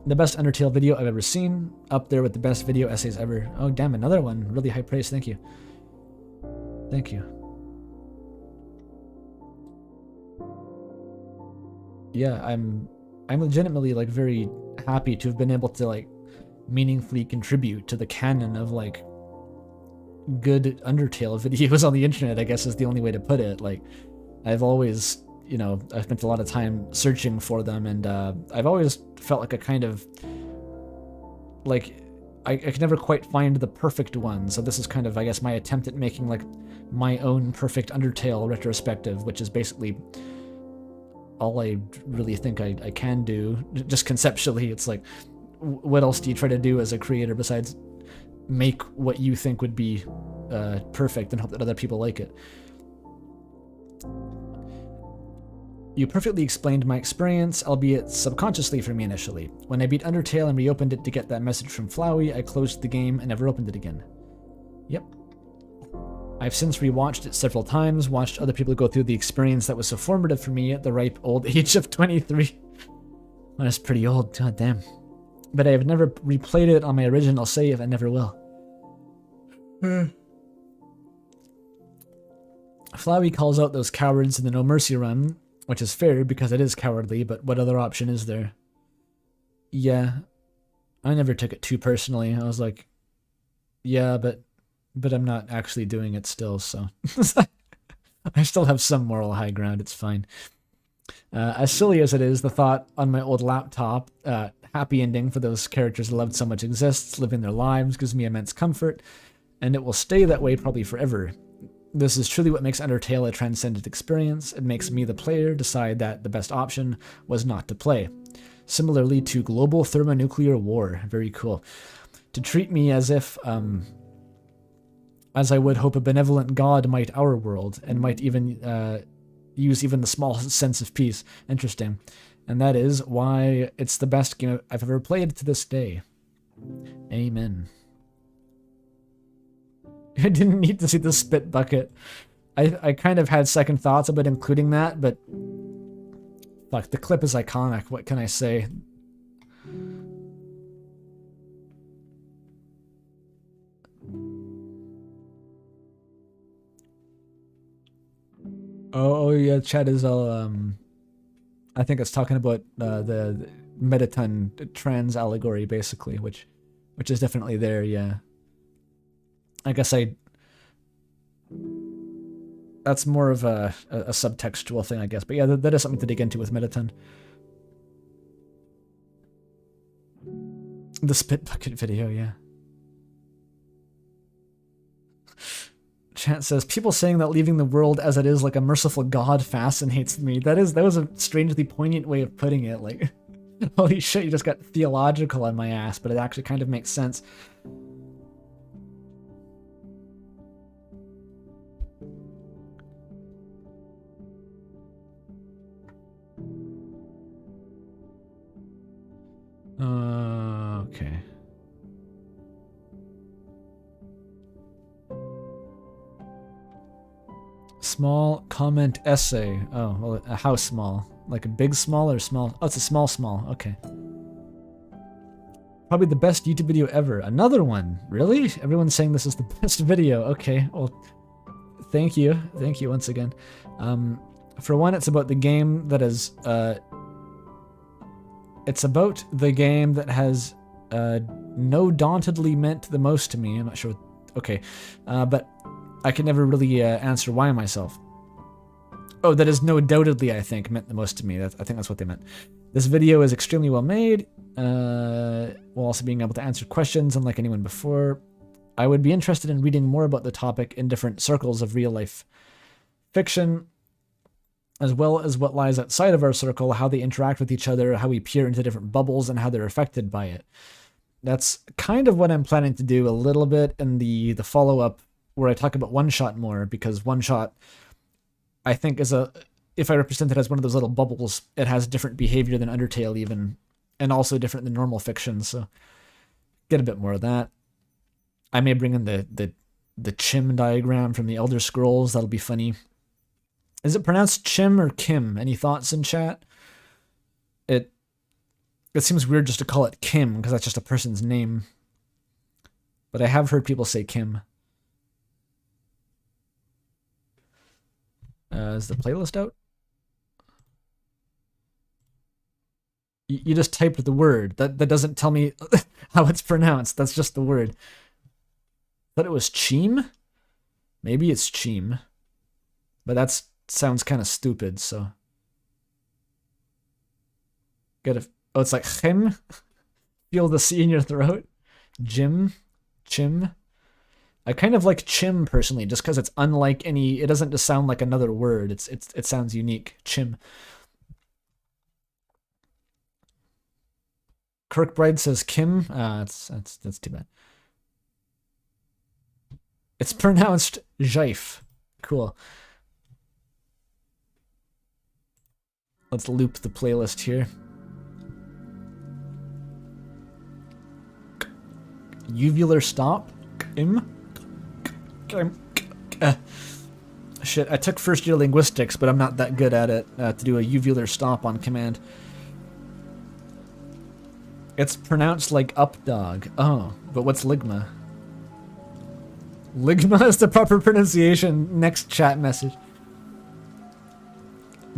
The best Undertale video I've ever seen, up there with the best video essays ever. Oh damn, another one. Really high praise, thank you. Thank you. Yeah, I'm legitimately like very happy to have been able to like meaningfully contribute to the canon of like good Undertale videos on the internet, I guess is the only way to put it. Like I've always, you know, I've spent a lot of time searching for them, and I've always felt like a kind of like I could never quite find the perfect one. So this is kind of, I guess, my attempt at making like my own perfect Undertale retrospective, which is basically all I really think I can do, just conceptually. It's like, what else do you try to do as a creator besides make what you think would be perfect and hope that other people like it? You perfectly explained my experience, albeit subconsciously for me initially. When I beat Undertale and reopened it to get that message from Flowey, I closed the game and never opened it again. Yep. I've since rewatched it several times, watched other people go through the experience that was so formative for me at the ripe old age of 23. That's pretty old, god damn. But I have never replayed it on my original save and never will. Flowey calls out those cowards in the No Mercy run, which is fair because it is cowardly, but what other option is there? Yeah, I never took it too personally. I was like, yeah, but I'm not actually doing it still, so. I still have some moral high ground, it's fine. As silly as it is, the thought on my old laptop, happy ending for those characters I loved so much exists, living their lives, gives me immense comfort, and it will stay that way probably forever. This is truly what makes Undertale a transcendent experience. It makes me, the player, decide that the best option was not to play. Similarly to global thermonuclear war. Very cool. To treat me as if, as I would hope a benevolent god might our world, and might even use even the smallest sense of peace. Interesting. And that is why it's the best game I've ever played to this day. Amen. I didn't need to see the spit bucket. I kind of had second thoughts about including that, but fuck, the clip is iconic. What can I say? Oh yeah, chat is all I think it's talking about the Mettaton trans allegory basically, which is definitely there, yeah. I guess that's more of a subtextual thing, I guess. But yeah, that is something to dig into with Mettaton. The spit bucket video, yeah. Chat says, people saying that leaving the world as it is like a merciful god fascinates me. That was a strangely poignant way of putting it. Like, holy shit, you just got theological on my ass, but it actually kind of makes sense. Okay. Small comment essay. Oh, well, how small? Like a big small or small? Oh, it's a small. Okay. Probably the best YouTube video ever. Another one? Really? Everyone's saying this is the best video. Okay, well, thank you. Thank you once again. For one, it's about the game that is, it's about the game that has, no dauntedly meant the most to me. I'm not sure what, okay. But I can never really answer why myself. Oh, that is no doubtedly, I think, meant the most to me. I think that's what they meant. This video is extremely well made, while also being able to answer questions unlike anyone before. I would be interested in reading more about the topic in different circles of real-life fiction, as well as what lies outside of our circle, how they interact with each other, how we peer into different bubbles, and how they're affected by it. That's kind of what I'm planning to do a little bit in the follow-up, where I talk about one-shot more, because one-shot, I think, is if I represent it as one of those little bubbles, it has different behavior than Undertale even, and also different than normal fiction, so get a bit more of that. I may bring in the Chim diagram from the Elder Scrolls, that'll be funny. Is it pronounced Chim or Kim? Any thoughts in chat? It seems weird just to call it Kim, because that's just a person's name. But I have heard people say Kim. Is the playlist out? You just typed the word. That doesn't tell me how it's pronounced. That's just the word. Thought it was Cheem? Maybe it's Cheem. But that sounds kind of stupid, so. Oh, it's like Chim? Feel the C in your throat? Chim? I kind of like Chim personally, just because it's unlike any. It doesn't just sound like another word. It sounds unique. Chim. Kirkbride says Kim. That's too bad. It's pronounced Jife. Cool. Let's loop the playlist here. Uvular stop. Shit, I took first year linguistics, but I'm not that good at it to do a uvular stop on command. It's pronounced like up dog. Oh, but what's ligma? Ligma is the proper pronunciation. Next chat message.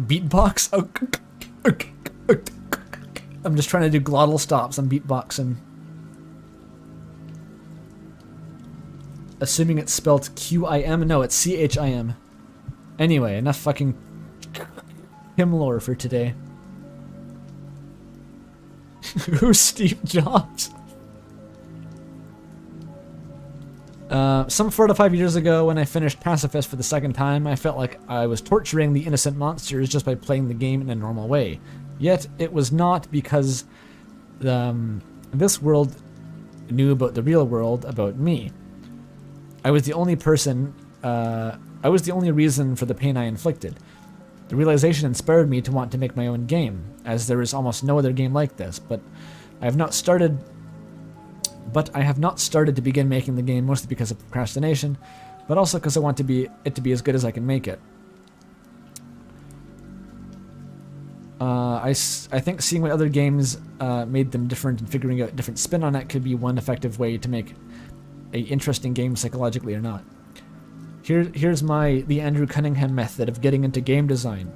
Beatbox? Oh, I'm just trying to do glottal stops. I'm beatboxing. Assuming it's spelled Q-I-M. No, it's C-H-I-M. Anyway, enough fucking Kim lore for today. Who's Steve Jobs? Some 4 to 5 years ago, when I finished Pacifist for the second time, I felt like I was torturing the innocent monsters just by playing the game in a normal way. Yet, it was not because this world knew about the real world about me. I was the only person, I was the only reason for the pain I inflicted. The realization inspired me to want to make my own game, as there is almost no other game like this, but I have not started to begin making the game, mostly because of procrastination, but also because I want it to be as good as I can make it. I think seeing what other games made them different and figuring out a different spin on it could be one effective way to make a interesting game psychologically or not. Here's the Andrew Cunningham method of getting into game design.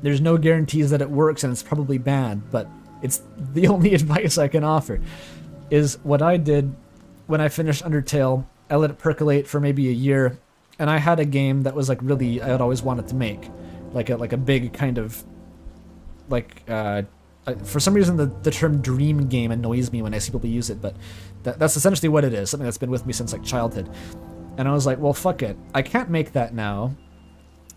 There's no guarantees that it works, and it's probably bad, but it's the only advice I can offer. Is what I did when I finished Undertale. I let it percolate for maybe a year, and I had a game that was like really I had always wanted to make, like a big kind of like for some reason the term dream game annoys me when I see people use it, but that's essentially what it is, something that's been with me since like childhood. And I was like, well, fuck it, I can't make that now,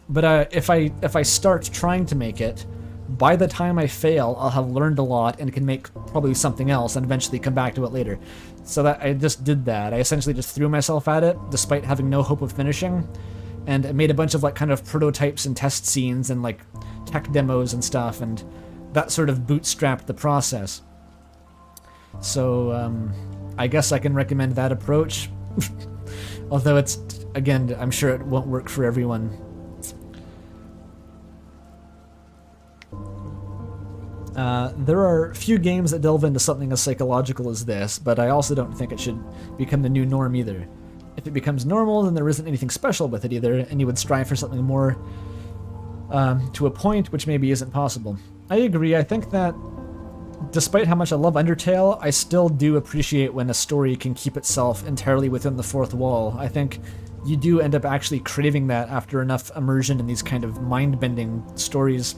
but if I start trying to make it, by the time I fail, I'll have learned a lot and can make probably something else and eventually come back to it later. So that I just did that. I essentially just threw myself at it, despite having no hope of finishing, and I made a bunch of like kind of prototypes and test scenes and like tech demos and stuff, and that sort of bootstrapped the process. So I guess I can recommend that approach. Although it's, again, I'm sure it won't work for everyone. There are few games that delve into something as psychological as this, but I also don't think it should become the new norm either. If it becomes normal, then there isn't anything special with it either, and you would strive for something more to a point which maybe isn't possible. I agree. I think that despite how much I love Undertale, I still do appreciate when a story can keep itself entirely within the fourth wall. I think you do end up actually craving that after enough immersion in these kind of mind-bending stories,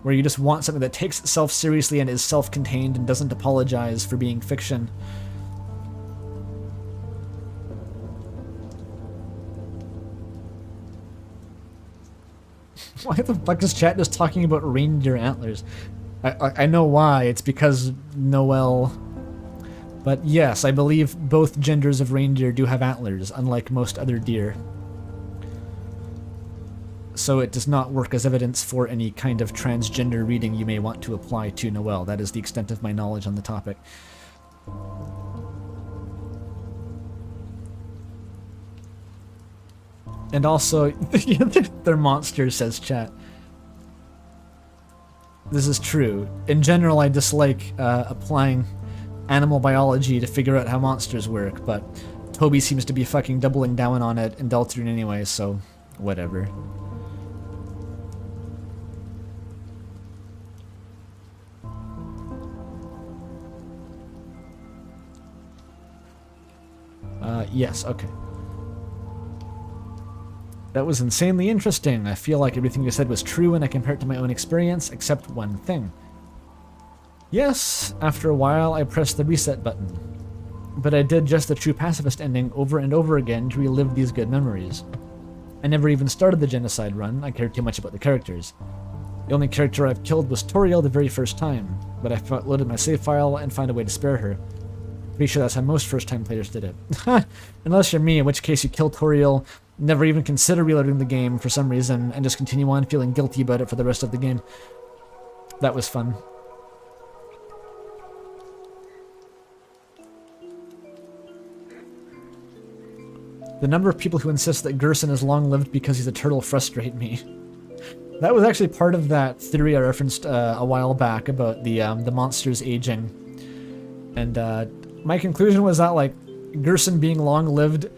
where you just want something that takes itself seriously and is self-contained and doesn't apologize for being fiction. Why the fuck is chat just talking about reindeer antlers? I know why. It's because Noel. But yes, I believe both genders of reindeer do have antlers, unlike most other deer. So it does not work as evidence for any kind of transgender reading you may want to apply to Noel. That is the extent of my knowledge on the topic. And also, they're monsters, says chat. This is true. In general, I dislike applying animal biology to figure out how monsters work, but Toby seems to be fucking doubling down on it in Deltarune anyway, so whatever. Yes, okay. That was insanely interesting. I feel like everything you said was true and I compare it to my own experience, except one thing. Yes, after a while I pressed the reset button. But I did just the true pacifist ending over and over again to relive these good memories. I never even started the genocide run, I cared too much about the characters. The only character I've killed was Toriel the very first time, but I loaded my save file and found a way to spare her. Pretty sure that's how most first-time players did it. Unless you're me, in which case you kill Toriel, never even consider reloading the game for some reason, and just continue on feeling guilty about it for the rest of the game. That was fun. The number of people who insist that Gerson is long-lived because he's a turtle frustrate me. That was actually part of that theory I referenced a while back about the monsters aging. And my conclusion was that, like, Gerson being long-lived,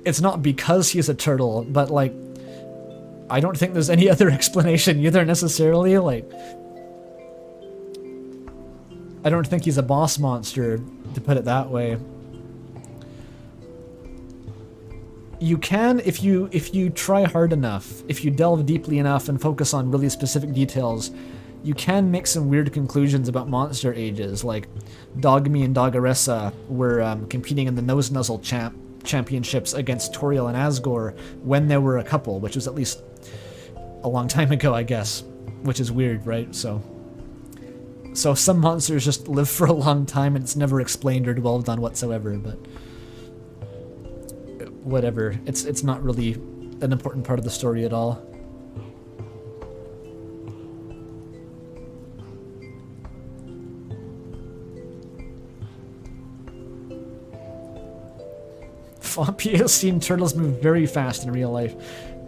it's not because he's a turtle, but, like, I don't think there's any other explanation either necessarily. Like, I don't think he's a boss monster, to put it that way. You can, if you try hard enough, if you delve deeply enough and focus on really specific details, you can make some weird conclusions about monster ages. Like, Dogme and Dogaressa were competing in the Nose Nuzzle championships against Toriel and Asgore when there were a couple, which was at least a long time ago, I guess. Which is weird, right? So some monsters just live for a long time and it's never explained or dwelled on whatsoever, but whatever. It's not really an important part of the story at all. Floppy has seen turtles move very fast in real life.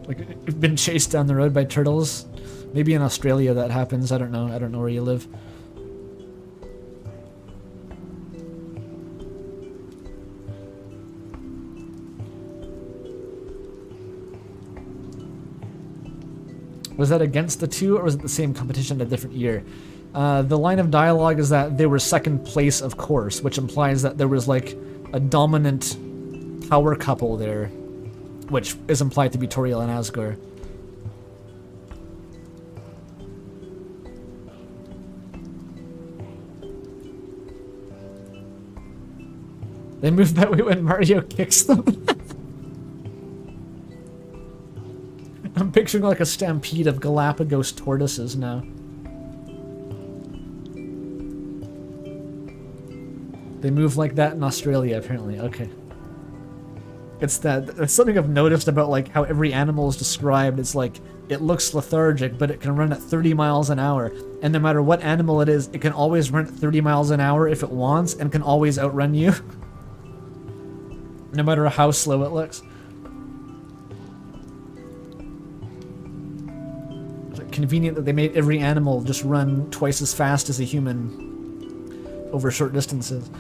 Like, you've been chased down the road by turtles. Maybe in Australia that happens. I don't know. I don't know where you live. Was that against the two, or was it the same competition a different year? The line of dialogue is that they were second place, of course, which implies that there was like a dominant power couple there, which is implied to be Toriel and Asgore. They move that way when Mario kicks them. I'm picturing like a stampede of Galapagos tortoises now. They move like that in Australia, apparently. Okay. It's something I've noticed about like how every animal is described. It's like, it looks lethargic, but it can run at 30 miles an hour. And no matter what animal it is, it can always run at 30 miles an hour if it wants, and can always outrun you. No matter how slow it looks. It's like convenient that they made every animal just run twice as fast as a human over short distances.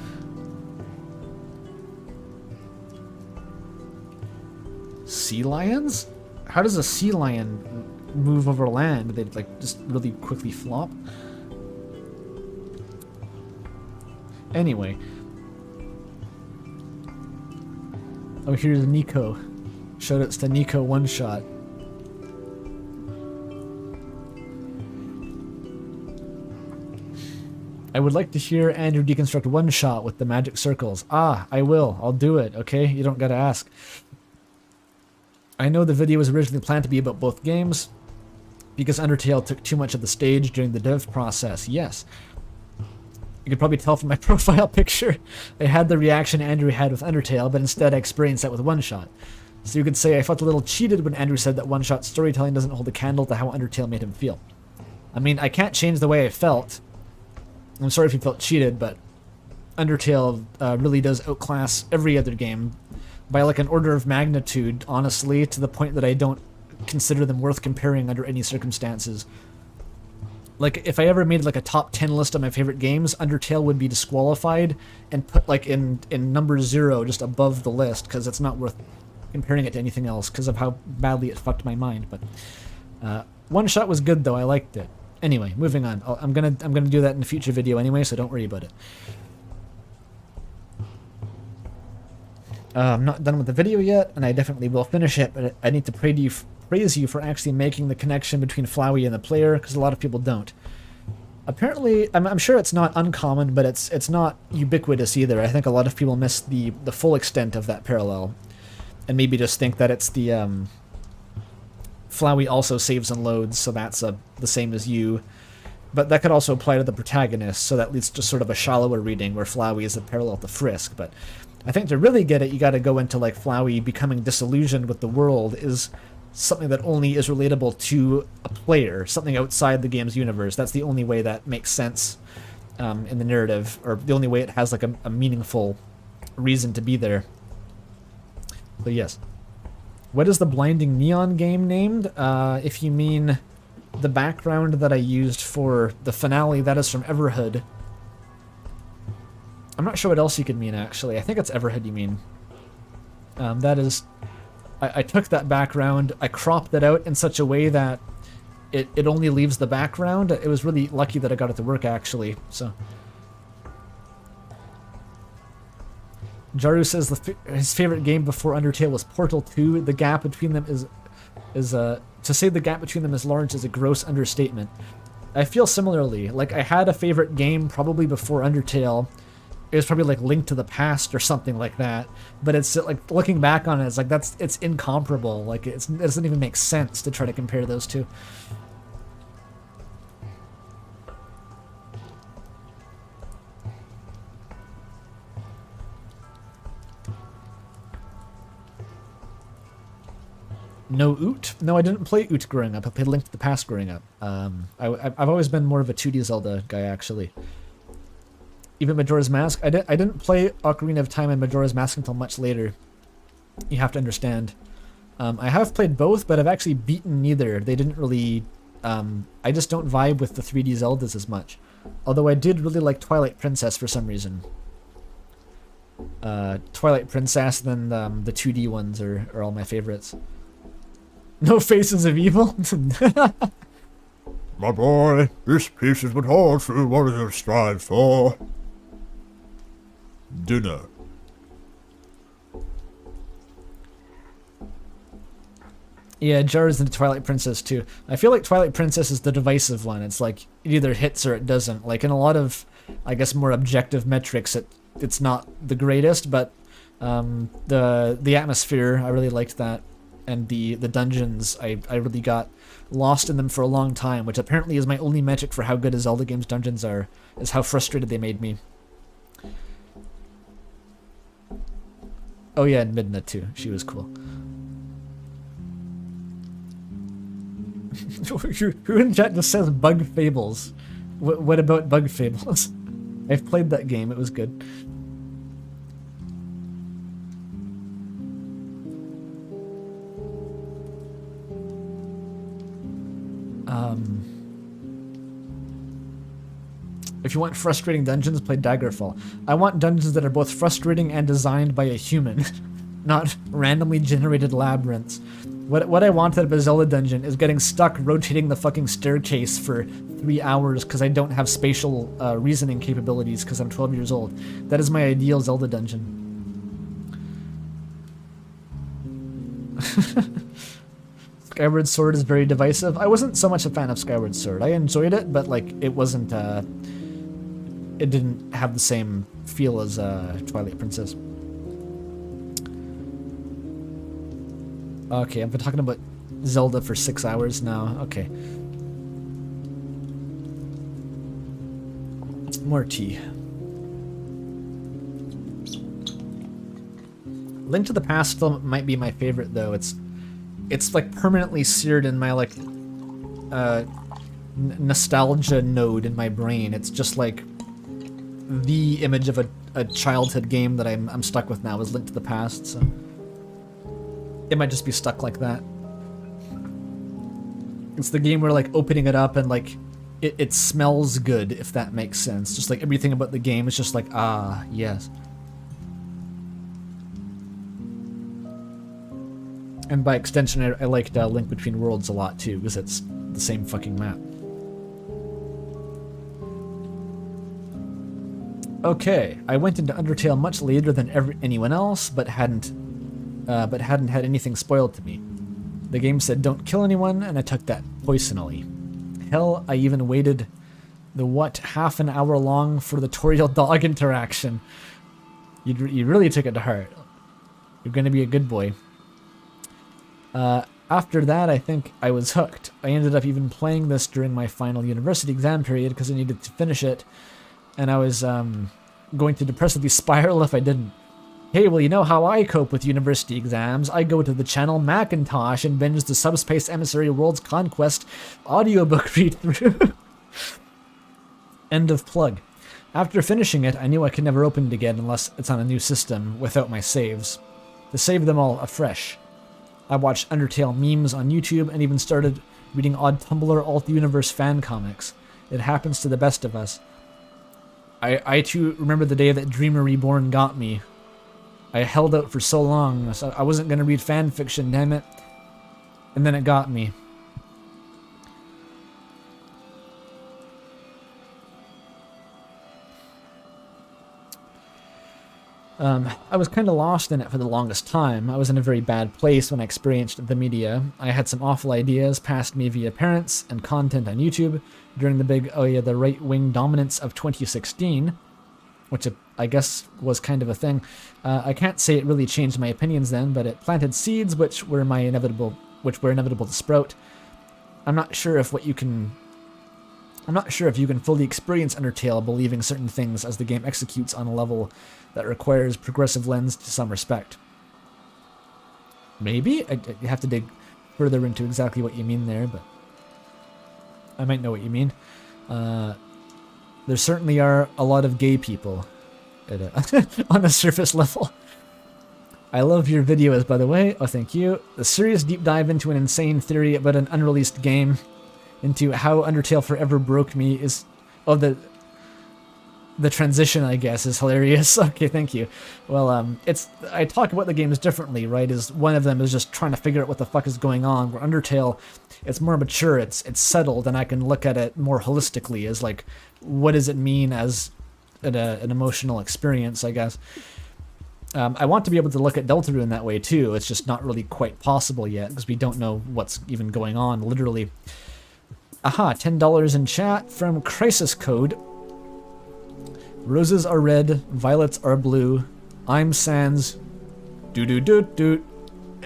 Sea lions? How does a sea lion move over land? They like just really quickly flop? Anyway. Oh, here's Nico. Shoutouts to Nico One Shot. I would like to hear Andrew deconstruct One Shot with the magic circles. Ah, I will. I'll do it, okay? You don't gotta ask. I know the video was originally planned to be about both games, because Undertale took too much of the stage during the dev process. Yes. You could probably tell from my profile picture, I had the reaction Andrew had with Undertale, but instead I experienced that with One Shot. So you could say I felt a little cheated when Andrew said that One Shot storytelling doesn't hold a candle to how Undertale made him feel. I mean, I can't change the way I felt. I'm sorry if you felt cheated, but Undertale really does outclass every other game by like an order of magnitude, honestly, to the point that I don't consider them worth comparing under any circumstances. Like, if I ever made like a top 10 list of my favorite games, Undertale would be disqualified and put like in number 0 just above the list, because it's not worth comparing it to anything else because of how badly it fucked my mind. But One Shot was good though, I liked it. Anyway, moving on. I'm gonna do that in a future video anyway, so don't worry about it. I'm not done with the video yet, and I definitely will finish it, but I need to praise you for actually making the connection between Flowey and the player, because a lot of people don't. Apparently, I'm sure it's not uncommon, but it's not ubiquitous either. I think a lot of people miss the full extent of that parallel, and maybe just think that it's the Flowey also saves and loads, so that's the same as you. But that could also apply to the protagonist, so that leads to sort of a shallower reading where Flowey is a parallel to Frisk. But I think to really get it, you got to go into like Flowey becoming disillusioned with the world is something that only is relatable to a player, something outside the game's universe. That's the only way that makes sense in the narrative, or the only way it has like a meaningful reason to be there. But yes. What is the Blinding Neon game named? If you mean the background that I used for the finale, that is from Everhood. I'm not sure what else you could mean, actually. I think it's Everhood you mean. That is... I took that background, I cropped it out in such a way that it only leaves the background. It was really lucky that I got it to work, actually, so... Jaru says his favorite game before Undertale was Portal 2. The gap between them is to say the gap between them is large is a gross understatement. I feel similarly. Like, I had a favorite game probably before Undertale. It was probably like Link to the Past or something like that. But it's like, looking back on it, it's like it's incomparable. Like, it doesn't even make sense to try to compare those two. No Oot? No, I didn't play Oot growing up. I played Link to the Past growing up. I've always been more of a 2D Zelda guy, actually. Even Majora's Mask. I didn't play Ocarina of Time and Majora's Mask until much later. You have to understand. I have played both, but I've actually beaten neither. They didn't really... I just don't vibe with the 3D Zeldas as much. Although I did really like Twilight Princess for some reason. Twilight Princess, then the 2D ones are all my favorites. No Faces of Evil? My boy, this piece is but hard for what you strive for. Dinner. Yeah, Jar's into Twilight Princess too. I feel like Twilight Princess is the divisive one. It's like, it either hits or it doesn't. Like, in a lot of, I guess, more objective metrics, it's not the greatest, but the atmosphere, I really liked that. And the dungeons, I really got lost in them for a long time, which apparently is my only metric for how good a Zelda game's dungeons are, is how frustrated they made me. Oh yeah, and Midna too. She was cool. Who in chat just says Bug Fables? What about Bug Fables? I've played that game, it was good. If you want frustrating dungeons, play Daggerfall. I want dungeons that are both frustrating and designed by a human, not randomly generated labyrinths. What I want out of a Zelda dungeon is getting stuck rotating the fucking staircase for 3 hours because I don't have spatial reasoning capabilities because I'm 12 years old. That is my ideal Zelda dungeon. Skyward Sword is very divisive. I wasn't so much a fan of Skyward Sword. I enjoyed it, but like it wasn't. It didn't have the same feel as Twilight Princess. Okay, I've been talking about Zelda for 6 hours now. Okay. More tea. Link to the Past still might be my favorite though. It's like permanently seared in my like nostalgia node in my brain. It's just like the image of a childhood game that I'm stuck with now is Link to the Past, so it might just be stuck like that. It's the game where like opening it up and like it smells good, if that makes sense. Just like everything about the game is just like, ah, yes. And by extension, I liked Link Between Worlds a lot too, because it's the same fucking map. Okay, I went into Undertale much later than anyone else, but hadn't had anything spoiled to me. The game said don't kill anyone, and I took that poisonally. Hell, I even waited the half an hour long for the Toriel dog interaction. You really took it to heart. You're gonna be a good boy. After that, I think I was hooked. I ended up even playing this during my final university exam period because I needed to finish it, and I was going to depressively spiral if I didn't. Hey, well, you know how I cope with university exams. I go to the channel Macintosh and binge the Subspace Emissary World's Conquest audiobook read-through. End of plug. After finishing it, I knew I could never open it again unless it's on a new system without my saves. To save them all afresh. I watched Undertale memes on YouTube and even started reading odd Tumblr alt-universe fan comics. It happens to the best of us. I too remember the day that Dreamer Reborn got me. I held out for so long, so I wasn't going to read fan fiction, damn it. And then it got me. I was kind of lost in it for the longest time. I was in a very bad place when I experienced the media. I had some awful ideas passed me via parents and content on YouTube during the big, the right-wing dominance of 2016, which I guess was kind of a thing. I can't say it really changed my opinions then, but it planted seeds which were inevitable to sprout. I'm not sure if you can fully experience Undertale believing certain things as the game executes on a level that requires progressive lens to some respect. Maybe? I have to dig further into exactly what you mean there, but I might know what you mean. There certainly are a lot of gay people on a surface level. I love your videos, by the way. Oh, thank you. A serious deep dive into an insane theory about an unreleased game, into how Undertale forever broke me is... Oh, the transition, I guess, is hilarious. Okay, thank you. Well, I talk about the games differently, right? One of them is just trying to figure out what the fuck is going on, where Undertale, it's more mature, it's settled, and I can look at it more holistically as, like, what does it mean as an emotional experience, I guess. I want to be able to look at Deltarune in that way, too. It's just not really quite possible yet, because we don't know what's even going on, literally. Aha, $10 in chat from Crisis Code. Roses are red, violets are blue. I'm Sans. Doo-doo-doo-doo.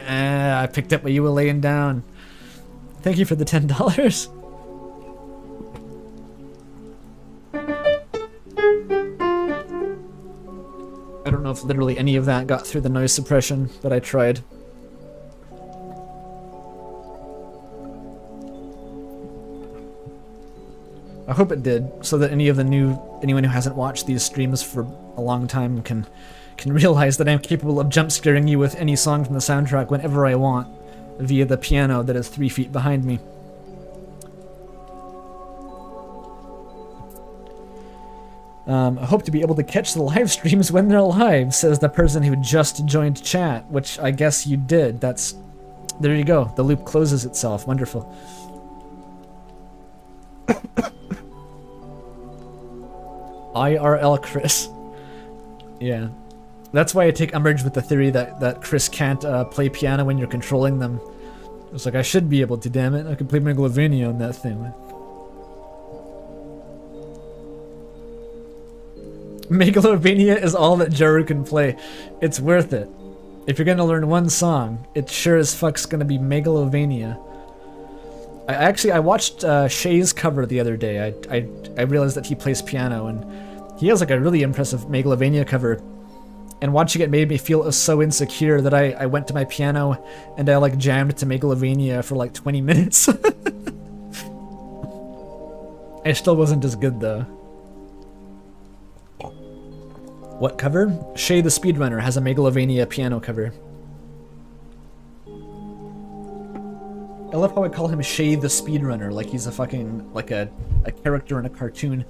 I picked up what you were laying down. Thank you for the $10. I don't know if literally any of that got through the noise suppression, but I tried. I hope it did, so that anyone who hasn't watched these streams for a long time can realize that I'm capable of jump scaring you with any song from the soundtrack whenever I want, via the piano that is 3 feet behind me. I hope to be able to catch the live streams when they're live, says the person who just joined chat, which I guess you did. There you go. The loop closes itself. Wonderful. IRL Chris. Yeah. That's why I take umbrage with the theory that Chris can't play piano when you're controlling them. It's like, I should be able to, damn it. I can play Megalovania on that thing. Megalovania is all that Jaru can play. It's worth it. If you're gonna learn one song, it sure as fuck's gonna be Megalovania. I watched Shay's cover the other day. I realized that he plays piano, and he has like a really impressive Megalovania cover. And watching it made me feel so insecure that I went to my piano and I like jammed to Megalovania for like 20 minutes. I still wasn't as good though. What cover? Shay the Speedrunner has a Megalovania piano cover. I love how I call him Shay the Speedrunner, like he's a fucking, like a character in a cartoon.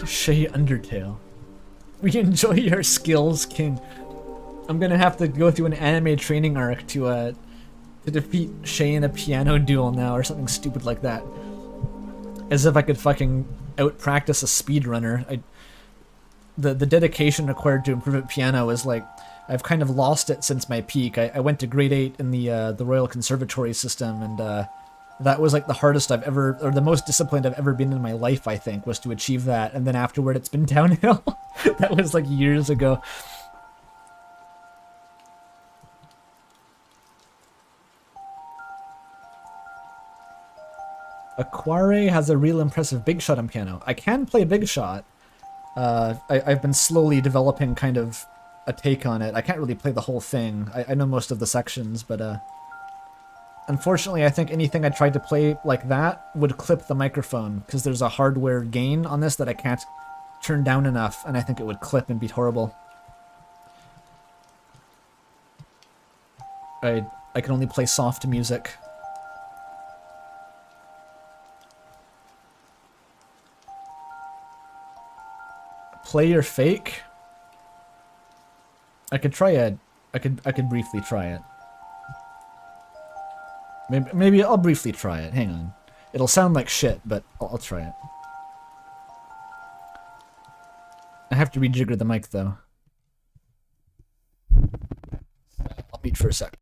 Shay Undertale. We enjoy your skills, King. I'm gonna have to go through an anime training arc to defeat Shay in a piano duel now, or something stupid like that. As if I could fucking out-practice a speedrunner. The dedication required to improve at piano is like, I've kind of lost it since my peak. I went to grade 8 in the Royal Conservatory system, and that was like the hardest I've ever, or the most disciplined I've ever been in my life, I think, was to achieve that, and then afterward it's been downhill. That was like years ago. Aquare has a real impressive Big Shot on piano. I can play Big Shot. I've been slowly developing kind of a take on it. I can't really play the whole thing. I know most of the sections, but unfortunately I think anything I tried to play like that would clip the microphone, because there's a hardware gain on this that I can't turn down enough, and I think it would clip and be horrible. I can only play soft music. Play or fake? I could try it. I could briefly try it. Maybe I'll briefly try it. Hang on. It'll sound like shit, but I'll try it. I have to rejigger the mic, though. I'll mute for a sec.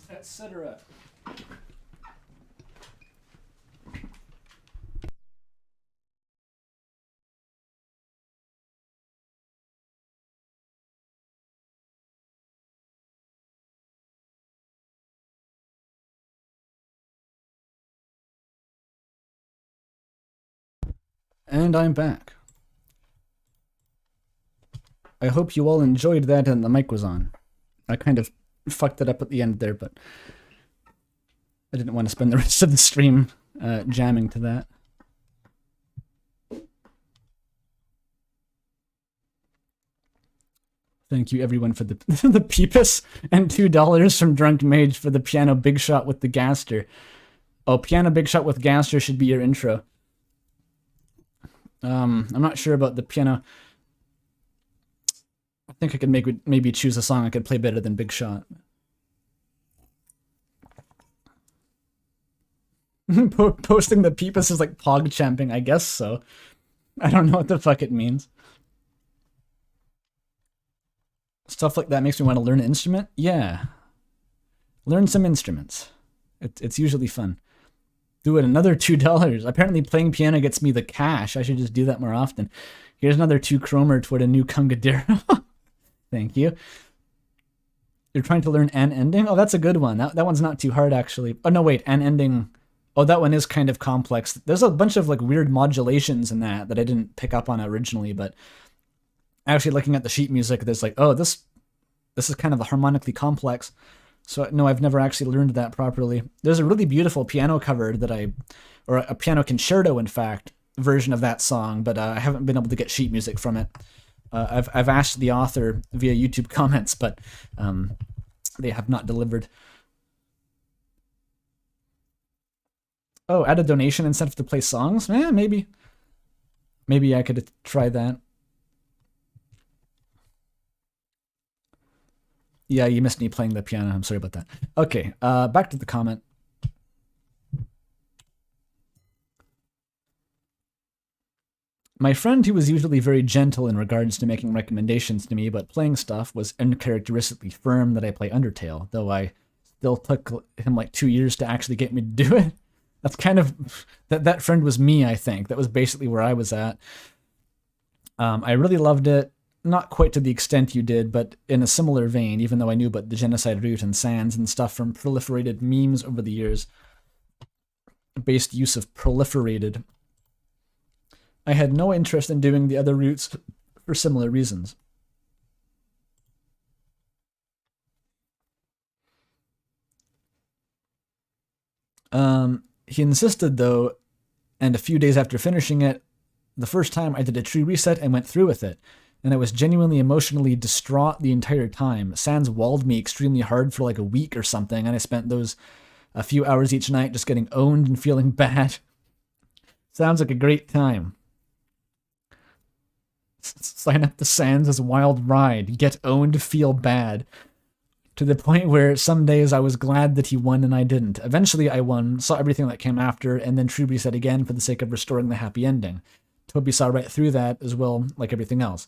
Etc. And I'm back. I hope you all enjoyed that and the mic was on. I kind of fucked it up at the end there, but I didn't want to spend the rest of the stream jamming to that. Thank you everyone for the the peepus and $2 from Drunk Mage for the piano big shot with the gaster. Oh, piano big shot with gaster should be your intro. I'm not sure about the piano. I think I could maybe choose a song I could play better than Big Shot. Posting the peepus is like pog champing, I guess so. I don't know what the fuck it means. Stuff like that makes me want to learn an instrument? Yeah. Learn some instruments. It's usually fun. Do it, another $2. Apparently playing piano gets me the cash. I should just do that more often. Here's another 2 kromer toward a new Kungadero. Thank you. You're trying to learn an ending? Oh, that's a good one. That one's not too hard, actually. Oh, no, wait, an ending. Oh, that one is kind of complex. There's a bunch of like weird modulations in that I didn't pick up on originally, but actually looking at the sheet music, there's like, oh, this is kind of harmonically complex. So no, I've never actually learned that properly. There's a really beautiful piano cover or a piano concerto, in fact, version of that song, but I haven't been able to get sheet music from it. I've asked the author via YouTube comments, but they have not delivered. Oh, add a donation incentive to play songs? Maybe. Maybe I could try that. Yeah, you missed me playing the piano. I'm sorry about that. Okay, back to the comment. My friend, who was usually very gentle in regards to making recommendations to me about playing stuff, was uncharacteristically firm that I play Undertale, though I still took him like 2 years to actually get me to do it. That's kind of... That friend was me, I think. That was basically where I was at. I really loved it. Not quite to the extent you did, but in a similar vein, even though I knew about the genocide route and sands and stuff from proliferated memes over the years. Based use of proliferated. I had no interest in doing the other routes for similar reasons. He insisted, though, And a few days after finishing it, the first time I did a tree reset and went through with it. And I was genuinely emotionally distraught the entire time. Sans walled me extremely hard for like a week or something, and I spent those a few hours each night just getting owned and feeling bad. Sounds like a great time. Sign up to Sans' wild ride. Get owned, feel bad. To the point where some days I was glad that he won and I didn't. Eventually I won, saw everything that came after, and then tree reset again for the sake of restoring the happy ending. Toby saw right through that as well, like everything else.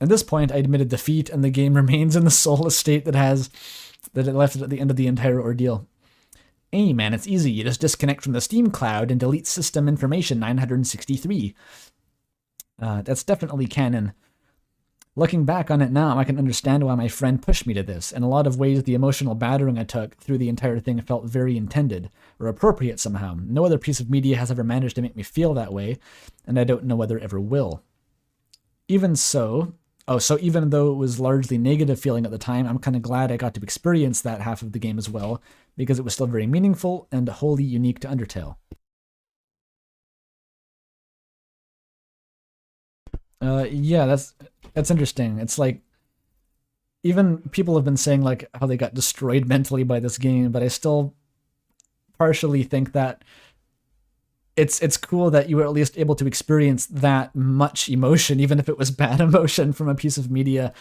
At this point, I admitted defeat, and the game remains in the soulless state that it left it at the end of the entire ordeal. Hey man, it's easy. You just disconnect from the Steam cloud and delete system information 963. That's definitely canon. Looking back on it now, I can understand why my friend pushed me to this. In a lot of ways, the emotional battering I took through the entire thing felt very intended, or appropriate somehow. No other piece of media has ever managed to make me feel that way, and I don't know whether it ever will. Even so, even though it was largely negative feeling at the time, I'm kind of glad I got to experience that half of the game as well, because it was still very meaningful and wholly unique to Undertale. Yeah, that's interesting. It's like, even people have been saying like how they got destroyed mentally by this game, but I still partially think that it's cool that you were at least able to experience that much emotion, even if it was bad emotion from a piece of media.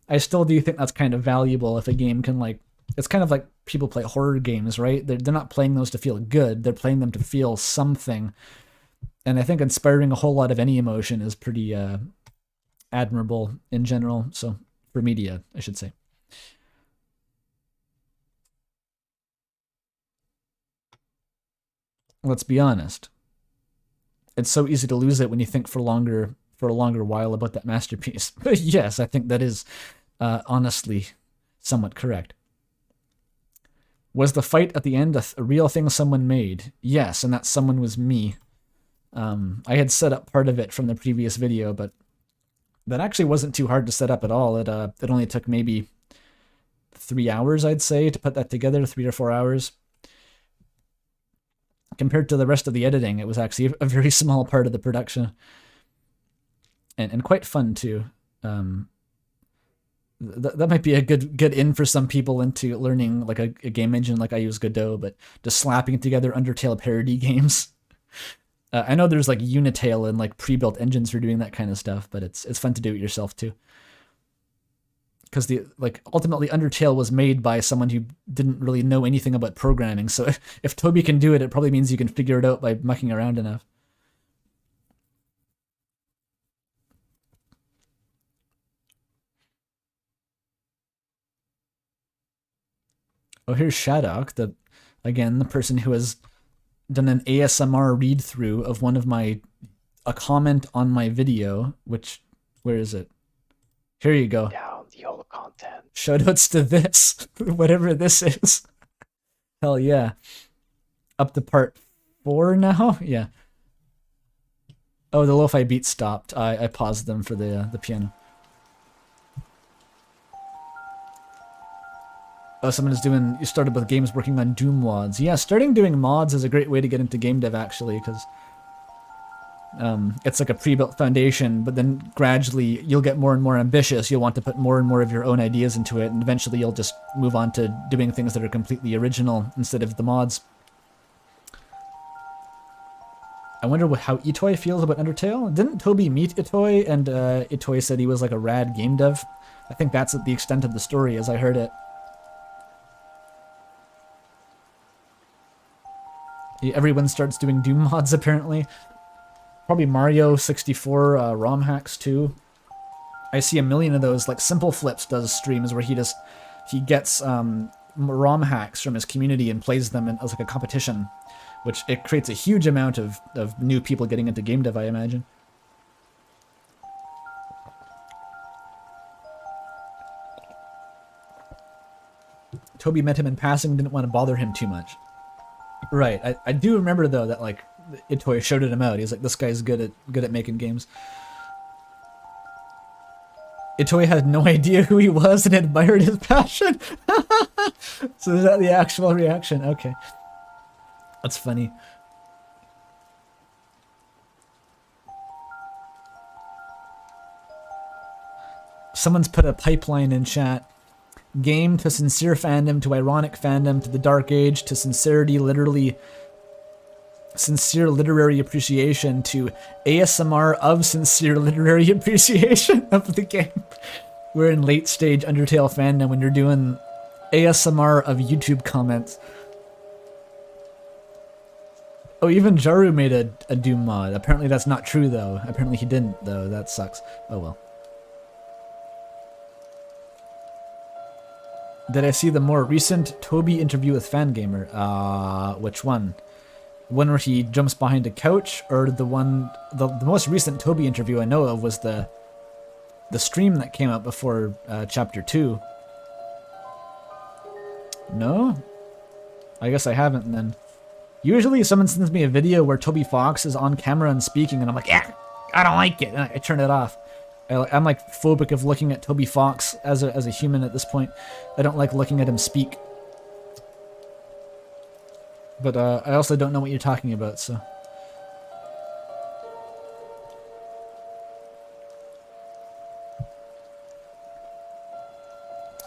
I still do think that's kind of valuable if a game can like, it's kind of like people play horror games, right? They're not playing those to feel good. They're playing them to feel something. And I think inspiring a whole lot of any emotion is pretty admirable in general. So for media, I should say. Let's be honest. It's so easy to lose it when you think for a longer while about that masterpiece. But yes, I think that is honestly somewhat correct. Was the fight at the end a real thing someone made? Yes, and that someone was me. I had set up part of it from the previous video, but that actually wasn't too hard to set up at all. It only took maybe 3 hours, I'd say, to put that together, 3 or 4 hours. Compared to the rest of the editing, it was actually a very small part of the production. And quite fun, too. That might be a good in for some people into learning like a game engine like I use Godot, but just slapping together Undertale parody games. I know there's like UNDERTALE and like pre-built engines for doing that kind of stuff, but it's fun to do it yourself too. Because ultimately Undertale was made by someone who didn't really know anything about programming. So if Toby can do it, it probably means you can figure it out by mucking around enough. Oh, here's Shadok, the person who has done an ASMR read-through of a comment on my video, where is it? Here you go. Down the old content. Shoutouts to this, whatever this is. Hell yeah. Up to part 4 now? Yeah. Oh, the lo-fi beats stopped. I paused them for the piano. Oh, you started with games working on Doom mods. Yeah, starting doing mods is a great way to get into game dev, actually, because it's like a pre-built foundation, but then gradually you'll get more and more ambitious. You'll want to put more and more of your own ideas into it, and eventually you'll just move on to doing things that are completely original instead of the mods. I wonder how Itoi feels about Undertale. Didn't Toby meet Itoi, and Itoi said he was like a rad game dev? I think that's the extent of the story as I heard it. Everyone starts doing Doom mods, apparently. Probably Mario 64 ROM hacks, too. I see a million of those. Like, Simple Flips does streams where he gets ROM hacks from his community and plays them as like a competition, which it creates a huge amount of new people getting into game dev, I imagine. Toby met him in passing, didn't want to bother him too much. Right, I do remember though that like Itoi shouted him out. He's like, this guy's good at making games. Itoi had no idea who he was and admired his passion. So is that the actual reaction? Okay. That's funny. Someone's put a pipeline in chat. Game to sincere fandom, to ironic fandom, to the dark age, to sincerity, literally sincere literary appreciation, to ASMR of sincere literary appreciation of the game. We're in late stage Undertale fandom when you're doing ASMR of YouTube comments. Oh, even Jaru made a Doom mod. Apparently that's not true though. Apparently he didn't though. That sucks. Oh well. Did I see the more recent Toby interview with Fangamer? Which one? The one where he jumps behind a couch, or the one, the most recent Toby interview I know of was the stream that came out before chapter 2. No? I guess I haven't then. Usually someone sends me a video where Toby Fox is on camera and speaking, and I'm like, yeah, I don't like it, and I turn it off. I'm like phobic of looking at Toby Fox as a human at this point. I don't like looking at him speak. But I also don't know what you're talking about, so.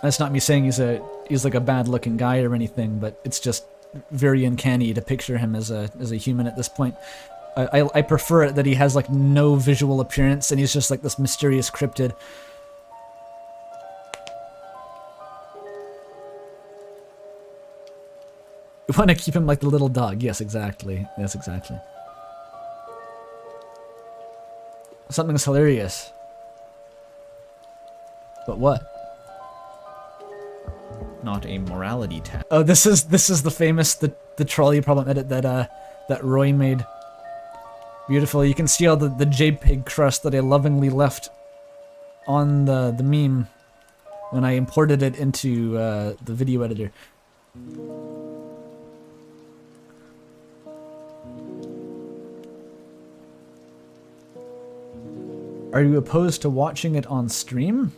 That's not me saying he's like a bad looking guy or anything, but it's just very uncanny to picture him as a human at this point. I prefer it that he has like no visual appearance and he's just like this mysterious cryptid. You want to keep him like the little dog. Yes, exactly. Yes, exactly. Something's hilarious. But what? Not a morality test. Oh, this is the famous the trolley problem edit that Roy made. Beautiful. You can see all the JPEG crust that I lovingly left on the meme when I imported it into the video editor. Are you opposed to watching it on stream?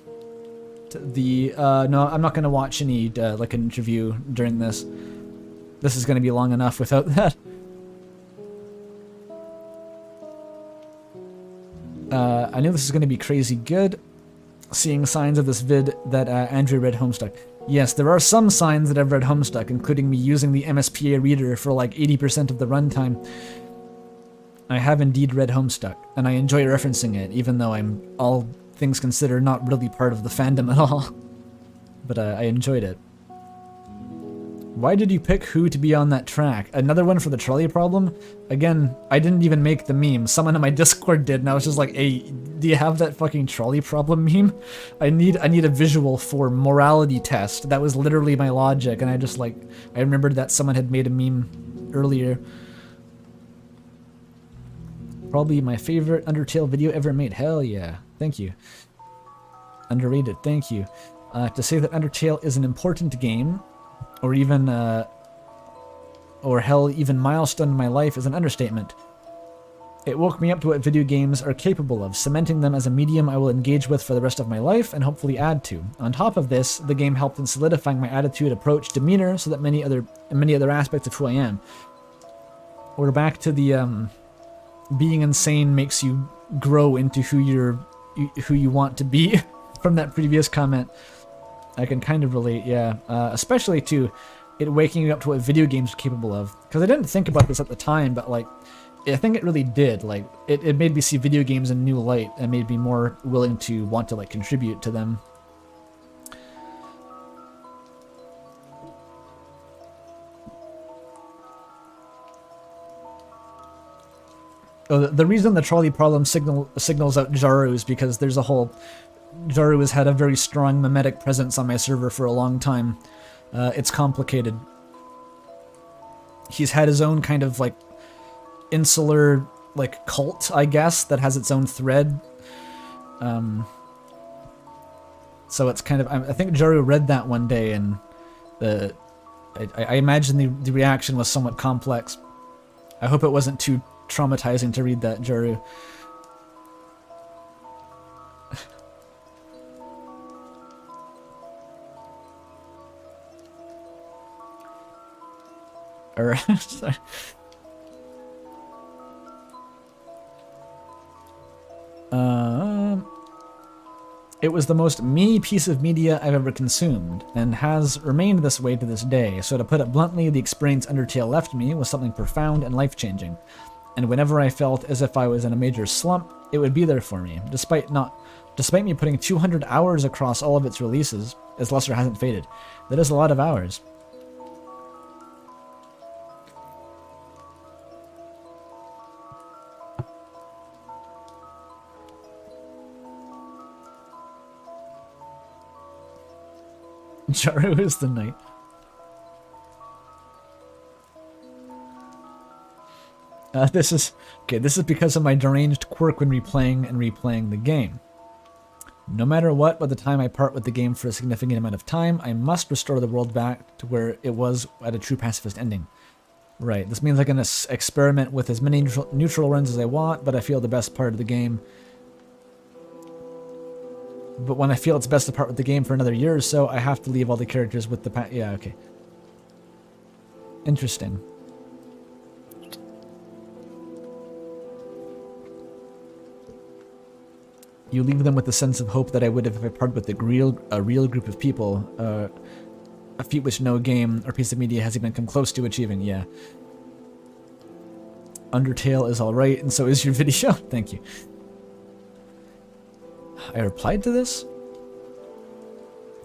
No, I'm not going to watch any like an interview during this. This is going to be long enough without that. I knew this is going to be crazy good. Seeing signs of this vid that Andrew read Homestuck. Yes, there are some signs that I've read Homestuck, including me using the MSPA reader for like 80% of the runtime. I have indeed read Homestuck, and I enjoy referencing it, even though I'm, all things considered, not really part of the fandom at all. But I enjoyed it. Why did you pick who to be on that track? Another one for the trolley problem? Again, I didn't even make the meme. Someone in my Discord did, and I was just like, hey, do you have that fucking trolley problem meme? I need a visual for morality test. That was literally my logic, and I just like, I remembered that someone had made a meme earlier. Probably my favorite Undertale video ever made. Hell yeah. Thank you. Underrated. Thank you. To say that Undertale is an important game, or even, or hell, even milestone in my life is an understatement. It woke me up to what video games are capable of, cementing them as a medium I will engage with for the rest of my life and hopefully add to. On top of this, the game helped in solidifying my attitude, approach, demeanor, so that many other aspects of who I am. We're back to the, being insane makes you grow into who you want to be from that previous comment. I can kind of relate, yeah. Especially to it waking you up to what video games are capable of. Because I didn't think about this at the time, but like, I think it really did. Like, it made me see video games in a new light and made me more willing to want to like contribute to them. Oh, the reason the trolley problem signals out Jaru is because there's a whole... Jaru has had a very strong mimetic presence on my server for a long time. It's complicated. He's had his own kind of like insular like cult, I guess, that has its own thread. So it's kind of... I think Jaru read that one day, and I imagine the reaction was somewhat complex. I hope it wasn't too traumatizing to read that, Jaru. Alright, sorry. It was the most me piece of media I've ever consumed, and has remained this way to this day, so to put it bluntly, the experience Undertale left me was something profound and life-changing. And whenever I felt as if I was in a major slump, it would be there for me, despite me putting 200 hours across all of its releases, as Lesser hasn't faded. That is a lot of hours. Jaru is the knight. This is because of my deranged quirk when replaying the game. No matter what, by the time I part with the game for a significant amount of time, I must restore the world back to where it was at a true pacifist ending. Right, this means I can experiment with as many neutral runs as I want, but I feel the best part of the game. But when I feel it's best to part with the game for another year or so, I have to leave all the characters with the yeah, okay. Interesting. You leave them with the sense of hope that I would have if I parted with a real group of people, a feat which no game or piece of media has even come close to achieving, yeah. Undertale is alright, and so is your video. Thank you. I replied to this?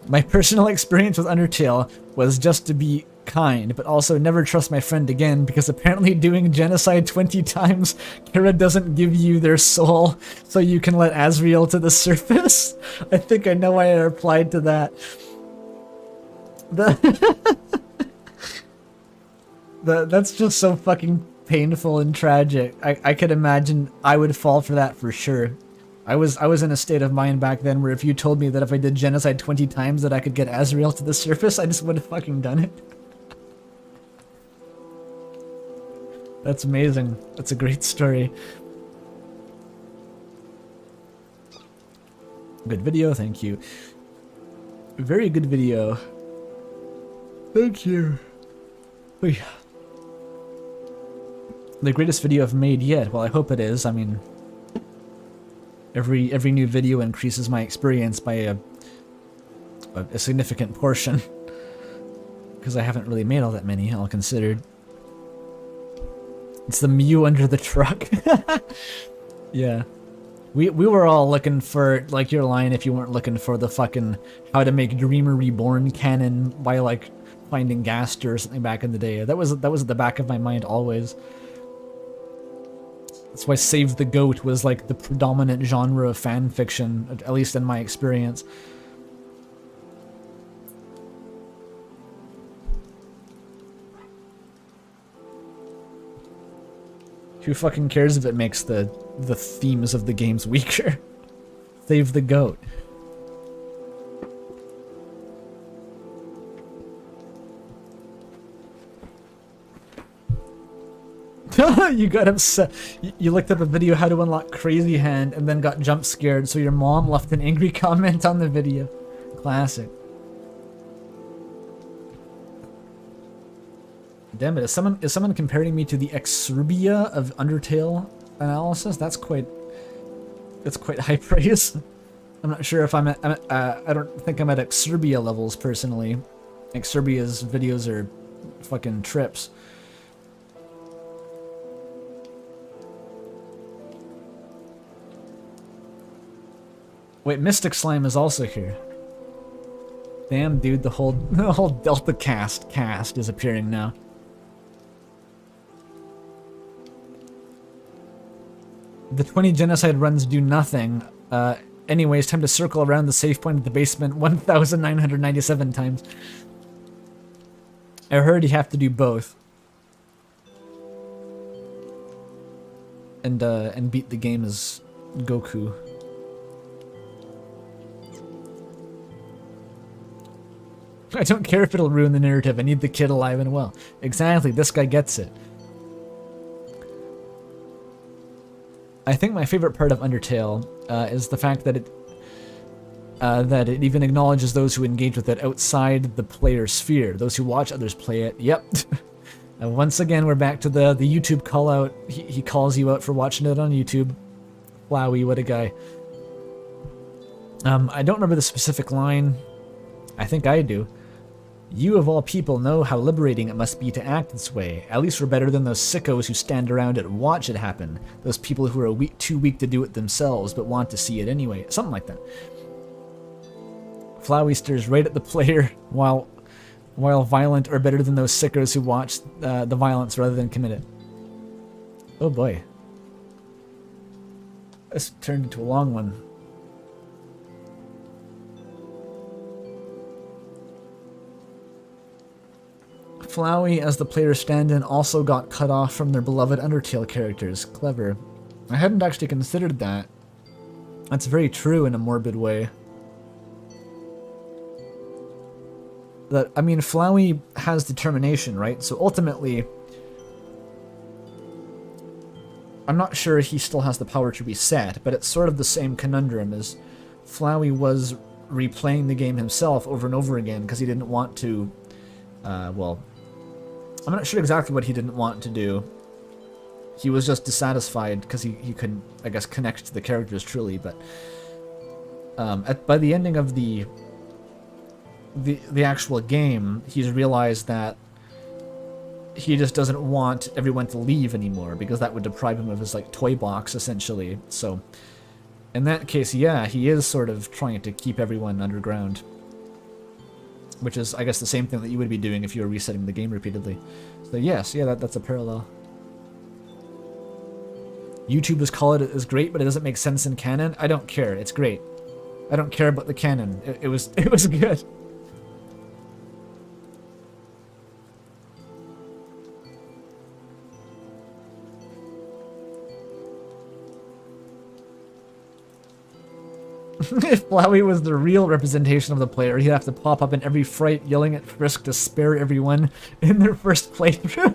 My personal experience with Undertale was just to be kind, but also never trust my friend again, because apparently doing genocide 20 times, Kira doesn't give you their soul, so you can let Asriel to the surface. I think I know why I replied to that. That's just so fucking painful and tragic. I could imagine I would fall for that for sure. I was in a state of mind back then where if you told me that if I did genocide 20 times that I could get Asriel to the surface, I just would have fucking done it. That's amazing. That's a great story. Good video, thank you. Very good video. Thank you. The greatest video I've made yet. Well, I hope it is. I mean, every new video increases my experience by a significant portion. Because I haven't really made all that many, all considered. It's the Mew under the truck. Yeah. We were all looking for, like, your line if you weren't looking for the fucking how to make Dreamer Reborn canon by, like, finding Gaster or something back in the day. That was at the back of my mind always. That's why Save the Goat was, like, the predominant genre of fan fiction, at least in my experience. Who fucking cares if it makes the themes of the games weaker? Save the Goat. You got upset. You looked up a video how to unlock Crazy Hand and then got jump scared, so your mom left an angry comment on the video. Classic. Damn it, is someone comparing me to the Exurbia of Undertale analysis? That's quite high praise. I'm not sure if I don't think I'm at Exurbia levels personally. Exurbia's videos are fucking trips. Wait, Mystic Slime is also here. Damn, dude, the whole Delta cast is appearing now. The 20 genocide runs do nothing. Anyways, time to circle around the safe point at the basement 1,997 times. I heard you have to do both. And beat the game as Goku. I don't care if it'll ruin the narrative. I need the kid alive and well. Exactly, this guy gets it. I think my favorite part of Undertale is the fact that it even acknowledges those who engage with it outside the player sphere, those who watch others play it. Yep. And once again, we're back to the YouTube call out. He calls you out for watching it on YouTube. Flowey, what a guy. I don't remember the specific line. I think I do. You of all people know how liberating it must be to act this way. At least we're better than those sickos who stand around and watch it happen. Those people who are too weak to do it themselves but want to see it anyway. Something like that. Flowey stares right at the player while violent are better than those sickos who watch the violence rather than commit it. Oh boy. This turned into a long one. Flowey, as the player's stand-in, also got cut off from their beloved Undertale characters. Clever. I hadn't actually considered that. That's very true in a morbid way. I mean, Flowey has determination, right? So ultimately, I'm not sure he still has the power to reset, but it's sort of the same conundrum as Flowey was replaying the game himself over and over again because he didn't want to, well, I'm not sure exactly what he didn't want to do. He was just dissatisfied because he couldn't, I guess, connect to the characters truly, but by the ending of the actual game, he's realized that he just doesn't want everyone to leave anymore because that would deprive him of his like toy box essentially. So in that case, yeah, he is sort of trying to keep everyone underground, which is, I guess, the same thing that you would be doing if you were resetting the game repeatedly. So yes, yeah, that's a parallel. YouTubers call it as great, but it doesn't make sense in canon. I don't care. It's great. I don't care about the canon. It was good. If Flowey was the real representation of the player, he'd have to pop up in every fight yelling at Frisk to spare everyone in their first playthrough.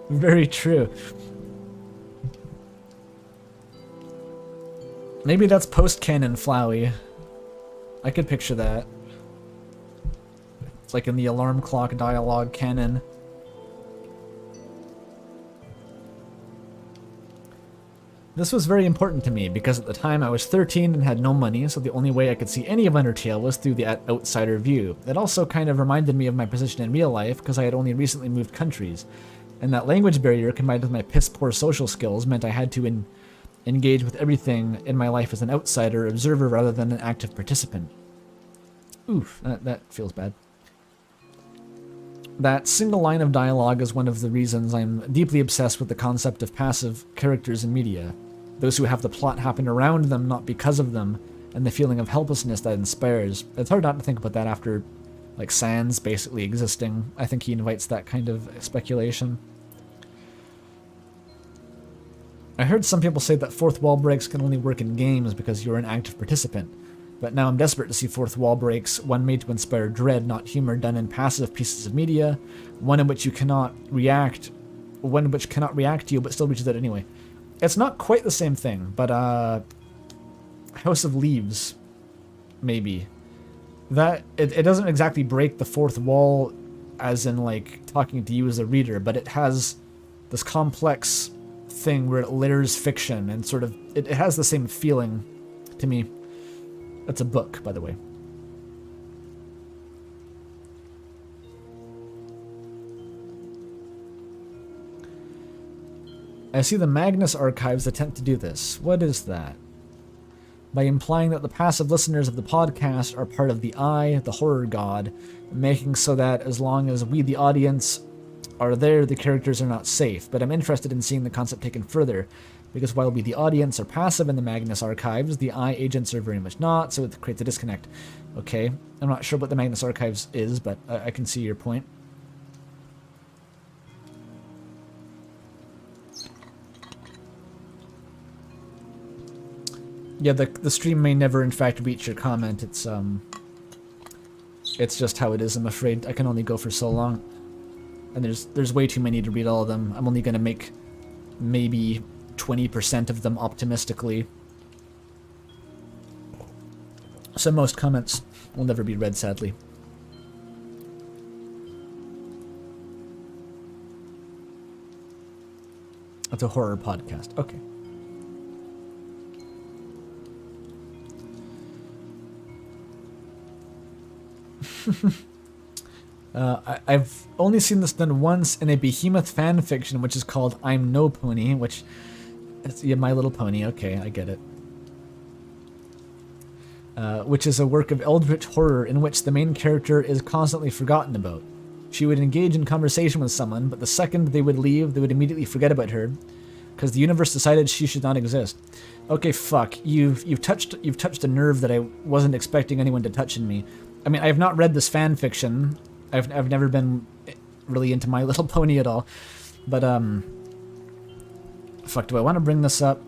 Very true. Maybe that's post-canon Flowey. I could picture that. It's like in the alarm clock dialogue canon. This was very important to me because at the time I was 13 and had no money, so the only way I could see any of Undertale was through the outsider view. It also kind of reminded me of my position in real life because I had only recently moved countries, and that language barrier combined with my piss-poor social skills meant I had to engage with everything in my life as an outsider observer rather than an active participant. Oof, that feels bad. That single line of dialogue is one of the reasons I'm deeply obsessed with the concept of passive characters in media. Those who have the plot happen around them, not because of them, and the feeling of helplessness that inspires. It's hard not to think about that after, like, Sans basically existing. I think he invites that kind of speculation. I heard some people say that fourth wall breaks can only work in games because you're an active participant. But now I'm desperate to see fourth wall breaks, one made to inspire dread, not humor, done in passive pieces of media, one in which you cannot react, one which cannot react to you but still reaches out anyway. It's not quite the same thing, but House of Leaves, maybe. That it doesn't exactly break the fourth wall as in like talking to you as a reader, but it has this complex thing where it layers fiction and sort of it has the same feeling to me. That's a book, by the way. I see the Magnus archives attempt to do this. What is that? By implying that the passive listeners of the podcast are part of the I, the horror god, making so that as long as we, the audience, are there, the characters are not safe. But I'm interested in seeing the concept taken further, because while we, the audience, are passive in the Magnus archives, the I agents are very much not, so it creates a disconnect. Okay, I'm not sure what the Magnus archives is, but I can see your point. Yeah, the stream may never in fact reach your comment. It's just how it is, I'm afraid. I can only go for so long. And there's way too many to read all of them. I'm only gonna make maybe 20% of them optimistically. So most comments will never be read, sadly. It's a horror podcast. Okay. I've only seen this done once in a Behemoth fan fiction, which is called I'm No Pony, which is yeah, My Little Pony. Okay, I get it. Which is a work of eldritch horror in which the main character is constantly forgotten about. She would engage in conversation with someone, but the second they would leave, they would immediately forget about her, because the universe decided she should not exist. Okay, fuck. You've touched a nerve that I wasn't expecting anyone to touch in me. I mean, I have not read this fan fiction. I've never been really into My Little Pony at all. But fuck, do I want to bring this up?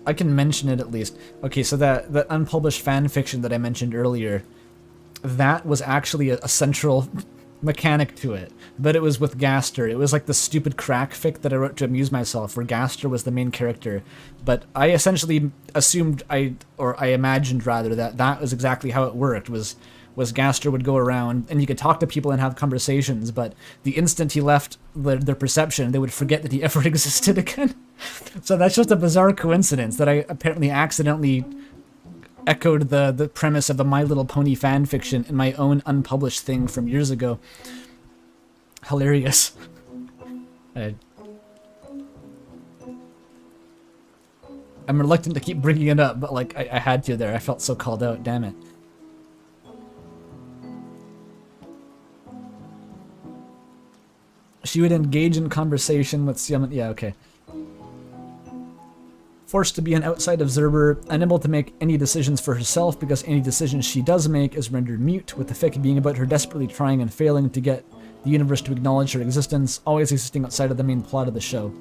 I can mention it at least. Okay, so that unpublished fan fiction that I mentioned earlier, that was actually a central mechanic to it, but it was with Gaster. It was like the stupid crack fic that I wrote to amuse myself, where Gaster was the main character. But I essentially assumed I imagined rather that was exactly how it worked. Was Gaster would go around and you could talk to people and have conversations, but the instant he left their perception, they would forget that he ever existed again. So that's just a bizarre coincidence that I apparently accidentally echoed the premise of a My Little Pony fan fiction in my own unpublished thing from years ago. Hilarious. I'm reluctant to keep bringing it up, but like I had to there. I felt so called out. Damn it. She would engage in conversation with someone. Yeah, okay. Forced to be an outside observer, unable to make any decisions for herself because any decisions she does make is rendered mute, with the fic being about her desperately trying and failing to get the universe to acknowledge her existence, always existing outside of the main plot of the show.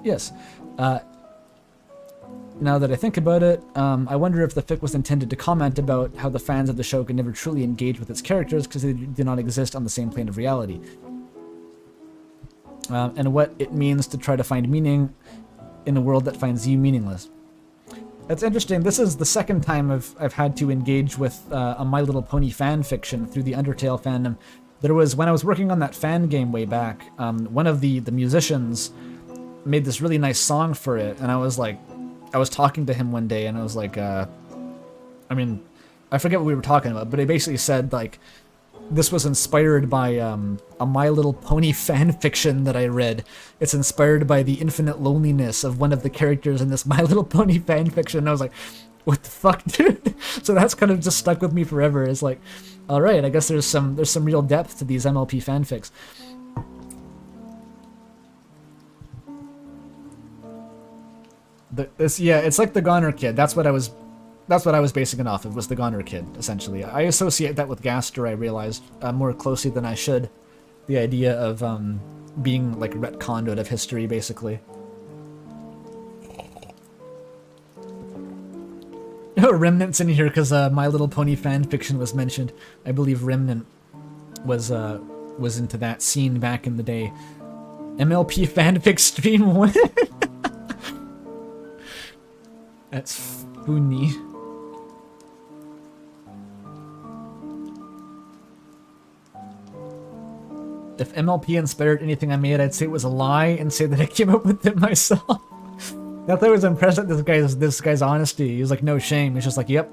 Yes. Now that I think about it, I wonder if the fic was intended to comment about how the fans of the show could never truly engage with its characters because they do not exist on the same plane of reality. And what it means to try to find meaning in a world that finds you meaningless. That's interesting. This is the second time I've had to engage with a My Little Pony fan fiction through the Undertale fandom. There was, when I was working on that fan game way back, one of the musicians made this really nice song for it, and I was talking to him one day, and I was like, I mean, I forget what we were talking about, but he basically said, like, this was inspired by a My Little Pony fan fiction that I read. It's inspired by the infinite loneliness of one of the characters in this My Little Pony fan fiction. And I was like, what the fuck, dude? So that's kind of just stuck with me forever. It's like, all right, I guess there's some real depth to these MLP fanfics. It's like the Goner Kid. That's what I was basing it off of, was the Goner Kid, essentially. I associate that with Gaster, I realized, more closely than I should. The idea of being, like, retconned out of history, basically. Oh, Remnant's in here because My Little Pony fanfiction was mentioned. I believe Remnant was into that scene back in the day. MLP fanfic stream 1. That's funny. If MLP inspired anything I made, I'd say it was a lie and say that I came up with it myself. I thought I was impressed at this guy's honesty. He was like, no shame. He's just like, yep.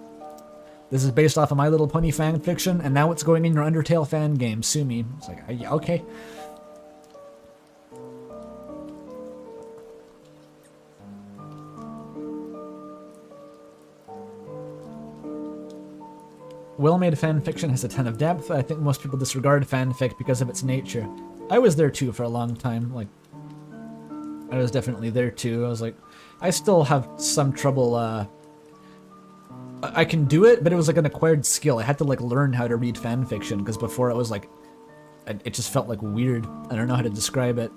This is based off of My Little Pony fan fiction, and now it's going in your Undertale fan game. Sue me. It's like, yeah, okay. Well-made fanfiction has a ton of depth. I think most people disregard fanfic because of its nature. I was there too for a long time. Like, I was definitely there too. I was like, I still have some trouble. I can do it, but it was like an acquired skill. I had to like learn how to read fanfiction because before it was like, it just felt like weird. I don't know how to describe it.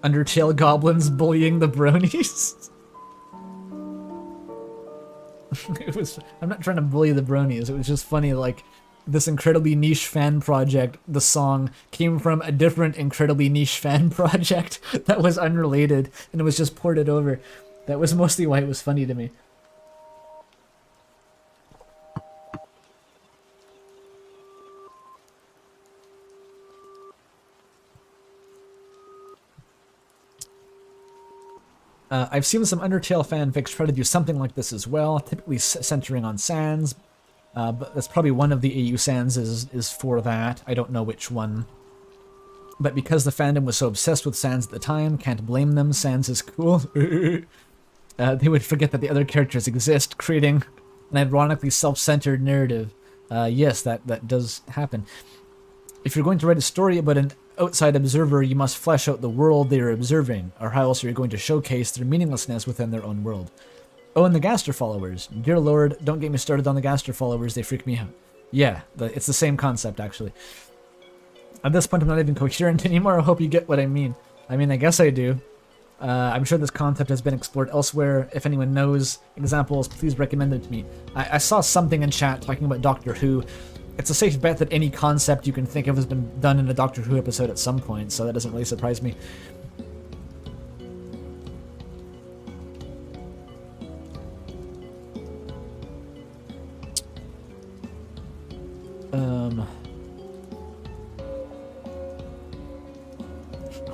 Undertale goblins bullying the bronies. I'm not trying to bully the bronies. It was just funny, like, this incredibly niche fan project, the song came from a different incredibly niche fan project that was unrelated, and it was just ported over. That was mostly why it was funny to me. I've seen some Undertale fanfics try to do something like this as well, typically centering on Sans, but that's probably one of the AU Sans is for that. I don't know which one. But because the fandom was so obsessed with Sans at the time, can't blame them, Sans is cool. They would forget that the other characters exist, creating an ironically self-centered narrative. Yes, that does happen. If you're going to write a story about an outside observer, you must flesh out the world they are observing, or how else are you going to showcase their meaninglessness within their own world? Oh, and the Gaster followers. Dear Lord, don't get me started on the Gaster followers, they freak me out. Yeah, it's the same concept, actually. At this point, I'm not even coherent anymore. I hope you get what I mean. I mean, I guess I do. I'm sure this concept has been explored elsewhere. If anyone knows examples, please recommend them to me. I saw something in chat talking about Doctor Who. It's a safe bet that any concept you can think of has been done in a Doctor Who episode at some point, so that doesn't really surprise me.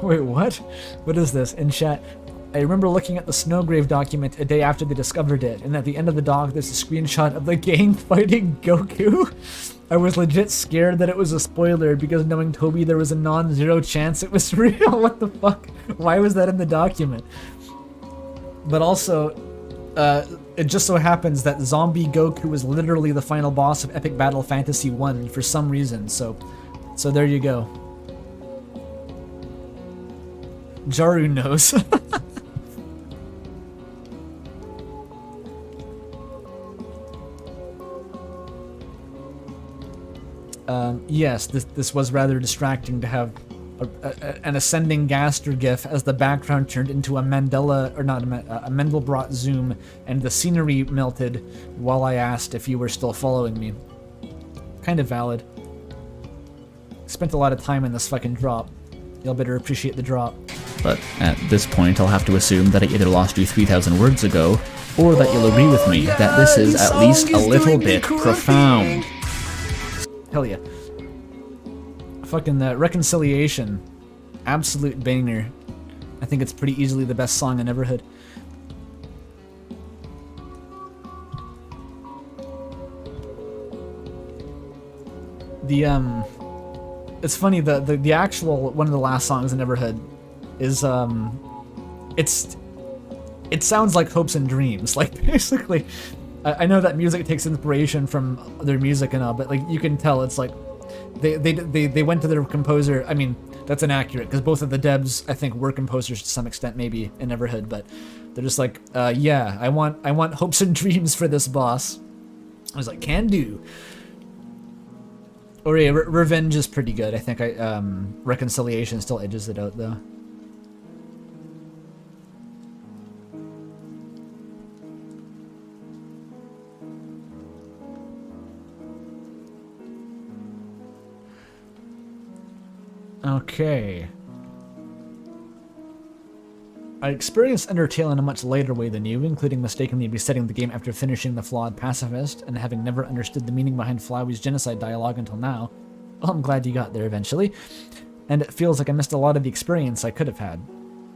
Wait, what? What is this? In chat, I remember looking at the Snowgrave document a day after they discovered it, and at the end of the doc, there's a screenshot of the gang fighting Goku. I was legit scared that it was a spoiler, because knowing Toby, there was a non-zero chance it was real. What the fuck? Why was that in the document? But also, it just so happens that Zombie Goku was literally the final boss of Epic Battle Fantasy 1 for some reason, so there you go. Jaru knows. Yes, this was rather distracting to have an ascending Gaster gif as the background turned into a Mandela, or not a Mendelbrot zoom, and the scenery melted while I asked if you were still following me. Kind of valid. Spent a lot of time in this fucking drop. Y'all better appreciate the drop. But at this point, I'll have to assume that I either lost you 3,000 words ago, or that you'll agree with me that this is at least a little bit profound. Hell yeah. Fucking Reconciliation. Absolute banger. I think it's pretty easily the best song in Everhood. It's funny, the actual, one of the last songs in Everhood is, it sounds like Hopes and Dreams. Like, basically, I know that music takes inspiration from other music and all, but, like, you can tell it's like, they went to their composer. I mean, that's inaccurate, because both of the devs, I think, were composers to some extent, maybe, in Everhood, but they're just like, yeah, I want Hopes and Dreams for this boss. I was like, can do. Or yeah, Revenge is pretty good. I think Reconciliation still edges it out, though. Okay. I experienced Undertale in a much later way than you, including mistakenly resetting the game after finishing the flawed pacifist, and having never understood the meaning behind Flowey's genocide dialogue until now. Well, I'm glad you got there eventually. And it feels like I missed a lot of the experience I could have had.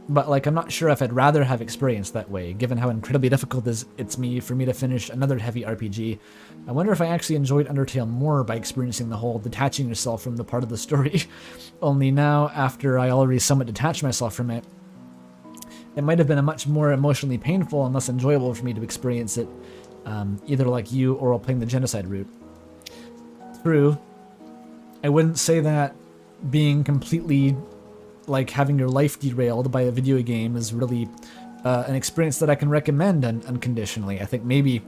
But, like, I'm not sure if I'd rather have experienced that way, given how incredibly difficult it's for me to finish another heavy RPG. I wonder if I actually enjoyed Undertale more by experiencing the whole detaching yourself from the part of the story. Only now, after I already somewhat detached myself from it, it might have been a much more emotionally painful and less enjoyable for me to experience it, either like you or while playing the genocide route. True. I wouldn't say that being completely, like, having your life derailed by a video game is really an experience that I can recommend unconditionally. I think maybe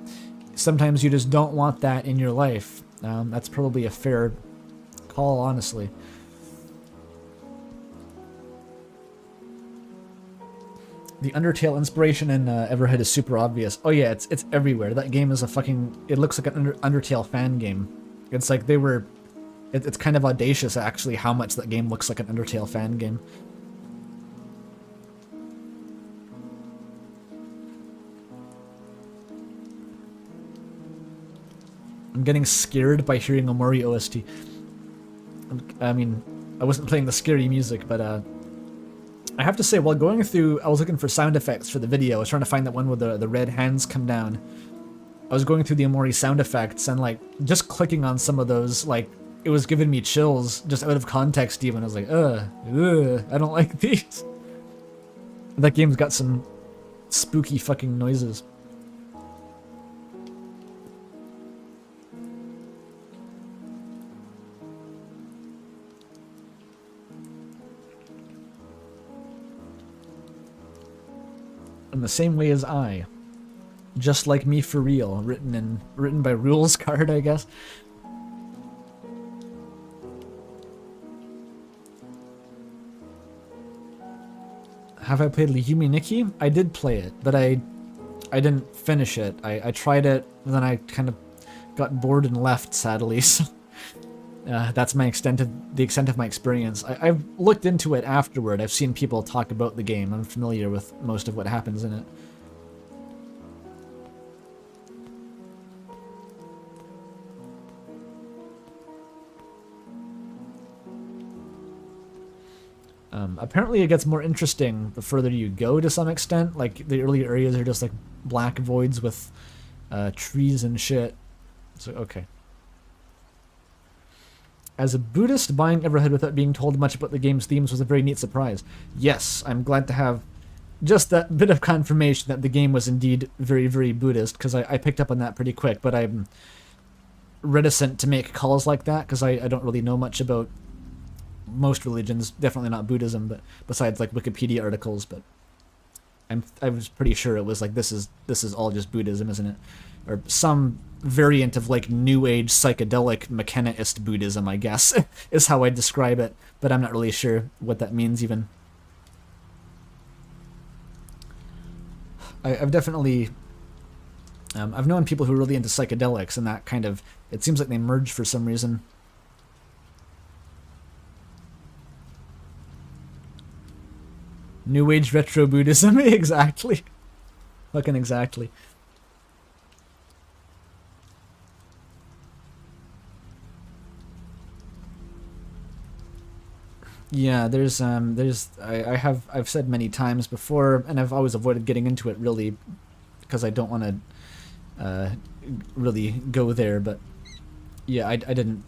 sometimes you just don't want that in your life. That's probably a fair call, honestly. The Undertale inspiration in Everhead is super obvious. Oh yeah, it's everywhere. That game is a fucking... It looks like an Undertale fan game. It's like they were... It's kind of audacious, actually, how much that game looks like an Undertale fan game. I'm getting scared by hearing Omori OST. I mean, I wasn't playing the scary music, but I have to say, while going through, I was looking for sound effects for the video. I was trying to find that one where the red hands come down. I was going through the Amori sound effects and like just clicking on some of those, like it was giving me chills just out of context even. I was like, I don't like these. That game's got some spooky fucking noises. In the same way as I. Just like me for real, written by Rules Card, I guess. Have I played Yumi Nikki? I did play it, but I didn't finish it. I tried it, and then I kind of got bored and left, sadly. So that's the extent of my experience. I've looked into it afterward. I've seen people talk about the game. I'm familiar with most of what happens in it. Apparently it gets more interesting the further you go to some extent. Like, the early areas are just like black voids with trees and shit. So, okay. As a Buddhist, buying Everhead without being told much about the game's themes was a very neat surprise. Yes, I'm glad to have just that bit of confirmation that the game was indeed very, very Buddhist, because I picked up on that pretty quick, but I'm reticent to make calls like that, because I don't really know much about most religions, definitely not Buddhism, but besides like Wikipedia articles, but I was pretty sure it was like this is all just Buddhism, isn't it? Or some variant of like New Age psychedelic McKennaist Buddhism, I guess, is how I describe it, but I'm not really sure what that means even. I've definitely I've known people who are really into psychedelics, and that kind of, it seems like they merge for some reason. New Age retro Buddhism, exactly. Fucking exactly. Yeah, I've said many times before, and I've always avoided getting into it really, because I don't want to really go there, but yeah, I didn't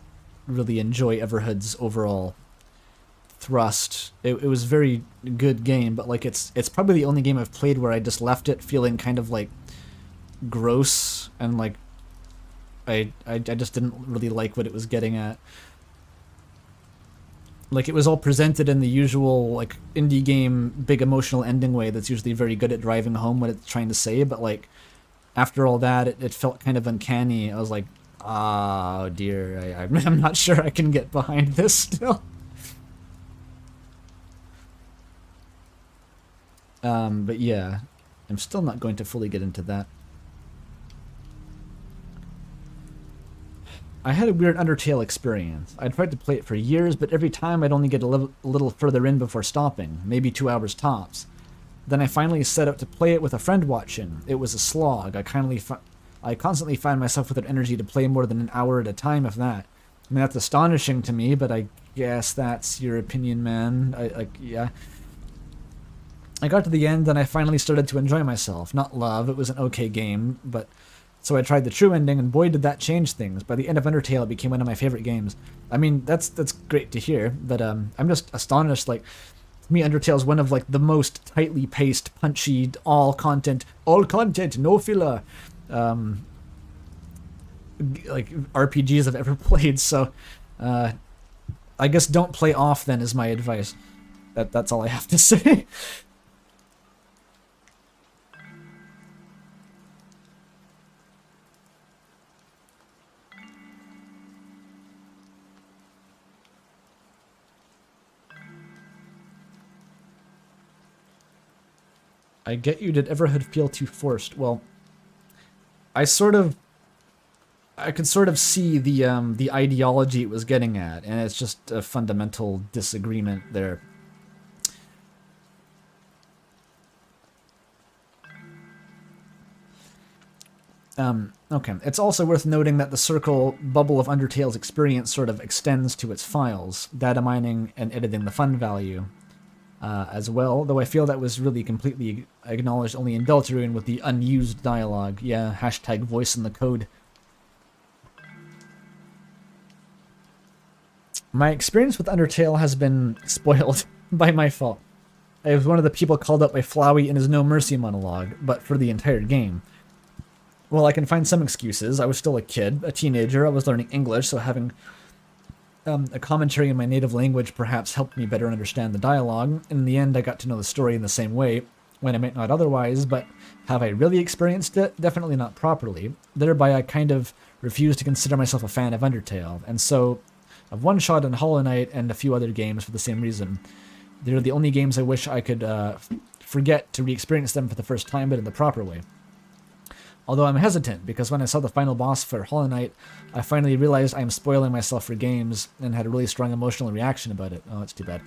really enjoy Everhood's overall thrust. It was a very good game, but like it's probably the only game I've played where I just left it feeling kind of like gross, and like I just didn't really like what it was getting at. Like, it was all presented in the usual like indie game big emotional ending way that's usually very good at driving home what it's trying to say, but like after all that it felt kind of uncanny. I was like, oh dear, I'm not sure I can get behind this still. But yeah, I'm still not going to fully get into that. I had a weird Undertale experience. I tried to play it for years, but every time I'd only get a little further in before stopping, maybe 2 hours tops. Then I finally set out to play it with a friend watching. It was a slog. I constantly find myself without energy to play more than an hour at a time, if that. I mean, that's astonishing to me, but I guess that's your opinion, man. Yeah. I got to the end, and I finally started to enjoy myself. Not love, it was an okay game, but... So I tried the true ending, and boy did that change things. By the end of Undertale, it became one of my favorite games. I mean, that's great to hear, but I'm just astonished. Like, to me, Undertale's one of like the most tightly paced, punchy, all content, no filler, like RPGs I've ever played. So, I guess don't play off then is my advice. That's all I have to say. I get you, did Everhood feel too forced? Well, I could sort of see the ideology it was getting at, and it's just a fundamental disagreement there. Okay. It's also worth noting that the circle bubble of Undertale's experience sort of extends to its files, data mining and editing the fund value. as well, though I feel that was really completely acknowledged only in Deltarune with the unused dialogue. Yeah, hashtag voice in the code. My experience with Undertale has been spoiled by my fault. I was one of the people called out by Flowey in his No Mercy monologue, but for the entire game. Well, I can find some excuses. I was still a kid, a teenager. I was learning English, so having a commentary in my native language perhaps helped me better understand the dialogue. In the end, I got to know the story in the same way, when I might not otherwise, but have I really experienced it? Definitely not properly. Thereby, I kind of refuse to consider myself a fan of Undertale, and so I've one-shot in Hollow Knight and a few other games for the same reason. They're the only games I wish I could forget to re-experience them for the first time, but in the proper way. Although I'm hesitant, because when I saw the final boss for Hollow Knight, I finally realized I'm spoiling myself for games, and had a really strong emotional reaction about it. Oh, that's too bad.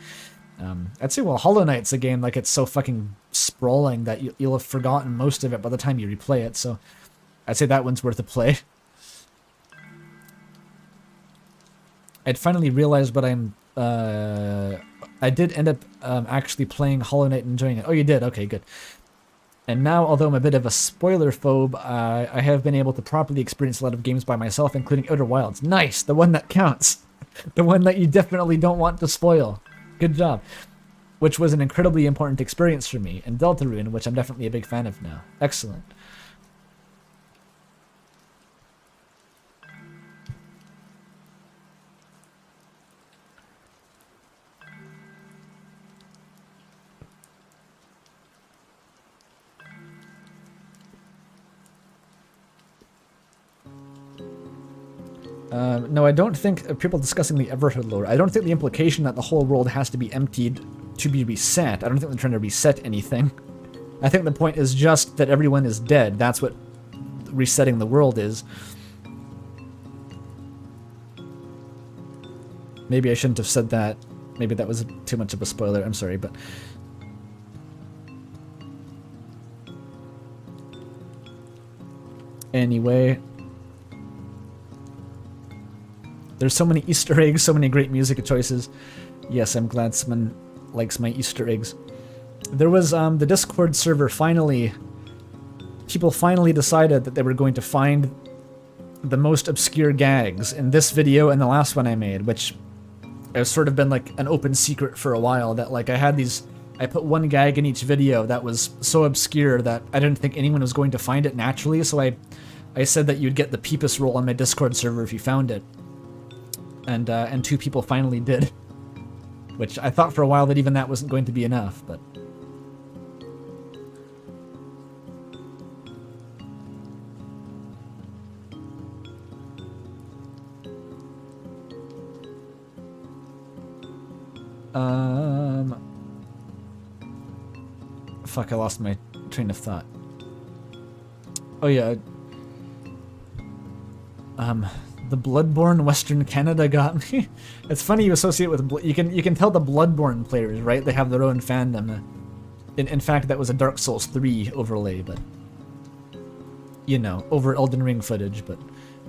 I'd say, well, Hollow Knight's a game, like, it's so fucking sprawling that you'll have forgotten most of it by the time you replay it, so I'd say that one's worth a play. I'd finally realized what I did end up actually playing Hollow Knight and enjoying it. Oh, you did? Okay, good. And now, although I'm a bit of a spoiler phobe, I have been able to properly experience a lot of games by myself, including Outer Wilds. Nice! The one that counts! The one that you definitely don't want to spoil. Good job. Which was an incredibly important experience for me. And Deltarune, which I'm definitely a big fan of now. Excellent. No, I don't think people discussing the Everhood lore. I don't think the implication that the whole world has to be emptied to be reset. I don't think they're trying to reset anything. I think the point is just that everyone is dead. That's what resetting the world is. Maybe I shouldn't have said that. Maybe that was too much of a spoiler. I'm sorry, but... Anyway... There's so many Easter eggs, so many great music choices. Yes, I'm glad someone likes my Easter eggs. There was, the Discord server people finally decided that they were going to find the most obscure gags in this video and the last one I made, which has sort of been like an open secret for a while, that like I put one gag in each video that was so obscure that I didn't think anyone was going to find it naturally, so I said that you'd get the Peepus roll on my Discord server if you found it. And two people finally did. Which I thought for a while that even that wasn't going to be enough, but... Fuck, I lost my train of thought. Oh yeah. The Bloodborne Western Canada got me. It's funny you associate with you can tell the Bloodborne players, right? They have their own fandom. In fact, that was a Dark Souls 3 overlay, but you know, over Elden Ring footage. But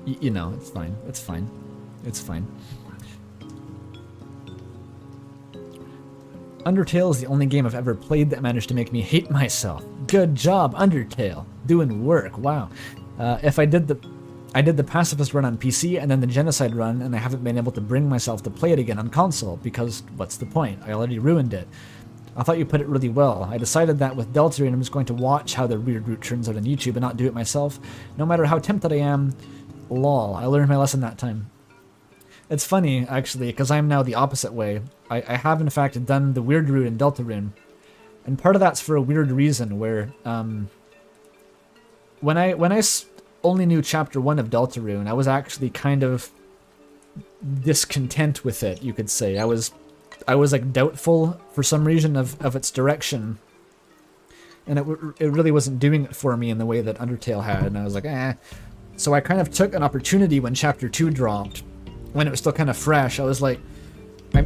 you know, it's fine. It's fine. It's fine. Undertale is the only game I've ever played that managed to make me hate myself. Good job, Undertale. Doing work. Wow. If I did the Pacifist run on PC and then the Genocide run, and I haven't been able to bring myself to play it again on console, because what's the point? I already ruined it. I thought you put it really well. I decided that with Deltarune, I'm just going to watch how the weird route turns out on YouTube and not do it myself, no matter how tempted I am. Lol, I learned my lesson that time. It's funny, actually, because I'm now the opposite way. I have, in fact, done the weird route in Deltarune, and part of that's for a weird reason, where, when I only knew Chapter 1 of Deltarune, I was actually kind of discontent with it, you could say. I was like doubtful for some reason of its direction, and it really wasn't doing it for me in the way that Undertale had, and I was like, eh. So I kind of took an opportunity when Chapter 2 dropped, when it was still kind of fresh. I was like,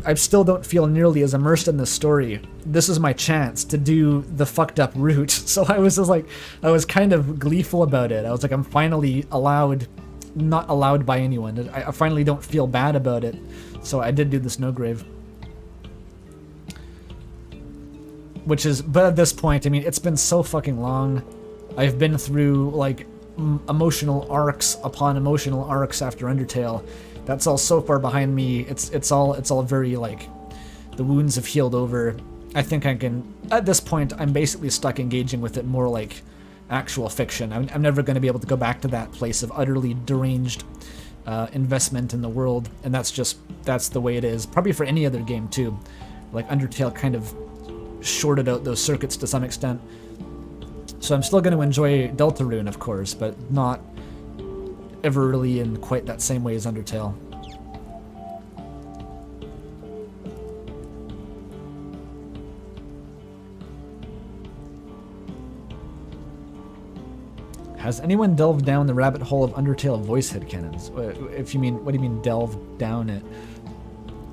I still don't feel nearly as immersed in this story. This is my chance to do the fucked up route. So I was just like, I was kind of gleeful about it. I was like, I'm finally not allowed by anyone. I finally don't feel bad about it. So I did do the Snowgrave. Which is, but at this point, I mean, it's been so fucking long. I've been through, like, emotional arcs upon emotional arcs after Undertale. That's all so far behind me. It's all very, like, the wounds have healed over. I think I can, at this point, I'm basically stuck engaging with it more like actual fiction. I'm never going to be able to go back to that place of utterly deranged investment in the world, and that's the way it is. Probably for any other game, too. Like, Undertale kind of shorted out those circuits to some extent. So I'm still going to enjoy Deltarune, of course, but not ever really in quite that same way as Undertale. Has anyone delved down the rabbit hole of Undertale voice headcanons? If you mean, what do you mean delve down it?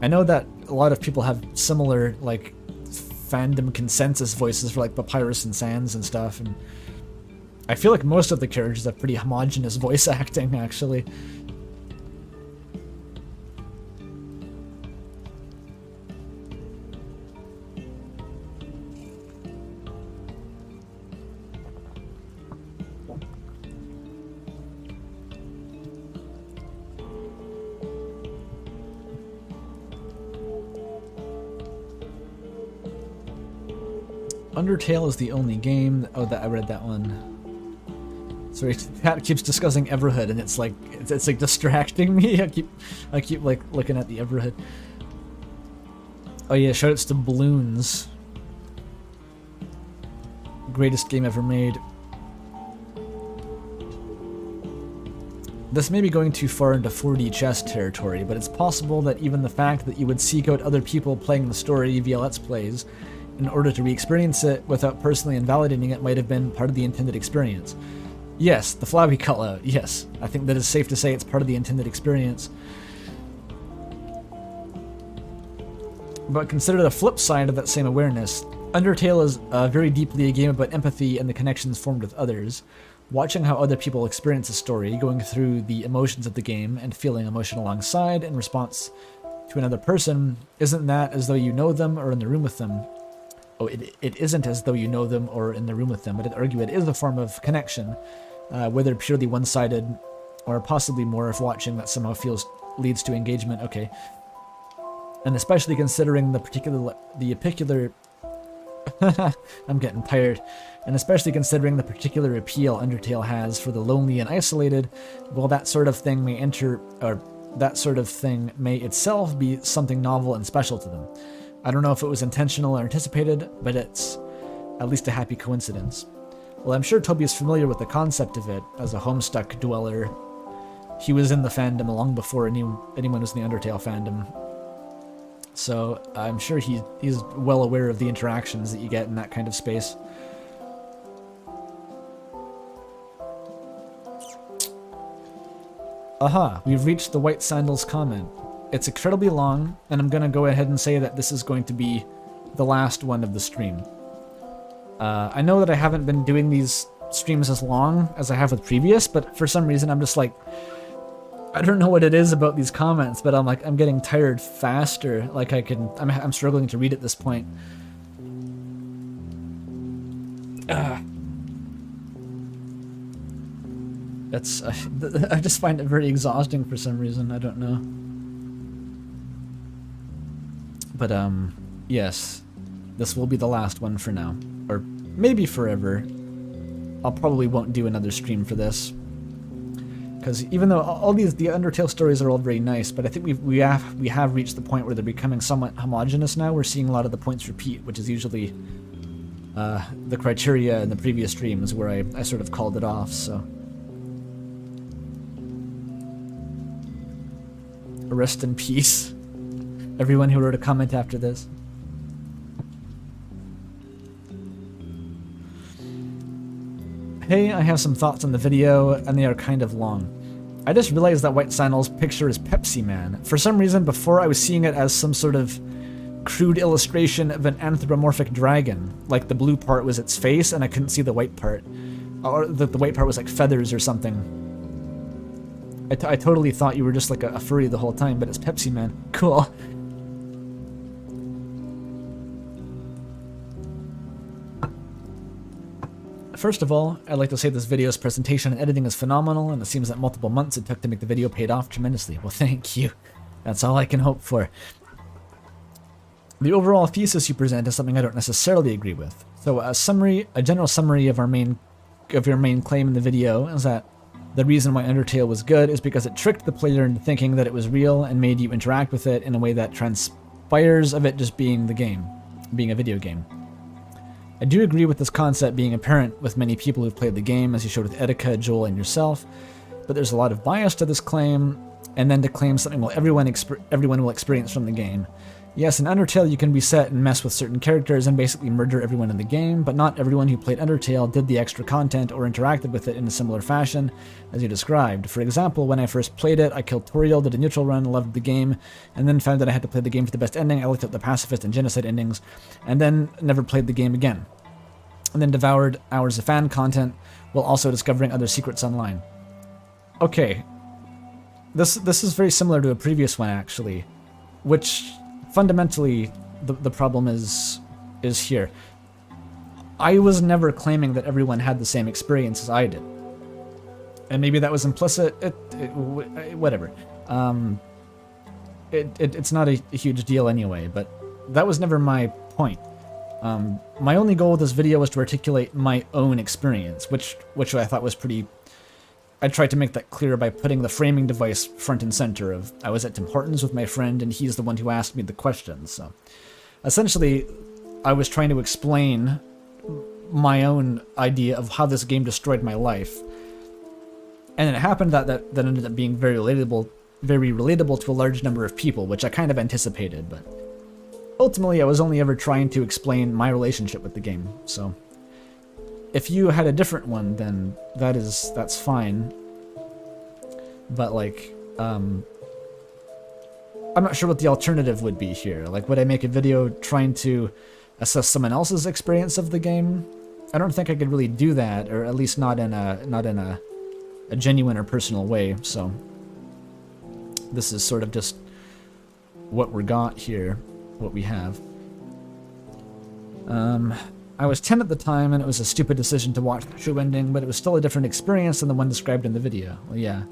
I know that a lot of people have similar, like, fandom consensus voices for, like, Papyrus and Sans and stuff, and I feel like most of the characters have pretty homogenous voice acting, actually. Undertale is the only game. Oh, that I read that one. Sorry, Pat keeps discussing Everhood, and it's like distracting me. I keep like looking at the Everhood. Oh yeah, shoutouts to Balloons. Greatest game ever made. This may be going too far into 4D chess territory, but it's possible that even the fact that you would seek out other people playing the story via Let's Plays in order to re-experience it without personally invalidating it might have been part of the intended experience. Yes, the flabby cutout, yes. I think that it's safe to say it's part of the intended experience. But consider the flip side of that same awareness. Undertale is very deeply a game about empathy and the connections formed with others. Watching how other people experience a story, going through the emotions of the game, and feeling emotion alongside in response to another person, isn't that as though you know them or in the room with them? Oh, it isn't as though you know them or in the room with them, but I'd argue it is a form of connection, whether purely one-sided or possibly more if watching that somehow leads to engagement. Okay. And especially considering the particular I'm getting tired. And especially considering the particular appeal Undertale has for the lonely and isolated, well, that sort of thing may itself be something novel and special to them. I don't know if it was intentional or anticipated, but it's at least a happy coincidence. Well, I'm sure Toby is familiar with the concept of it as a Homestuck dweller. He was in the fandom long before anyone was in the Undertale fandom. So I'm sure he's well aware of the interactions that you get in that kind of space. Aha, we've reached the White Sandals comment. It's incredibly long, and I'm gonna go ahead and say that this is going to be the last one of the stream. I know that I haven't been doing these streams as long as I have with previous, but for some reason I'm just like, I don't know what it is about these comments, but I'm getting tired faster. Like I'm struggling to read at this point. That's I just find it very exhausting for some reason. I don't know. But yes, this will be the last one for now, or maybe forever. I'll probably won't do another stream for this. Because even though all the Undertale stories are all very nice, but I think we have reached the point where they're becoming somewhat homogenous now. We're seeing a lot of the points repeat, which is usually the criteria in the previous streams where I sort of called it off. So rest in peace, everyone who wrote a comment after this. Hey, I have some thoughts on the video, and they are kind of long. I just realized that White Sandals' picture is Pepsi Man. For some reason, before I was seeing it as some sort of crude illustration of an anthropomorphic dragon. Like the blue part was its face, and I couldn't see the white part. Or the white part was like feathers or something. I totally thought you were just like a furry the whole time, but it's Pepsi Man. Cool. First of all, I'd like to say this video's presentation and editing is phenomenal, and it seems that multiple months it took to make the video paid off tremendously. Well, thank you. That's all I can hope for. The overall thesis you present is something I don't necessarily agree with. So a general summary of your main claim in the video is that the reason why Undertale was good is because it tricked the player into thinking that it was real and made you interact with it in a way that transpires of it just being the game, being a video game. I do agree with this concept being apparent with many people who've played the game, as you showed with Etika, Joel, and yourself, but there's a lot of bias to this claim, and then to claim something everyone will experience from the game. Yes, in Undertale you can reset and mess with certain characters and basically murder everyone in the game, but not everyone who played Undertale did the extra content or interacted with it in a similar fashion as you described. For example, when I first played it, I killed Toriel, did a neutral run, loved the game, and then found that I had to play the game for the best ending. I looked at the pacifist and genocide endings, and then never played the game again. And then devoured hours of fan content while also discovering other secrets online. Okay, this is very similar to a previous one actually, which fundamentally the problem is here. I was never claiming that everyone had the same experience as I did, and maybe that was implicit. Whatever. It's not a huge deal anyway, but that was never my point. My only goal with this video was to articulate my own experience, which I thought was pretty... I tried to make that clear by putting the framing device front and center of I was at Tim Hortons with my friend and he's the one who asked me the questions. So essentially, I was trying to explain my own idea of how this game destroyed my life. And it happened that ended up being very relatable to a large number of people, which I kind of anticipated, but ultimately I was only ever trying to explain my relationship with the game. So if you had a different one, then that's fine. But like, I'm not sure what the alternative would be here. Like, would I make a video trying to assess someone else's experience of the game? I don't think I could really do that, or at least not in a genuine or personal way. So this is sort of just what we got here, what we have. I was 10 at the time, and it was a stupid decision to watch the true ending, but it was still a different experience than the one described in the video. Well, yeah.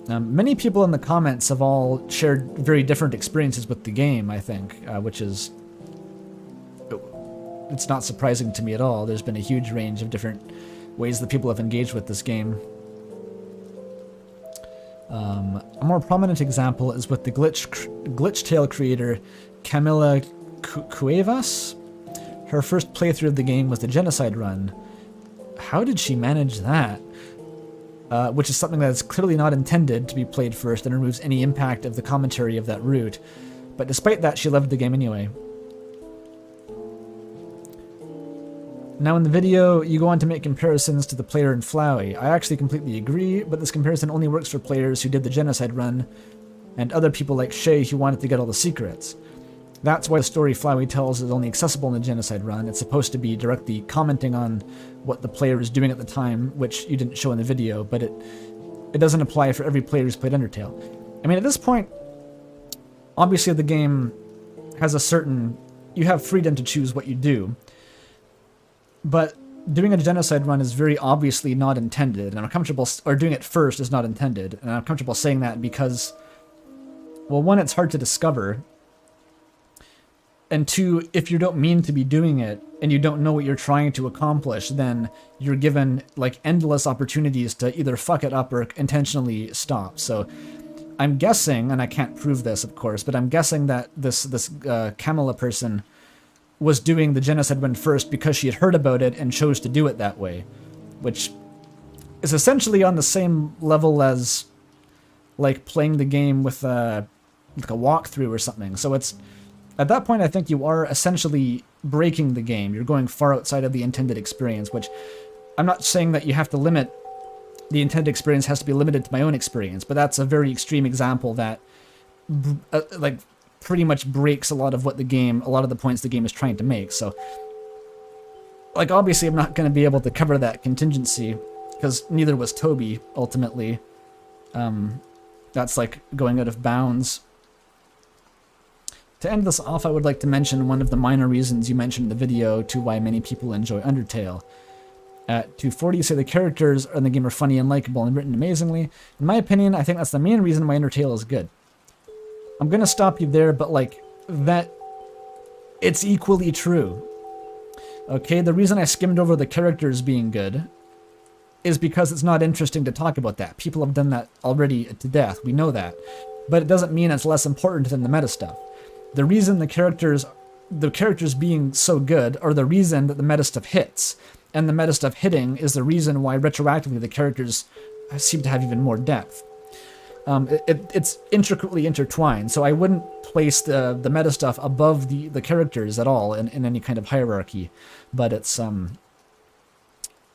Many people in the comments have all shared very different experiences with the game, I think, which is... It's not surprising to me at all. There's been a huge range of different ways that people have engaged with this game. A more prominent example is with the Glitch creator Camila Cuevas. Her first playthrough of the game was the genocide run. How did she manage that? Which is something that is clearly not intended to be played first and removes any impact of the commentary of that route. But despite that, she loved the game anyway. Now in the video, you go on to make comparisons to the player in Flowey. I actually completely agree, but this comparison only works for players who did the genocide run and other people like Shay who wanted to get all the secrets. That's why the story Flowey tells is only accessible in the genocide run. It's supposed to be directly commenting on what the player is doing at the time, which you didn't show in the video, but it doesn't apply for every player who's played Undertale. I mean, at this point, obviously the game has a certain... You have freedom to choose what you do, but doing a genocide run is very obviously not intended, and I'm comfortable... Or doing it first is not intended, and I'm comfortable saying that because... Well, one, it's hard to discover, and two, if you don't mean to be doing it, and you don't know what you're trying to accomplish, then you're given, like, endless opportunities to either fuck it up or intentionally stop. So, I'm guessing, and I can't prove this, of course, but I'm guessing that this Kamala person was doing the genocide run first because she had heard about it and chose to do it that way, which is essentially on the same level as, like, playing the game with like a walkthrough or something. So it's... At that point, I think you are essentially breaking the game. You're going far outside of the intended experience, which I'm not saying that you have to limit. The intended experience has to be limited to my own experience, but that's a very extreme example that like pretty much breaks a lot of what the game, a lot of the points the game is trying to make. So, like, obviously I'm not going to be able to cover that contingency because neither was Toby, ultimately. That's like going out of bounds. To end this off, I would like to mention one of the minor reasons you mentioned in the video to why many people enjoy Undertale. At 240, say the characters in the game are funny and likable and written amazingly. In my opinion, I think that's the main reason why Undertale is good. I'm gonna stop you there, but like, that, it's equally true. Okay, the reason I skimmed over the characters being good is because it's not interesting to talk about that. People have done that already to death, we know that. But it doesn't mean it's less important than the meta stuff. The reason the characters being so good are the reason that the meta stuff hits. And the meta stuff hitting is the reason why retroactively the characters seem to have even more depth. It's intricately intertwined, so I wouldn't place the meta stuff above the characters at all in any kind of hierarchy. But it's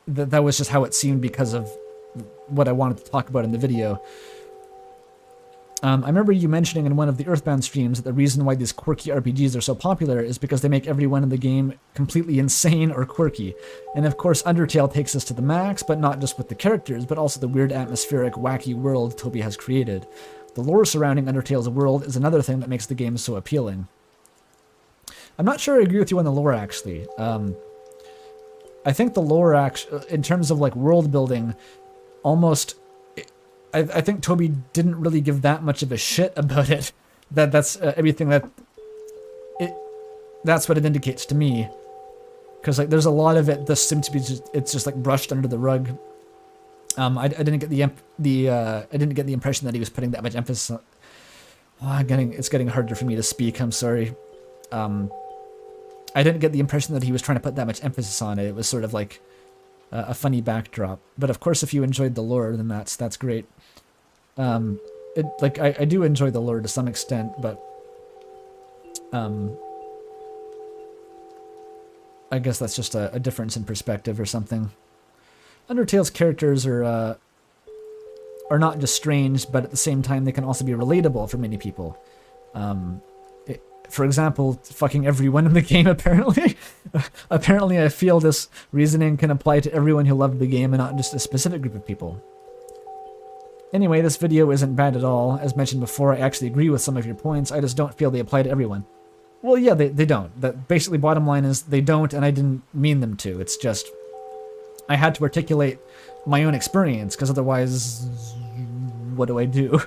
that was just how it seemed because of what I wanted to talk about in the video. I remember you mentioning in one of the Earthbound streams that the reason why these quirky RPGs are so popular is because they make everyone in the game completely insane or quirky. And of course, Undertale takes us to the max, but not just with the characters, but also the weird atmospheric, wacky world Toby has created. The lore surrounding Undertale's world is another thing that makes the game so appealing. I'm not sure I agree with you on the lore, actually. I think the lore, in terms of like world building, almost... I think Toby didn't really give that much of a shit about it. That's everything that's what it indicates to me. Because like there's a lot of it that seems to be it's just like brushed under the rug. I didn't get the impression that he was putting that much emphasis on. Oh, it's getting harder for me to speak. I'm sorry. I didn't get the impression that he was trying to put that much emphasis on it. It was sort of like a funny backdrop. But of course, if you enjoyed the lore, then that's great. I do enjoy the lore to some extent, but I guess that's just a difference in perspective or something. Undertale's characters are not just strange, but at the same time they can also be relatable for many people. For example, fucking everyone in the game, apparently. Apparently I feel this reasoning can apply to everyone who loved the game and not just a specific group of people. Anyway, this video isn't bad at all. As mentioned before, I actually agree with some of your points. I just don't feel they apply to everyone. Well, yeah, they don't. That basically, bottom line is they don't, and I didn't mean them to. It's just I had to articulate my own experience, because otherwise, what do I do?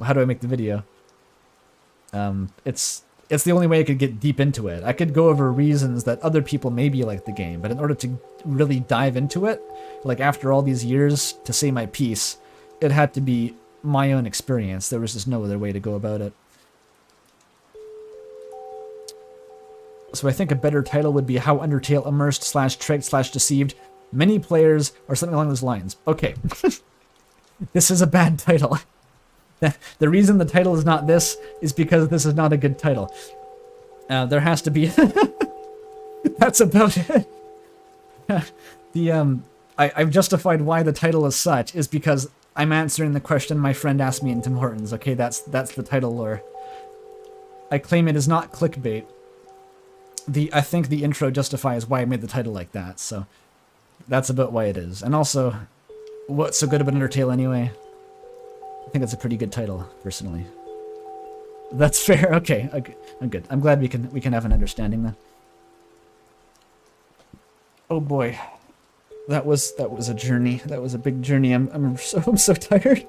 How do I make the video? It's the only way I could get deep into it. I could go over reasons that other people maybe like the game, but in order to really dive into it, like after all these years, to say my piece, it had to be my own experience. There was just no other way to go about it. So I think a better title would be How Undertale Immersed / Tricked / Deceived Many Players, or something along those lines. Okay. This is a bad title. The reason the title is not this is because this is not a good title. There has to be... That's about it. I've justified why the title is such is because I'm answering the question my friend asked me in Tim Hortons. Okay, that's the title lore. I claim it is not clickbait. I think the intro justifies why I made the title like that, so that's about why it is. And also, what's so good about Undertale anyway? I think it's a pretty good title, personally. That's fair. Okay, I'm good. I'm glad we can have an understanding then. Oh boy, that was a journey. That was a big journey. I'm so tired.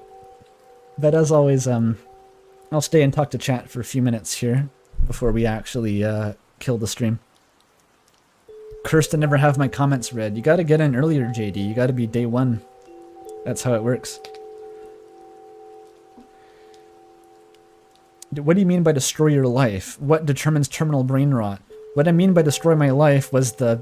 But as always, I'll stay and talk to chat for a few minutes here before we actually kill the stream. Cursed to never have my comments read. You gotta get in earlier, JD. You gotta be day one. That's how it works. What do you mean by destroy your life? What determines terminal brain rot? What I mean by destroy my life was the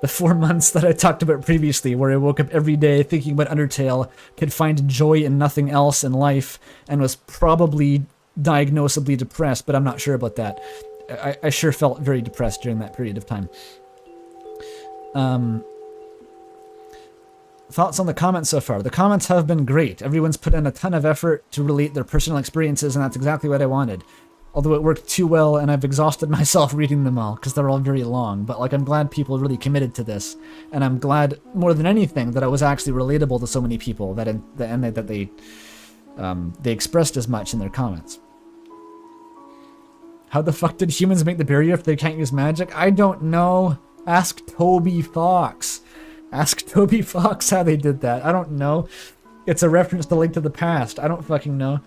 4 months that I talked about previously, where I woke up every day thinking about Undertale, could find joy in nothing else in life, and was probably diagnosably depressed, but I'm not sure about that. I sure felt very depressed during that period of time. Thoughts on the comments so far? The comments have been great. Everyone's put in a ton of effort to relate their personal experiences, and that's exactly what I wanted. Although it worked too well, and I've exhausted myself reading them all, because they're all very long. But like, I'm glad people really committed to this, and I'm glad more than anything that I was actually relatable to so many people that they expressed as much in their comments. How the fuck did humans make the barrier if they can't use magic? I don't know. Ask Toby Fox. Ask Toby Fox how they did that. I don't know. It's a reference to Link to the Past. I don't fucking know.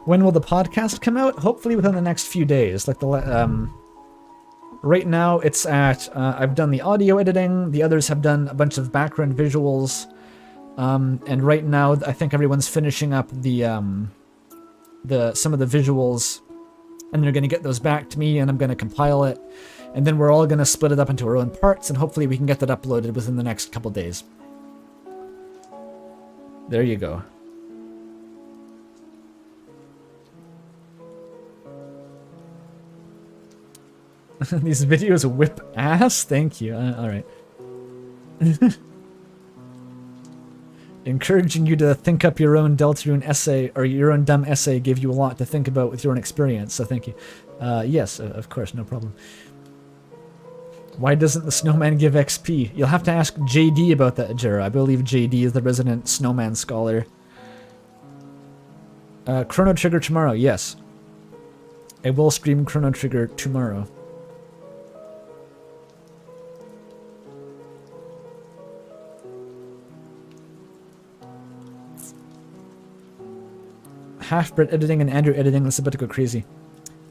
When will the podcast come out? Hopefully within the next few days. Like right now it's at I've done the audio editing. The others have done a bunch of background visuals. And right now I think everyone's finishing up the some of the visuals, and they're going to get those back to me, and I'm going to compile it, and then we're all going to split it up into our own parts, and hopefully we can get that uploaded within the next couple days. There you go. These videos whip ass? Thank you. Alright. Encouraging you to think up your own Deltarune essay, or your own dumb essay, gave you a lot to think about with your own experience, so thank you. Yes, of course, no problem. Why doesn't the snowman give XP? You'll have to ask JD about that, Jera. I believe JD is the resident snowman scholar. Chrono Trigger tomorrow, yes. I will stream Chrono Trigger tomorrow. Half-Breed editing and Andrew editing, that's about to go crazy.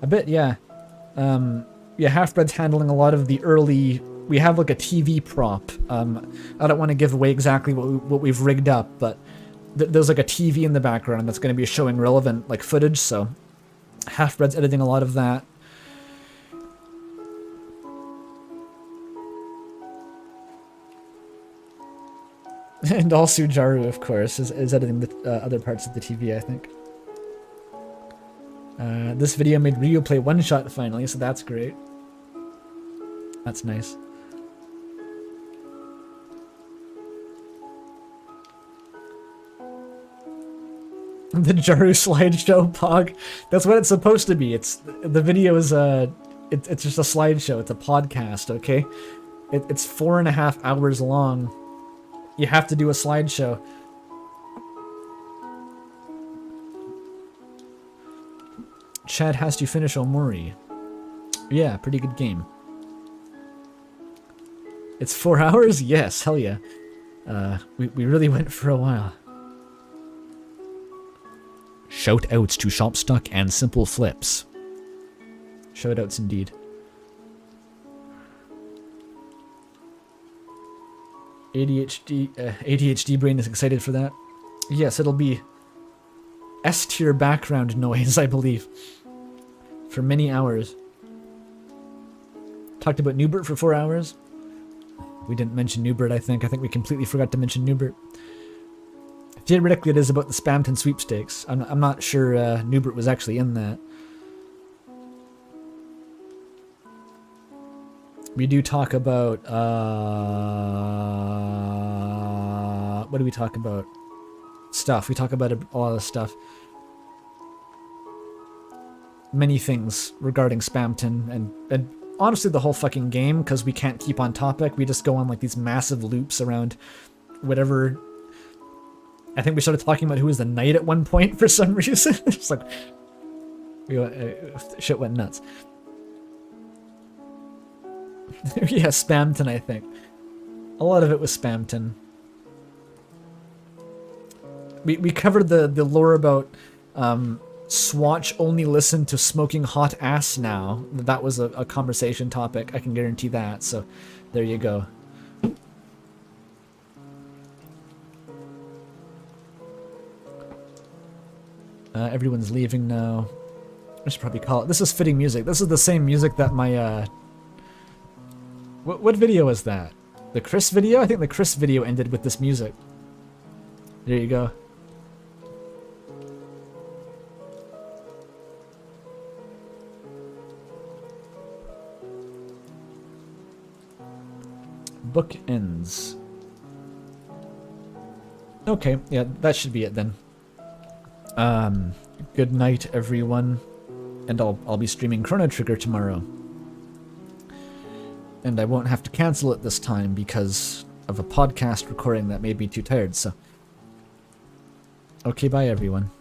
A bit, yeah. Yeah, Half-Breed's handling a lot of the early... We have like a TV prop. I don't want to give away exactly what we've rigged up, but there's like a TV in the background that's going to be showing relevant like footage, so Half-Breed's editing a lot of that. And also Jaru, of course, is editing the other parts of the TV, I think. This video made Ryu play one-shot finally, so that's great. That's nice. The Jaru slideshow, Pog. That's what it's supposed to be. The video is it's just a slideshow. It's a podcast, okay? It's 4.5 hours long. You have to do a slideshow. Chad has to finish Omori. Yeah, pretty good game. It's 4 hours? Yes, hell yeah. We really went for a while. Shout-outs to Shopstuck and Simple Flips. Shout-outs indeed. ADHD brain is excited for that. Yes, it'll be S-tier background noise, I believe. For many hours. Talked about Newbert for 4 hours. We didn't mention Newbert, I think. I think we completely forgot to mention Newbert. Theoretically, it is about the Spamton sweepstakes. I'm not sure Newbert was actually in that. We do talk about... what do we talk about? Stuff. We talk about a lot of stuff. Many things regarding Spamton and honestly the whole fucking game, because we can't keep on topic. We just go on like these massive loops around whatever. I think we started talking about who was the knight at one point for some reason. It's like shit went nuts. Yeah, Spamton, I think. A lot of it was Spamton. We covered the lore about Swatch only listen to smoking hot ass now. That was a conversation topic. I can guarantee that. So there you go. Everyone's leaving now. I should probably call it. This is fitting music. This is the same music that my What video was that? The Chris video? I think the Chris video ended with this music. There you go. Bookends. Okay, yeah, that should be it then. Good night, everyone. And I'll be streaming Chrono Trigger tomorrow. And I won't have to cancel it this time because of a podcast recording that made me too tired, so... Okay, bye everyone.